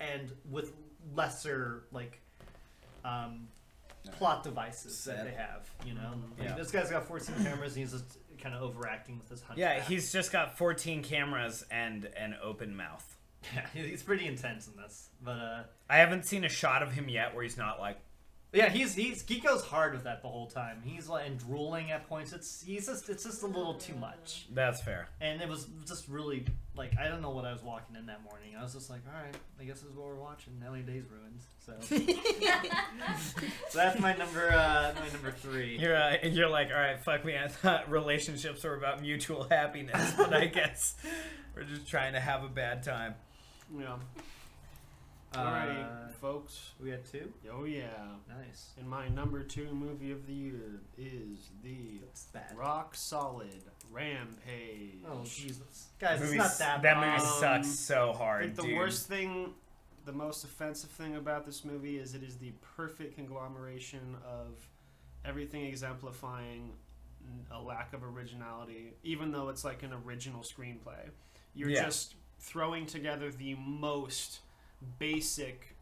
A: and with lesser like plot devices that they have. You know, Like,
E: Yeah.
A: this guy's got 14 cameras. And he's just kind of overacting with his hunchback.
E: Yeah, he's just got 14 cameras and an open mouth.
A: yeah, he's pretty intense in this. But
E: I haven't seen a shot of him yet where he's not like,
A: yeah, he goes hard with that the whole time. He's like and drooling at points. It's just a little too much.
E: that's fair.
A: And it was just really, like, I don't know what I was walking in that morning. I was just like, alright, I guess this is what we're watching. LA Days ruined. So, so that's my number 3.
E: You're like, all right, fuck me. I thought relationships were about mutual happiness, but I guess we're just trying to have a bad time.
B: Yeah. Alrighty, folks.
A: We had 2?
B: Oh yeah.
A: Nice.
B: And my number 2 movie of the year is the
A: That's bad.
B: Rock Solid Rampage.
A: Oh, Jesus. Guys, it's
E: Movie
A: not that
E: that
A: bad.
E: movie sucks so
B: I
E: hard,
B: think the
E: dude.
B: worst thing, the most offensive thing about this movie is it is the perfect conglomeration of everything exemplifying a lack of originality, even though it's like an original screenplay. You're
E: Yeah.
B: just throwing together the most basic,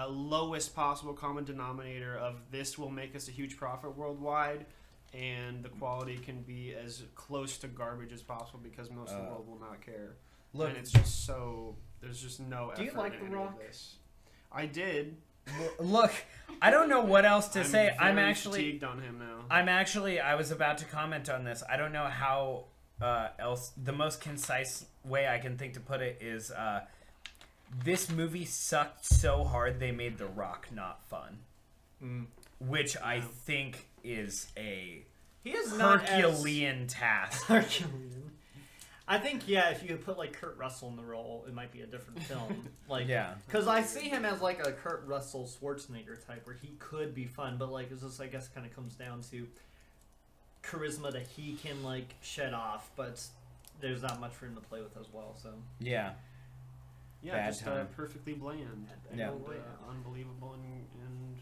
B: lowest possible common denominator of this will make us a huge profit worldwide, and the quality can be as close to garbage as possible because most of the world will not care.
E: Look,
B: And it's just so there's just no
A: Do you
B: effort
A: like
B: in
A: The
B: any of
A: Rock?
B: this. I did.
E: look, I don't know what else to say. I'm
B: very
E: actually
B: fatigued on him now.
E: I was about to comment on this. I don't know how else. The most concise way I can think to put it is this movie sucked so hard they made The Rock not fun, which I think is a
A: He is not
E: Herculean task.
A: Herculean. I think, yeah, if you put like Kurt Russell in the role, it might be a different film. Like,
E: Yeah.
A: because I see him as like a Kurt Russell Schwarzenegger type, where he could be fun, but like it's just I guess kind of comes down to charisma that he can like shed off, but there's not much for him to play with as well. So
E: Yeah.
B: Yeah,
E: Bad
B: just
E: time.
B: perfectly bland.
E: Yeah.
B: And, unbelievable and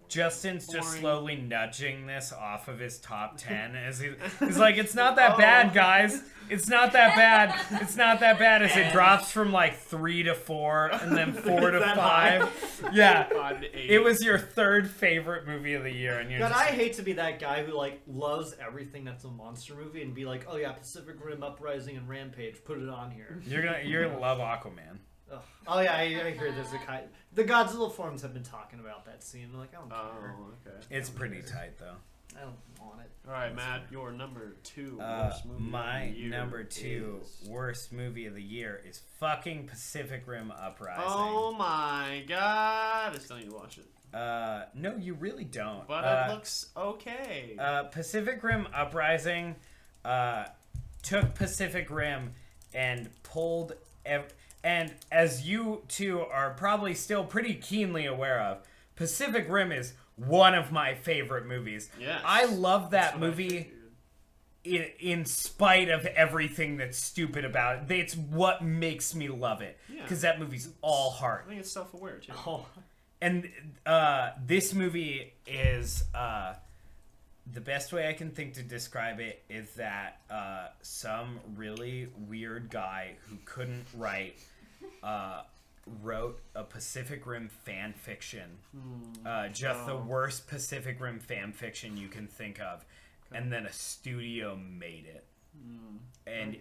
E: Justin's just
B: Boring.
E: slowly nudging this off of his top 10 as he's like, it's not that bad, guys. It's not that bad. It's not that bad as it drops from like 3 to 4 and then 4 to
A: That
E: 5. Yeah.
B: 5 to 8.
E: It was your third favorite movie of the year, and you're
A: God,
E: just
A: I hate to be that guy who like loves everything that's a monster movie and be like, oh yeah, Pacific Rim Uprising and Rampage, put it on here.
E: you're gonna love Aquaman.
A: Ugh. Oh yeah, I hear there's a kind. The Godzilla forums have been talking about that scene. They're like, I don't care.
B: Oh, okay.
E: It's pretty tight though.
A: I don't want it.
B: All right, Matt, your number 2 worst movie
E: My
B: of the year
E: number 2
B: is-
E: worst movie of the year is fucking Pacific Rim Uprising.
B: Oh my god! have it. Still need to watch it.
E: No, you really don't.
B: But it looks okay.
E: Pacific Rim Uprising took Pacific Rim and pulled... and as you two are probably still pretty keenly aware of, Pacific Rim is one of my favorite movies.
B: Yes.
E: I love
B: That's
E: that
B: what I
E: movie
B: figured.
E: in spite of everything that's stupid about it. It's what makes me love it.
B: Yeah.
E: Because that movie's all
B: I
E: heart.
B: think it's self-aware too.
A: Oh,
E: And this movie is the best way I can think to describe it is that some really weird guy who couldn't write wrote a Pacific Rim fan fiction, just the worst Pacific Rim fan fiction you can think of, and then a studio made it. And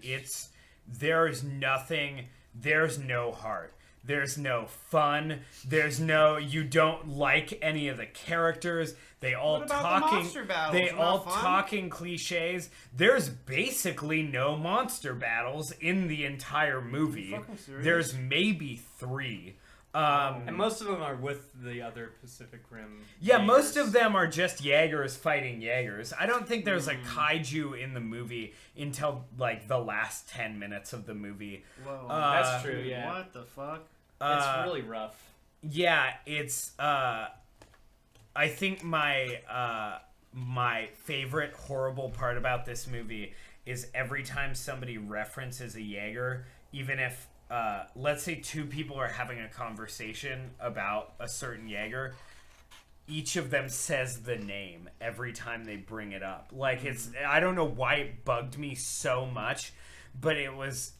E: there's no heart. There's no fun. You don't like any of the characters. They all
B: What about the
E: talking.
B: monster battles?
E: They
B: They're not
E: all
B: fun?
E: talking cliches. There's basically no monster battles in the entire movie.
B: fucking serious?
E: There's maybe 3.
A: and most of them are with the other Pacific Rim.
E: Yeah, most
A: Jaegers.
E: of them are just Jaegers fighting Jaegers. I don't think there's a kaiju in the movie until like the last 10 minutes of the movie.
B: Whoa.
A: That's true, yeah.
B: What the fuck?
A: It's really rough.
E: Yeah, it's I think my my favorite horrible part about this movie is every time somebody references a Jaeger, even if let's say 2 people are having a conversation about a certain Jaeger, each of them says the name every time they bring it up. Like I don't know why it bugged me so much, but it was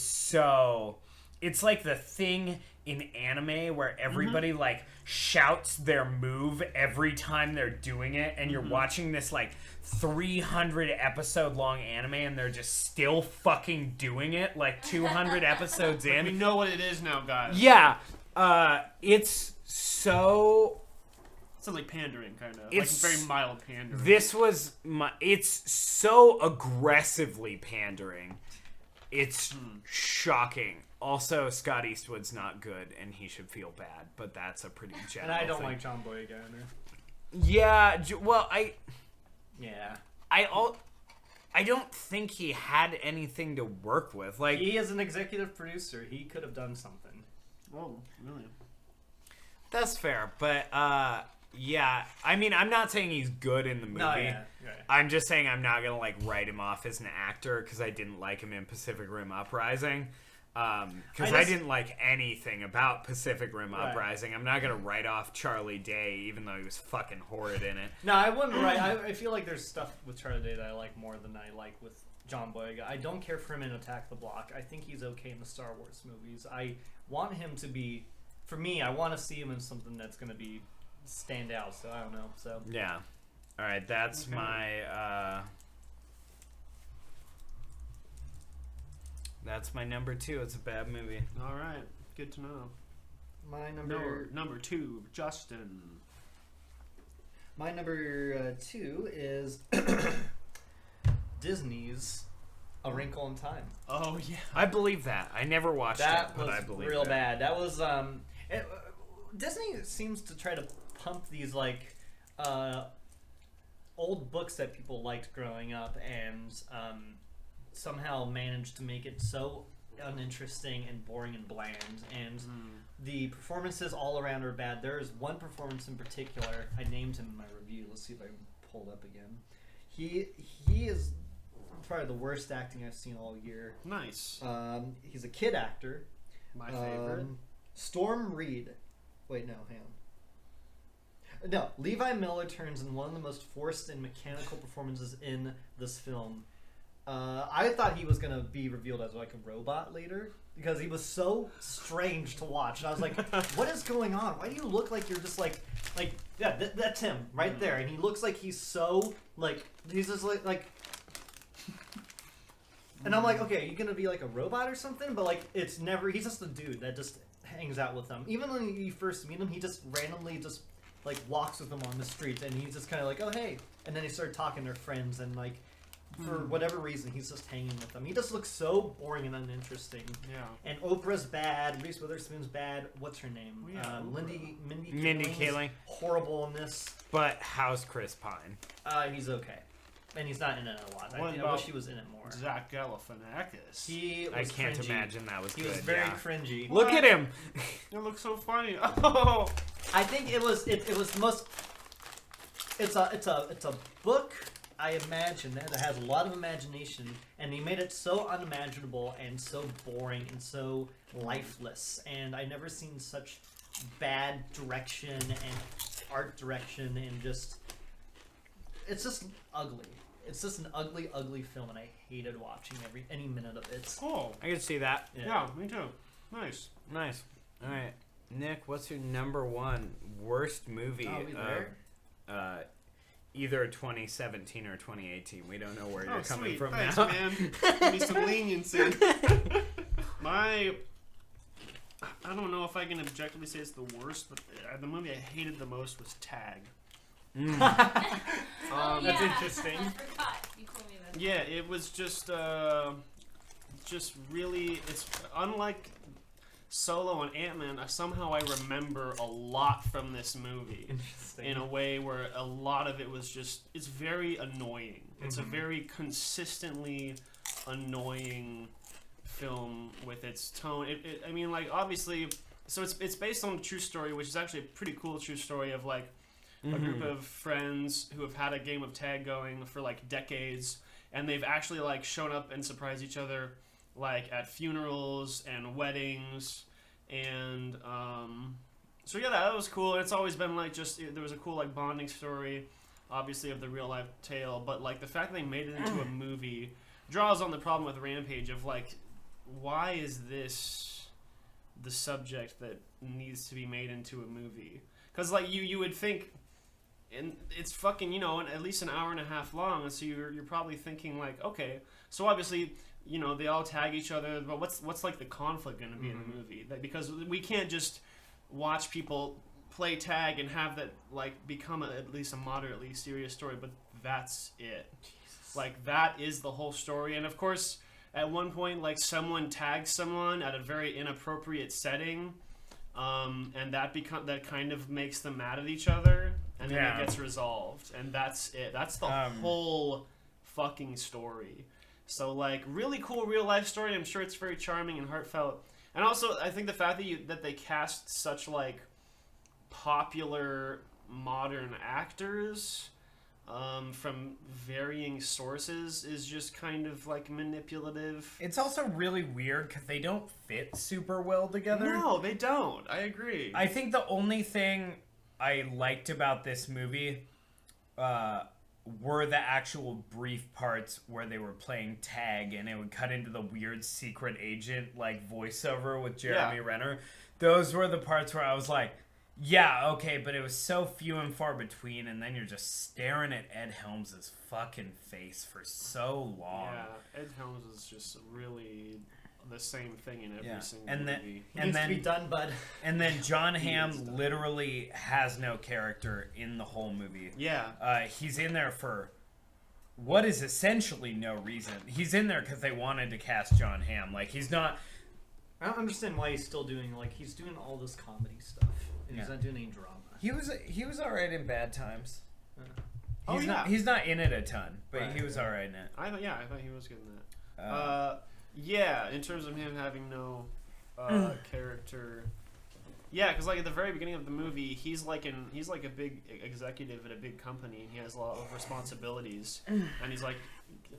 E: so, it's like the thing in anime where everybody like shouts their move every time they're doing it, and you're watching this like 300 episode long anime and they're just still fucking doing it like 200 episodes
B: We
E: in.
B: know what it is now, guys.
E: Yeah, it's so.
B: It's like pandering, kind of. Like
E: It's-
B: very mild pandering.
E: It's so aggressively pandering. It's shocking. Also, Scott Eastwood's not good, and he should feel bad. But that's a pretty general.
A: And I don't
E: thing.
A: like John Boyega either.
E: Yeah, well,
A: Yeah.
E: I don't think he had anything to work with. Like,
A: He is an executive producer. He could have done something.
B: Whoa, really?
E: that's fair. But yeah, I mean, I'm not saying he's good in the movie.
A: No, yeah. Right.
E: I'm just saying I'm not gonna like write him off as an actor because I didn't like him in Pacific Rim Uprising. Because I didn't like anything about Pacific Rim
A: Right.
E: Uprising. I'm not gonna write off Charlie Day, even though he was fucking horrid in it.
A: No, I wouldn't write. I feel like there's stuff with Charlie Day that I like more than I like with John Boyega. I don't care for him in Attack the Block. I think he's okay in the Star Wars movies. I want him to be, for me, I want to see him in something that's going to be stand out. So I don't know. So
E: Yeah. All right, that's
B: Okay.
E: my. That's my number 2. It's a bad movie.
B: All right, good to know.
A: my
B: Number 2, Justin.
A: My number 2 is Disney's A Wrinkle in Time.
B: Oh yeah.
E: I believe that. I never watched
A: That
E: it, but
A: was
E: I believe
A: real
E: it.
A: bad. That was Disney seems to try to pump these like old books that people liked growing up, and somehow managed to make it so uninteresting and boring and bland. And the performances all around are bad. There is one performance in particular. I named him in my review. Let's see if I can pull it up again. He is probably the worst acting I've seen all year.
B: Nice.
A: He's a kid actor.
B: My favorite.
A: Storm Reed. Wait, no, hang on. No, Levi Miller turns in one of the most forced and mechanical performances in this film. I thought he was going to be revealed as like a robot later because he was so strange to watch. And I was like, what is going on? Why do you look like you're just like yeah, that's him right there. And he looks like he's so, like, he's just like and I'm like, okay, you're going to be like a robot or something? But like, it's never, he's just a dude that just hangs out with them. Even when you first meet him, he just randomly just like walks with them on the street and he's just kind of like, oh, hey. And then he started talking to their friends and like, for whatever reason, he's just hanging with them. He just looks so boring and uninteresting.
B: Yeah.
A: And Oprah's bad. Reese Witherspoon's bad. What's her name?
B: Oh, yeah,
C: Mindy Kaling.
A: Horrible in this.
C: But how's Chris Pine?
A: He's okay. And he's not in it a lot.
B: What
A: I
B: about
A: wish he was in it more.
B: Zach Galifianakis.
A: He was
C: I can't
A: cringy.
C: imagine that was
A: He
C: good.
A: was very
C: yeah.
A: cringy.
C: Look at him.
B: It looks so funny. Oh.
A: I think it was most. It's a book. I imagine that has a lot of imagination, and he made it so unimaginable and so boring and so lifeless. And I never seen such bad direction and art direction, and just it's just ugly. It's just an ugly, ugly film, and I hated watching any minute of it.
B: Cool.
C: I can see that.
B: Yeah, me too. Nice.
C: Nice. All right, Nick, what's your number one worst movie?
A: Oh, we there?
C: Either 2017 or 2018. We don't know where you're
B: Oh,
C: coming
B: sweet.
C: from
B: Thanks,
C: now.
B: man. Give me some leniency. I don't know if I can objectively say it's the worst, but the movie I hated the most was Tag.
D: Oh,
A: That's
D: yeah.
A: interesting.
D: I forgot. You told me that.
B: Yeah, it was just really. It's unlike Solo and Ant-Man. Somehow I remember a lot from this movie
A: Interesting.
B: in a way where a lot of it was just. It's very annoying. It's a very consistently annoying film with its tone. I mean, like obviously, so it's based on a true story, which is actually a pretty cool true story of like. A group of friends who have had a game of tag going for like decades, and they've actually like shown up and surprised each other like at funerals and weddings, and so yeah, that was cool. It's always been like just there was a cool like bonding story, obviously of the real life tale, but like the fact that they made it into a movie draws on the problem with Rampage of like, why is this the subject that needs to be made into a movie? Because like you would think. And it's fucking, at least an hour and a half long, and so you're probably thinking like, okay, so obviously, they all tag each other, but what's like the conflict going to be in the movie? Because we can't just watch people play tag and have that like become at least a moderately serious story, but that's it. Jesus. Like that is the whole story, and of course, at one point, like someone tags someone at a very inappropriate setting. And that kind of makes them mad at each other, and then it gets resolved, and that's it. That's the whole fucking story. So like, really cool real life story. I'm sure it's very charming and heartfelt, and also I think the fact that they cast such like popular modern actors from varying sources is just kind of like manipulative.
E: It's also really weird because they don't fit super well together.
B: No, they don't. I agree.
E: I think the only thing I liked about this movie were the actual brief parts where they were playing tag and it would cut into the weird secret agent like voiceover with Jeremy Renner. Those were the parts where I was like, yeah, okay, but it was so few and far between, and then you're just staring at Ed Helms' fucking face for so long.
B: Yeah, Ed Helms is just really the same thing in every single movie.
A: Needs to be done, bud.
E: And then John Hamm literally has no character in the whole movie.
B: Yeah.
E: He's in there for what is essentially no reason. He's in there because they wanted to cast John Hamm. Like, he's not...
A: I don't understand why he's still doing, he's doing all this comedy stuff. And he's not doing any drama.
E: He was alright in Bad Times.
B: He's
E: not in it a ton, but he was alright in it.
B: I thought he was good in that. Yeah, in terms of him having no character. Yeah, because like at the very beginning of the movie, he's like a big executive at a big company, and he has a lot of responsibilities. And he's like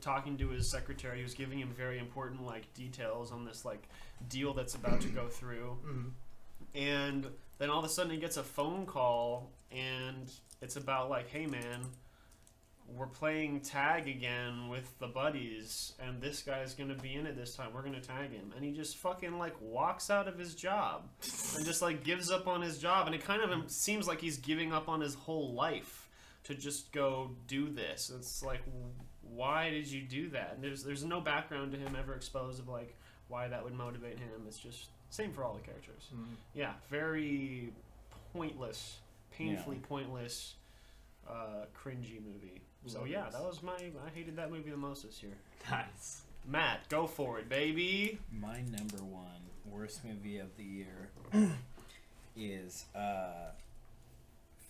B: talking to his secretary, who's giving him very important like details on this like deal that's about to go through. And then all of a sudden he gets a phone call, and it's about like, hey man, we're playing tag again with the buddies, and this guy's gonna be in it this time. We're gonna tag him, and he just fucking like walks out of his job and just like gives up on his job, and it kind of seems like he's giving up on his whole life to just go do this. It's like, why did you do that? And there's no background to him ever exposed of like why that would motivate him. It's just same for all the characters. Yeah, very pointless, painfully pointless. cringy movie. So
A: Love
B: yeah,
A: it.
B: that was I hated that movie the most this year.
A: Nice.
B: Matt, go for it, baby.
E: My number one worst movie of the year is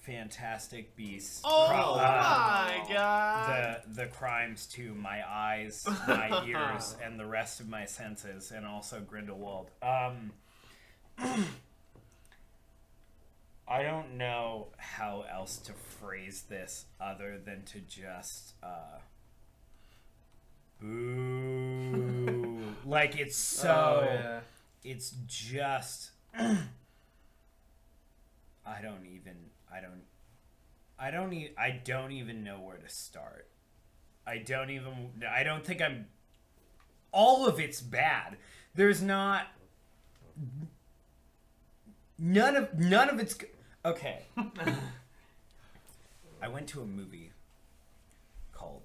E: Fantastic Beasts.
B: Oh my god!
E: The crimes to my eyes, my ears, and the rest of my senses, and also Grindelwald. I don't know how else to phrase this other than to just boo. Like it's so. It's just. I don't even know where to start. I don't think I'm. All of it's bad. There's not. None of it's. Okay. I went to a movie called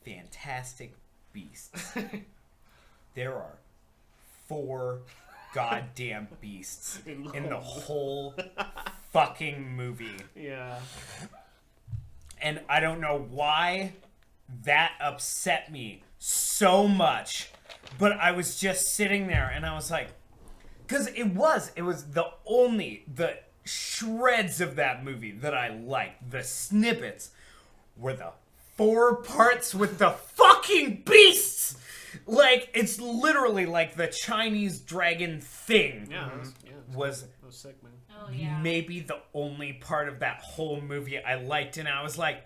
E: Fantastic Beasts. There are 4 goddamn beasts in the whole fucking movie.
B: Yeah.
E: And I don't know why that upset me so much. But I was just sitting there and I was like, because it was the shreds of that movie that I liked, the snippets, were the 4 parts with the fucking beasts. Like, it's literally like the Chinese dragon thing.
B: Yeah.
E: Mm-hmm. Was
B: sick, man.
D: Oh yeah.
E: maybe the only part of that whole movie I liked, and I was like,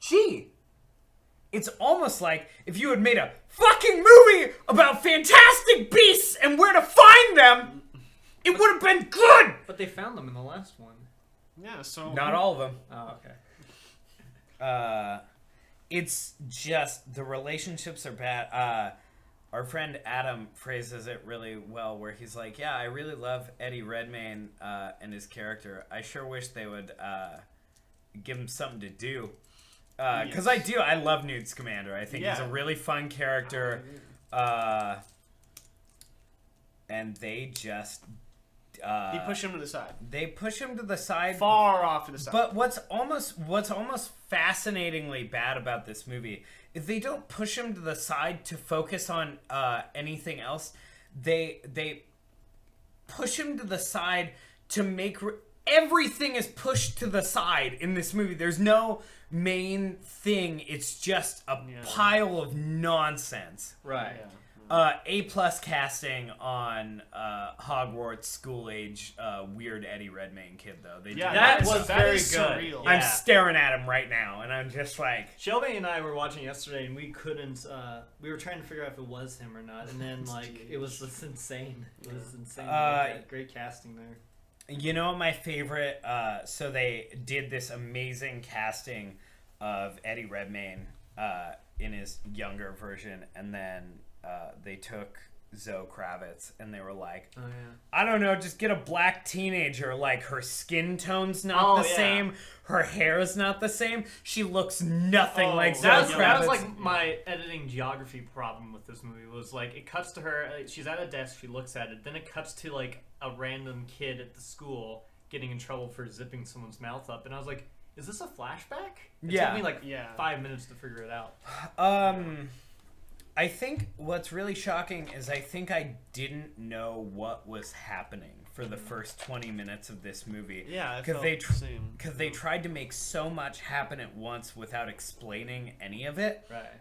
E: gee, it's almost like if you had made a fucking movie about fantastic beasts and where to find them, it would have been good!
F: But they found them in the last one.
B: Yeah. So
E: Not all of them.
F: Oh, okay.
E: It's just the relationships are bad. Our friend Adam phrases it really well, where he's like, "Yeah, I really love Eddie Redmayne and his character. I sure wish they would give him something to do." Because I do. I love Newt Scamander. I think he's a really fun character. And they just
B: he pushed him to the side.
E: They push him to the side.
B: Far off to the side.
E: But what's almost fascinatingly bad about this movie is they don't push him to the side to focus on anything else. They push him to the side to make everything is pushed to the side in this movie. There's no main thing. It's just a pile of nonsense.
F: Right.
B: Yeah.
E: A+ casting on Hogwarts school age weird Eddie Redmayne kid though. They
B: Yeah,
E: did
F: that
B: is-
F: was
B: that
F: very
B: is
F: good.
B: surreal.
E: I'm
F: Yeah.
E: staring at him right now, and I'm just like,
A: Shelby and I were watching yesterday, and we couldn't. We were trying to figure out if it was him or not, and then like it was just insane. It was insane. Great casting there.
E: you know, my favorite. So they did this amazing casting of Eddie Redmayne in his younger version, and then they took Zoe Kravitz, and they were like,
A: Oh yeah.
E: I don't know, just get a black teenager. Like, her skin tone's not the
A: yeah.
E: same, her hair is not the same, she looks nothing like Zoe
A: That
E: Kravitz.
A: was like my editing geography problem with this movie. Was like it cuts to her. She's at a desk. She looks at it. Then it cuts to like a random kid at the school getting in trouble for zipping someone's mouth up, and I was like, "Is this a flashback?" It
E: Yeah.
A: took me like
B: Yeah.
A: 5 minutes to figure it out.
E: I think what's really shocking is I think I didn't know what was happening for the first 20 minutes of this movie.
B: Yeah,
E: because
B: same.
E: they tried to make so much happen at once without explaining any of it.
A: Right.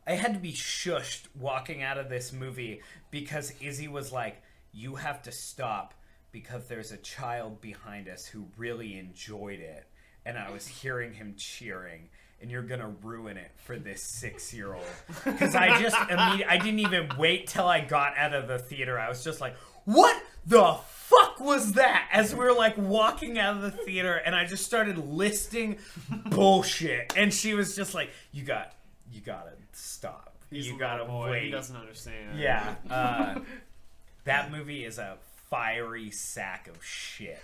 E: I had to be shushed walking out of this movie because Izzy was like, "You have to stop because there's a child behind us who really enjoyed it," and I was hearing him cheering. And you're gonna ruin it for this 6-year-old. Because I just I didn't even wait till I got out of the theater. I was just like, what the fuck was that? As we were like walking out of the theater, and I just started listing bullshit. And she was just like, you gotta stop.
B: He's
E: You
B: a
E: gotta
B: little boy.
E: wait.
B: He doesn't understand.
E: Yeah. That movie is a fiery sack of shit.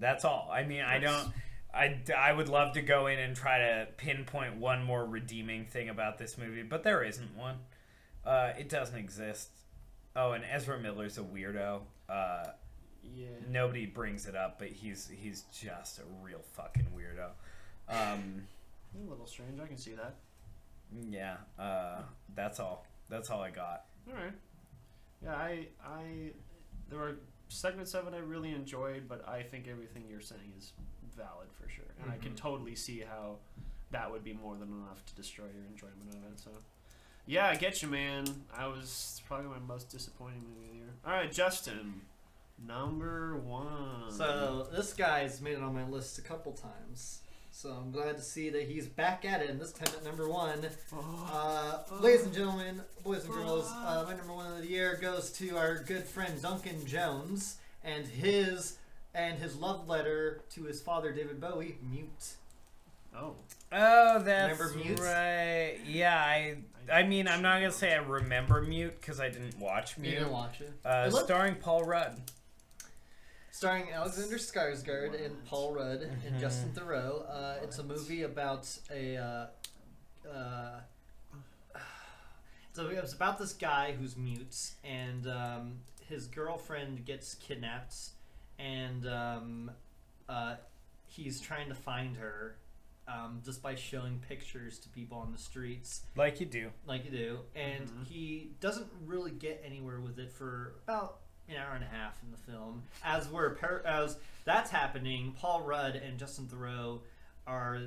E: That's all. I mean, I would love to go in and try to pinpoint one more redeeming thing about this movie, but there isn't one. It doesn't exist. Oh, and Ezra Miller's a weirdo.
B: Yeah.
E: Nobody brings it up, but he's just a real fucking weirdo.
B: A little strange. I can see that.
E: Yeah. That's all. That's all I got.
B: All right. Yeah, I there were segments of it I really enjoyed, but I think everything you're saying is valid for sure, and I can totally see how that would be more than enough to destroy your enjoyment of it. So, yeah, I get you, man. It's probably my most disappointing movie of the year. All right, Justin, number 1.
F: So this guy's made it on my list a couple times. So I'm glad to see that he's back at it, and this time at number 1. Ladies and gentlemen, boys and girls, my number 1 of the year goes to our good friend Duncan Jones and his love letter to his father David Bowie, Mute.
B: Oh,
E: That's
F: Remember Mute?
E: right. Yeah, I mean, I'm not gonna say I remember Mute because I didn't watch
F: You
E: Mute.
F: didn't watch it.
E: Starring Paul Rudd.
F: Starring Alexander Skarsgård and Paul Rudd and Justin Theroux. It's a movie about it's about this guy who's mute, and his girlfriend gets kidnapped, and he's trying to find her just by showing pictures to people on the streets.
E: Like you do.
F: Like you do. And he doesn't really get anywhere with it for about an hour and a half in the film. As that's happening, Paul Rudd and Justin Theroux are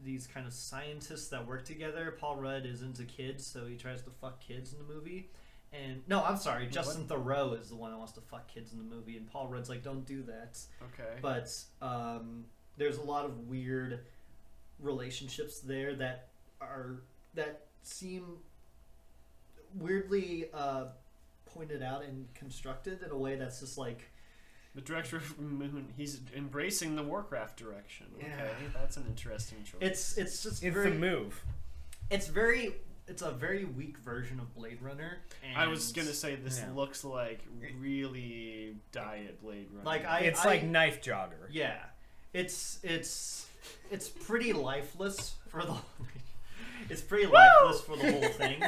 F: these kind of scientists that work together. Paul Rudd is into kids, so he tries to fuck kids in the movie. And no, I'm sorry, Justin Theroux is the one that wants to fuck kids in the movie, and Paul Rudd's like, don't do that.
B: okay.
F: But there's a lot of weird relationships there that seem weirdly pointed out and constructed in a way that's just like,
B: The director of Moon, he's embracing the Warcraft direction. Okay,
F: Yeah.
B: that's an interesting choice.
F: it's just
E: It's
F: very
E: a move.
F: it's a very weak version of Blade Runner. And
B: I was gonna say this
E: Yeah.
B: looks like really diet Blade Runner.
F: like
E: It's like Knife Jogger.
F: yeah, it's pretty lifeless for the it's pretty lifeless for the whole thing.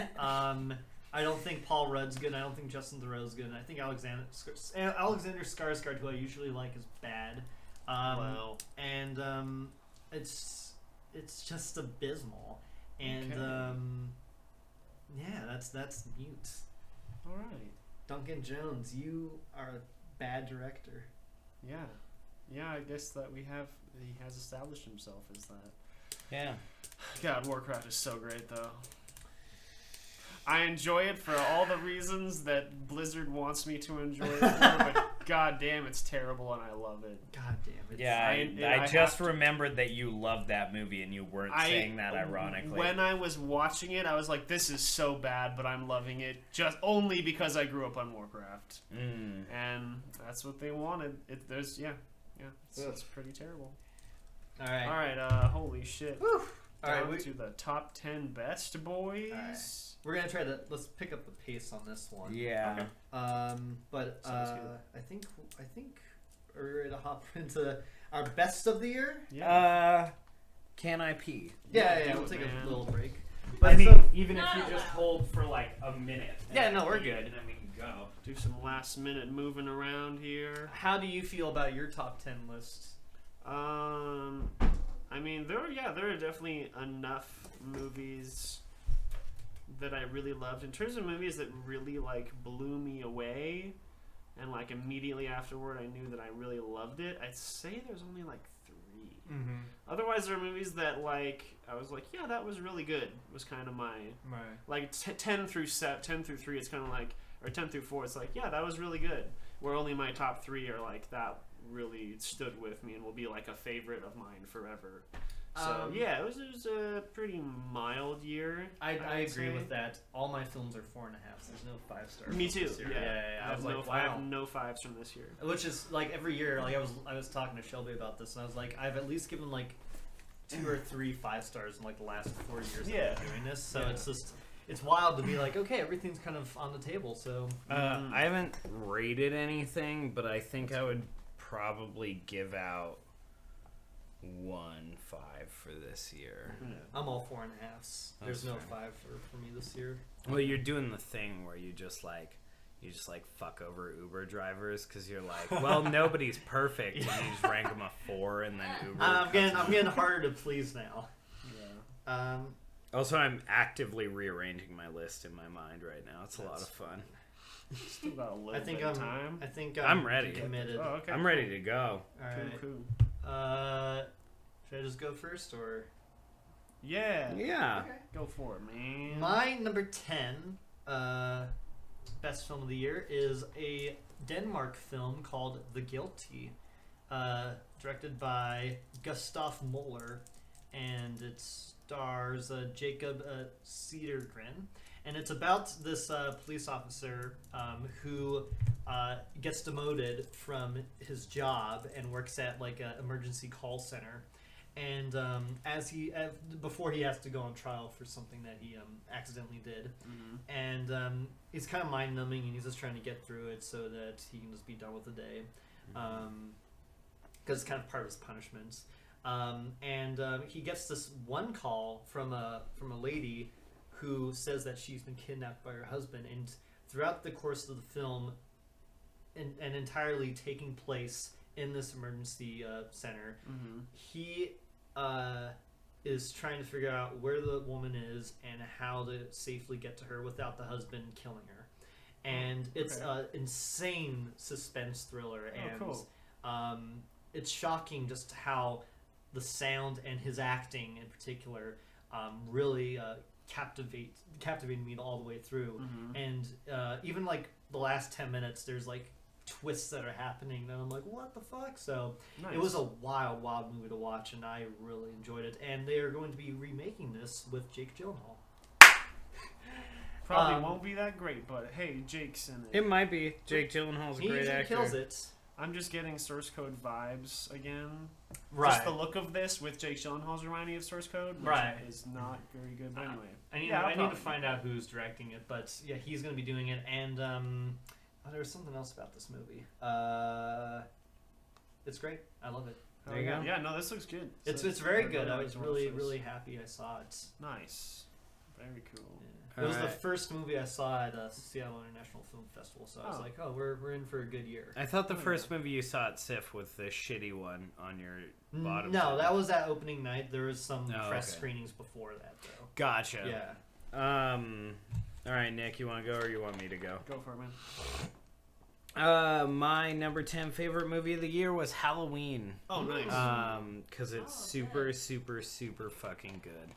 F: I don't think Paul Rudd's good. I don't think Justin Theroux's good. And I think Alexander Skarsgård, who I usually like, is bad.
B: Wow.
F: And it's just abysmal. And
B: Okay.
F: yeah, that's Mute.
B: All right.
F: Duncan Jones, you are a bad director.
B: Yeah, I guess that he has established himself as that.
E: Yeah.
B: God, Warcraft is so great though. I enjoy it for all the reasons that Blizzard wants me to enjoy it for, but god damn, it's terrible and I love it.
F: God damn it.
E: Yeah,
B: I
E: I just
B: have to-
E: remembered that you loved that movie and you weren't saying that ironically.
B: When I was watching it, I was like, this is so bad, but I'm loving it just only because I grew up on Warcraft. And that's what they wanted. It's pretty terrible.
F: All right.
B: All right, holy shit.
F: All
B: Down
F: right,
B: to the top 10 best, boys.
F: All right. We're gonna try to let's pick up the pace on this one.
E: Yeah.
B: Okay.
F: But
B: Sounds good.
F: I think are we ready to hop into our best of the year?
B: Yeah.
E: Can I pee?
F: Yeah,
B: do
F: we'll
B: it,
F: take
B: man.
F: a little break.
E: I mean, even if
D: Not
E: you just
D: allowed.
E: hold for like a minute.
F: Yeah, no, we're good.
E: And then we can go.
B: Do some last minute moving around here.
F: How do you feel about your top 10 list?
B: I mean, there are definitely enough movies that I really loved. In terms of movies that really like blew me away, and like immediately afterward I knew that I really loved it, I'd say there's only like 3.
F: Mm-hmm.
B: Otherwise, there are movies that like I was like, yeah, that was really good. Was kind of my
F: Right.
B: like 10 through 3. It's kind of like, or 10 through 4. It's like, yeah, that was really good. Where only my top 3 are like that really stood with me and will be like a favorite of mine forever. So yeah, it was a pretty mild year.
F: I
B: would
F: agree
B: say.
F: with that. All my films are 4.5. There's no 5 stars.
B: Me too.
F: This year.
B: Yeah.
F: I was like,
B: I
F: wow.
B: have no 5s from this year.
F: Which is like every year. Like I was talking to Shelby about this, and I was like, I've at least given like 2 or 3 5 stars in like the last 4 years
B: Yeah.
F: that I'm doing this. So
B: Yeah.
F: it's wild to be like, okay, everything's kind of on the table. So
E: I haven't rated anything, but I think I would probably give out 1 5 for this year.
F: I'm all 4.5s. There's
E: That's
F: no
E: fair.
F: 5 for me this year.
E: Well, you're doing the thing where you just like you just like fuck over Uber drivers because you're like, well, nobody's perfect, and you just rank them a 4, and then Uber.
F: I'm getting harder to please now.
B: Yeah.
E: Also, I'm actively rearranging my list in my mind right now. It's a lot of fun.
B: Still got a little
F: I think
B: bit of time.
F: I think
E: I'm ready.
F: Committed.
B: Oh, okay.
E: I'm ready to go.
F: All right.
B: Cool.
F: Should I just go first or?
B: Yeah.
E: Yeah.
F: Okay.
B: Go for it, man.
F: My number 10 best film of the year is a Denmark film called The Guilty, directed by Gustav Moller, and it stars Jacob Cedergren. And it's about this police officer who gets demoted from his job and works at like an emergency call center. And before he has to go on trial for something that he accidentally did, and it's kind of mind numbing, and he's just trying to get through it so that he can just be done with the day, because it's kind of part of his punishments. And he gets this one call from a lady who says that she's been kidnapped by her husband, and throughout the course of the film, and entirely taking place in this emergency center, he is trying to figure out where the woman is and how to safely get to her without the husband killing her. And it's an insane suspense thriller, and
B: cool.
F: It's shocking just how the sound and his acting in particular really captivated me all the way through. And even like the last 10 minutes, there's like twists that are happening and I'm like, what the fuck? So
B: Nice.
F: it was a wild movie to watch, and I really enjoyed it. And they are going to be remaking this with Jake Gyllenhaal.
B: Probably won't be that great, but hey, Jake's in it.
E: It might be. Jake Gyllenhaal's a
F: He
E: great
F: usually
E: actor.
F: kills it.
B: I'm just getting Source Code vibes again.
F: Right.
B: Just the look of this with Jake Gyllenhaal's reminding me of Source Code, which
F: Right.
B: is not very good. But anyway,
F: I need
B: Yeah, I'll
F: to
B: probably-
F: find out who's directing it, but yeah, he's going to be doing it. And there was something else about this movie. It's great. I love it.
E: There you go.
B: Yeah, no, this looks good.
F: It's
B: So
F: very
B: we're
F: good.
B: going
F: I
B: back
F: was
B: to
F: really
B: Source.
F: really happy I saw it.
B: Nice, very cool.
F: It was the
E: Alright.
F: first movie I saw at Seattle International Film Festival, so I was
B: Oh.
F: like, oh, we're in for a good year.
E: I thought the
B: Oh,
E: first movie you saw at SIF was the shitty one on your bottom.
F: No,
E: tip.
F: that was at opening night. There was some
E: Oh,
F: press
E: okay.
F: screenings before that, though.
E: Gotcha.
F: Yeah.
E: All right, Nick, you want to go or you want me to go?
B: Go for it, man.
E: My number 10 favorite movie of the year was Halloween.
B: Oh, nice.
E: Because it's
D: Oh,
E: super,
D: good.
E: super, super fucking good.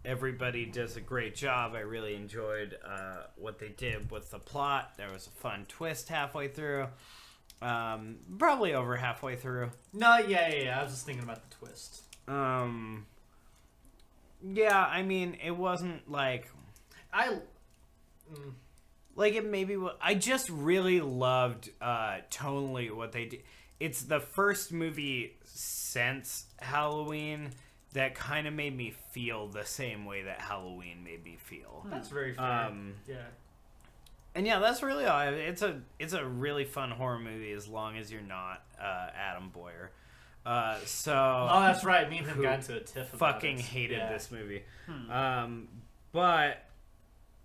E: Everybody does a great job. I really enjoyed what they did with the plot. There was a fun twist halfway through. Probably over halfway through.
F: No, yeah. I was just thinking about the twist.
E: Yeah, I mean, it wasn't like it maybe I just really loved tonally what they did. It's the first movie since Halloween that kind of made me feel the same way that Halloween made me feel.
F: That's very fair. Yeah.
E: And yeah, that's really all. It's a really fun horror movie as long as you're not Adam Boyer. So
F: Oh, that's right. Me and him
E: who
F: got into a tiff about
E: fucking
F: it.
E: hated
F: Yeah.
E: this movie. But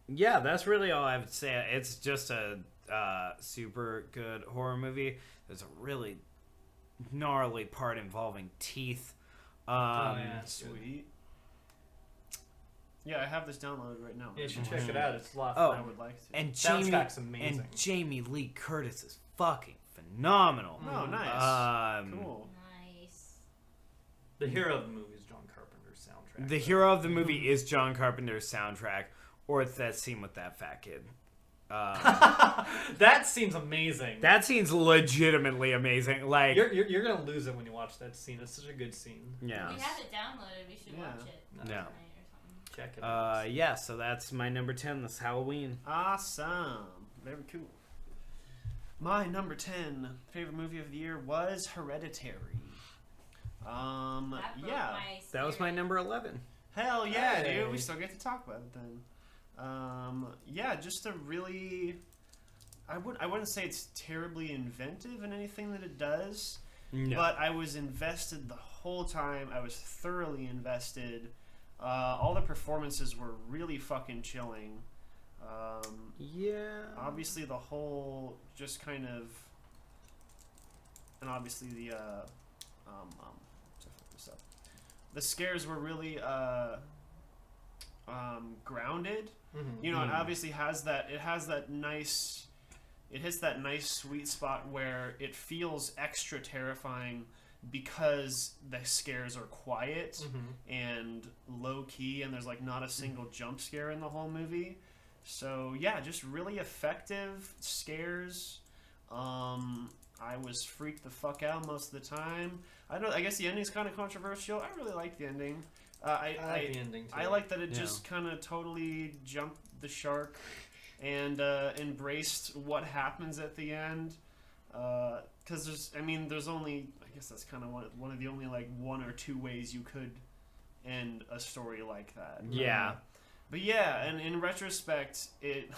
E: yeah, that's really all I would say. It's just a super good horror movie. There's a really gnarly part involving teeth.
F: Oh, yeah, that's good.
B: Sweet. Yeah, I have this downloaded right now.
F: Yeah, you should check it out. It's a lot
E: Oh,
F: of
B: I
F: fun.
B: would like to.
E: And
F: Soundtrack's amazing.
E: Jamie Lee Curtis is fucking phenomenal.
B: Oh, nice. Cool.
D: Nice.
F: The hero of the movie is John Carpenter's soundtrack.
E: The hero of the movie is John Carpenter's soundtrack, or it's that scene with that fat kid.
F: That seems amazing.
E: That scene's legitimately amazing. Like,
F: You're gonna lose it when you watch that scene. It's such a good scene.
E: yeah.
D: We have it downloaded. We should
B: Yeah.
D: watch it
E: Yeah.
D: tonight or something.
F: Check it out.
E: Yeah, so that's my number 10 this Halloween.
B: Awesome. Very cool. My number 10 favorite movie of the year was Hereditary.
D: That broke
B: Yeah.
D: my
E: That was my
D: spirit.
E: number 11.
B: Hell yeah,
F: Hey.
B: dude. We still get to talk about it then. Yeah, just a really... I wouldn't say it's terribly inventive in anything that it does,
E: No.
B: but I was invested the whole time. I was thoroughly invested. All the performances were really fucking chilling.
E: Yeah.
B: Obviously, the whole just kind of, and obviously the the scares were really grounded.
F: Mm-hmm.
B: You know, it obviously has that. It has that nice. It hits that nice sweet spot where it feels extra terrifying because the scares are quiet and low key, and there's like not a single jump scare in the whole movie. So yeah, just really effective scares. I was freaked the fuck out most of the time. I guess the ending's kind of controversial. I really like the ending.
F: I like the ending too.
B: I like that it just kind of totally jumped the shark and embraced what happens at the end. Because there's only, I guess that's kind of one of the only like one or two ways you could end a story like that.
E: Yeah.
B: But yeah, and in retrospect, it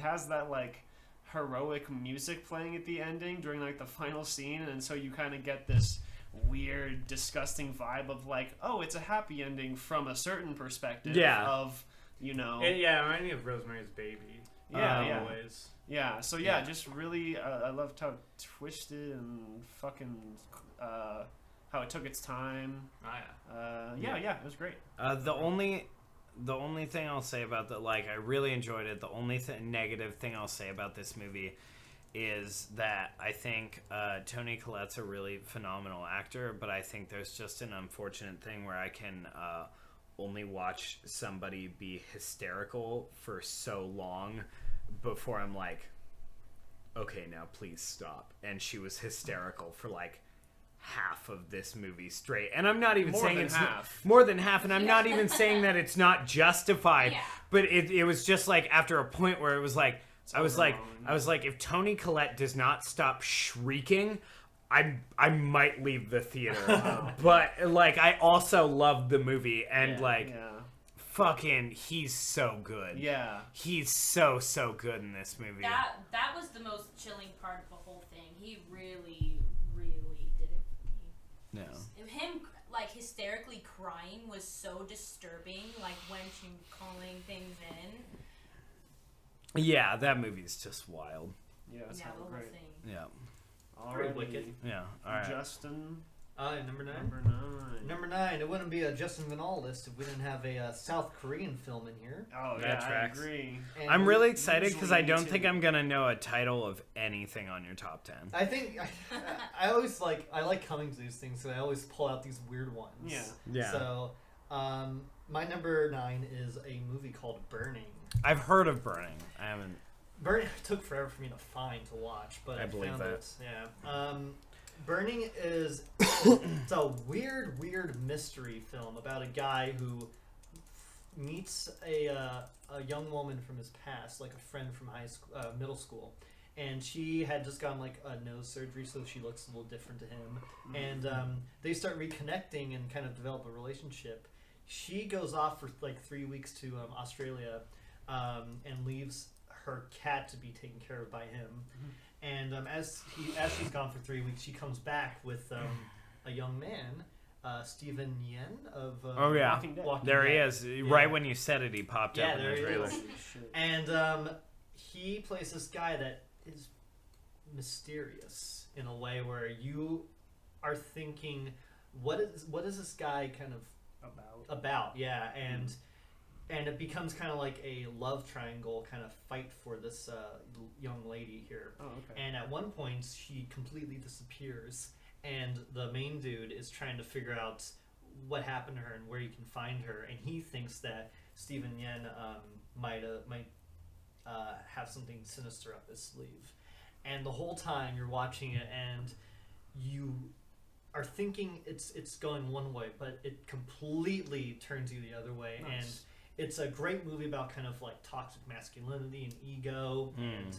B: has that like heroic music playing at the ending during like the final scene, and so you kind of get this weird, disgusting vibe of like, oh, it's a happy ending from a certain perspective.
E: Yeah.
B: Of, you know.
C: Yeah, reminding me of Rosemary's Baby.
B: Yeah.
C: Always.
B: Yeah. So yeah, just really, I loved how twisted and fucking how it took its time.
C: Oh
B: Yeah, it was great.
E: The only thing I'll say about that, like, I really enjoyed it. The only negative thing I'll say about this movie is that I think Toni Collette's a really phenomenal actor, but I think there's just an unfortunate thing where I can only watch somebody be hysterical for so long before I'm like, okay, now please stop. And she was hysterical for like half of this movie straight, and I'm not even
B: More
E: saying
B: than
E: it's
B: half.
E: more than half, and I'm not even saying that it's not justified.
D: Yeah.
E: But it was just like after a point where it was like I was like
B: overwhelming.
E: if Toni Collette does not stop shrieking, I might leave the theater. But like I also loved the movie, and fucking he's so good.
B: Yeah.
E: He's so good in this movie.
D: That was the most chilling part of the whole thing. He really, really did it for me.
E: No.
D: Him like hysterically crying was so disturbing. Like when she calling things in.
E: Yeah, that movie's just wild.
B: Yeah, it's
D: Yeah,
B: all
D: the whole
B: great.
D: thing.
E: Yeah.
F: Pretty
B: Alrighty.
F: wicked.
E: Yeah. All right.
B: Justin,
F: Number 9.
B: number 9.
F: Number 9. It wouldn't be a Justin Vinal list if we didn't have a South Korean film in here.
B: Oh,
E: That
B: yeah,
E: tracks.
B: I agree.
F: And
E: I'm really excited because I
B: usually
E: don't
B: too.
E: think I'm gonna know a title of anything on your top 10.
F: I think I always like coming to these things, so I always pull out these weird ones.
B: Yeah.
E: Yeah.
F: So, my number 9 is a movie called Burning.
E: I've heard of Burning. I haven't.
F: Burning took forever for me to find to watch, but
E: I believe
F: found
E: that.
F: it. Yeah. Burning is it's a weird mystery film about a guy who meets a young woman from his past, like a friend from middle school, and she had just gotten like a nose surgery, so she looks a little different to him, and they start reconnecting and kind of develop a relationship. She goes off for like 3 weeks to Australia, and leaves her cat to be taken care of by him. And as she's gone for 3 weeks, she comes back with a young man, Steven Yeun of
E: Oh yeah,
B: Walking Dead.
E: there he
F: Dead.
E: is.
F: Yeah.
E: Right when you said it, he popped
F: Yeah,
E: up in
F: there
E: the
F: he
E: trailer.
F: is.
B: Shit.
F: And he plays this guy that is mysterious in a way where you are thinking, what is this guy kind of about? Yeah, and it becomes kind of like a love triangle kind of fight for this young lady here.
B: Oh, okay.
F: And at one point, she completely disappears, and the main dude is trying to figure out what happened to her and where you can find her. And he thinks that Steven Yeun might have something sinister up his sleeve. And the whole time you're watching it, and you are thinking it's going one way, but it completely turns you the other way.
B: Nice.
F: And it's a great movie about kind of like toxic masculinity and ego, and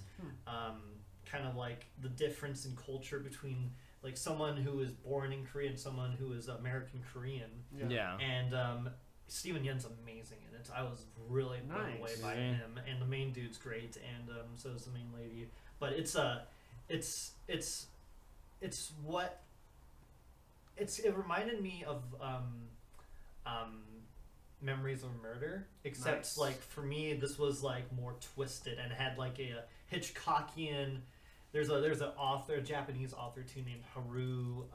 F: kind of like the difference in culture between like someone who is born in Korea and someone who is American Korean.
E: Yeah.
F: And Steven Yeun's amazing in it. I was really blown away
B: Nice.
F: by
E: Mhm.
F: him, and the main dude's great, and so is the main lady. But it reminded me of Memories of Murder, except
B: Nice.
F: like for me, this was like more twisted and had like a Hitchcockian. There's a author, a Japanese author too, named Haru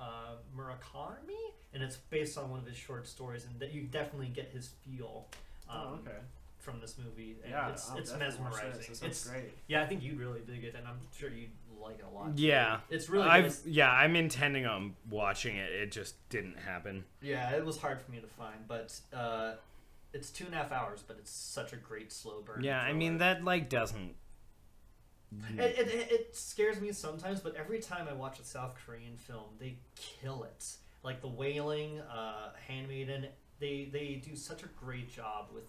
F: Murakami, and it's based on one of his short stories, and that you definitely get his feel.
B: Okay.
F: From this movie, and
B: Yeah,
F: it's
B: I'll definitely watch
F: mesmerizing.
B: this. That sounds
F: It's
B: great.
F: yeah, I think you'd really dig it, and I'm sure you'd like it a lot.
E: Yeah.
F: It's really good.
E: I'm intending on watching it. It just didn't happen.
F: Yeah, it was hard for me to find, but it's 2.5 hours, but it's such a great slow burn.
E: Yeah, I mean
F: thriller.
E: that like doesn't.
F: It scares me sometimes, but every time I watch a South Korean film, they kill it. Like The Wailing, Handmaiden, they do such a great job with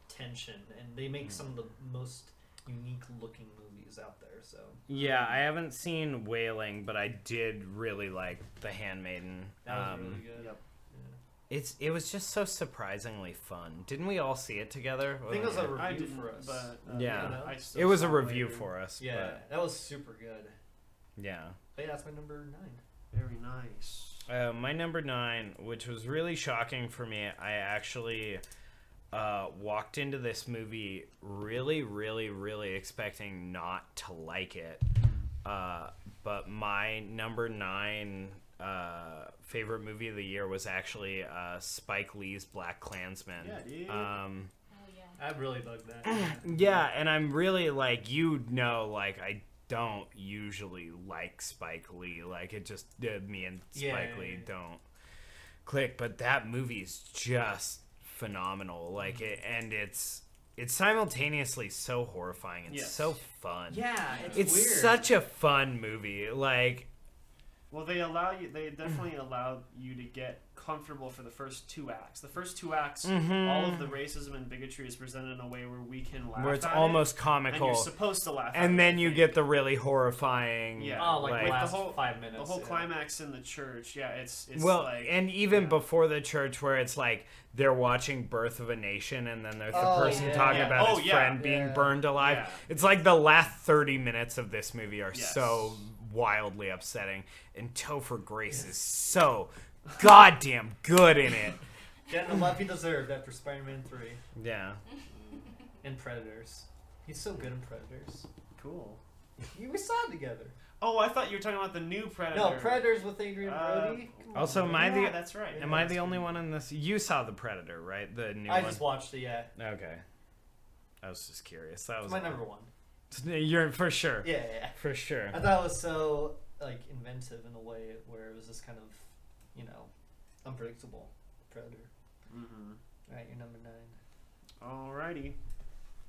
F: tension, and they make some of the most unique looking movies out there. So
E: Yeah, I haven't seen Wailing, but I did really like The Handmaiden.
F: that was really good.
B: Yep.
E: It was just so surprisingly fun. Didn't we all see it together?
F: I think it was a
B: I
F: review
B: didn't,
F: for us.
B: but
E: Yeah.
B: I still
E: It was a
B: saw
E: review
B: later.
E: for us.
F: Yeah, that was super good.
E: But, yeah.
F: But yeah, that's my number 9.
B: Very nice.
E: My number 9, which was really shocking for me, I actually walked into this movie really, really, really expecting not to like it. But my number 9 favorite movie of the year was actually Spike Lee's Black Klansman.
B: Yeah, dude.
D: Oh yeah.
F: I really bugged that.
E: Yeah, and I'm really like, like I don't usually like Spike Lee. Like it just me and Spike Lee don't click, but that movie's just phenomenal. Like it's simultaneously so horrifying and
B: Yes.
E: so fun.
F: Yeah,
E: It's
F: weird.
E: such a fun movie. Like
B: Well, they definitely allow you to get comfortable for the first 2 acts. The first 2 acts, all of the racism and bigotry is presented in a way where we can laugh
E: where it's
B: at
E: almost
B: it, and
E: comical,
B: you're supposed to laugh at
E: and
B: it,
E: then
B: I
E: you
B: think.
E: get the really horrifying.
B: Yeah.
F: Oh, like the
B: Like,
F: last
B: the whole-
F: 5 minutes.
B: the whole
F: yeah.
B: climax in the church. Yeah, it's
E: Well,
B: like,
E: and even
B: yeah.
E: before the church, where it's like they're watching Birth of a Nation, and then there's the
F: Oh,
E: person
F: yeah.
E: talking
B: Yeah.
E: about
B: Oh,
E: his
B: yeah.
E: friend being
F: Yeah.
E: burned alive.
B: Yeah.
E: It's like the last 30 minutes of this movie are
B: Yes.
E: so wildly upsetting, and Topher Grace is so goddamn good in it.
F: Getting the love he deserved after Spider-Man 3
E: Yeah.
F: and Predators. He's so good in Predators.
B: cool.
F: We saw it together.
B: Oh, I thought you were talking about the new Predator.
F: No, Predators with Adrian Brody. Come on,
E: Also,
F: man.
E: am I
B: Yeah,
E: the
B: that's right.
E: am I the only one in this? You saw the Predator, right? The new
F: I
E: one.
F: just watched it. Yeah,
E: Okay. I was just curious. That
F: it's
E: was
F: my number 1.
E: You're for sure.
F: Yeah.
E: For sure.
F: I thought it was so like inventive in a way where it was just kind of, unpredictable. Predator.
B: Mm-hmm.
F: All right, you're number 9.
B: Alrighty.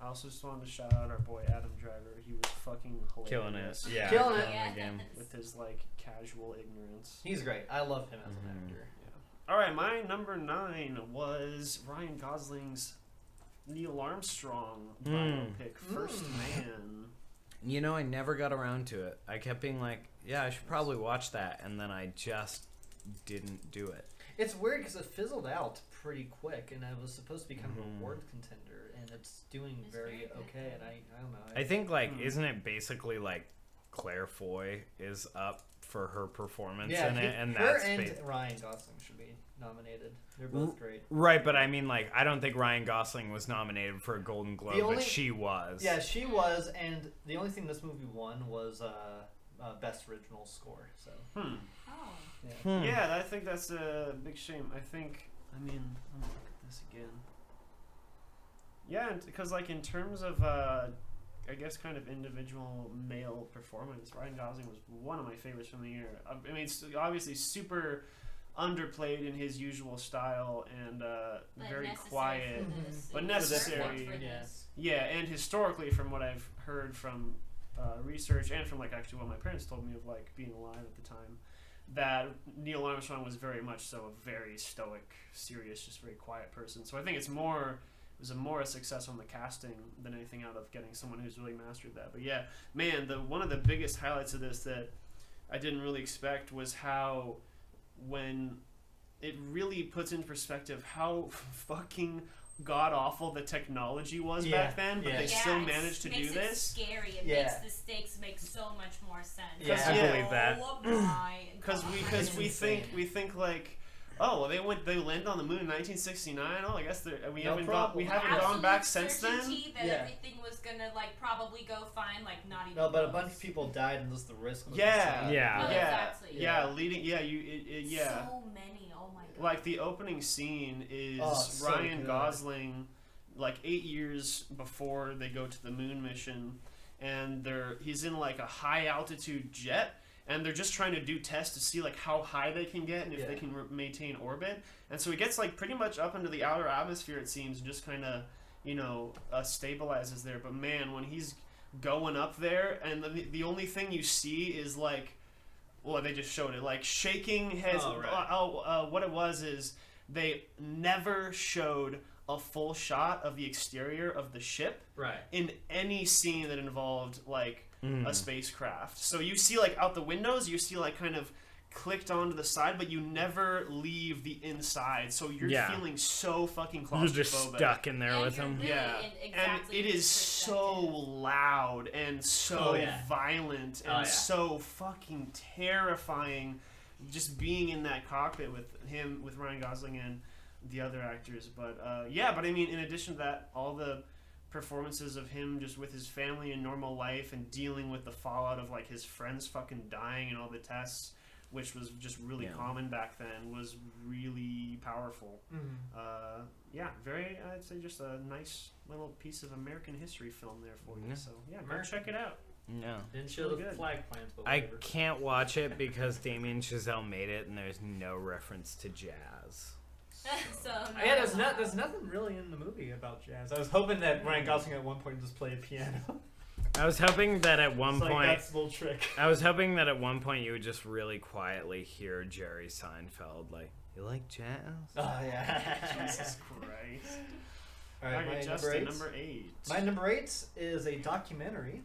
B: I also just wanted to shout out our boy Adam Driver. He was fucking hilarious.
E: Killing it. Yeah.
F: Killing it.
E: the game.
B: With his like casual ignorance.
F: He's great. I love him as an
E: Mhm.
F: actor.
B: All right, my number 9 was Ryan Gosling's Neil Armstrong biopic, First Man.
E: You know, I never got around to it. I kept being like, yeah, I should probably watch that, and then I just didn't do it.
F: It's weird because it fizzled out pretty quick, and it was supposed to be kind of
E: Mhm.
F: a award contender, and it's doing
D: It's
F: very
D: very good.
F: okay. And I don't know.
E: I think, like,
B: Hmm.
E: isn't it basically like Claire Foy is up for her performance
F: yeah,
E: in it, and
F: her
E: that's
F: and Ryan Gosling should be nominated. They're both great.
E: right. But I mean, like, I don't think Ryan Gosling was nominated for a Golden Globe,
F: only-
E: but she was.
F: Yeah, she was, and the only thing this movie won was best original score. So
B: Hmm.
D: Oh.
E: Hmm.
B: Yeah, I think that's a big shame. I'm gonna look at this again. Yeah, because like in terms of I guess kind of individual male performance, Ryan Gosling was one of my favorites from the year. I mean, it's obviously super underplayed in his usual style and
D: But
B: very
D: necessary
B: quiet.
D: for this.
B: but
D: It was
B: necessary,
D: perfect for
F: yeah.
D: this.
B: Yeah, and historically, from what I've heard from research and from like actually what my parents told me of like being alive at the time, that Neil Armstrong was very much so a very stoic, serious, just very quiet person. So I think it was more a success on the casting than anything out of getting someone who's really mastered that. But yeah, man, one of the biggest highlights of this that I didn't really expect was how when it really puts in perspective how fucking god awful the technology was
F: Yeah,
B: back then, but
F: yeah.
B: they still
D: it
B: managed to do
D: makes
B: this.
D: It scary. It
F: Yeah.
D: makes the stakes make so much more sense.
F: Yeah.
E: I
B: Yeah.
E: believe that.
D: Oh my
B: Because
D: God.
B: we
F: It's insane.
B: think like Oh, well, they landed on the moon in 1969. Oh, I guess we
F: No
B: haven't
F: problem.
B: gone
D: Absolute
B: back since then.
D: certainty that
F: Yeah.
D: everything was gonna like probably go fine, like not even.
F: No, but a
D: close.
F: bunch of people died, and just the risk was
B: Yeah.
F: insane.
E: Yeah.
D: Oh,
B: Yeah,
D: exactly.
B: yeah, leading, yeah, yeah.
D: So many. Oh my god.
B: Like the opening scene is
F: Oh, it's so
B: Ryan
F: good.
B: Gosling, like 8 years before they go to the moon mission, and he's in like a high altitude jet, and they're just trying to do tests to see like how high they can get and if they
F: Yeah.
B: can maintain orbit. And so he gets like pretty much up into the outer atmosphere, it seems, and just kind of stabilizes there. But man, when he's going up there, and the only thing you see is like, well, they just showed it, like shaking heads.
F: Oh, right.
B: What it was is they never showed a full shot of the exterior of the ship
F: Right.
B: in any scene that involved like a spacecraft. So you see like out the windows, you see like kind of clicked onto the side, but you never leave the inside. So you're
E: Yeah.
B: feeling so fucking
E: You're
B: claustrophobic.
E: just stuck in there
D: And
E: with
D: you're
E: him.
D: really
B: Yeah,
D: in
B: and
D: exactly
B: it
D: his
B: is so
D: perspective.
B: loud and so
F: Oh, yeah.
B: violent and
F: Oh, yeah.
B: so fucking terrifying. Just being in that cockpit with Ryan Gosling and the other actors. But but I mean, in addition to that, all the performances of him just with his family and normal life and dealing with the fallout of like his friends fucking dying and all the tests, which was just really
E: Yeah.
B: common back then, was really powerful. I'd say just a nice little piece of American history film there for you.
E: Yeah.
B: So yeah, go
F: American.
B: check it out.
E: No.
F: Didn't show
B: Really
F: the
B: good.
F: flag plans, but
E: I
F: whatever.
E: can't watch it because Damien Chazelle made it and there's no reference to jazz.
D: So
G: Yeah, there's nothing really in the movie about jazz. I was hoping that Ryan Gosling at one point just played piano.
E: I was hoping that at one
G: It's like,
E: point
G: that's a little trick.
E: I was hoping that at one point you would just really quietly hear Jerry Seinfeld like, "You like jazz?"
G: Oh yeah.
B: Jesus Christ.
F: All right, my
B: Justin,
F: number 8.
B: number 8.
F: My number 8 is a documentary,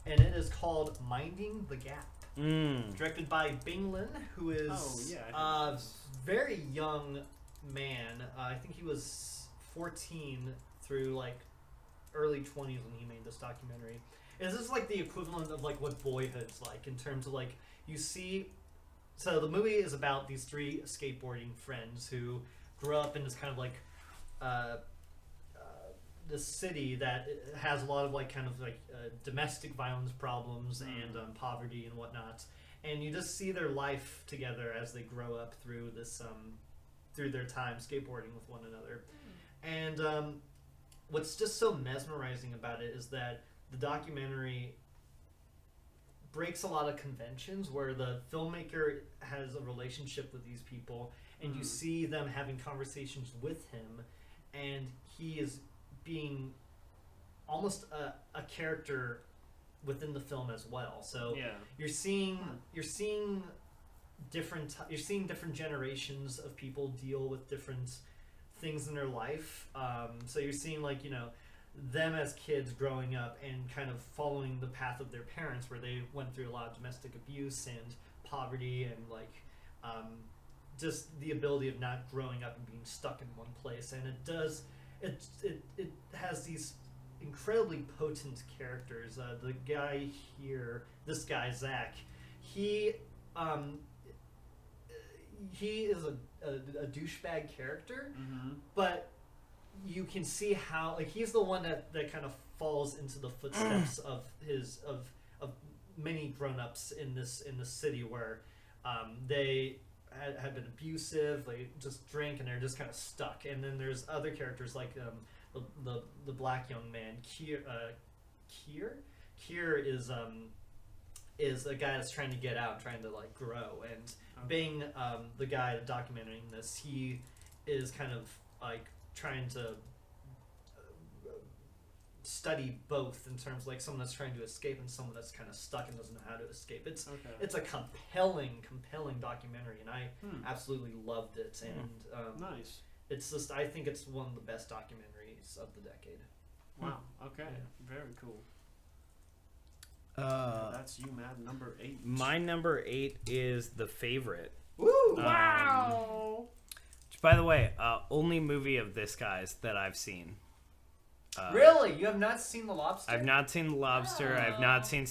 F: and it is called "Minding the Gap." Directed by Bing Lin, who is a very young man. I think he was 14 through like early 20s when he made this documentary. Is this like the equivalent of like what Boyhood's like in terms of like you see? So the movie is about these 3 skateboarding friends who grew up in this kind of like this city that has a lot of like kind of like domestic violence problems and poverty and whatnot, and you just see their life together as they grow up through this through their time skateboarding with one another. And what's just so mesmerizing about it is that the documentary breaks a lot of conventions where the filmmaker has a relationship with these people and you see them having conversations with him, and he is being almost a character within the film as well. So you're seeing different generations of people deal with different things in their life. So you're seeing like them as kids growing up and kind of following the path of their parents, where they went through a lot of domestic abuse and poverty and like just the ability of not growing up and being stuck in one place. And it has these incredibly potent characters. The guy here, this guy Zach, he is a douchebag character, but you can see how like he's the one that kind of falls into the footsteps of many grown-ups in this city where they had been abusive, they just drink, and they're just kind of stuck. And then there's other characters like the black young man Kier. Kier is a guy that's trying to get out, trying to like grow. And being the guy documenting this, he is kind of like trying to study both in terms of like someone that's trying to escape and someone that's kind of stuck and doesn't know how to escape. It's a compelling documentary, and I absolutely loved it. And
B: nice.
F: It's just, I think it's one of the best documentaries of the decade.
B: Wow. Okay. Very cool. That's you, Matt. Number 8.
E: My number 8 is The Favorite.
F: Woo!
B: Wow.
E: Which, by the way, only movie of this guy's that I've seen.
F: Really? You have not seen The Lobster?
E: I've not seen The Lobster.
D: Oh.
E: I've not seen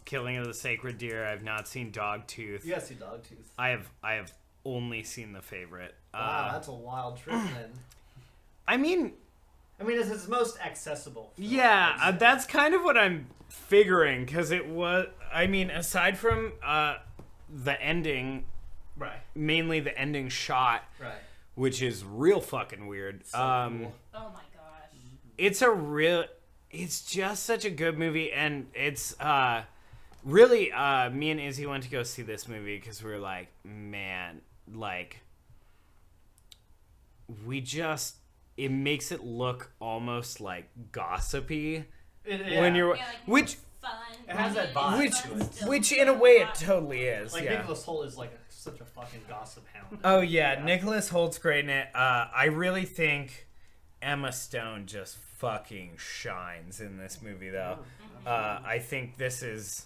E: Killing of the Sacred Deer. I've not seen Dogtooth.
F: You gotta see Dogtooth.
E: I have only seen The Favorite.
F: Wow, that's a wild trip then.
E: I mean,
F: It's his most accessible film,
E: yeah,
F: I'd say.
E: that's kind of what I'm figuring, because it was, I mean, aside from the ending,
F: Right.
E: mainly the ending shot,
F: Right.
E: which is real fucking weird.
F: So cool.
D: Oh my gosh.
E: It's just such a good movie, and it's really me and Izzy went to go see this movie because we were like, man, like it makes it look almost like gossipy when you're
D: Yeah, like,
E: which
D: fun.
F: It has that
D: funny,
F: vibe
D: but
F: to it.
D: still
E: which in a way it
D: fun.
E: totally is.
F: Like
E: yeah.
F: Nicholas Hoult is like such a fucking gossip hound.
E: Oh yeah, Nicholas Holt's great in it. I really think Emma Stone just fucking shines in this movie, though. I think this is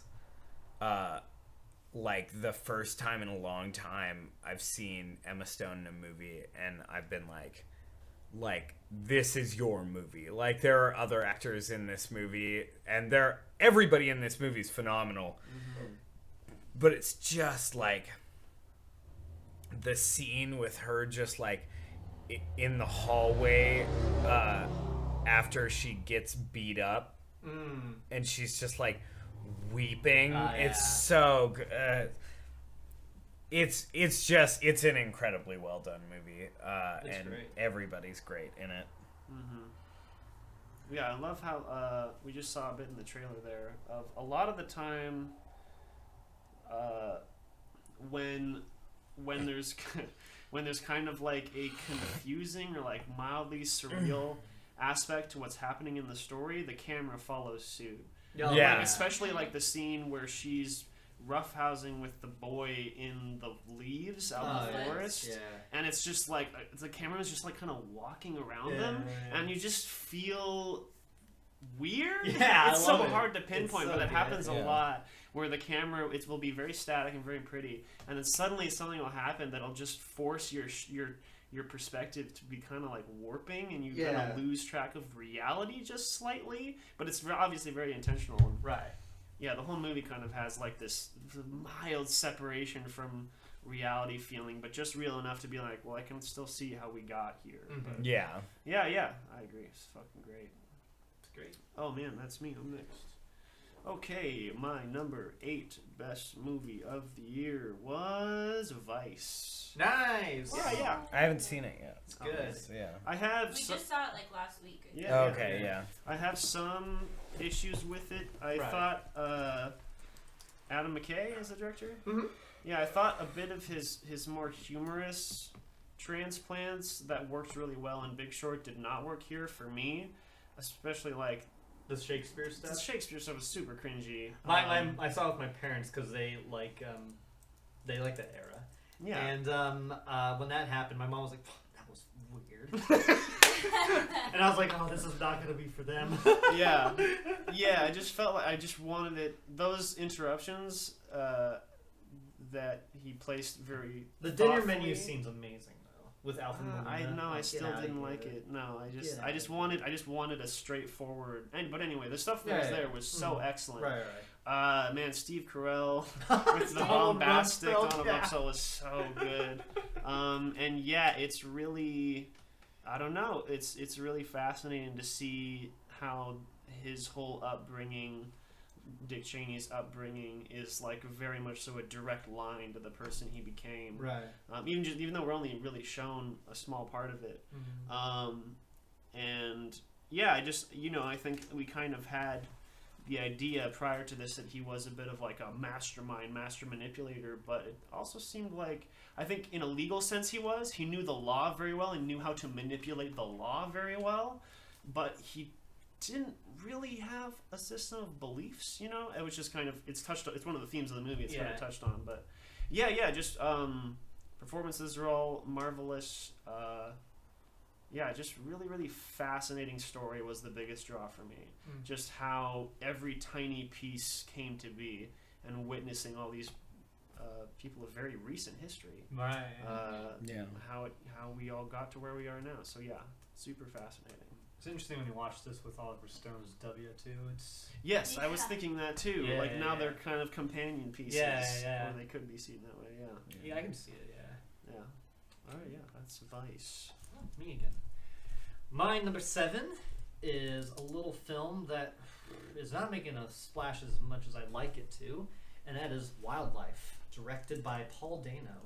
E: like the first time in a long time I've seen Emma Stone in a movie, and I've been like this is your movie. Like there are other actors in this movie, and everybody in this movie is phenomenal. But it's just like the scene with her just like in the hallway after she gets beat up, and she's just like weeping.
F: Yeah.
E: It's so good. It's an incredibly well done movie,
F: It's
E: and
F: great.
E: everybody's great in it.
B: Yeah, I love how we just saw a bit in the trailer there of a lot of the time when there's when there's kind of like a confusing or like mildly surreal aspect to what's happening in the story, the camera follows suit.
F: Yeah.
B: Like, especially like the scene where she's roughhousing with the boy in the leaves out in the
D: yeah.
B: forest,
F: Yeah.
B: and it's just like the camera is just like kind of walking around
F: Yeah,
B: them,
F: right.
B: and you just feel weird.
F: Yeah,
B: it's
F: I
B: so
F: love it.
B: hard to
F: It's
B: pinpoint,
F: so
B: but it
F: good.
B: happens a
E: Yeah.
B: lot where the camera will be very static and very pretty, and then suddenly something will happen that'll just force your perspective to be kind of like warping, and you kind
F: Yeah.
B: of lose track of reality just slightly. But it's obviously very intentional. And
F: Right.
B: yeah, the whole movie kind of has like this mild separation from reality feeling, but just real enough to be like, well, I can still see how we got here.
F: Mhm.
E: Yeah.
B: Yeah, I agree. It's fucking great.
F: It's great.
B: Oh man, that's me. I'm next. Okay, my number 8 best movie of the year was Vice.
F: Nice.
B: Yeah.
E: I haven't seen it yet.
F: It's good.
E: Yeah.
B: I have
D: We
B: some,
D: just saw it like last week. I think.
B: Yeah.
E: Okay. Yeah.
B: I have some issues with it. I
F: Right.
B: thought Adam McKay is the director.
F: Mhm.
B: Yeah, I thought a bit of his more humorous transplants that worked really well in Big Short did not work here for me, especially like
F: The Shakespeare
B: the
F: stuff.
B: Shakespeare stuff was super cringy.
F: I saw it with my parents because they like that era.
B: Yeah.
F: And when that happened, my mom was like, "That was weird," and I was like, "Oh, this is not gonna be for them."
B: yeah, I just felt like I just wanted it. Those interruptions that he placed very.
F: The dinner
B: thoughtfully.
F: menu seems amazing though, with Alfred Molina.
B: I know. I
F: Get
B: still
F: outta
B: didn't
F: here.
B: like it. No, I just
F: Get outta
B: I just wanted a straightforward. But anyway, the stuff that
F: Yeah,
B: was
F: yeah.
B: there was so excellent.
F: Right.
B: Man, Steve Carell with the
F: Donald
B: bombastic
F: Rumsfeld,
B: Donald
F: yeah.
B: Rumsfeld was so good. And yeah, it's really, I don't know, it's really fascinating to see how his whole upbringing, Dick Cheney's upbringing, is like very much so a direct line to the person he became.
F: Right.
B: Even though we're only really shown a small part of it. And yeah, I think we kind of had the idea prior to this that he was a bit of like a master manipulator, but it also seemed like, I think in a legal sense he knew the law very well and knew how to manipulate the law very well, but he didn't really have a system of beliefs, it was just kind of, it's one of the themes of the movie, it's kind of touched on, but just performances are all marvelous. Just really, really fascinating story was the biggest draw for me. Just how every tiny piece came to be, and witnessing all these people of very recent history.
F: Right.
B: How we all got to where we are now. So yeah, super fascinating.
G: It's interesting when you watch this with Oliver Stone's W too. It's
B: Yes, I was
D: Yeah.
B: thinking that too.
F: Yeah,
B: now
F: yeah.
B: they're kind of companion pieces.
F: Yeah.
B: Or they could be seen that way. Yeah.
F: Yeah, I can see it.
B: Yeah. All right. Yeah. That's Vice.
F: Oh, me again. My number 7 is a little film that is not making a splash as much as I'd like it to, and that is Wildlife, directed by Paul Dano.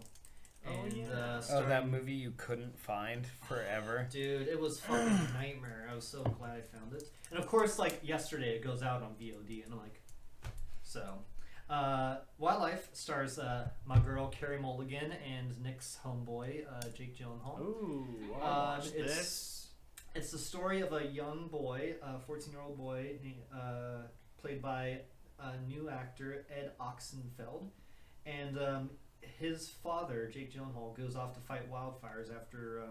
F: And,
E: Oh,
F: starring-
E: that movie you couldn't find forever.
F: Dude, it was fucking a nightmare. I was so glad I found it. And of course, like yesterday, it goes out on VOD, and I'm like, so. Wildlife stars my girl Carey Mulligan and Nick's homeboy Jake Gyllenhaal.
B: Ooh. I'll watch
F: it's-
B: this.
F: It's the story of a young boy, a 14-year-old boy, played by a new actor, Ed Oxenfeld. And his father, Jake Gyllenhaal, goes off to fight wildfires after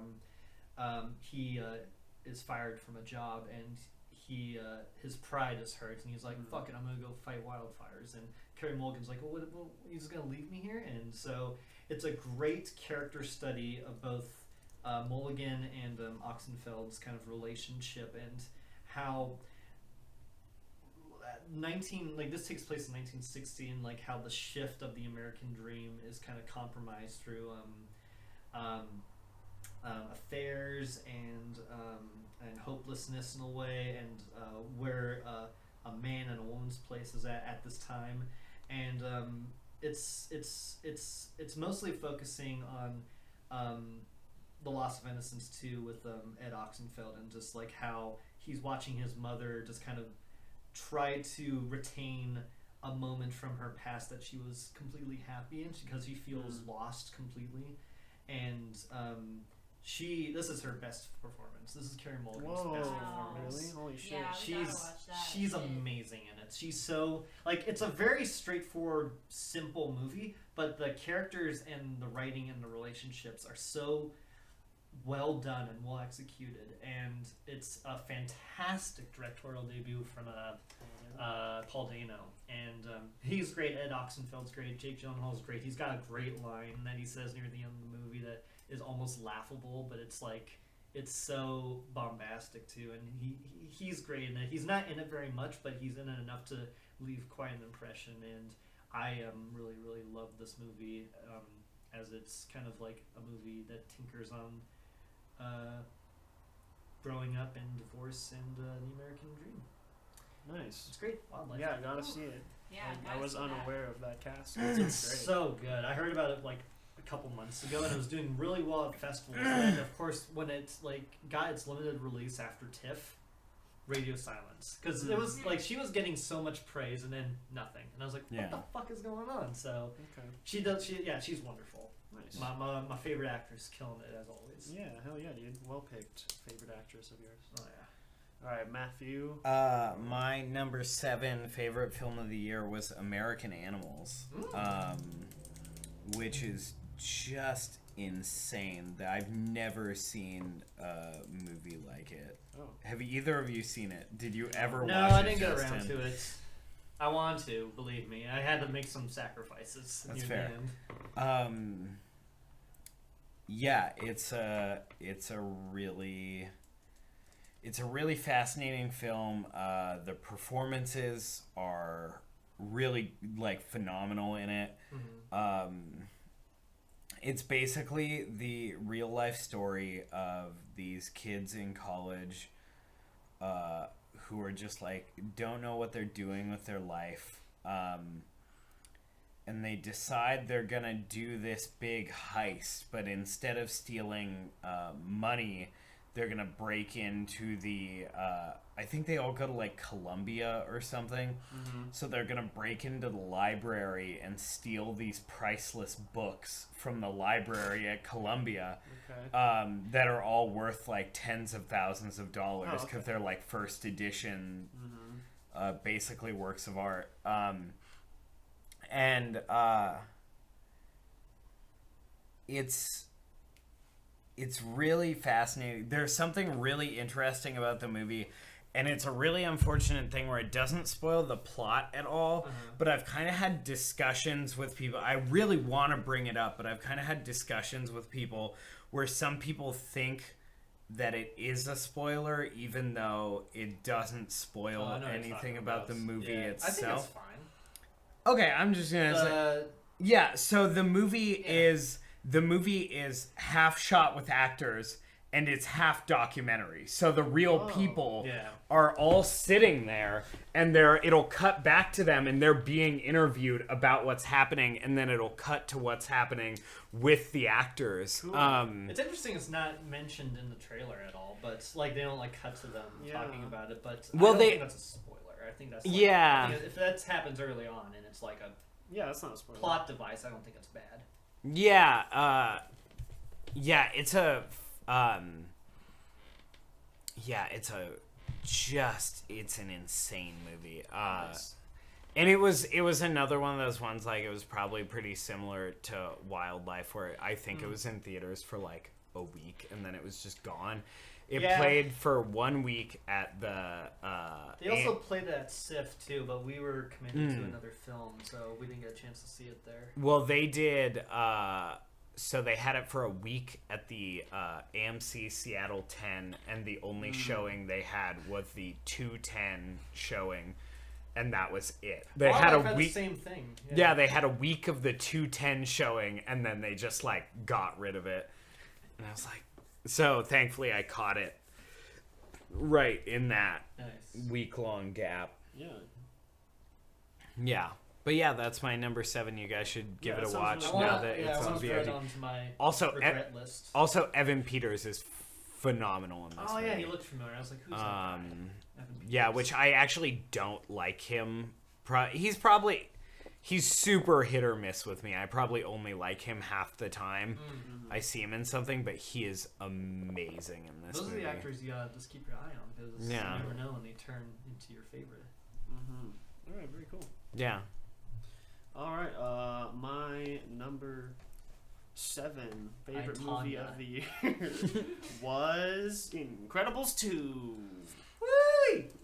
F: he is fired from a job, and his pride is hurt, and he's like, fuck it, I'm going to go fight wildfires. And Carey Mulligan's like, well, he's going to leave me here? And so it's a great character study of both Mulligan and Oxenfeld's kind of relationship, and how this takes place in 1960, and like how the shift of the American dream is kind of compromised through affairs and hopelessness in a way, and where a man and a woman's place is at this time, and it's mostly focusing on the loss of innocence too, with Ed Oxenfeld, and just like how he's watching his mother just kind of try to retain a moment from her past that she was completely happy in, because he feels lost completely. And this is her best performance. This is Carey Mulligan's best
D: Wow.
F: performance.
B: Really? Holy shit.
D: Yeah, we gotta watch that.
F: She's
D: Shit.
F: amazing in it. She's so it's a very straightforward, simple movie, but the characters and the writing and the relationships are so well done and well executed, and it's a fantastic directorial debut from Paul Dano, and he's great. Ed Oxenfeld's great. Jake Gyllenhaal's great. He's got a great line that he says near the end of the movie that is almost laughable, but it's like it's so bombastic too, and he's great in it. He's not in it very much, but he's in it enough to leave quite an impression, and I really love this movie, as it's kind of like a movie that tinkers on growing up and divorce and the American dream.
B: Nice.
F: It's great. Wildlife.
B: Yeah, I gotta see it.
D: Yeah,
B: I
D: gotta
B: was
D: see that.
B: unaware of that cast.
F: It's
B: It's great.
F: so good. I heard about it like a couple months ago, and it was doing really well at festivals. And of course, when it's got its limited release after TIFF, radio silence, because it was like she was getting so much praise and then nothing, and I was like, what
E: Yeah.
F: the fuck is going on? So
B: Okay.
F: she's wonderful.
B: Nice.
F: My favorite actress, killing it as always.
B: Yeah, hell yeah, dude. Well picked. Favorite actress of yours.
F: Oh yeah.
B: All right, Matthew.
E: My number 7 favorite film of the year was American Animals, which is just insane. That I've never seen a movie like it.
B: Oh.
E: Have either of you seen it? Did you ever
F: No,
E: watch it?
F: I didn't get
E: Justin?
F: around to it. I want to, believe me. I had to make some sacrifices.
E: That's
F: near the
E: fair.
F: end.
E: Yeah, it's a really fascinating film. The performances are really phenomenal in it. It's basically the real life story of these kids in college who are just don't know what they're doing with their life. And they decide they're gonna do this big heist, but instead of stealing money, they're gonna break into the I think they all go to Columbia or something. So they're gonna break into the library and steal these priceless books from the library at Columbia.
B: Okay.
E: That are all worth tens of thousands of dollars,
B: Oh,
E: because
B: okay.
E: they're first edition, basically works of art. And it's really fascinating. There's something really interesting about the movie, and it's a really unfortunate thing where it doesn't spoil the plot at all. But I've kind of had discussions with people. I really want to bring it up, but I've kind of had discussions with people where some people think that it is a spoiler, even though it doesn't spoil
F: I know what you're
E: anything
F: talking
E: about the movie
F: Yeah.
E: itself.
F: I think it's fine.
E: Okay, I'm just gonna say. Yeah, so the movie is the movie is half shot with actors and it's half documentary. So the real people
F: yeah.
E: are all sitting there, and it'll cut back to them, and they're being interviewed about what's happening, and then it'll cut to what's happening with the actors.
F: It's interesting it's not mentioned in the trailer at all, but like they don't like cut to them talking about it. But
E: Well,
F: I don't think that's a spoiler. I think that's like,
E: Yeah.
F: I think if that happens early on and it's like a
B: Yeah, that's not a spoiler.
F: plot device, I don't think it's bad.
E: Yeah, it's a, it's an insane movie.
B: Nice.
E: And it was another one of those ones, like, it was probably pretty similar to Wildlife, where I think it was in theaters for like a week and then it was just gone. It played for 1 week at the
F: They also played it at SIFF too, but we were committed to another film, so we didn't get a chance to see it there.
E: Well, they did. So they had it for a week at the AMC Seattle 10, and the only showing they had was the 210 showing, and that was it. They had a week.
F: The same thing.
E: Yeah, they had a week of the 210 showing, and then they just like got rid of it. And I was like, so thankfully I caught it right in that
F: Nice.
E: week-long gap.
B: Yeah.
E: Yeah. But yeah, that's my number 7. You guys should give
B: Yeah,
E: it a
B: that
E: watch
B: sounds
F: I
E: now
F: wanna-
E: that
F: yeah,
E: it's
F: I
E: on
F: want to throw it
E: VOD.
F: onto my
E: Also,
F: regret list.
E: Also, Evan Peters is phenomenal in this
F: Oh
E: movie.
F: yeah, he looked familiar. I was like, who's that guy? Evan
E: Yeah,
F: Peters.
E: which I actually don't like him. He's super hit or miss with me. I probably only like him half the time I see him in something, but he is amazing in this
F: Those
E: movie.
F: are the actors you gotta just keep your eye on because
E: Yeah.
F: you never know when they turn into your favorite.
B: All right, very cool.
E: Yeah.
B: All right, my number 7 favorite movie
F: Tanya.
B: of the year was Incredibles 2.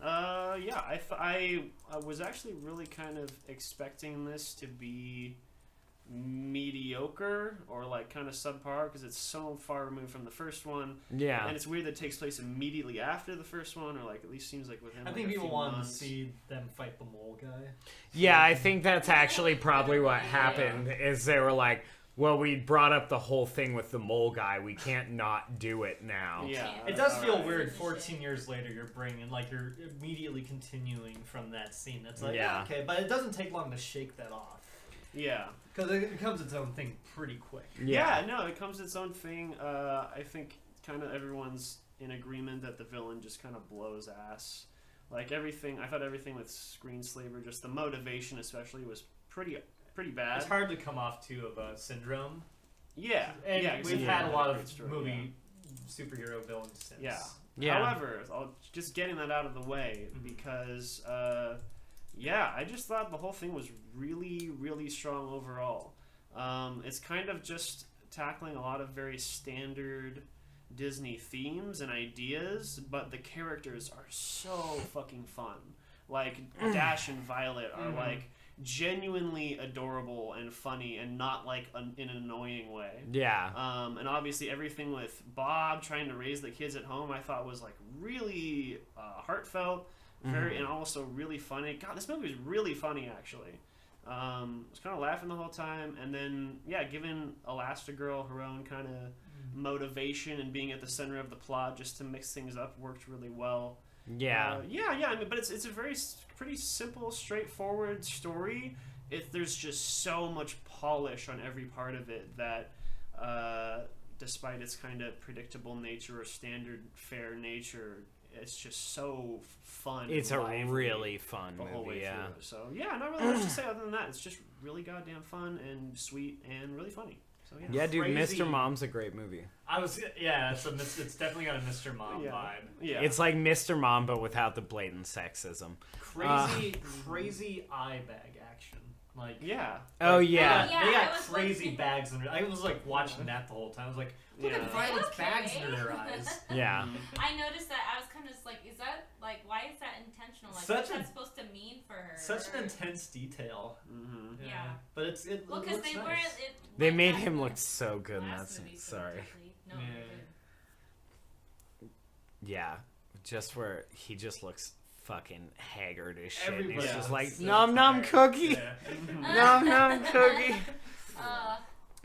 B: Yeah, I was actually really kind of expecting this to be mediocre or like kind of subpar because it's so far removed from the first one.
E: Yeah.
B: And it's weird that it takes place immediately after the first one, or like at least seems like within.
F: I
B: like,
F: think
B: a
F: people
B: few
F: wanted to
B: months.
F: see them fight the mole guy.
E: Yeah, I think that's actually probably what happened is they were like, well, we brought up the whole thing with the mole guy. We can't not do it now.
B: Yeah,
F: It does feel
B: alright.
F: weird 14 years later you're bringing, like, you're immediately continuing from that scene. That's like,
E: Yeah.
F: okay, but it doesn't take long to shake that off.
B: Yeah.
F: Because it becomes its own thing pretty quick.
B: Yeah, no, it comes its own thing. I think kind of everyone's in agreement that the villain just kind of blows ass. Like everything, I thought everything with Screenslaver, just the motivation especially, was pretty bad.
F: It's hard to come off, too, of a syndrome.
B: Yeah,
F: And
B: yeah, 'cause
F: we've
B: he
F: had a lot
B: great
F: of
B: story,
F: movie superhero villains since.
B: Yeah.
E: Yeah.
B: However, just getting that out of the way because, I just thought the whole thing was really, really strong overall. It's kind of just tackling a lot of very standard Disney themes and ideas, but the characters are so fucking fun. Like Dash and Violet are like genuinely adorable and funny, and not like in an annoying way.
E: Yeah.
B: And obviously everything with Bob trying to raise the kids at home, I thought was like really heartfelt, very and also really funny. God, this movie was really funny actually. I was kind of laughing the whole time, and then giving Elastigirl her own kind of motivation and being at the center of the plot just to mix things up worked really well.
E: Yeah.
B: I mean, but it's a pretty simple, straightforward story. There's just so much polish on every part of it that, despite its kind of predictable nature or standard fare nature, it's just so fun.
E: It's
B: and
E: a
B: lively
E: really fun
B: the whole
E: movie,
B: way
E: yeah.
B: through. So not really much to say other than that. It's just really goddamn fun and sweet and really funny. So yeah.
E: Yeah, dude,
F: Crazy.
E: Mr. Mom's a great movie.
F: It's definitely got a Mr. Mom
B: Yeah.
F: vibe.
B: Yeah.
E: It's like Mr. Mom, but without the blatant sexism.
F: Crazy eye bag action. Like,
B: yeah.
E: Oh, yeah.
D: Yeah,
F: they got
D: I was
F: crazy
D: looking-
F: bags under. I was like watching that the whole time. I was like, look
B: Yeah.
F: at Violet's
D: Okay.
F: bags under her eyes.
E: Yeah.
D: I noticed that. I was kind of just like, is that like, why is that intentional? Like,
F: Such
D: what's
F: a-
D: that supposed to mean for her?
F: Such an intense detail.
B: Mm-hmm.
D: Yeah.
F: But it
D: Well, because
F: looks
D: they
F: nice.
D: weren't.
E: They made him look so good in that
D: last
E: scene.
D: movie so
E: Sorry.
D: quickly. No,
F: Yeah.
D: you're good.
E: Yeah. Just where he just looks fucking haggard as shit.
F: Everybody
E: He's just
F: looks
E: like,
F: so
E: nom nom
F: tired.
E: cookie.
F: Yeah.
E: Nom nom cookie.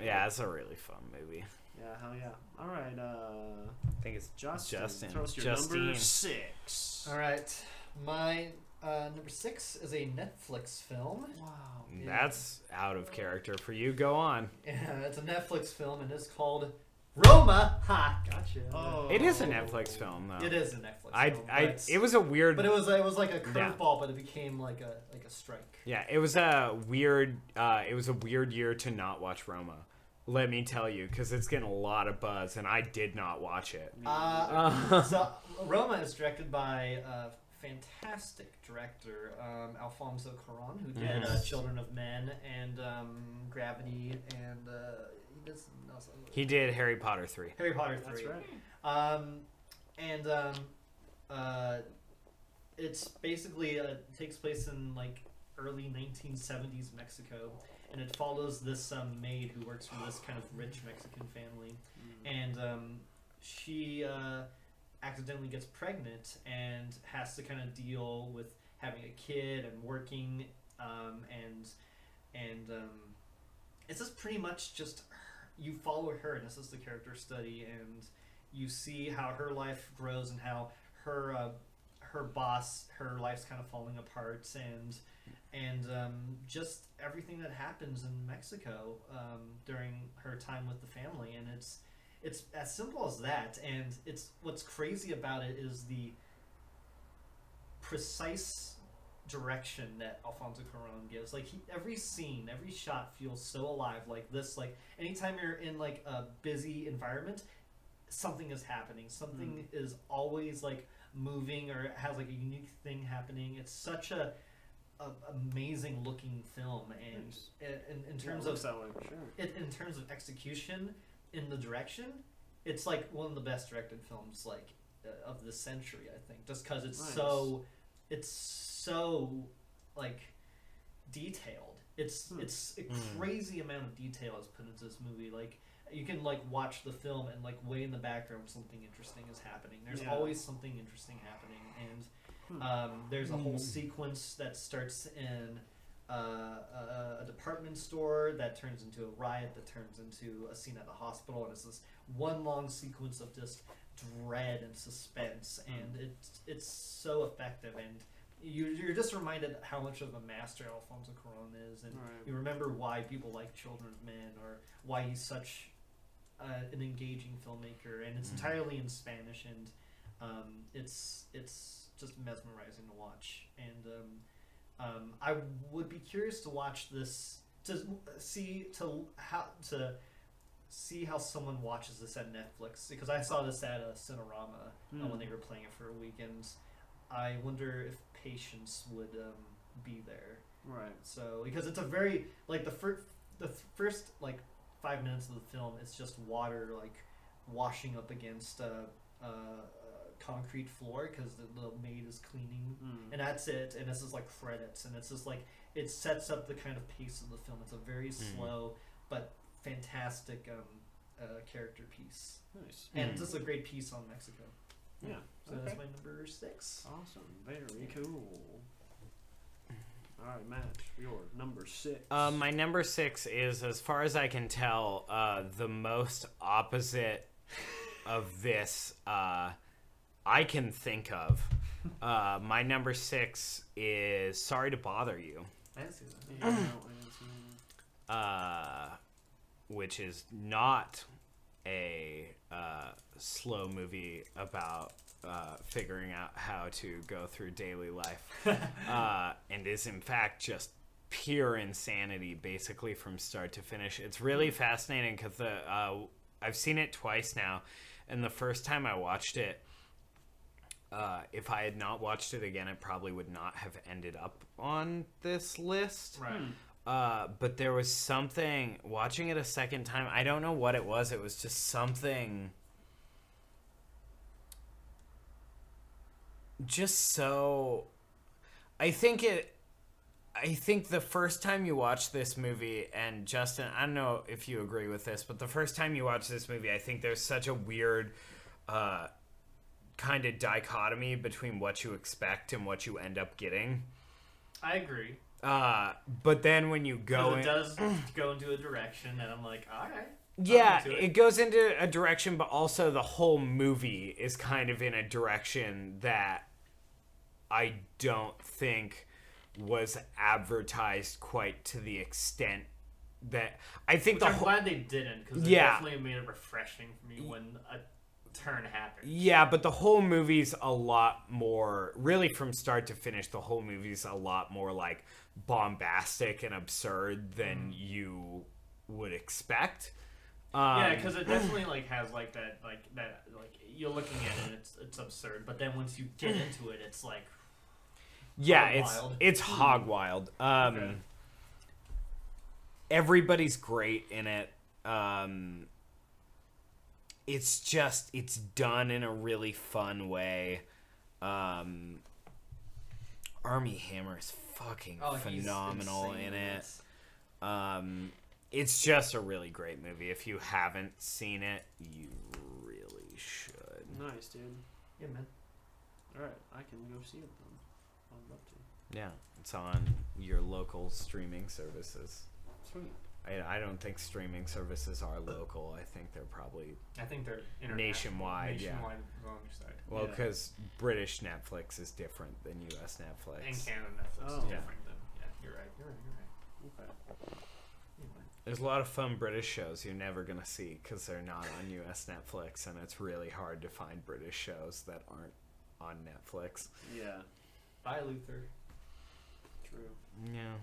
E: Yeah, it's a really fun movie.
B: Yeah, hell yeah. All right,
E: I think it's
B: Justin. Throw us your
E: Justine.
B: number 6.
F: All right, my number 6 is a Netflix film.
B: Wow.
F: Yeah.
E: That's out of character for you. Go on.
F: Yeah, it's a Netflix film, and it's called Roma. Ha!
G: Gotcha.
B: Oh.
E: It is a Netflix film, though.
F: It is a Netflix
E: I,
F: film.
E: I,
F: but
E: it was a weird.
F: But it was like a
E: Yeah.
F: curveball, but it became like a strike.
E: Yeah, it was a weird. It was a weird year to not watch Roma. Let me tell you, because it's getting a lot of buzz, and I did not watch it.
F: So Roma is directed by a fantastic director, Alfonso Cuarón, who did Children of Men and Gravity, and he does also
E: He did Harry Potter 3.
F: Harry Potter 3.
B: That's right.
F: It's basically takes place in like early 1970s Mexico, and it follows this maid who works for this kind of rich Mexican family, and she accidentally gets pregnant and has to kind of deal with having a kid and working, and it's just pretty much just you follow her, and this is the character study, and you see how her life grows and how her boss, her life's kind of falling apart, and just everything that happens in Mexico during her time with the family, and it's as simple as that. And it's what's crazy about it is the precise direction that Alfonso Cuarón gives. Like every scene, every shot feels so alive. Like this, like anytime you're in like a busy environment, something is happening. Something is always like moving or has like a unique thing happening. It's such a amazing looking film, and in terms of
B: that way for sure.
F: in terms of execution in the direction, it's like one of the best directed films like of the century, I think, just because it's so like detailed. It's a crazy amount of detail is put into this movie. Like you can like watch the film and like way in the background something interesting is happening. There's always something interesting happening, and there's a whole sequence that starts in a department store that turns into a riot that turns into a scene at the hospital, and it's this one long sequence of just dread and suspense, and it's so effective, and you're just reminded how much of a master Alfonso Cuarón is, and you remember why people like Children of Men, or why he's such an engaging filmmaker, and it's entirely in Spanish, and it's just mesmerizing to watch, and I would be curious to watch this to see how someone watches this at Netflix, because I saw this at Cinerama when they were playing it for a weekend. I wonder if Patience would be there.
B: Right.
F: So because it's a very like the first like 5 minutes of the film, it's just water like washing up against concrete floor because the maid is cleaning, and that's it. And this is like credits, and it's just like it sets up the kind of pace of the film. It's a very slow but fantastic character piece,
B: Nice.
F: and it's just a great piece on Mexico.
B: Yeah.
F: So that's my number 6.
B: Awesome. Very cool. All right, Matt, your number 6.
E: My number 6 is, as far as I can tell, the most opposite of this I can think of. My number 6 is Sorry to Bother You,
F: I didn't see that.
B: Yeah, no, I didn't see
E: which is not a slow movie about figuring out how to go through daily life, and is in fact just pure insanity, basically from start to finish. It's really fascinating because I've seen it twice now, and the first time I watched it, if I had not watched it again, it probably would not have ended up on this list.
F: Right.
E: But there was something, watching it a second time, I don't know what it was. It was just something just so... I think the first time you watch this movie, and Justin, I don't know if you agree with this, but the first time you watch this movie, I think there's such a weird kind of dichotomy between what you expect and what you end up getting.
F: I agree.
E: But then when you go
F: It
E: in,
F: does go into a direction, and I'm like, all right.
E: yeah,
F: into it.
E: it goes into a direction, but also the whole movie is kind of in a direction that I don't think was advertised quite to the extent that I think
F: Which
E: the
F: I'm
E: whole.
F: glad they didn't, because it
E: Yeah.
F: definitely made it refreshing for me when a turn happened.
E: Yeah, but the whole movie's a lot more, really from start to finish, the whole movie's a lot more like bombastic and absurd than you would expect.
F: Yeah, because it definitely like has like that you're looking at it, and it's absurd. But then once you get into it, it's like
E: Yeah,
F: Hog wild.
E: it's hog wild.
F: Okay.
E: Everybody's great in it. It's done in a really fun way. Army Hammer is fucking
F: he's
E: phenomenal
F: insane
E: in
F: in
E: it.
F: this.
E: It's just a really great movie. If you haven't seen it, you really should.
B: Nice, dude.
F: Yeah, man.
B: All right, I can go see it then. I'd love to.
E: Yeah, it's on your local streaming services.
B: Sweet.
E: I don't think streaming services are local. I think they're probably
F: I think they're international.
E: Nationwide, yeah.
G: Nationwide, wrong side.
E: well,
B: Yeah.
E: because British Netflix is different than U.S. Netflix.
F: And Canada Netflix
B: Oh.
F: is
E: Yeah.
F: different than. Yeah, you're right. You're right.
B: Okay.
E: There's a lot of fun British shows you're never gonna see because they're not on U.S. Netflix, and it's really hard to find British shows that aren't on Netflix.
B: Yeah.
F: Bye, Luther.
B: True.
E: Yeah.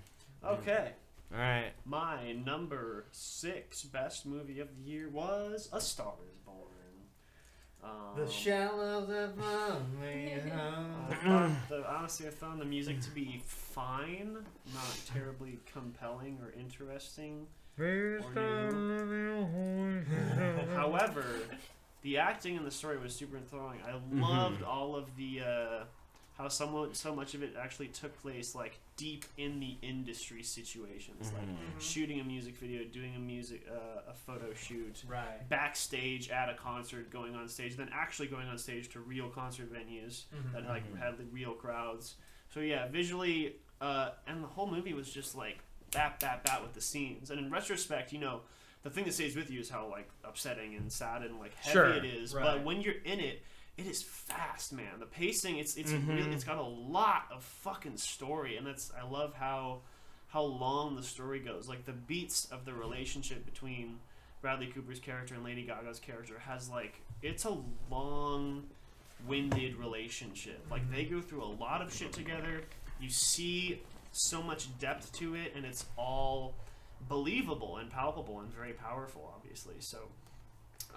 B: Okay.
E: All right.
B: My number 6 best movie of the year was A Star Is Born.
F: The shallows have found me.
B: Honestly, I found the music to be fine, not terribly compelling or interesting. However, the acting and the story was super enthralling. I loved all of the how so much of it actually took place like deep in the industry situations, like shooting a music video, doing a photo shoot,
F: Right.
B: backstage at a concert, going on stage, then actually going on stage to real concert venues that like had the real crowds. So yeah, visually, and the whole movie was just like bat with the scenes. And in retrospect, you know, the thing that stays with you is how like upsetting and sad and like heavy
E: Sure.
B: it is.
F: Right.
B: But when you're in it, it is fast, man. The pacing, it's really, it's got a lot of fucking story, and I love how long the story goes. Like the beats of the relationship between Bradley Cooper's character and Lady Gaga's character has like, it's a long-winded relationship. Like they go through a lot of shit together. You see so much depth to it, and it's all believable and palpable and very powerful, obviously. So,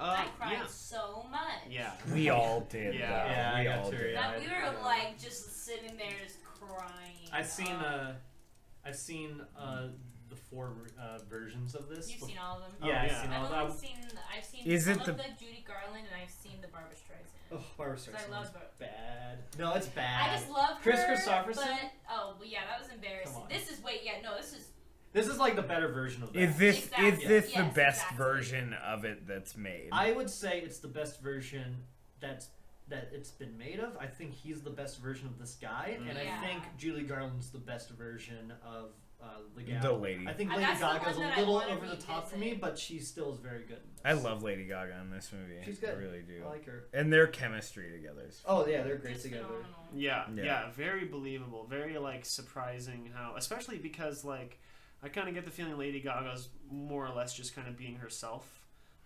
D: I cried
B: yeah,
D: so much.
B: yeah.
E: We all did.
B: Yeah.
E: though.
F: Yeah, I
E: we
F: got
E: all
F: you,
E: did.
F: yeah.
D: That we were like just sitting there just crying.
F: I've seen the 4 versions of this.
D: You've seen all of them.
F: Yeah,
B: yeah.
F: I've seen all
D: I've
F: of
D: only
F: them.
D: seen
E: Is
D: some
E: it
D: of
E: the-
D: the Judy Garland, and I've seen the Barbara Streisand.
F: Oh, Barbara
D: 'Cause
F: Streisand
D: I love
F: is
D: her.
F: bad. No, it's bad.
D: I just love
F: Kris
D: her.
F: Kristofferson?
D: But well, yeah, that was embarrassing.
F: Come on.
D: This is this is
F: This is like the better version of that.
E: Is this
D: Exactly.
E: the
D: Yes,
E: best
D: exactly.
E: version of it that's made?
F: I would say it's the best version that it's been made of. I think he's the best version of this guy, and
D: Yeah.
F: I think Julie Garland's the best version of the gal.
E: The lady.
F: I think
D: And
F: Lady
D: that's the
F: Gaga's
D: one
F: a
D: that I
F: little
D: wanna
F: over the top for me,
D: revisit.
F: but she still is very good. in this.
E: I love Lady Gaga in this movie.
F: She's good.
E: I really do.
F: I like her.
E: And their chemistry together is
F: Oh yeah, they're great
D: just
F: together.
D: phenomenal.
B: Yeah,
E: Yeah.
B: yeah, very believable, very like surprising how, especially because like I kind of get the feeling Lady Gaga's more or less just kind of being herself.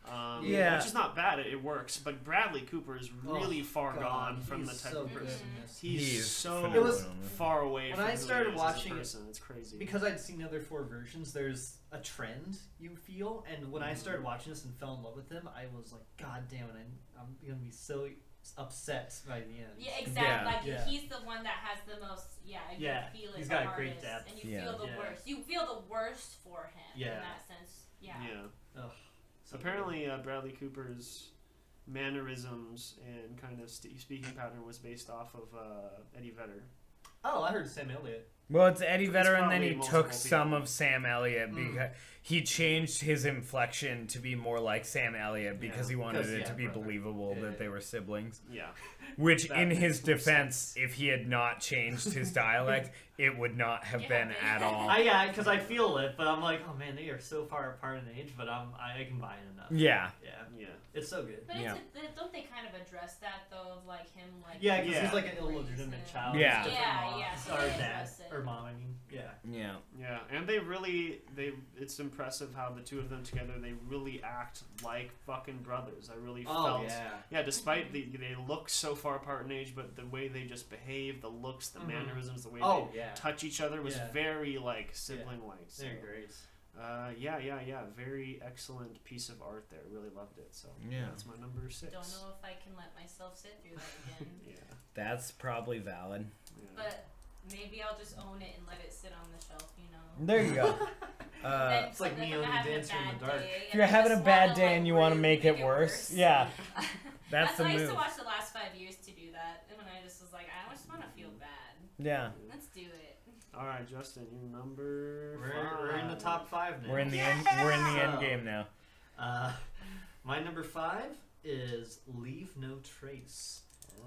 E: Yeah.
B: Which is not bad, it works. But Bradley Cooper is really
F: Oh,
B: far
F: God,
B: gone from the
F: he's
B: type
F: so
B: of
F: good
B: person.
F: in this.
B: He's so
E: phenomenal.
F: It was-
B: far away
F: When
B: from
F: I
B: who
F: started
B: he is as a
F: watching it-
B: person. It's crazy.
F: Because I'd seen the other 4 versions, there's a trend you feel, and when I started watching this and fell in love with him, I was like, God damn it, I'm gonna be so upset by the end.
D: Yeah, exactly. Like
F: Yeah.
D: he's the one that has the most. Yeah,
F: Yeah,
D: you feel it
F: he's
D: the
F: got great
D: hardest,
F: depth.
D: and you
E: Yeah.
D: feel the
F: Yeah.
D: worst. You feel the worst for him
F: Yeah.
D: in that sense. Yeah.
B: yeah.
F: Ugh, so
B: Apparently, Bradley Cooper's mannerisms and kind of speaking pattern was based off of Eddie Vedder.
F: good. Oh, I heard Sam Elliott.
E: Well, it's Eddie
B: It's
E: Vedder, and then
B: probably
E: he
B: multiple
E: took some
B: people.
E: of Sam Elliott because he changed his inflection to be more like Sam Elliott because he wanted
F: 'Cause,
E: it
F: yeah,
E: to be
F: brother.
E: believable
F: Yeah.
E: that they were siblings.
B: Yeah.
E: Which,
B: That
E: in
B: makes
E: his
B: more
E: defense, if he had not changed his dialect, it would not have
D: Yeah,
E: been
D: but-
E: at all.
F: Yeah, because I feel it, but I'm like, oh man, they are so far apart in age, but I can buy it enough.
E: Yeah.
F: Yeah,
B: Yeah.
F: it's so good.
D: But
E: Yeah.
D: don't they kind of address that though, of like him like?
F: Yeah, because
B: Yeah.
F: he's like an illegitimate child.
E: Yeah.
F: He's different
D: Yeah,
F: mom,
D: yeah, so
F: or
D: they
F: dad,
D: address it.
F: or mom. I mean, yeah.
E: Yeah.
B: Yeah, and it's impressive how the two of them together, they really act like fucking brothers. I really felt, despite they look so far apart in age, but the way they just behave, the looks, the
F: Mhm.
B: mannerisms, the way
F: Oh
B: they
F: yeah.
B: touch each other was
F: Yeah.
B: very like sibling-like. So,
F: They're great.
B: yeah, very excellent piece of art there. Really loved it. So
E: Yeah.
B: that's my number 6.
D: Don't know if I can let myself sit through that again.
B: Yeah,
E: That's probably valid.
B: yeah.
D: But maybe I'll just own it and let it sit on the shelf, you know.
E: There you go.
D: Then
F: it's like
D: if
F: me
D: I'm
F: on
D: having a
F: Dancer in the
D: bad
F: Dark.
D: day
E: If
D: and
E: you're
D: I
E: having a
D: just
E: bad
D: wanna,
E: day
D: like,
E: and you want to
D: really
E: make it worse, yeah, that's the
D: I used to
E: move.
D: watch the last 5 years to do that, and when I just was like, I just want to feel bad.
E: Yeah.
D: Let's do it.
B: All right, Justin, you number
F: We're in the top 5 now.
E: We're in the end. We're in the end game now.
F: My number 5 is Leave No Trace.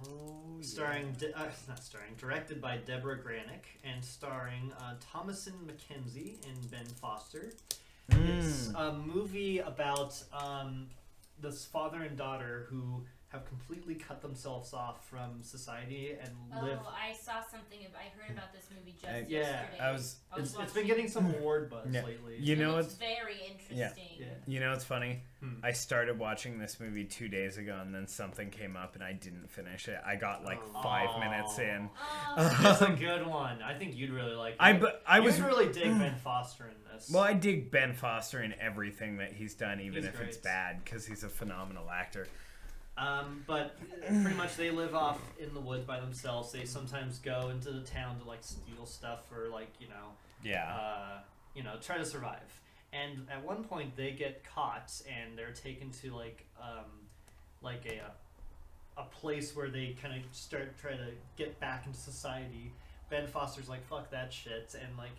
B: Oh,
F: Directed by Deborah Granick and starring Thomasin McKenzie and Ben Foster. It's a movie about this father and daughter who have completely cut themselves off from society and live.
D: Oh, I saw something. I heard about this movie just
E: Yeah,
D: yesterday.
E: I was.
F: It's been
D: watching
F: getting some award buzz
E: Yeah.
F: lately.
E: You
D: it.
E: know
D: It's
E: what's
D: very interesting.
F: Yeah.
E: You know what's funny?
F: Hmm.
E: I started watching this movie 2 days ago, and then something came up, and I didn't finish it. I got like
B: Oh.
E: 5 minutes in.
D: Oh,
F: It's a good one. I think you'd really like it.
E: I was
F: You'd really dig Ben Foster in this.
E: well. I dig Ben Foster in everything that he's done, even
F: He's
E: if it's
F: great.
E: bad, because he's a phenomenal actor.
F: But pretty much they live off in the woods by themselves. They sometimes go into the town to like steal stuff or like
E: Yeah.
F: try to survive. And at one point they get caught and they're taken to a place where they kind of try to get back into society. Ben Foster's like, fuck that shit, and like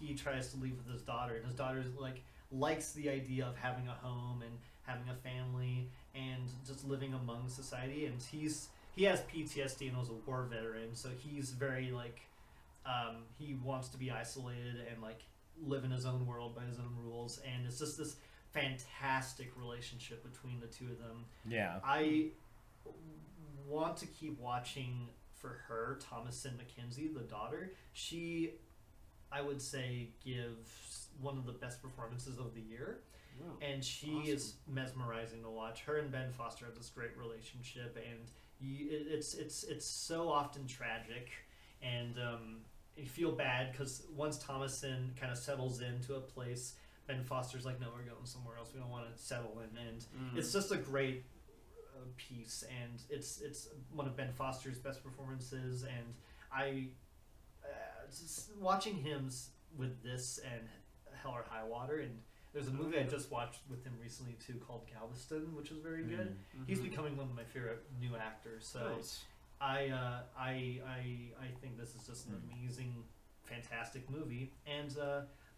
F: he tries to leave with his daughter, and his daughter like likes the idea of having a home and having a family and just living among society. And he has PTSD and was a war veteran, so he's very like he wants to be isolated and like live in his own world by his own rules. And it's just this fantastic relationship between the two of them.
E: Yeah.
F: I want to keep watching for her, Thomasin McKenzie, the daughter. She, I would say, gives one of the best performances of the year.
B: Wow.
F: And she
B: Awesome.
F: is mesmerizing to watch. Her and Ben Foster have this great relationship, and it's so often tragic, and you feel bad because once Thomasin kind of settles into a place, Ben Foster's like, no, we're going somewhere else. We don't want to settle in, and it's just a great piece, and it's one of Ben Foster's best performances, and I just watching him with this and Hell or High Water, and there's a movie I just watched with him recently too called Galveston, which is very good. He's becoming one of my favorite new actors. So
B: Nice.
F: I think this is just an amazing, fantastic movie. And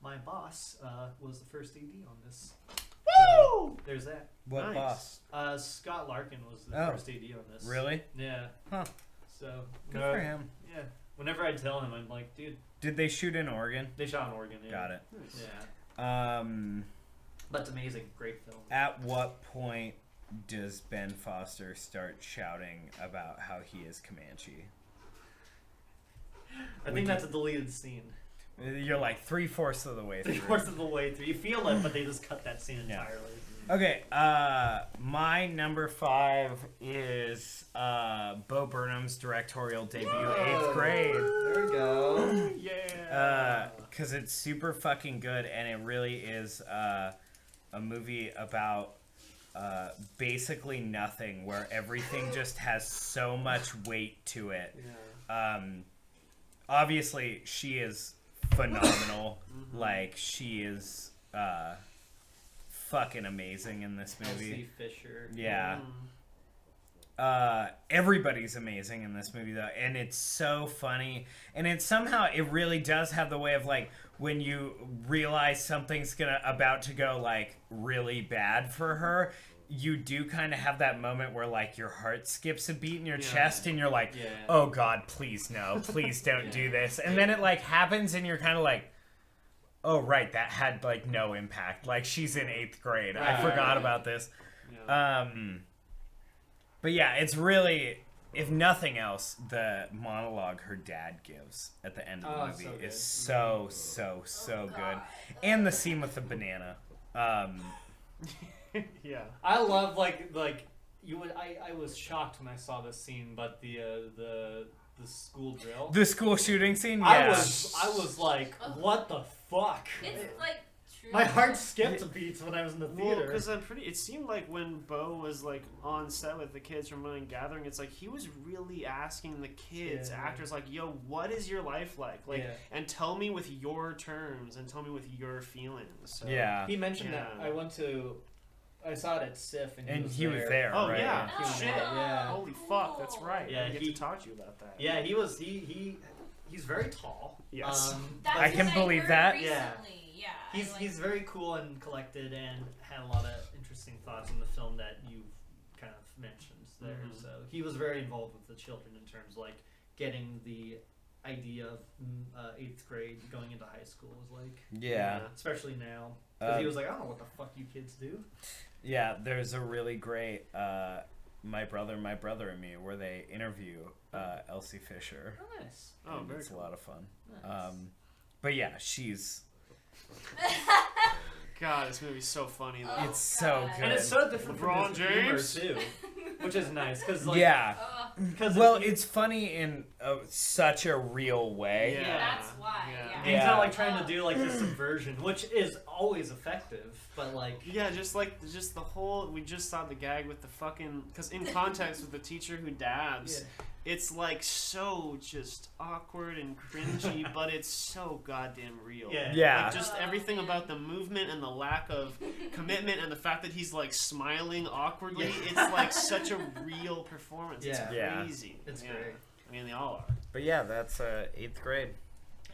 F: my boss was the first AD on this. Woo! So there's that.
E: What
B: Nice.
E: boss?
F: Scott Larkin was the
E: Oh.
F: first AD on this.
E: Really?
F: Yeah.
E: Huh.
F: So
E: Good for him.
F: yeah. Whenever I tell him, I'm like, dude,
E: Did they shoot in Oregon?
F: they shot in Oregon. Yeah.
E: Got it.
B: Nice.
F: Yeah.
E: But
F: That's amazing. Great film.
E: at what point does Ben Foster start shouting about how he is Comanche?
F: I think that's a deleted scene.
E: You're like 3/4 of the way through.
F: 3/4 of the way through. You feel it, but they just cut that scene
E: Yeah.
F: entirely.
E: Okay, my number 5 is Bo Burnham's directorial debut, 8th grade.
F: There we go.
B: Yeah.
E: Because it's super fucking good, and it really is a movie about basically nothing, where everything just has so much weight to it.
B: Yeah.
E: Obviously, she is phenomenal. Like, she is fucking amazing in this movie.
F: Elsie Fisher.
E: Yeah. everybody's amazing in this movie though, and it's so funny, and it really does have the way of like when you realize something's about to go like really bad for her, you do kind of have that moment where like your heart skips a beat in your chest and you're like, oh God, please no, please don't do this. And then it like happens and you're kind of like, oh right, that had like no impact. Like she's in 8th grade. I forgot about this.
B: Yeah.
E: But yeah, it's really, if nothing else, the monologue her dad gives at the end of the movie is so good. And the scene with the banana.
B: Yeah.
G: I love like you would. I was shocked when I saw this scene, but the school drill.
E: The school shooting scene? Yeah.
G: I was like, what the fuck?
D: It's like true.
G: My heart skipped beats when I was in the
B: Well,
G: theater.
B: because it seemed like when Bo was like on set with the kids from Running Gathering, it's like he was really asking the kids, actors, like, yo, what is your life like? Like, and tell me with your terms and tell me with your feelings. So,
E: Yeah.
G: He mentioned that. I saw it at SIF, and
E: he was there.
B: Oh
E: right?
B: yeah,
D: Oh,
B: shit.
G: Yeah.
B: Holy fuck, that's right.
F: Yeah,
B: I get
F: he-
B: to talk to you about that.
F: Yeah, he's very tall.
B: Yes.
D: That's
E: I can
D: what
E: believe
D: heard
E: that.
D: Recently. Yeah.
F: He's very cool and collected and had a lot of interesting thoughts on the film that you've kind of mentioned there.
B: Mhm.
F: So he was very involved with the children in terms of like getting the idea of 8th grade going into high school was like,
E: Yeah.
F: especially now. Because he was like, I don't know what the fuck you kids do.
E: Yeah, there's a really great My Brother and Me where they interview Elsie Fisher.
F: Oh, nice.
B: Oh,
E: and
B: very
E: it's
B: cool.
E: a lot of fun.
F: Nice.
E: But yeah, she's
B: God, this movie's so funny though.
E: it's so good.
G: and it's so different
B: LeBron
G: from his humor
B: James?
G: too, which is nice because like
E: yeah.
G: because
E: Well, it's funny in such a real way.
B: Yeah.
D: That's why. Yeah.
F: he's not like trying to do like this subversion, which is always effective, but like
B: Yeah, just the whole. We just saw the gag with the fucking. Because in context with the teacher who dabs, it's like so just awkward and cringy, but it's so goddamn real.
E: Yeah.
B: Like just everything about the movement and the lack of commitment and the fact that he's like smiling awkwardly. It's like such a real performance. It's
E: Yeah.
B: crazy.
F: it's
B: Yeah.
F: great.
B: I mean, they all are.
E: But yeah, that's 8th grade.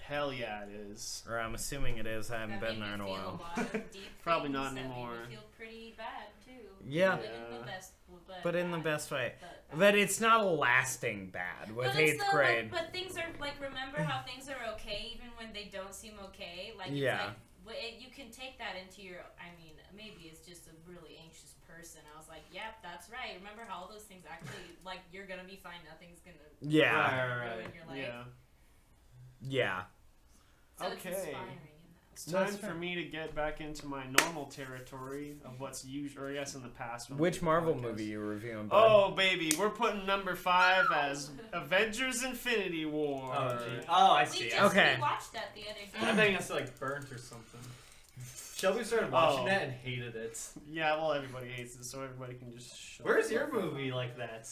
B: Hell yeah, it is.
E: Or I'm assuming it is. I haven't
D: That
E: been
D: made
E: there in a
D: me feel
E: while.
D: lot of deep
B: Probably
D: things
B: not
D: that made me
B: anymore.
D: feel pretty bad too.
E: Yeah.
D: But in the best.
E: But in the best way.
D: But
E: But it's not a lasting bad with
D: But it's
E: 8th
D: still,
E: grade.
D: But things are like, remember how things are okay even when they don't seem okay. Like it's
E: Yeah.
D: you can take that into your. I mean, maybe it's just a really anxious person. I was like, yep, that's right. Remember how all those things actually like you're gonna be fine. Nothing's gonna
E: Yeah.
D: ruin your life.
B: Yeah.
E: Yeah.
D: So it's
B: Okay.
D: inspiring in that.
B: It's time
E: That's
B: for
E: fair.
B: me to get back into my normal territory of what's usual, or I guess in the past. when we
E: Which
B: did
E: Marvel
B: podcasts.
E: movie you reviewing? Bud?
B: Oh, baby. We're putting number 5 as Avengers Infinity War.
G: oh gee. Oh I
D: We
G: see.
D: just
E: Okay.
D: watched that the other
G: I
D: day.
G: think it's like burnt or something. Shelby started watching that and hated it.
B: Yeah, well, everybody hates it, so everybody can just shut
F: Where's
B: the
F: your
B: fuck up.
F: movie like that?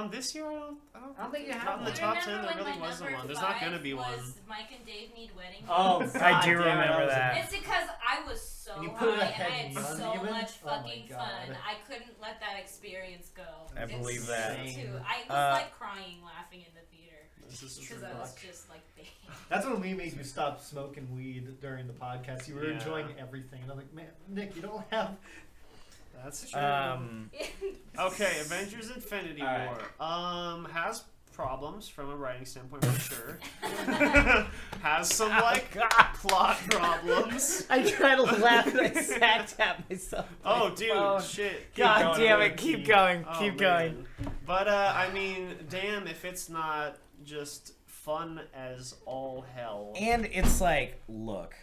B: This year, I don't
F: think you
B: not
F: have
B: in the
F: one.
B: top
D: I
B: 10.
D: remember
B: There
D: when
B: really
D: my
B: wasn't
D: number
B: one. There's not
D: 5
B: gonna be one.
D: was Mike and Dave Need Wedding.
F: Oh,
E: I do
F: God damn it,
E: remember
F: was
E: that.
D: It's because I was so
F: And you
D: high
F: put it
D: and I
F: ahead
D: had
F: in
D: so
F: Monument?
D: much
F: Oh my
D: fucking
F: God.
D: fun. I couldn't let that experience go.
E: I believe that.
D: Too. I was like crying, laughing in the theater
B: This is
D: because
B: true.
D: I was just like, damn.
F: That's when we made you stop smoking weed during the podcast. You were
B: Yeah.
F: enjoying everything, and I'm like, man, Nick, you don't have.
B: That's true.
D: Okay,
B: Avengers Infinity
F: All
B: War. Has problems from a writing standpoint for sure. Has some like plot problems.
E: I tried to laugh and I sat at myself.
B: Oh, dude, shit.
E: God
F: going,
E: damn
F: man.
E: it! Keep going.
B: Oh,
E: Keep
B: man.
E: going.
B: But I mean, damn, if it's not just fun as all hell.
E: And it's like, look,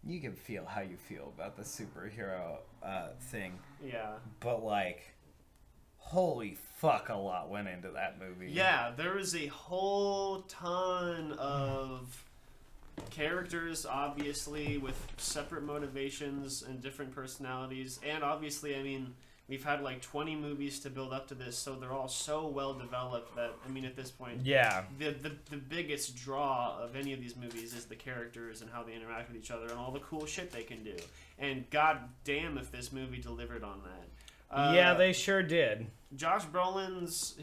E: you can feel how you feel about the superhero thing,
B: Yeah.
E: but like, holy fuck, a lot went into that movie.
B: Yeah, there is a whole ton of characters, obviously, with separate motivations and different personalities. And obviously, I mean, we've had like 20 movies to build up to this, so they're all so well developed that, I mean, at this point,
E: Yeah.
B: the biggest draw of any of these movies is the characters and how they interact with each other and all the cool shit they can do. And god damn if this movie delivered on that.
E: Yeah, they sure did.
B: Josh Brolin's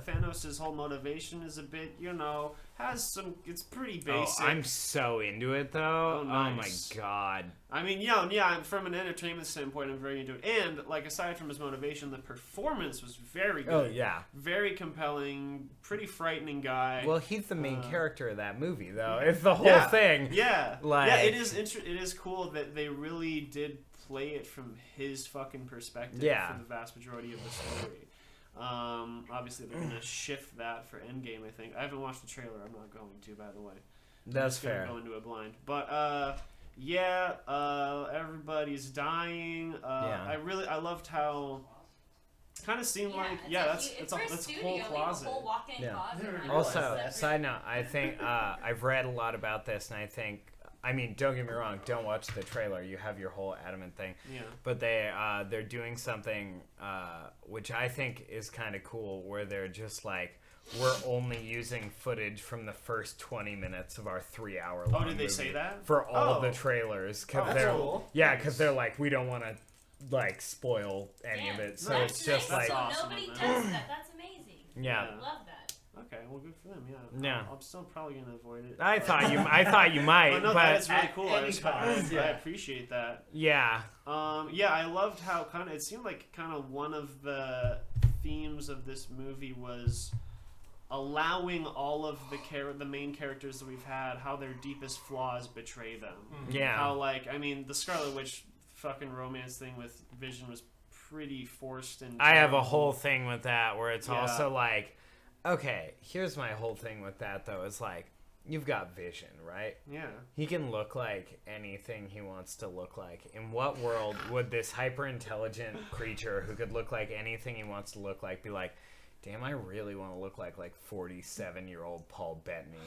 B: Thanos' whole motivation is a bit, has some. It's pretty basic.
E: Oh, I'm so into it though.
B: Oh, nice.
E: Oh my god.
B: I mean, yeah. From an entertainment standpoint, I'm very into it. And like, aside from his motivation, the performance was very good.
E: Oh yeah.
B: Very compelling. Pretty frightening guy.
E: Well, he's the main character of that movie, though. It's the whole thing.
B: Yeah.
E: Like,
B: yeah, it is cool that they really did play it from his fucking perspective for the vast majority of the story. Obviously they're gonna shift that for Endgame, I think. I haven't watched the trailer. I'm not going to, by the way.
E: That's
B: I'm just
E: fair.
B: Go into it blind, but everybody's dying. I loved how. Kind of seemed like it's a whole closet.
D: Whole walk-in closet.
E: Also, side note, I think I've read a lot about this, and I think. I mean, don't get me wrong. Don't watch the trailer. You have your whole adamant thing.
B: Yeah.
E: But they're doing something which I think is kind of cool, where they're just like, we're only using footage from the first 20 minutes of our 3-hour long
B: Oh, did they
E: movie
B: say that?
E: for all of the trailers?
F: That's cool.
E: Yeah, because they're like, we don't want to like spoil any of it. So it's just
D: nice.
E: like,
D: So
B: awesome,
D: nobody
B: man.
D: does that. That's amazing.
E: yeah.
D: I love that.
B: Okay, well, good for them. Yeah.
E: Yeah.
B: I'm still probably gonna avoid it.
E: I thought you might,
B: But no,
E: but
B: that's really cool.
F: at any cost,
B: I appreciate that.
E: yeah.
B: I loved how it seemed like one of the themes of this movie was allowing all of the main characters that we've had, how their deepest flaws betray them.
E: Yeah.
B: How the Scarlet Witch fucking romance thing with Vision was pretty forced and
E: I have a
B: terrible.
E: whole thing with that where it's
B: Yeah.
E: also like, okay, here's my whole thing with that though. It's like, you've got Vision, right?
B: Yeah.
E: He can look like anything he wants to look like. In what world would this hyper-intelligent creature who could look like anything he wants to look like be like, damn, I really want to look like 47-year-old Paul Bettany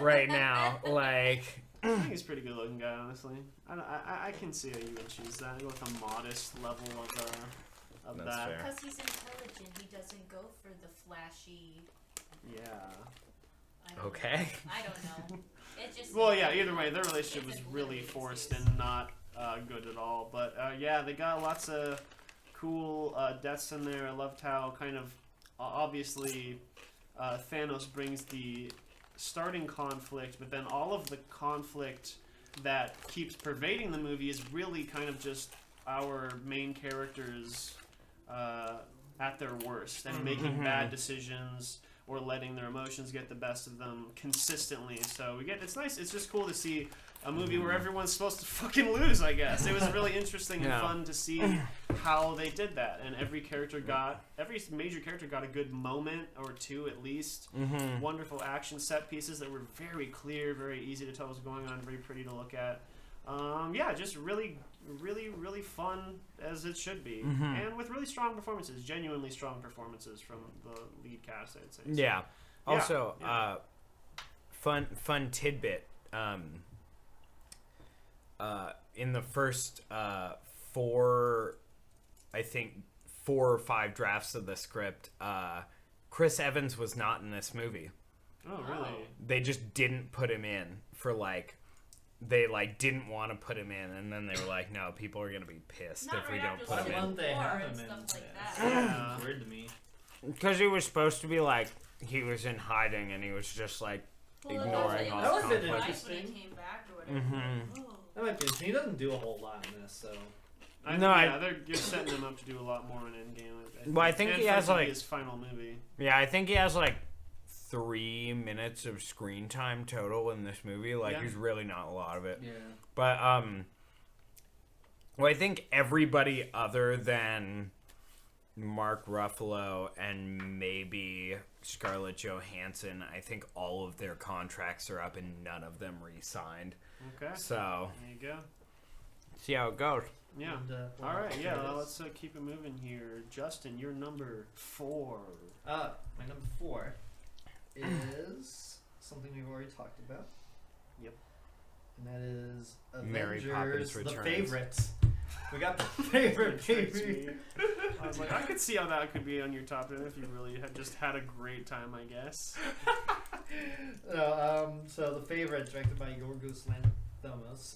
E: right now. Like,
B: I think he's a pretty good looking guy, honestly. I can see how you would choose that. Go with a modest level of
E: That's
B: that.
E: fair.
D: Because he's intelligent, he doesn't go for the flashy.
B: Yeah.
E: Okay.
D: I don't know. It just.
B: Well, yeah. Either way, their relationship was really forced and not good at all. But they got lots of cool deaths in there. I loved how obviously Thanos brings the starting conflict, but then all of the conflict that keeps pervading the movie is really kind of just our main characters at their worst and making bad decisions or letting their emotions get the best of them consistently. So it's nice. It's just cool to see a movie where everyone's supposed to fucking lose, I guess. It was really interesting and fun to see how they did that. And every major character got a good moment or two at least.
E: Mm-hmm.
B: Wonderful action set pieces that were very clear, very easy to tell what's going on, very pretty to look at. Just really, really, really fun as it should be. And with really strong performances, genuinely strong performances from the lead cast, I'd say. So,
E: Yeah. Also,
B: yeah.
E: Fun tidbit. In the first 4 or 5 drafts of the script, Chris Evans was not in this movie.
B: Oh, really?
E: They just didn't put him in for they didn't want to put him in, and then they were like, no, people are gonna be pissed
D: Not
E: if we
D: right
E: don't
D: after
E: put him
F: Why
E: in.
F: wouldn't they have
D: and
F: him in?
D: stuff like
F: this?
D: that.
B: Yeah.
F: It's weird to me.
E: Because he was supposed to be he was in hiding, and he was just ignoring all
F: That
E: the
F: would've been
E: conflict.
D: When he
F: interesting.
D: came back or whatever.
E: Mhm.
D: Oh.
F: That might be. He doesn't do a whole lot in this, so.
B: They're setting him up to do a lot more in Endgame.
E: Well, I think
B: and
E: he
B: for it
E: has,
B: to be his final movie.
E: Yeah, I think he has 3 minutes of screen time total in this movie. There's really not a lot of it.
F: Yeah.
E: But I think everybody other than Mark Ruffalo and maybe Scarlett Johansson, I think all of their contracts are up and none of them re-signed.
B: Okay.
E: So
B: There you go.
E: see how it goes.
B: Yeah.
F: And,
B: All right. Yeah.
F: here it
B: Well,
F: is.
B: let's keep it moving here. Justin, you're number 4.
F: My number 4 is something we've already talked about.
B: Yep.
F: And that is
E: Mary
F: Avengers,
E: Poppins
F: the
E: Returns.
F: favorites. We got the favorite
B: Tricks
F: baby.
B: me. I was like, I could see how that could be on your top 10 if you really had just had a great time, I guess.
F: So the favorite, directed by Yorgos Lanthimos.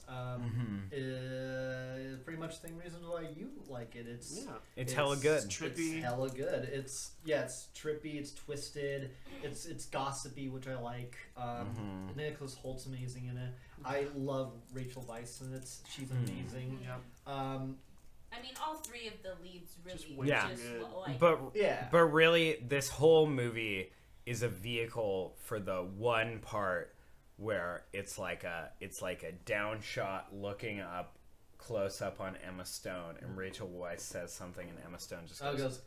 F: Pretty much the same reason why you like it.
E: It's hella good.
B: It's trippy.
F: It's hella good. It's trippy. It's twisted. It's gossipy, which I like. Nicholas Holt's amazing in it. I love Rachel Weisz in it. She's amazing.
D: I mean, all three of the leads really
E: Yeah.
D: just like.
E: But really, this whole movie is a vehicle for the one part where it's like a down shot looking up close up on Emma Stone, and Rachel Weisz says something, and Emma Stone just goes.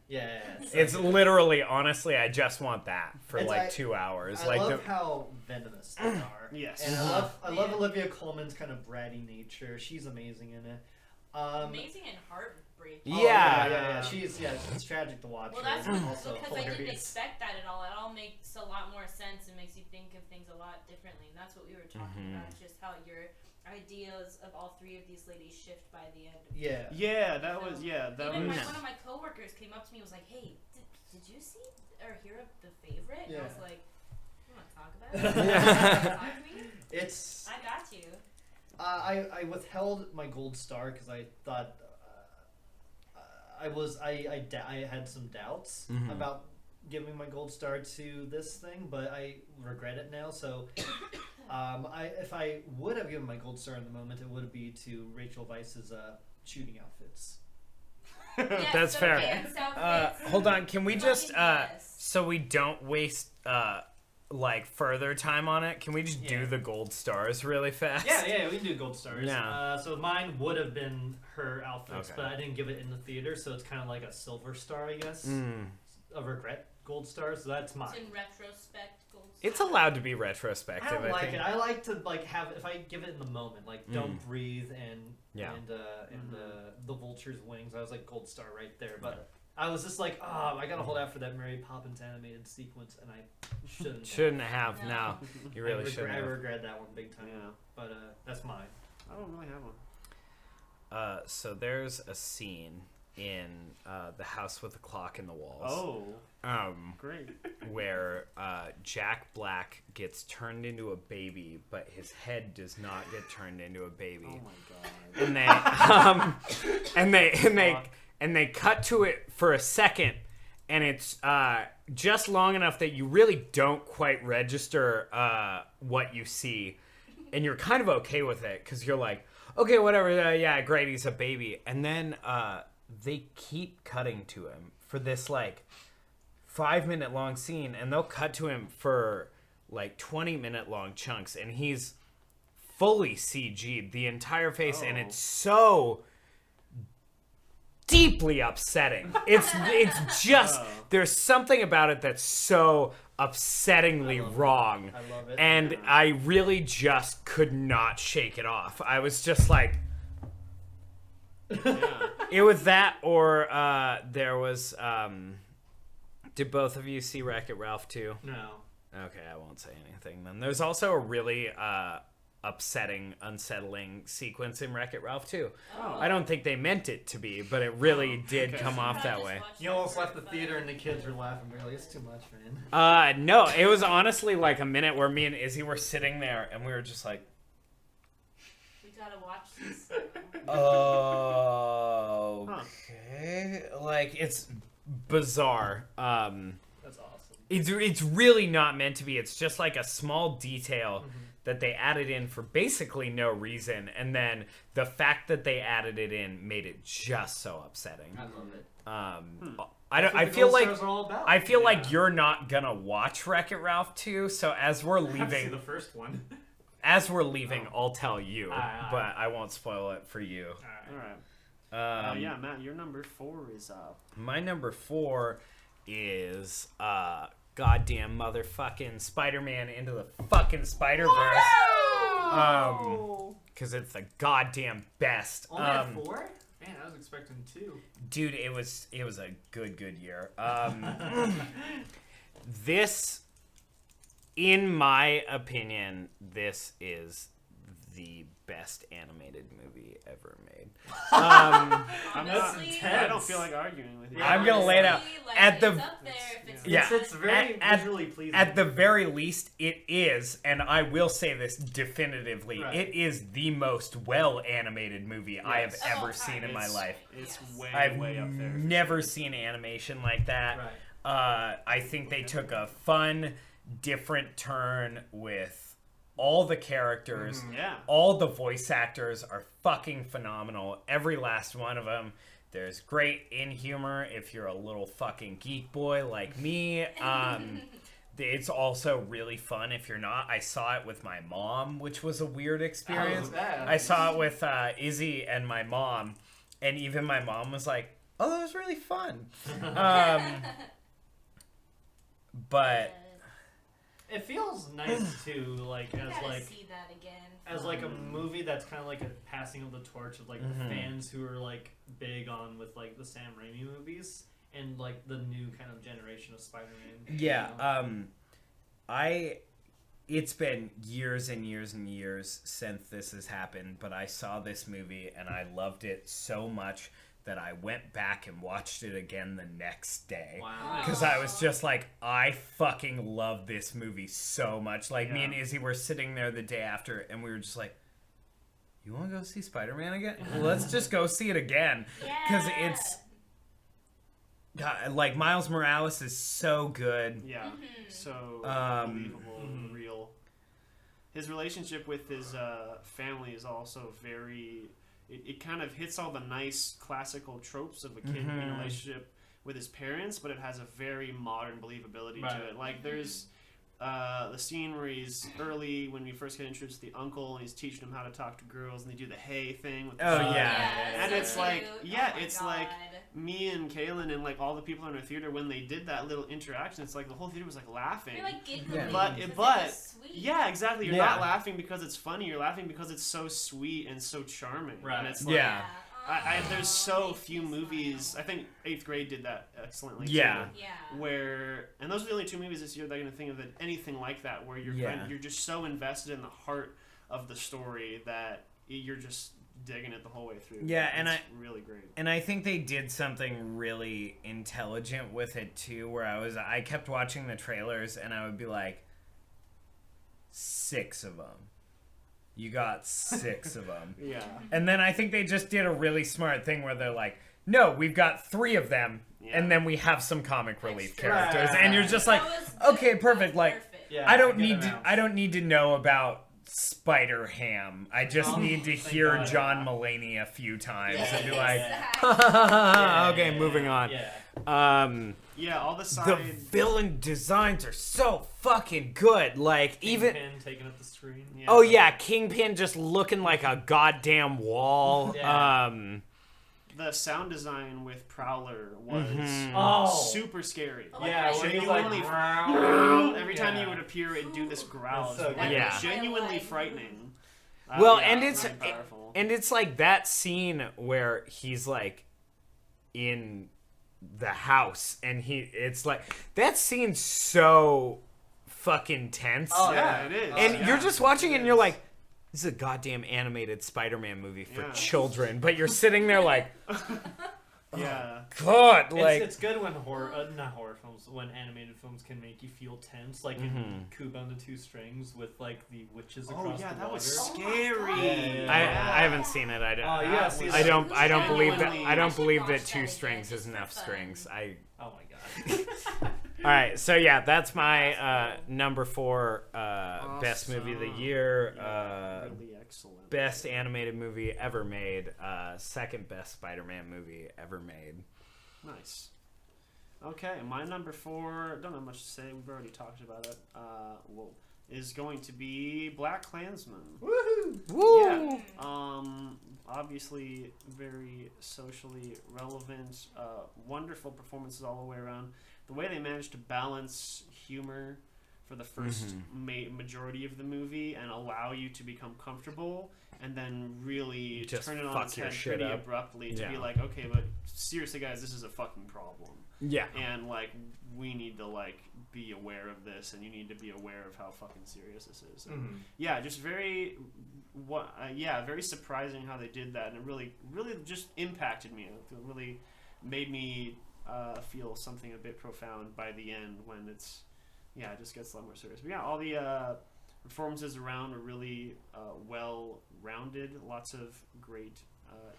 F: Yeah.
E: It's literally, honestly, I just want that for
F: It's
E: like
F: like-
E: 2 hours.
F: I
E: like
F: love how venomous they are.
B: Yes.
F: And I love Olivia Colman's kind of bratty nature. She's amazing in it.
D: Amazing and heartbreaking.
E: Yeah.
F: It's tragic to watch.
D: Well,
F: her.
D: that's
F: It's also
D: because I didn't
F: hilarious.
D: expect that at all. It all makes a lot more sense and makes you think of things a lot differently. And that's what we were talking about. It's just how your ideas of all three of these ladies shift by the end.
F: Yeah.
B: That was
D: Even one of my coworkers came up to me and was like, "Hey, did you see or hear of The Favorite?" And I was like, "You want to talk about it? Talk to me?
F: It's.
D: I got you."
F: I withheld my gold star because I thought I had some doubts about giving my gold star to this thing, but I regret it now. So, if I would have given my gold star in the moment, it would be to Rachel Weisz's shooting outfits.
D: Yes,
E: That's
D: the
E: fair.
D: dance outfits.
E: Hold on, can we just
D: Fucking yes.
E: so we don't waste like further time on it? Can we just do
F: Yeah.
E: the gold stars really fast?
F: Yeah, we can do gold stars.
E: Yeah.
F: So mine would have been her outfits,
E: Okay.
F: but I didn't give it in the theater, so it's kind of like a silver star, I guess. A regret gold star, so that's mine.
D: It's in retrospect. Gold
E: It's
D: star.
E: allowed to be
F: I
E: retrospective.
F: don't like
E: think.
F: it. I like to have if I give it in the moment, like don't breathe and
E: Yeah.
F: the vulture's wings. I was like gold star right there, but I was just like, I gotta hold out for that Mary Poppins animated sequence, and I
E: Shouldn't have.
D: No.
E: No, you really shouldn't
F: I
E: have.
F: regret that one big time.
B: Yeah.
F: But that's mine.
B: I don't really have one.
E: So there's a scene in the house with the clock in the walls.
B: Oh, great.
E: Where Jack Black gets turned into a baby, but his head does not get turned into a baby.
B: Oh my god.
E: And they cut to it for a second, and it's just long enough that you really don't quite register what you see, and you're kind of okay with it because you're like, okay, whatever, yeah, great, he's a baby. And then they keep cutting to him for this like 5-minute long scene, and they'll cut to him for like 20-minute long chunks, and he's fully CG'd the entire face, and it's so deeply upsetting. It's just there's something about it that's so upsettingly wrong.
F: I love it.
E: And I really just could not shake it off. I was just like, it was that, or there was. Did both of you see Wreck-It Ralph 2?
F: No.
E: Okay, I won't say anything then. There's also a really upsetting, unsettling sequence in Wreck-It Ralph 2.
B: Oh.
E: I don't think they meant it to be, but it really did come off that way.
F: You almost left the theater and the kids were laughing. They're like, it's too much, man.
E: No, it was honestly like a minute where me and Izzy were sitting there and we were just like,
D: We gotta watch this.
E: okay. Like, it's bizarre.
F: That's awesome.
E: It's really not meant to be. It's just like a small detail that they added in for basically no reason, and then the fact that they added it in made it just so upsetting.
F: I love it.
E: I feel like I feel
F: Yeah.
E: like you're not gonna watch Wreck-It Ralph 2, so as we're
G: I've seen
E: leaving,
G: the first one.
E: I'll tell you,
F: Aye.
E: but I won't spoil it for you.
B: All right.
E: Um,
B: Yeah, Matt, your number 4 is up.
E: My number 4 is goddamn motherfucking Spider-Man Into the fucking Spider-Verse. Because it's the goddamn best.
F: Only at 4? Man, I was expecting 2.
E: Dude, it was a good year. This, in my opinion, this is the best animated movie ever made.
D: Honestly,
B: I don't feel like arguing with you.
E: I'm gonna lay it out.
D: honestly, like,
E: At the-
D: it's up there if it's
E: Yeah.
F: It's very
E: At-
F: visually pleasing.
E: At the very least, it is, and I will say this definitively,
F: Right.
E: it is the most well-animated movie I have
F: Yes.
E: ever
D: Oh,
E: seen in my
B: It's-
E: life.
B: It's
D: Yes.
B: way,
E: I've
B: way up there.
E: never seen animation like that.
F: Right.
E: I think they took a fun, different turn with all the characters.
B: Yeah.
E: All the voice actors are fucking phenomenal. Every last one of them. There's great in humor if you're a little fucking geek boy like me. It's also really fun if you're not. I saw it with my mom, which was a weird experience.
F: yeah.
E: I saw it with Izzy and my mom, and even my mom was like, "Oh, that was really fun." But
F: It feels nice too, like
D: I
F: as
D: gotta
F: like
D: see that again.
F: as like a movie that's kind of like a passing of the torch of like the fans who are like big on with like the Sam Raimi movies and like the new kind of generation of Spider-Man.
E: yeah, it's been years and years and years since this has happened, but I saw this movie and I loved it so much that I went back and watched it again the next day.
F: Wow.
E: Because I was just like, I fucking love this movie so much. Like, me
F: Yeah.
E: and Izzy were sitting there the day after, and we were just like, you want to go see Spider-Man again? Well, let's just go see it again. Because it's... God, like, Miles Morales is so good.
B: Yeah. So
E: Um,
B: believable, real. His relationship with his family is also very. It kind of hits all the nice classical tropes of a kid in a relationship with his parents, but it has a very modern believability
F: Right.
B: to it. Like there's the scene where he's early when we first get introduced to the uncle and he's teaching him how to talk to girls and they do the hey thing with the
E: Oh,
B: son.
E: yeah.
B: And
D: so
B: it's like,
D: cute.
B: yeah,
D: Oh my
B: it's like
D: God.
B: me and Kaylin and like all the people in our theater when they did that little interaction, it's like the whole theater was like laughing.
D: You're like giggling.
E: Yeah.
B: But-
D: because it
B: but-
D: was sweet.
B: Yeah, exactly. You're
E: Yeah.
B: not laughing because it's funny. You're laughing because it's so sweet and so charming.
F: Right.
B: And it's like,
E: Yeah.
B: there's
D: Oh,
B: so
D: makes
B: few
D: me
B: movies.
D: smile.
B: I think 8th Grade did that excellently.
E: Yeah.
B: Too,
D: Yeah.
B: where and those are the only 2 movies this year that I can think of that anything like that where you're
E: Yeah.
B: you're just so invested in the heart of the story that you're just digging it the whole way through.
E: Yeah, and
B: it's really great.
E: And I think they did something really intelligent with it too, where I kept watching the trailers and I would be like, 6 of them. You got 6 of them.
B: Yeah.
E: And then I think they just did a really smart thing where they're like, no, we've got 3 of them,
B: Yeah.
E: and then we have some comic relief
D: Extra.
E: characters,
F: Right.
E: and you're just like,
D: That was good.
E: okay, perfect.
D: That was
E: Like,
D: perfect.
F: Yeah,
E: I don't
F: good
E: need to.
F: amount.
E: I don't need to know about Spider Ham. I just
F: Oh,
E: need to
F: thank
E: hear
F: God.
E: John Mulaney a few times and be
D: Yes.
E: like,
F: Yeah,
E: okay,
F: yeah,
E: moving
F: yeah,
E: on.
F: Yeah.
B: Yeah, all the
E: The
B: side
E: villain designs are so fucking good. Like even.
F: Kingpin taking up the screen.
B: yeah.
E: Oh yeah, Kingpin just looking like a goddamn wall.
F: Yeah.
B: The sound design with Prowler was
F: Oh.
B: super scary.
D: Oh,
F: Yeah,
D: okay.
F: when he's
B: Genuinely
F: like,
B: every time
F: Yeah.
B: you would appear, it'd do this growl.
F: It's so
B: It's
F: good.
E: Yeah.
B: genuinely
D: Like-
B: frightening.
E: Well,
B: Yeah,
E: and
B: it's
E: it's
B: really powerful.
E: and it's like that scene where he's like in the house and it's like that scene's so fucking tense.
F: Oh,
B: yeah, it is.
E: And
B: Yeah.
E: you're just watching it and you're like, this is a goddamn animated Spider-Man movie for
B: Yeah.
E: children, but you're sitting there like,
B: yeah,
E: God, like
F: it's good when not horror films, when animated films can make you feel tense, like in Kubo and the Two Strings with like the witches
B: oh
F: across
B: yeah,
F: the
B: that
F: water.
B: was
D: Oh my
B: scary.
D: God.
E: I haven't seen it. I don't.
F: Oh, you gotta see
E: I
F: that.
E: don't. I don't believe that.
B: Genuinely-
E: I
D: I
E: don't
D: should
E: believe
D: watch
E: that
D: that
E: 2
D: again
E: strings
D: just
E: is
D: for
E: enough
D: fun.
E: strings.
F: Oh my god.
E: All right. So yeah, that's my number 4 best movie of the
B: Awesome.
E: year.
B: Yeah, really excellent.
E: Best animated movie ever made. Second best Spider-Man movie ever made.
B: Nice. Okay, my number 4. Don't have much to say. We've already talked about it. Is going to be Black Klansman.
E: Woo!
B: Yeah. Obviously very socially relevant. Wonderful performances all the way around. The way they managed to balance humor for the first majority of the movie and allow you to become comfortable, and then really
E: Just
B: turn it on
E: fuck
B: its
E: your
B: head
E: shit
B: pretty
E: up.
B: abruptly to be
E: Yeah.
B: like, okay, but seriously, guys, this is a fucking problem,
E: Yeah.
B: and like we need to like be aware of this, and you need to be aware of how fucking serious this is. And yeah, just very, very surprising how they did that, and it really just impacted me. It really made me feel something a bit profound by the end when it just gets a lot more serious. But yeah, all the performances around are really well rounded. Lots of great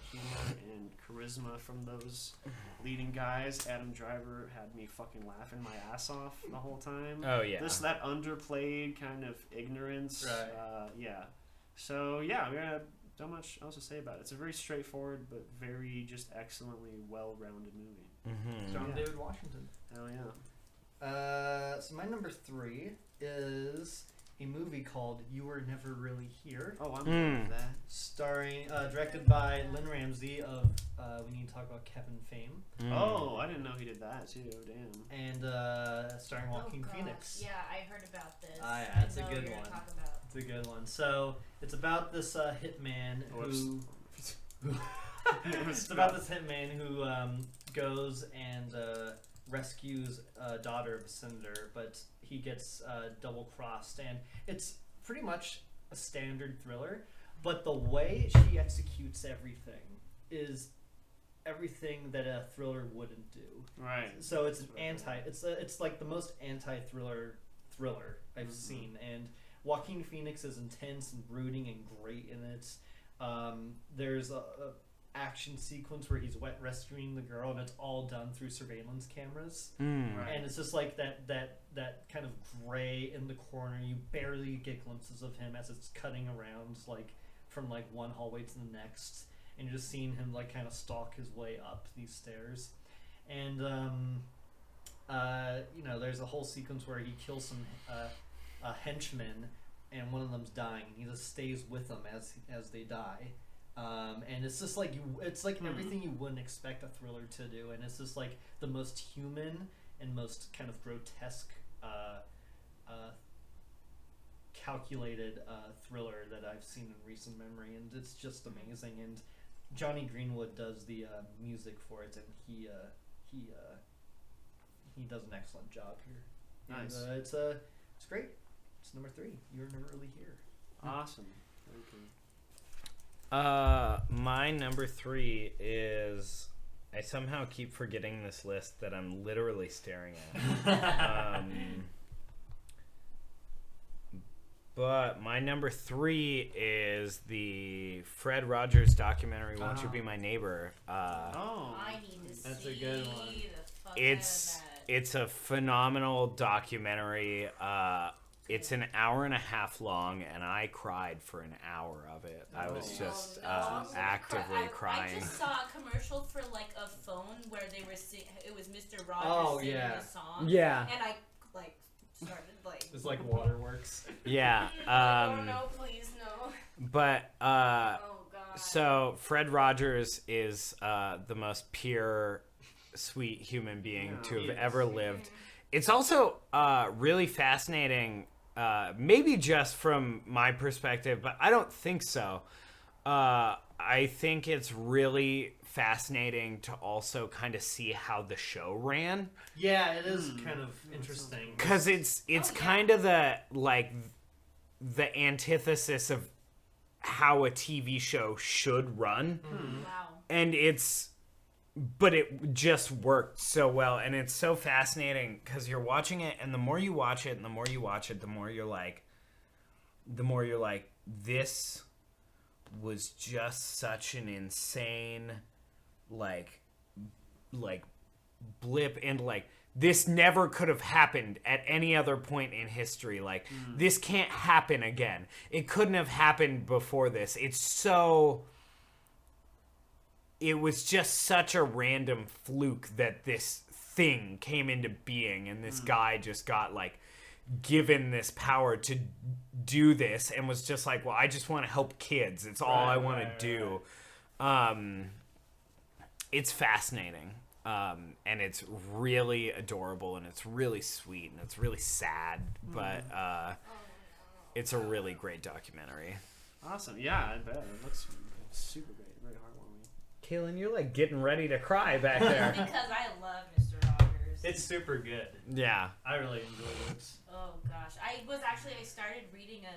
B: humor and charisma from those leading guys. Adam Driver had me fucking laughing my ass off the whole time.
C: Oh yeah.
B: That underplayed kind of ignorance.
F: Right.
B: Yeah. So yeah, we have not much else to say about it. It's a very straightforward but very just excellently well-rounded movie.
C: Mm-hmm.
F: John
B: Yeah.
F: David Washington.
B: Hell yeah.
F: So my number 3 is a movie called You Were Never Really Here,
B: Oh, I'm good with that.
F: starring, directed by Lynn Ramsey of We Need to Talk About Kevin fame,
B: Oh, I didn't know he did that too. Damn.
F: and starring Joaquin
D: Oh, gosh.
F: Phoenix.
D: Yeah, I heard about this.
F: Ah, yeah,
D: I
F: it's a
D: know
F: good
D: what you're
F: one.
D: gonna talk about.
F: It's a good one. So it's about this hitman who. It's about this hitman who goes and rescues a daughter of a senator, but he gets double crossed, and it's pretty much a standard thriller. But the way she executes everything is everything that a thriller wouldn't do.
B: Right.
F: So it's it's like the most anti-thriller I've seen, and Joaquin Phoenix is intense and brooding and great in it. There's a action sequence where he's wet rescuing the girl, and it's all done through surveillance cameras,
B: Right.
F: and it's just like that kind of gray in the corner. You barely get glimpses of him as it's cutting around like from like one hallway to the next, and you're just seeing him like kind of stalk his way up these stairs. And there's a whole sequence where he kills some henchmen, and one of them's dying, and he just stays with them as they die. And it's just like it's like everything you wouldn't expect a thriller to do, and it's just like the most human and most kind of grotesque, calculated thriller that I've seen in recent memory, and it's just amazing. And Johnny Greenwood does the music for it, and he does an excellent job here.
B: Nice.
F: And, it's great. It's number 3. You Were Never Really Here.
B: Awesome. Very cool.
C: My number 3 is, I somehow keep forgetting this list that I'm literally staring at. But my number 3 is the Fred Rogers documentary, Won't You Be My Neighbor?
D: I need to
F: That's
D: see
F: a good one.
D: the fuck
C: It's a phenomenal documentary. It's an hour and a half long, and I cried for an hour of it. I was just actively crying.
D: I just saw a commercial for like a phone where they were it was Mr. Rogers
F: Oh,
D: singing
F: yeah.
D: a song.
C: Yeah.
D: And I like started like.
F: It's like Waterworks.
C: Yeah.
D: Oh no! Please no.
C: But
D: Oh god.
C: so Fred Rogers is the most pure, sweet human being to have ever lived. It's also really fascinating, maybe just from my perspective, but I don't think so. I think it's really fascinating to also kind of see how the show ran.
F: Yeah, it is kind of interesting.
C: Because it's kind of the antithesis of how a TV show should run.
D: Wow.
C: And but it just worked so well, and it's so fascinating because you're watching it, and the more you watch it and the more you watch it, the more you're like this was just such an insane like blip, and like this never could have happened at any other point in history. Like this can't happen again. It couldn't have happened before this. It was just such a random fluke that this thing came into being, and this guy just got like given this power to do this, and was just like, well, I just want to help kids. It's all I want to do. It's fascinating. And it's really adorable, and it's really sweet, and it's really sad, but it's a really great documentary.
B: Awesome. Yeah, I bet. It looks super great. Very heartwarming.
C: Kaylin, you're like getting ready to cry back there.
D: Because I love Mr. Rogers.
F: It's super good.
C: Yeah.
F: I really enjoyed it.
D: Oh gosh, I started reading a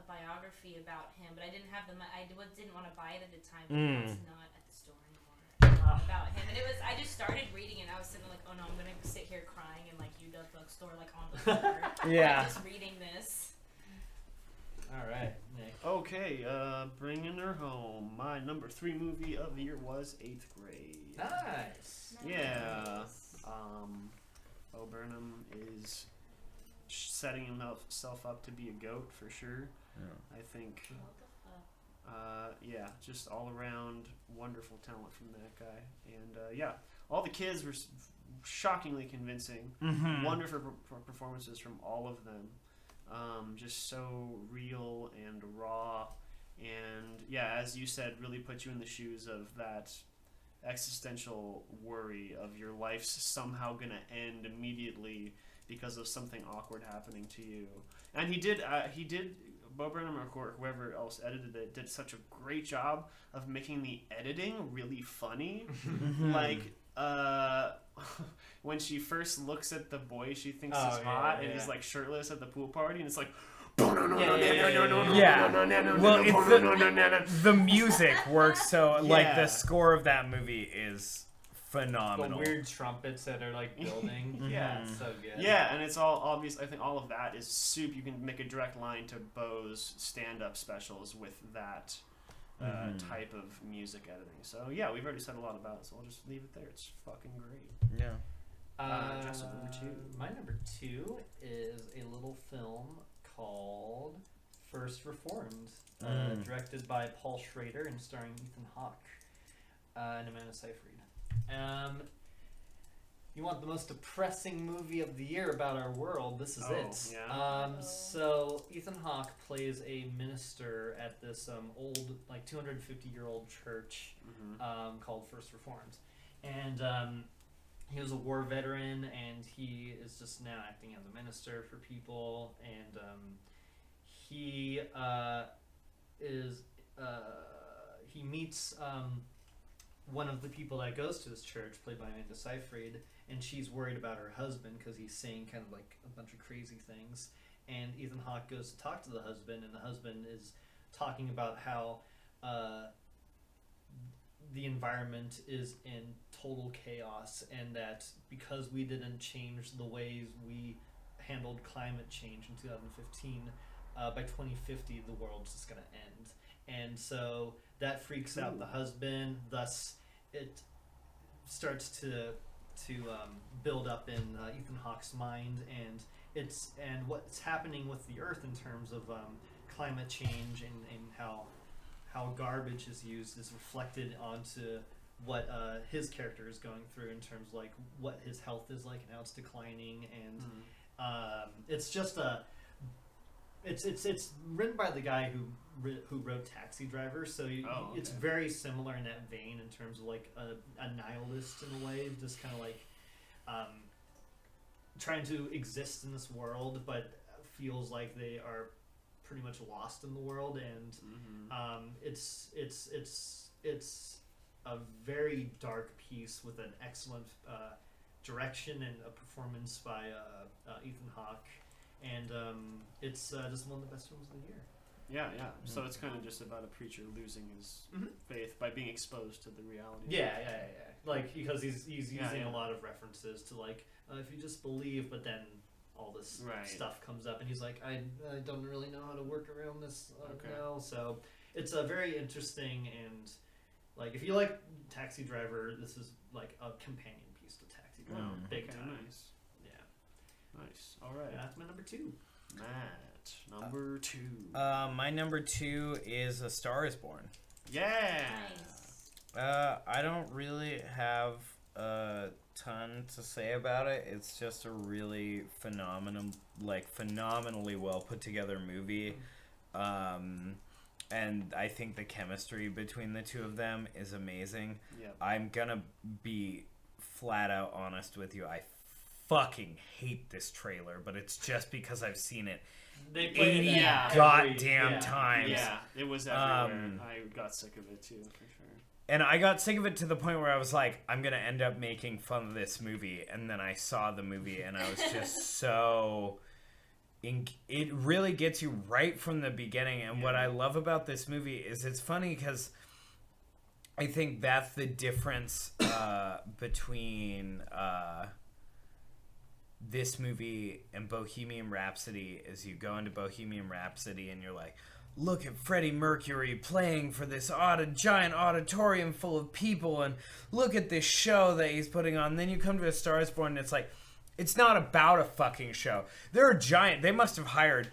D: biography about him, but I didn't have I didn't want to buy it at the time. But it's not at the store anymore. about him, and it was. I just started reading, and I was sitting there like, oh no, I'm gonna sit here crying in like UW bookstore, like on the floor,
E: Yeah.
D: like, just reading this.
F: All right, Nick.
B: Okay, bringing her home. My number 3 movie of the year was 8th Grade.
F: Nice.
B: Yeah.
D: Nice.
B: Bo Burnham is setting himself up to be a goat for sure.
E: Yeah.
B: I think.
D: What the fuck?
B: Yeah, just all around wonderful talent from that guy, and yeah, all the kids were shockingly convincing.
E: Mm-hmm.
B: Wonderful performances from all of them. Just so real and raw, and yeah, as you said, really put you in the shoes of that existential worry of your life's somehow gonna end immediately because of something awkward happening to you. And he did. Bo Burnham or whoever else edited it did such a great job of making the editing really funny. Like, when she first looks at the boy she thinks is hot and he's like shirtless at the pool party, and it's like,
E: Yeah. Well, it's the music works so like the score of that movie is
G: The
E: phenomenal.
G: weird trumpets that are like building.
B: Yeah.
G: It's so good.
B: yeah, and it's all obvious. I think all of that is soup. You can make a direct line to Bo's stand-up specials with that type of music editing. So yeah, we've already said a lot about it, so I'll just leave it there. It's fucking great.
E: Yeah.
B: Jessup, number 2.
F: My number 2 is a little film called First Reformed, directed by Paul Schrader and starring Ethan Hawke and Amanda Seyfried. You want the most depressing movie of the year about our world? This is it.
B: Yeah.
F: So Ethan Hawke plays a minister at this old, like 250-year-old church called First Reformed, and he was a war veteran, and he is just now acting as a minister for people, and he meets one of the people that goes to this church, played by Amanda Seyfried, and she's worried about her husband because he's saying kind of like a bunch of crazy things. And Ethan Hawke goes to talk to the husband, and the husband is talking about how the environment is in total chaos, and that because we didn't change the ways we handled climate change in 2015, by 2050 the world's just going to end. And so that freaks out the husband. Thus, it starts to build up in Ethan Hawke's mind, and what's happening with the Earth in terms of climate change and how garbage is used is reflected onto what his character is going through in terms of like what his health is like and how it's declining, and it's just it's written by the guy who wrote Taxi Driver, so it's very similar in that vein in terms of like a nihilist in a way, just kind of like trying to exist in this world, but feels like they are pretty much lost in the world, and it's a very dark piece with an excellent direction and a performance by Ethan Hawke. And it's just one of the best films of the year.
B: Yeah. So it's kind of just about a preacher losing his faith by being exposed to the reality.
F: Yeah. Like, because he's using a lot of references to like, if you just believe, but then all this stuff comes up, and he's like, I don't really know how to work around this now. So it's a very interesting, and like if you like Taxi Driver, this is like a companion piece to Taxi Driver, big time.
B: Nice. Nice. All right.
F: Yeah, that's my number 2.
B: Matt, number 2.
E: My number 2 is A Star Is Born.
B: Yeah.
D: Nice.
E: I don't really have a ton to say about it. It's just a really phenomenally well put together movie. And I think the chemistry between the two of them is amazing.
B: Yep.
E: I'm gonna be flat out honest with you. I fucking hate this trailer, but it's just because I've seen it
F: They
E: 80
F: that
E: goddamn times.
B: Yeah, it was everywhere. I got sick of it too, for sure.
E: And I got sick of it to the point where I was like, I'm going to end up making fun of this movie. And then I saw the movie, and I was just so... It really gets you right from the beginning. And what I love about this movie is it's funny because I think that's the difference between this movie and Bohemian Rhapsody. Is you go into Bohemian Rhapsody and you're like, look at Freddie Mercury playing for this giant auditorium full of people, and look at this show that he's putting on. Then you come to A Star Is Born and it's like, it's not about a fucking show. They must have hired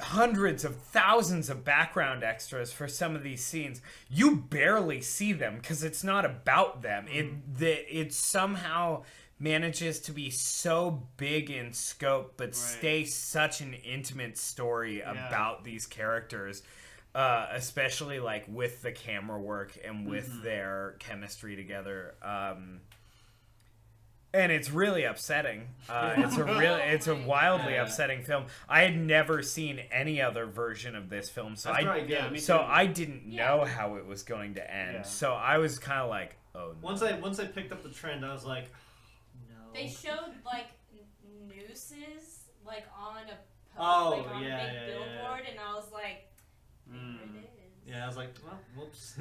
E: hundreds of thousands of background extras for some of these scenes. You barely see them because it's not about them. It somehow manages to be so big in scope but stay such an intimate story about these characters, especially like with the camera work and with their chemistry together. And it's really upsetting. It's a wildly upsetting film. I had never seen any other version of this film, so I didn't know how it was going to end.
F: Yeah.
E: So I was kind of like, oh no.
F: Once I picked up the trend, I was like, no.
D: They showed like nooses like on a
F: Oh,
D: like on
F: yeah,
D: a big
F: yeah,
D: billboard, and I was like, there it is.
F: Yeah, I was like, well, whoops.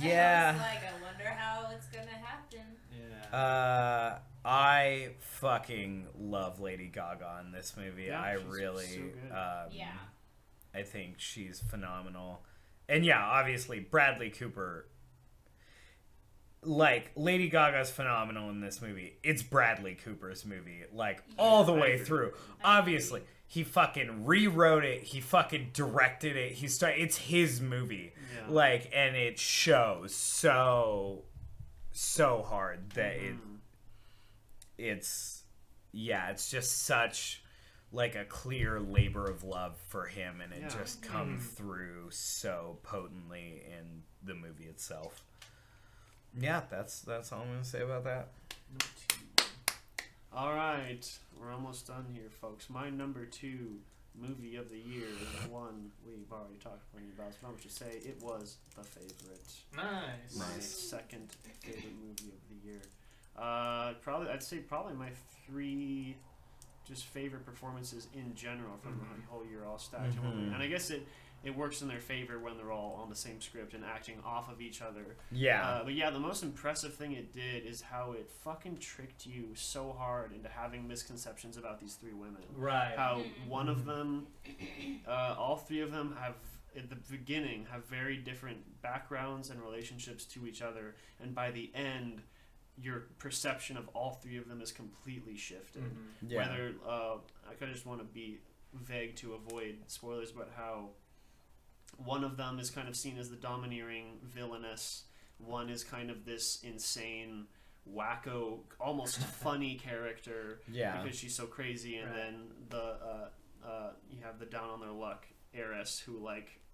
E: Yeah.
D: I was like, I wonder how it's gonna happen.
F: Yeah.
E: I fucking love Lady Gaga in this movie.
B: Yeah,
E: I
B: she's
E: really,
B: so good.
D: Yeah.
E: I think she's phenomenal. And yeah, obviously Bradley Cooper. Like, Lady Gaga's phenomenal in this movie. It's Bradley Cooper's movie, like, all the way through. Obviously, he fucking rewrote it. He fucking directed it. It's his movie.
B: Yeah.
E: Like, and it shows so hard that it's just such like a clear labor of love for him, and it just comes through so potently in the movie itself. Yeah, that's all I'm gonna say about that.
B: All right, we're almost done here, folks. My number 2 movie of the year, one we've already talked plenty about, so I'm going to say it was The Favorite.
F: Nice.
B: My second favorite movie of the year. I'd say probably my 3 just favorite performances in general from the whole year, all stacked in one movie. And I guess it works in their favor when they're all on the same script and acting off of each other.
E: Yeah.
B: But yeah, the most impressive thing it did is how it fucking tricked you so hard into having misconceptions about these 3 women.
F: Right.
B: How one of them, all 3 of them have, at the beginning, have very different backgrounds and relationships to each other. And by the end, your perception of all 3 of them is completely shifted.
E: Yeah.
B: Whether, I kind of just want to be vague to avoid spoilers, but how one of them is kind of seen as the domineering villainess. One is kind of this insane, wacko, almost funny character because she's so crazy. And then you have the down on their luck heiress who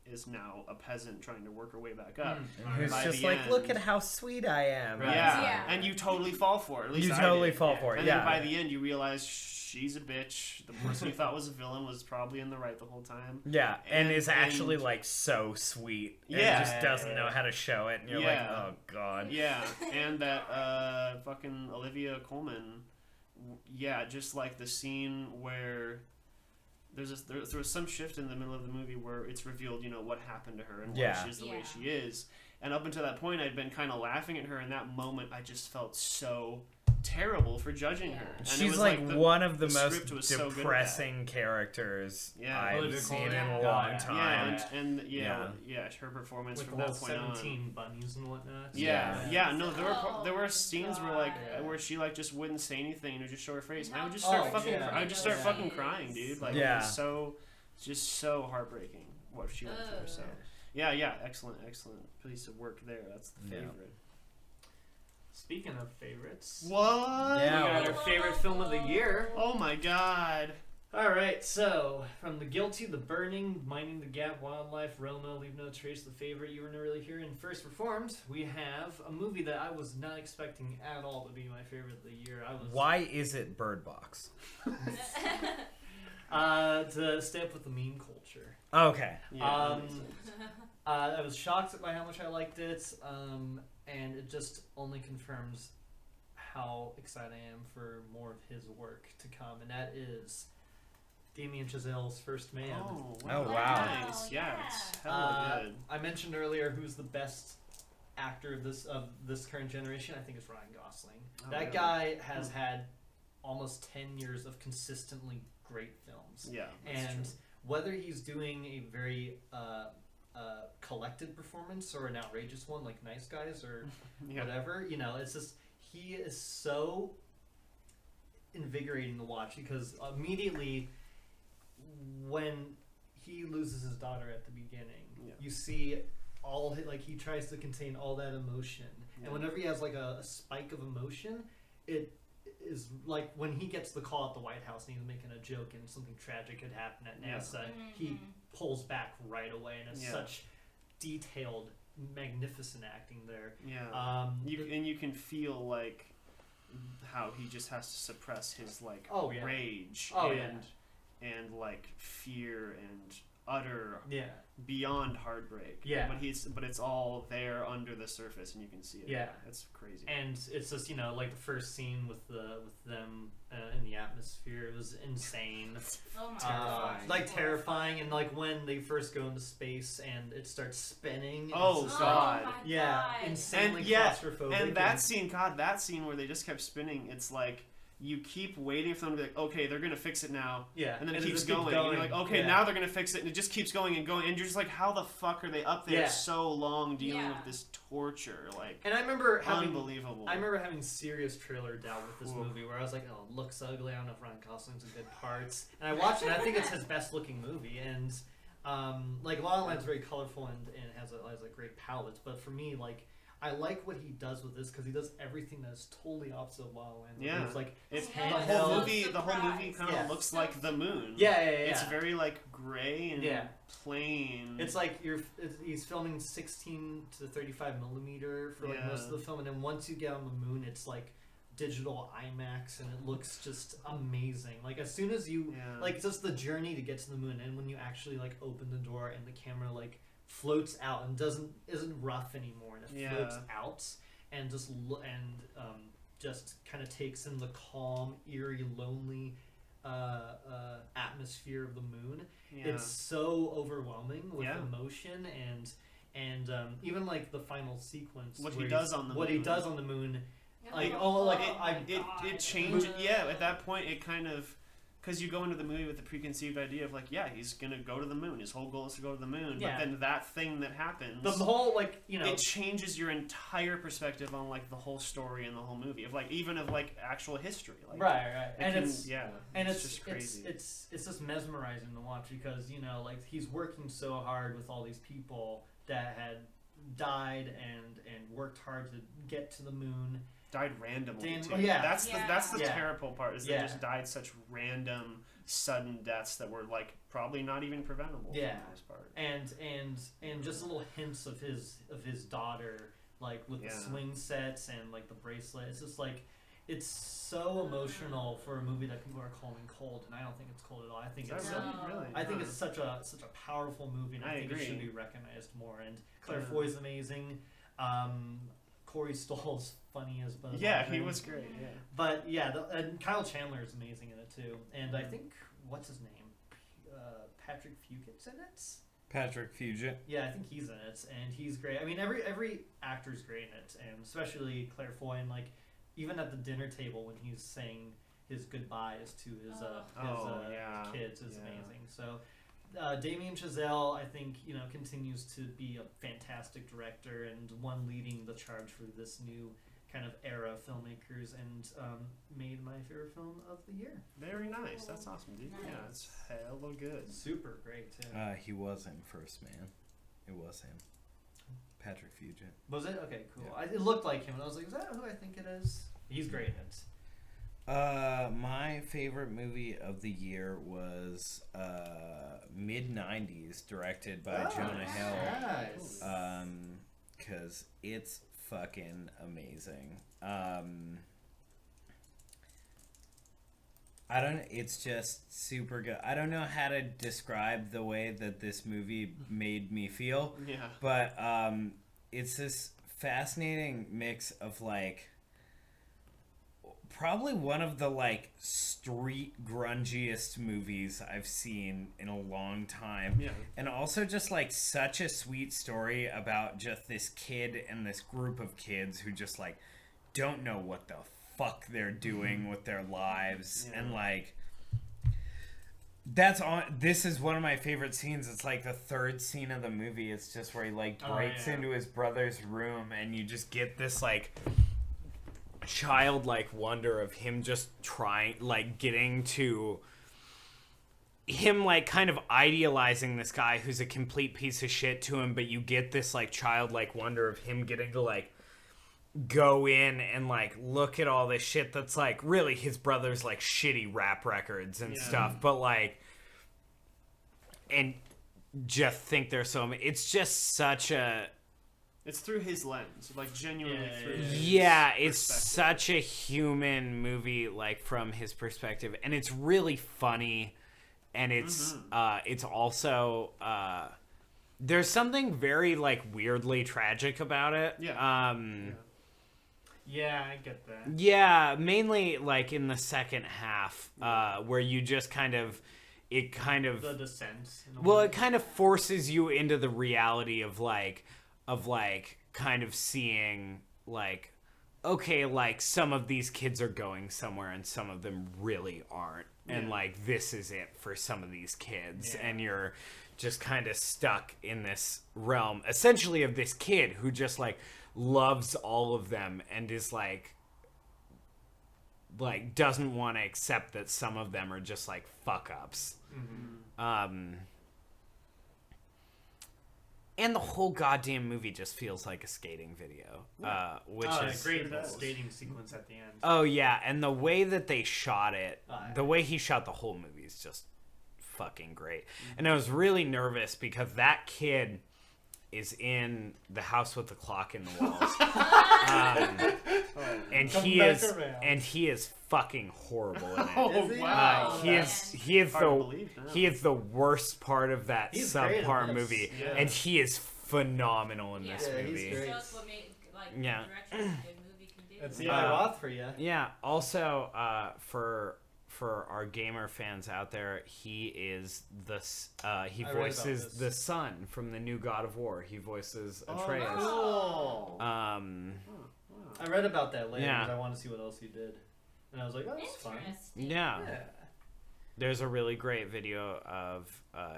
B: is now a peasant trying to work her way back up.
E: And who's
B: By
E: just
B: the
E: like,
B: end-
E: look at how sweet I am.
F: Right.
B: Yeah, and you totally fall for it. At least
E: You
B: I
E: totally
B: did.
E: fall for it,
B: And
E: yeah.
B: then by the end, you realize she's a bitch. The person you thought was a villain was probably in the right the whole time.
E: Yeah, and is actually
B: and-
E: like so sweet. And
B: Yeah.
E: just doesn't know how to show it, and you're like,
B: Yeah.
E: oh god.
B: Yeah, and that fucking Olivia Colman. Yeah, just like the scene where there was some shift in the middle of the movie where it's revealed, what happened to her and why she's the way she is. And up until that point, I'd been kind of laughing at her. In that moment, I just felt so terrible for judging her. And it
E: She's
B: was
E: like one of the
B: script was
E: most
B: so good at that.
E: depressing characters I've
F: Olivia
E: seen
F: Colman.
E: in a
F: Yeah.
E: long
F: Yeah,
E: time.
B: and her performance
F: With
B: from
F: the
B: that point on.
F: 17 bunnies and whatnot.
B: Yeah. No, there were
D: Oh,
B: scenes
D: God.
B: where she just wouldn't say anything and would just show her face, and I would just
F: Oh,
B: start fucking.
F: yeah.
B: I would just start fucking crying, dude. Like
E: Yeah.
B: it was just so heartbreaking what she went through. So yeah, excellent piece of work there. That's the
E: Yeah.
B: favorite.
G: Speaking of favorites,
B: What?
E: Yeah.
G: we got our favorite film of the year.
B: Oh my god.
F: All right, so from The Guilty, The Burning, Minding the Gap, Wildlife, Roma, Leave No Trace, The Favorite, You Were Never Really Here, and First Reformed, we have a movie that I was not expecting at all to be my favorite of the year.
E: Why is it Bird Box?
F: To stay up with the meme culture.
E: Okay.
B: Yeah, that makes sense.
F: I was shocked by how much I liked it, and it just only confirms how excited I am for more of his work to come, and that is Damien Chazelle's First Man.
B: Oh
E: wow.
B: Nice. Yeah, it's hella good.
F: I mentioned earlier who's the best actor of this current generation, I think, is Ryan Gosling.
B: Oh,
F: That
B: really?
F: guy has had almost 10 years of consistently great films.
B: Yeah, that's
F: And
B: true.
F: whether he's doing a very collected performance or an outrageous one like Nice Guys or
B: Yeah.
F: whatever, it's just he is so invigorating to watch because immediately when he loses his daughter at the beginning,
B: Yeah.
F: you see he tries to contain all that emotion,
B: Yeah.
F: and whenever he has like a spike of emotion, it is like when he gets the call at the White House and he's making a joke and something tragic had happened at
B: Yeah.
F: NASA, he pulls back right away, and it's
B: Yeah.
F: such detailed, magnificent acting there.
B: Yeah. You can feel like how he just has to suppress his like
F: Oh, yeah.
B: rage
F: Oh, yeah.
B: and like fear and utter
F: Yeah.
B: beyond heartbreak.
F: Yeah.
B: But it's all there under the surface and you can see it.
F: Yeah.
B: It's crazy.
F: And it's just like the first scene with them in the atmosphere, it was insane.
D: Oh my
B: Terrifying.
D: God.
F: Terrifying, and like when they first go into space and it starts spinning.
B: Oh,
F: it's just
B: God.
D: Oh my
F: yeah,
D: God.
F: insanely
B: And yeah,
F: claustrophobic.
B: and that scene where they just kept spinning, it's like you keep waiting for them to be like, okay, they're gonna fix it now.
F: yeah,
B: And then it
F: it
B: keeps
F: just
B: going. And you're like, okay,
F: yeah.
B: now they're gonna fix it, and it just keeps going and going. And you're just like, how the fuck are they up there
F: Yeah.
B: so long dealing
D: Yeah.
B: with this torture? Like,
F: And I remember
B: unbelievable.
F: having serious trailer doubt with this
B: Ooh.
F: movie where I was like, oh, it looks ugly. I don't know if Ryan Gosling's in good parts. And I watched it. And I think it's his best looking movie. And like La La Land's very colorful and has a great palette. But for me, like, I like what he does with this because he does everything that's totally opposite of La La Land.
B: Yeah.
F: It's like
B: It's
D: Yeah,
B: the
D: I'm
B: whole
D: so
B: movie. The whole movie
D: surprised.
B: kind of
F: Yeah.
B: looks
D: So
B: like the moon.
F: yeah.
B: It's very like gray and
F: Yeah.
B: plain.
F: It's like he's filming 16 to 35 millimeter for like
B: Yeah.
F: most of the film, and then once you get on the moon, it's like digital IMAX, and it looks just amazing. Like as soon as you
B: Yeah.
F: like just the journey to get to the moon, and when you actually like open the door and the camera like floats out and isn't rough anymore, and it
B: Yeah.
F: floats out and just kind of takes in the calm, eerie, lonely atmosphere of the moon.
B: yeah.
F: It's so overwhelming with
B: Yeah.
F: emotion and even like the final sequence.
B: What he
F: where
B: does on the
F: what he
B: moon.
F: does on the moon.
D: Oh
F: Like,
D: my
F: oh, like,
D: God.
B: it changed. Yeah, at that point, it kind of because you go into the movie with the preconceived idea of like, yeah, he's gonna go to the moon. His whole goal is to go to the moon.
F: Yeah.
B: But then that thing that happens,
F: The whole like
B: it changes your entire perspective on like the whole story and the whole movie of like even of like actual history. Like,
F: right,
B: it
F: and
B: can-
F: it's
B: yeah,
F: and it's
B: just crazy.
F: It's just mesmerizing to watch because like he's working so hard with all these people that had died and worked hard to get to the moon.
B: died randomly
F: Dan-
B: too.
F: oh, yeah.
B: That's the
F: Yeah.
B: terrible part is
F: Yeah.
B: they just died such random, sudden deaths that were like probably not even preventable.
F: Yeah.
B: for the most part.
F: And just little hints of his daughter, like with the
B: Yeah.
F: swing sets and like the bracelet. It's just like it's so emotional for a movie that people are calling cold, and I don't think it's cold at all. I think
B: Is that
F: it's
B: really?
F: I think
B: Huh.
F: it's such a powerful movie, and I,
B: I
F: think
B: agree.
F: it should be recognized more. And Claire
B: Yeah.
F: Foy's amazing. Corey Stoll's funny as Buzz
B: Yeah, he
F: Aldrin.
B: was great. Yeah.
F: But yeah, and Kyle Chandler is amazing in it too. And I think what's his name, Patrick Fugit's in it.
E: Patrick Fugit.
F: Yeah, I think he's in it, and he's great. I mean, every actor's great in it, and especially Claire Foy. And like, even at the dinner table when he's saying his goodbyes to his
B: yeah.
F: kids is
B: Yeah.
F: amazing. So. Damien Chazelle, I think, continues to be a fantastic director and one leading the charge for this new kind of era of filmmakers, and made my favorite film of the year.
B: Very nice. That's awesome, dude. Yeah,
D: Nice.
B: it's hella good.
F: Super great too.
E: He wasn't First Man. It was him. Patrick Fugit.
F: Was it? Okay, cool.
E: Yeah.
F: It looked like him, and I was like, is that who I think it is? He's great in it.
E: My favorite movie of the year was mid-90s, directed by Jonah Hill.
F: Nice.
E: Cause it's fucking amazing. It's just super good. I don't know how to describe the way that this movie made me feel,
B: Yeah.
E: but it's this fascinating mix of like probably one of the like street grungiest movies I've seen in a long time.
B: Yeah.
E: And also just like such a sweet story about just this kid and this group of kids who just like don't know what the fuck they're doing with their lives.
B: Yeah.
E: And like this is one of my favorite scenes. It's like the third scene of the movie. It's just where he like breaks into his brother's room and you just get this like childlike wonder of him just trying, like getting to him, like kind of idealizing this guy who's a complete piece of shit to him, but you get this like childlike wonder of him getting to like go in and like look at all this shit that's like really his brother's like shitty rap records and stuff, but like, and just think they're so, it's just such a,
B: It's through his lens, like genuinely through his
E: it's
B: perspective.
E: such a human movie, like from his perspective, and it's really funny, and it's also there's something very like weirdly tragic about it.
G: Yeah, I get that.
E: Yeah, mainly like in the second half, where you just
G: The descent. in a
E: well,
G: way.
E: it kind of forces you into the reality of kind of seeing like, okay, like some of these kids are going somewhere and some of them really aren't. And like, this is it for some of these kids. And you're just kind of stuck in this realm, essentially, of this kid who just like loves all of them and is like doesn't want to accept that some of them are just like fuck ups. And the whole goddamn movie just feels like a skating video, which is
G: great
B: Sure does.
G: skating sequence at the end.
E: oh yeah, and the way that they shot it,
F: yeah.
E: the way he shot the whole movie is just fucking great. And I was really nervous because that kid is in the house with the clock in the walls, and he is fucking horrible in it.
B: Oh,
F: Is he?
B: wow.
E: He is
B: Hard to believe, yeah.
E: he is the worst part of that
F: He's great in
E: subpar
F: this.
E: movie,
B: Yeah.
E: and he is phenomenal in this
F: Yeah, he's
E: movie.
F: great.
D: Shows what made like
E: Yeah.
D: direction a good movie can do.
F: It's Eli Roth for you.
E: Yeah. Also, for our gamer fans out there, he is he
F: I read about
E: voices
F: this.
E: the son from the new God of War. He voices Atreus.
F: Cool.
E: Um,
F: I read about that later
E: Yeah.
F: because I want to see what else he did, and I was like, oh, that's fun.
D: Interesting.
E: yeah.
F: Yeah.
E: There's a really great video of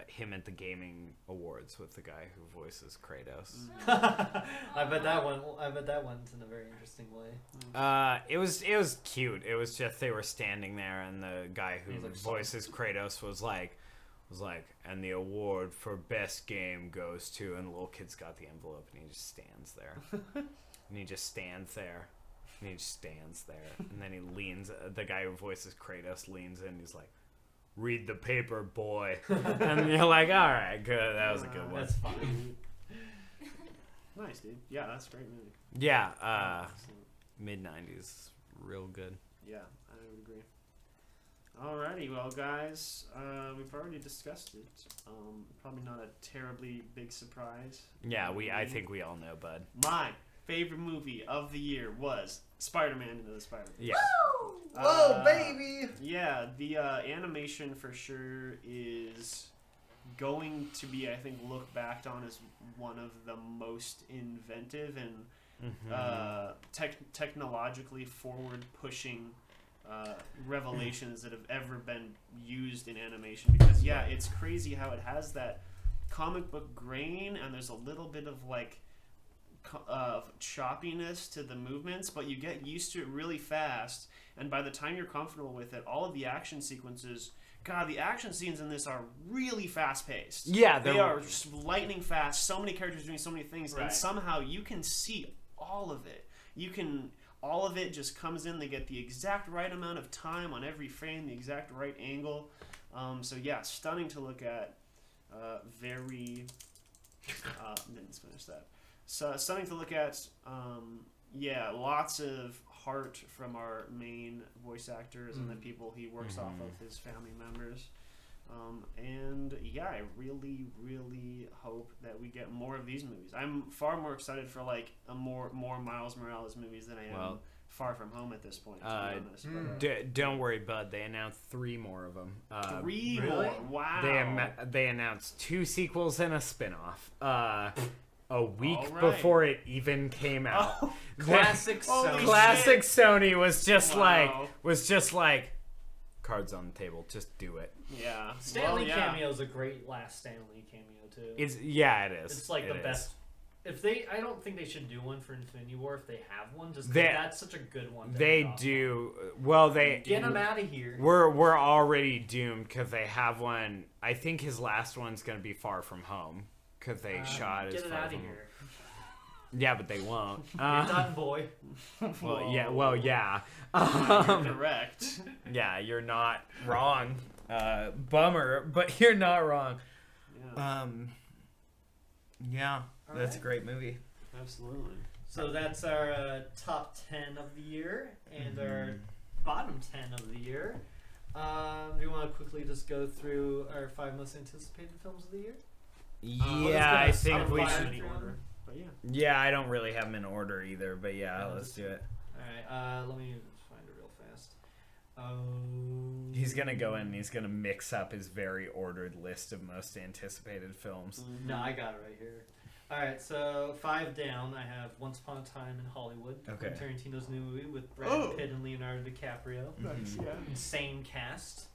E: him at the gaming awards with the guy who voices Kratos.
F: I bet that one's in a very interesting way.
E: It was cute. It was just they were standing there, and the guy who
F: He's like,
E: voices Kratos was like, and the award for best game goes to, and the little kid's got the envelope, and he just stands there, and he just stands there, and he just stands there, and then he leans. The guy who voices Kratos leans in, and he's like, "Read the paper, boy," and you're like, "All right, good. That was a good one."
F: That's fine.
B: Nice, dude. Yeah, that's a great movie.
E: Yeah,
B: Excellent.
E: mid-90s, real good.
B: Yeah, I would agree. Alrighty, well, guys, we've already discussed it. Probably not a terribly big surprise.
E: Yeah, I think we all know, bud.
B: My favorite movie of the year was Spider-Man Into the Spider-Verse.
E: Yeah.
F: Whoa, baby!
B: Yeah, the animation for sure is going to be, I think, looked back on as one of the most inventive and technologically forward-pushing revelations that have ever been used in animation. Because, yeah, it's crazy how it has that comic book grain, and there's a little bit of, like, choppiness to the movements, but you get used to it really fast, and by the time you're comfortable with it, all of the action sequences, God, the action scenes in this are really fast paced.
E: Yeah,
B: they are just lightning fast. So many characters doing so many things, and
F: Right.
B: somehow you can see all of it. All of it just comes in. They get the exact right amount of time on every frame, the exact right angle. So yeah, stunning to look at. Didn't finish that. So stunning to look at. Yeah, lots of heart from our main voice actors and the people he works off of, his family members. And yeah, I really, really hope that we get more of these movies. I'm far more excited for like more Miles Morales movies than I am
E: Well,
B: Far From Home at this point. To be honest, but,
E: Don't worry, bud. They announced 3 more of them.
B: 3
F: really?
B: more. Wow.
E: They announced 2 sequels and a spin-off. A week
B: All right.
E: before it even came out.
F: Classic
B: Holy
F: Sony.
B: shit.
E: Classic Sony was just
B: Wow.
E: like cards on the table, just do it.
B: Yeah.
F: Stanley
B: Well, yeah.
F: cameo is a great last Stanley cameo too.
E: It is.
F: It's like
E: It
F: the
E: is.
F: best. I don't think they should do one for Infinity War if they have one. Just 'cause
E: They-
F: that's such a good one. to
E: They
F: end off
E: do well. They
F: on. Get them out of here.
E: We're already doomed because they have one. I think his last one's gonna be Far From Home because they shot
F: Get
E: as
F: it
E: Far
F: out of
E: From Home.
F: here.
E: Yeah, but they won't.
F: You're done, boy.
E: Well, yeah.
B: You're correct.
E: Yeah, you're not wrong. Bummer, but you're not wrong.
B: Yeah.
E: Yeah, that's a
F: Alright.
E: great movie.
B: Absolutely.
F: So that's our top 10 of the year and our bottom 10 of the year. Do you want to quickly just go through our 5 most anticipated films of the year?
E: Yeah, I
F: let's go.
E: think we
F: Fire
E: should.
F: any order.
B: But yeah.
E: Yeah, I don't really have them in order either, but yeah, let's do it.
F: Alright, let me just find it real fast.
E: He's gonna go in and he's gonna mix up his very ordered list of most anticipated films.
F: No, I got it right here. Alright, so 5 down, I have Once Upon a Time in Hollywood.
E: Okay.
F: Tarantino's new movie with Brad
B: Oh.
F: Pitt and Leonardo DiCaprio.
B: Nice. Yeah.
F: Insane cast.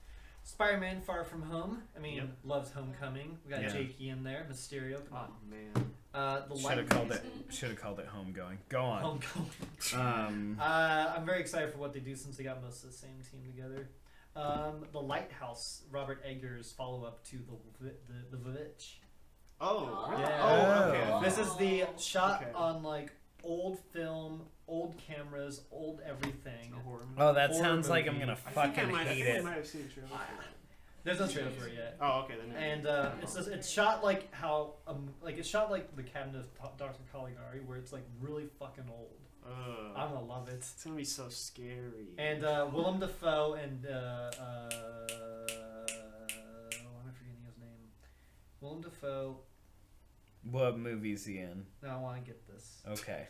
F: Spider-Man Far From Home. I mean,
B: Yep.
F: loves Homecoming. We got
E: Yeah.
F: Jakey in there. Mysterio. Come
B: Oh
F: on.
B: man.
F: The
E: Should have
F: Lightning.
E: called it. Should have called it Homegoing. Go on.
F: Homecoming. I'm very excited for what they do since they got most of the same team together. The Lighthouse, Robert Eggers' follow-up to the Vivitch.
B: Oh. Really?
F: Yeah.
B: Oh. Okay.
E: Oh.
F: This is the shot
B: Okay.
F: on like old film, old cameras, old everything.
B: A horror movie.
E: Oh, that
F: Horror
E: sounds like I'm
F: movie.
E: gonna
B: I think I
E: fucking
B: might,
E: hate
B: I
E: it.
B: might have seen a trailer for that.
F: There's no trailer for it yet.
B: Oh, okay. Then.
F: And it's shot like how like it's shot like the Cabinet of Dr. Caligari, where it's like really fucking old. I'm gonna love it.
B: It's gonna be so scary.
F: And Willem Dafoe and why am I forgetting his name? Willem Dafoe.
E: What movie's he in?
F: No, I want to get this.
E: Okay.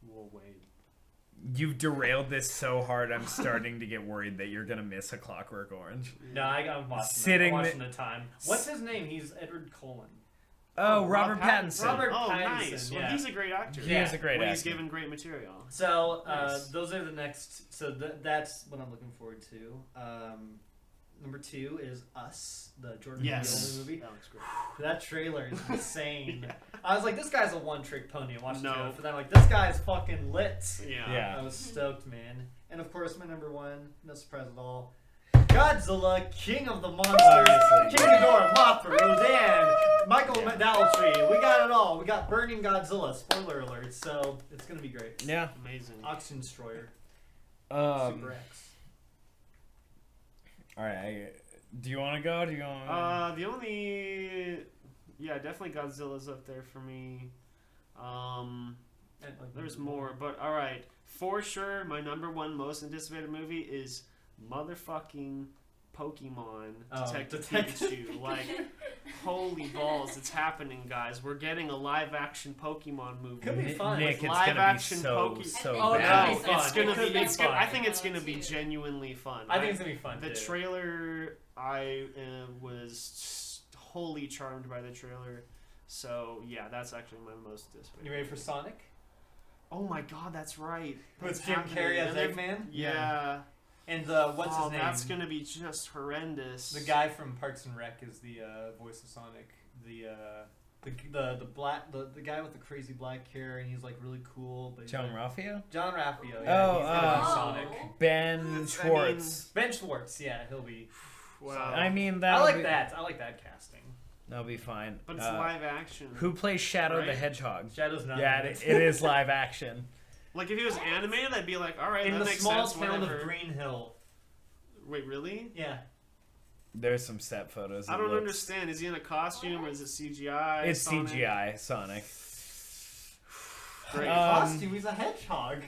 B: We'll wait.
E: You've derailed this so hard. I'm starting to get worried that you're gonna miss A Clockwork Orange.
F: No, I'm watching.
E: Sitting
F: I'm watching the time. What's his name? He's Edward Cullen.
E: Oh, Robert Pattinson.
F: Robert
B: Oh,
F: Pattinson,
B: nice. Well,
F: yeah.
B: he's a great actor.
E: He is a great
B: when he's
E: actor.
B: given great material.
F: So
B: Nice.
F: those are the next. So that's what I'm looking forward to. Number 2 is Us, the Jordan
B: Yes.
F: Peele movie.
B: That looks great.
F: That trailer is insane. I was like, this guy's a one-trick pony. I watched the
B: No.
F: trailer for that. I'm like, this guy's fucking lit.
B: Yeah.
E: Yeah.
F: I was stoked, man. And of course, my number 1, no surprise at all, Godzilla, King of the Monsters,
E: Obviously.
F: King Ghidorah, Mothra, Rodan, Michael Daltrey. We got it all. We got Burning Godzilla. Spoiler alert. So it's gonna be great.
E: Yeah.
B: Amazing.
F: Oxygen Destroyer, Super X.
E: All right. Do you want to go? Do you want?
B: The only, yeah, definitely Godzilla's up there for me. There's more, but all right, for sure, my number 1 most anticipated movie is motherfucking Pokemon Detective Pikachu. Like, holy balls, it's happening, guys. We're getting a live-action Pokemon movie.
F: Could be fun.
E: Nick, it's
B: Live
E: gonna be
B: action
E: so
B: Poke-
E: so
D: Oh,
E: bad.
D: no,
B: It's gonna
F: It could
B: be.
F: be
B: It's gonna.
F: fun.
B: I think it's
D: I
B: gonna
D: know,
B: be
D: too.
B: genuinely fun.
F: I think it's gonna be fun.
B: The
F: too.
B: trailer, I was wholly charmed by the trailer. So yeah, that's actually my most anticipated.
F: You ready for Sonic?
B: Oh my god, that's right.
F: With
B: That's
F: Jim
B: happening.
F: Carrey as
B: And they're-
F: Eggman?
B: Yeah.
F: And what's
B: Oh,
F: his name?
B: That's gonna be just horrendous.
F: The guy from Parks and Rec is the voice of Sonic. The guy with the crazy black hair, and he's like really cool. But he's
E: John
F: like,
E: Raffio?
F: John Raffio. Yeah,
E: Oh,
F: he's gonna be
D: Oh.
F: Sonic.
E: Ben Schwartz.
F: Ben Schwartz. Yeah, he'll be.
B: Wow.
E: I mean,
F: I
E: that'll
F: like
E: be,
F: that. I like that casting.
E: That'll be fine.
B: But it's live action.
E: Who plays Shadow the
B: Right?
E: Hedgehog?
F: Shadow's not.
E: Yeah,
F: in
E: it is live action.
B: Like if he was animated, I'd be like, all right,
F: in
B: that
F: the
B: makes
F: small
B: sense.
F: town
B: Whatever.
F: of Green Hill.
B: Wait, really?
F: Yeah.
E: There's some set photos.
B: I
E: It
B: don't
E: looks-
B: understand. Is he in a costume or is it CGI?
E: It's
B: Sonic?
E: CGI Sonic.
B: Great.
F: Costume. He's a hedgehog.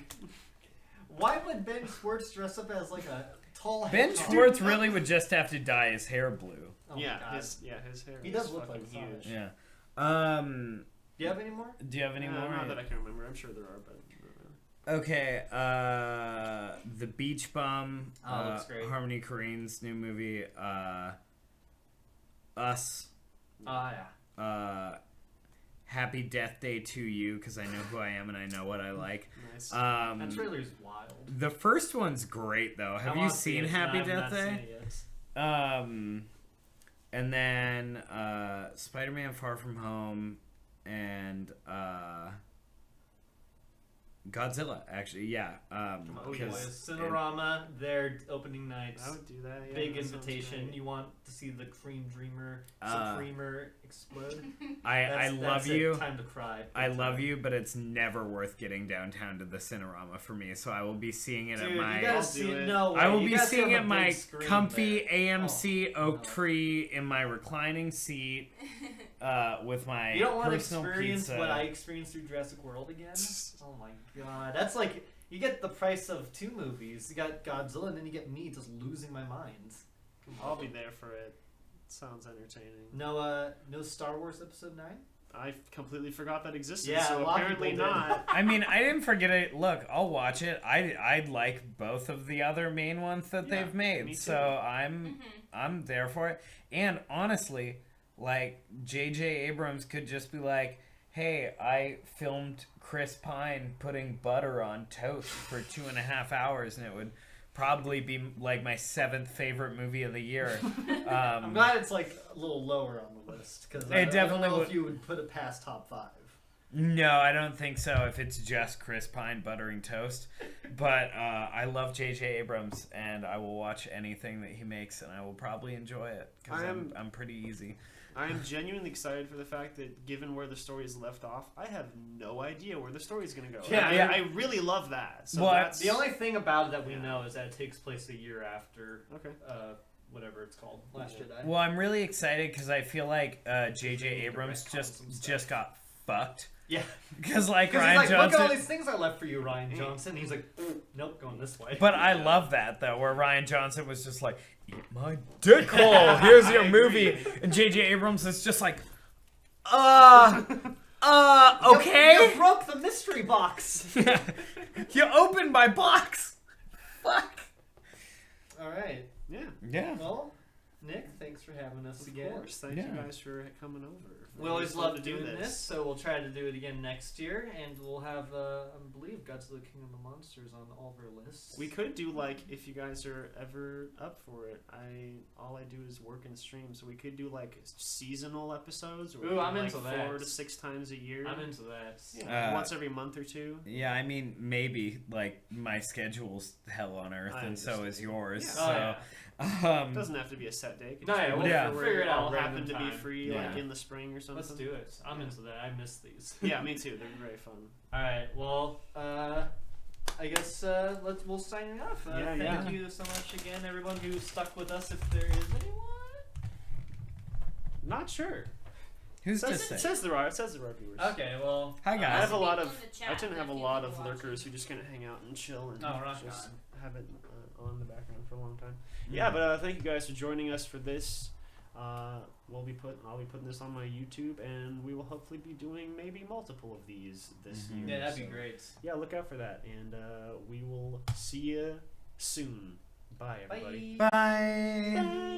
F: Why would Ben Schwartz dress up as like a tall
E: Ben
F: hedgehog?
E: Schwartz really would just have to dye his hair blue.
F: Oh my
B: yeah,
F: God.
B: his hair.
F: He
B: is
F: does look
B: fucking
F: like Sonic.
B: huge.
E: Yeah.
F: Do you have any more?
E: Do you have any more?
B: Not that I can remember. I'm sure there are, but
E: Okay, The Beach Bum,
F: Oh, looks great.
E: Harmony Korine's new movie, Us,
F: Yeah.
E: Happy Death Day to You, because I know who I am and I know what I like.
B: Nice.
F: That trailer's wild.
E: The first one's great though. Have you seen Happy Death Day? And then Spider-Man: Far From Home and Godzilla. Actually, yeah.
F: Oh, yes.
E: 'cause
F: Cinerama, their opening nights.
B: I would do that. Yeah,
F: Big
B: that sounds
F: invitation.
B: great.
F: You want to see the Cream Dreamer, Supremer explode?
E: I love
F: that's
E: you.
F: It. Time to cry.
E: I love you, but it's never worth getting downtown to the Cinerama for me. So I will be seeing it
F: Dude,
E: at my.
F: you gotta
B: I'll
F: see
B: do
F: it.
B: it.
F: No way.
E: I will
F: You
E: be
F: gotta see
E: seeing
F: it
E: it
F: on
E: at
F: a
E: my
F: big screen
E: comfy
F: there.
E: AMC
F: Oh,
E: oak
F: no.
E: tree in my reclining seat with my
F: You don't want to
E: personal
F: experience
E: pizza.
F: what I experienced through Jurassic World again? Oh my god. That's like, you get the price of 2 movies. You got Godzilla and then you get me just losing my mind.
B: I'll be there for it. Sounds entertaining.
F: No Star Wars Episode 9?
B: I completely forgot that existed.
F: Yeah, a
B: so
F: lot of
B: apparently
F: people did.
B: not.
E: I mean, I didn't forget it. Look, I'll watch it. I like both of the other main ones that
B: Yeah,
E: they've made,
B: me too.
E: so I'm there for it. And honestly, like J.J. Abrams could just be like, "Hey, I filmed Chris Pine putting butter on toast for 2.5 hours, and it would probably be like my 7th favorite movie of the year."
F: I'm glad it's like a little lower on the list because I
E: definitely
F: don't know
E: would-
F: if you would put it past top 5.
E: No, I don't think so. If it's just Chris Pine buttering toast, but I love J.J. Abrams, and I will watch anything that he makes, and I will probably enjoy it because I'm pretty easy.
B: I am genuinely excited for the fact that, given where the story is left off, I have no idea where the story is going to go.
F: Yeah,
B: And
F: yeah.
B: I really love that. So
E: Well,
B: that's
F: The only thing about it that we
B: Yeah.
F: know is that it takes place a year after
B: okay.
F: whatever it's called, Last Jedi.
E: Well, I'm really excited because I feel like J.J. Abrams just got fucked.
F: Yeah.
E: Because like
F: Because
E: Ryan
F: he's like, look at all
E: Johnson.
F: these things I left for you, Ryan Johnson. He's like, nope, going this way.
E: But I love that though, where Ryan Johnson was just like, "Eat my dick hole. Here's your
B: I
E: movie,"
B: agree.
E: and J.J. Abrams is just like, okay.
F: You broke the mystery box.
E: You opened my box. Fuck.
F: All right.
B: Yeah.
E: Yeah.
F: Well, Nick, thanks for having us
B: Of
F: again.
B: course. Thank
E: Yeah.
B: you guys for coming over.
F: We always
B: Fun
F: love doing this, so we'll try to do it again next year, and we'll have, I believe, Godzilla King of the Monsters on all of our lists.
B: We could do like, if you guys are ever up for it. All I do is work and stream, so we could do like seasonal episodes. Or
F: Ooh, I'm
B: like
F: into that.
B: 4 to 6 times a year.
F: I'm into that.
B: Yeah,
E: Uh,
B: once every month or 2.
E: Yeah, I mean, maybe like my schedule's hell on earth,
B: I
E: and so is
B: understand.
E: yours.
B: Yeah.
E: So,
F: Oh, yeah.
B: It doesn't have to be a set day. It could
F: No,
B: just
F: yeah,
B: be
F: we'll
E: Yeah.
B: whenever
F: figure it out
B: all
F: random
B: happen to be
F: time.
B: free,
E: Yeah.
B: like in the spring or something.
F: Let's do it. I'm into that. I miss these.
B: Yeah, me too. They're very fun.
F: All right. Well, I guess we'll sign off.
B: Yeah,
F: Thank
B: yeah.
F: you so much again, everyone who stuck with us. If there is anyone.
B: Not sure.
E: who's
B: It
E: to
B: says,
E: say?
B: it says there are. It says there are viewers.
F: Okay. Well.
E: Hi
B: I
E: guys.
B: have a lot
D: People
B: of.
D: in the chat,
B: I tend to have a
D: if you
B: lot
D: want
B: of
D: to watch
B: lurkers
D: it.
B: who just gonna hang out and chill and
F: Oh, rock
B: just
F: on.
B: have it on in the background for a long time. Yeah, but thank you guys for joining us for this. I'll be putting this on my YouTube, and we will hopefully be doing maybe multiple of these this
E: Mhm.
B: year.
F: Yeah, that'd be
B: so,
F: great.
B: Yeah, look out for that, and we will see you soon. Bye, everybody.
F: Bye.
E: Bye.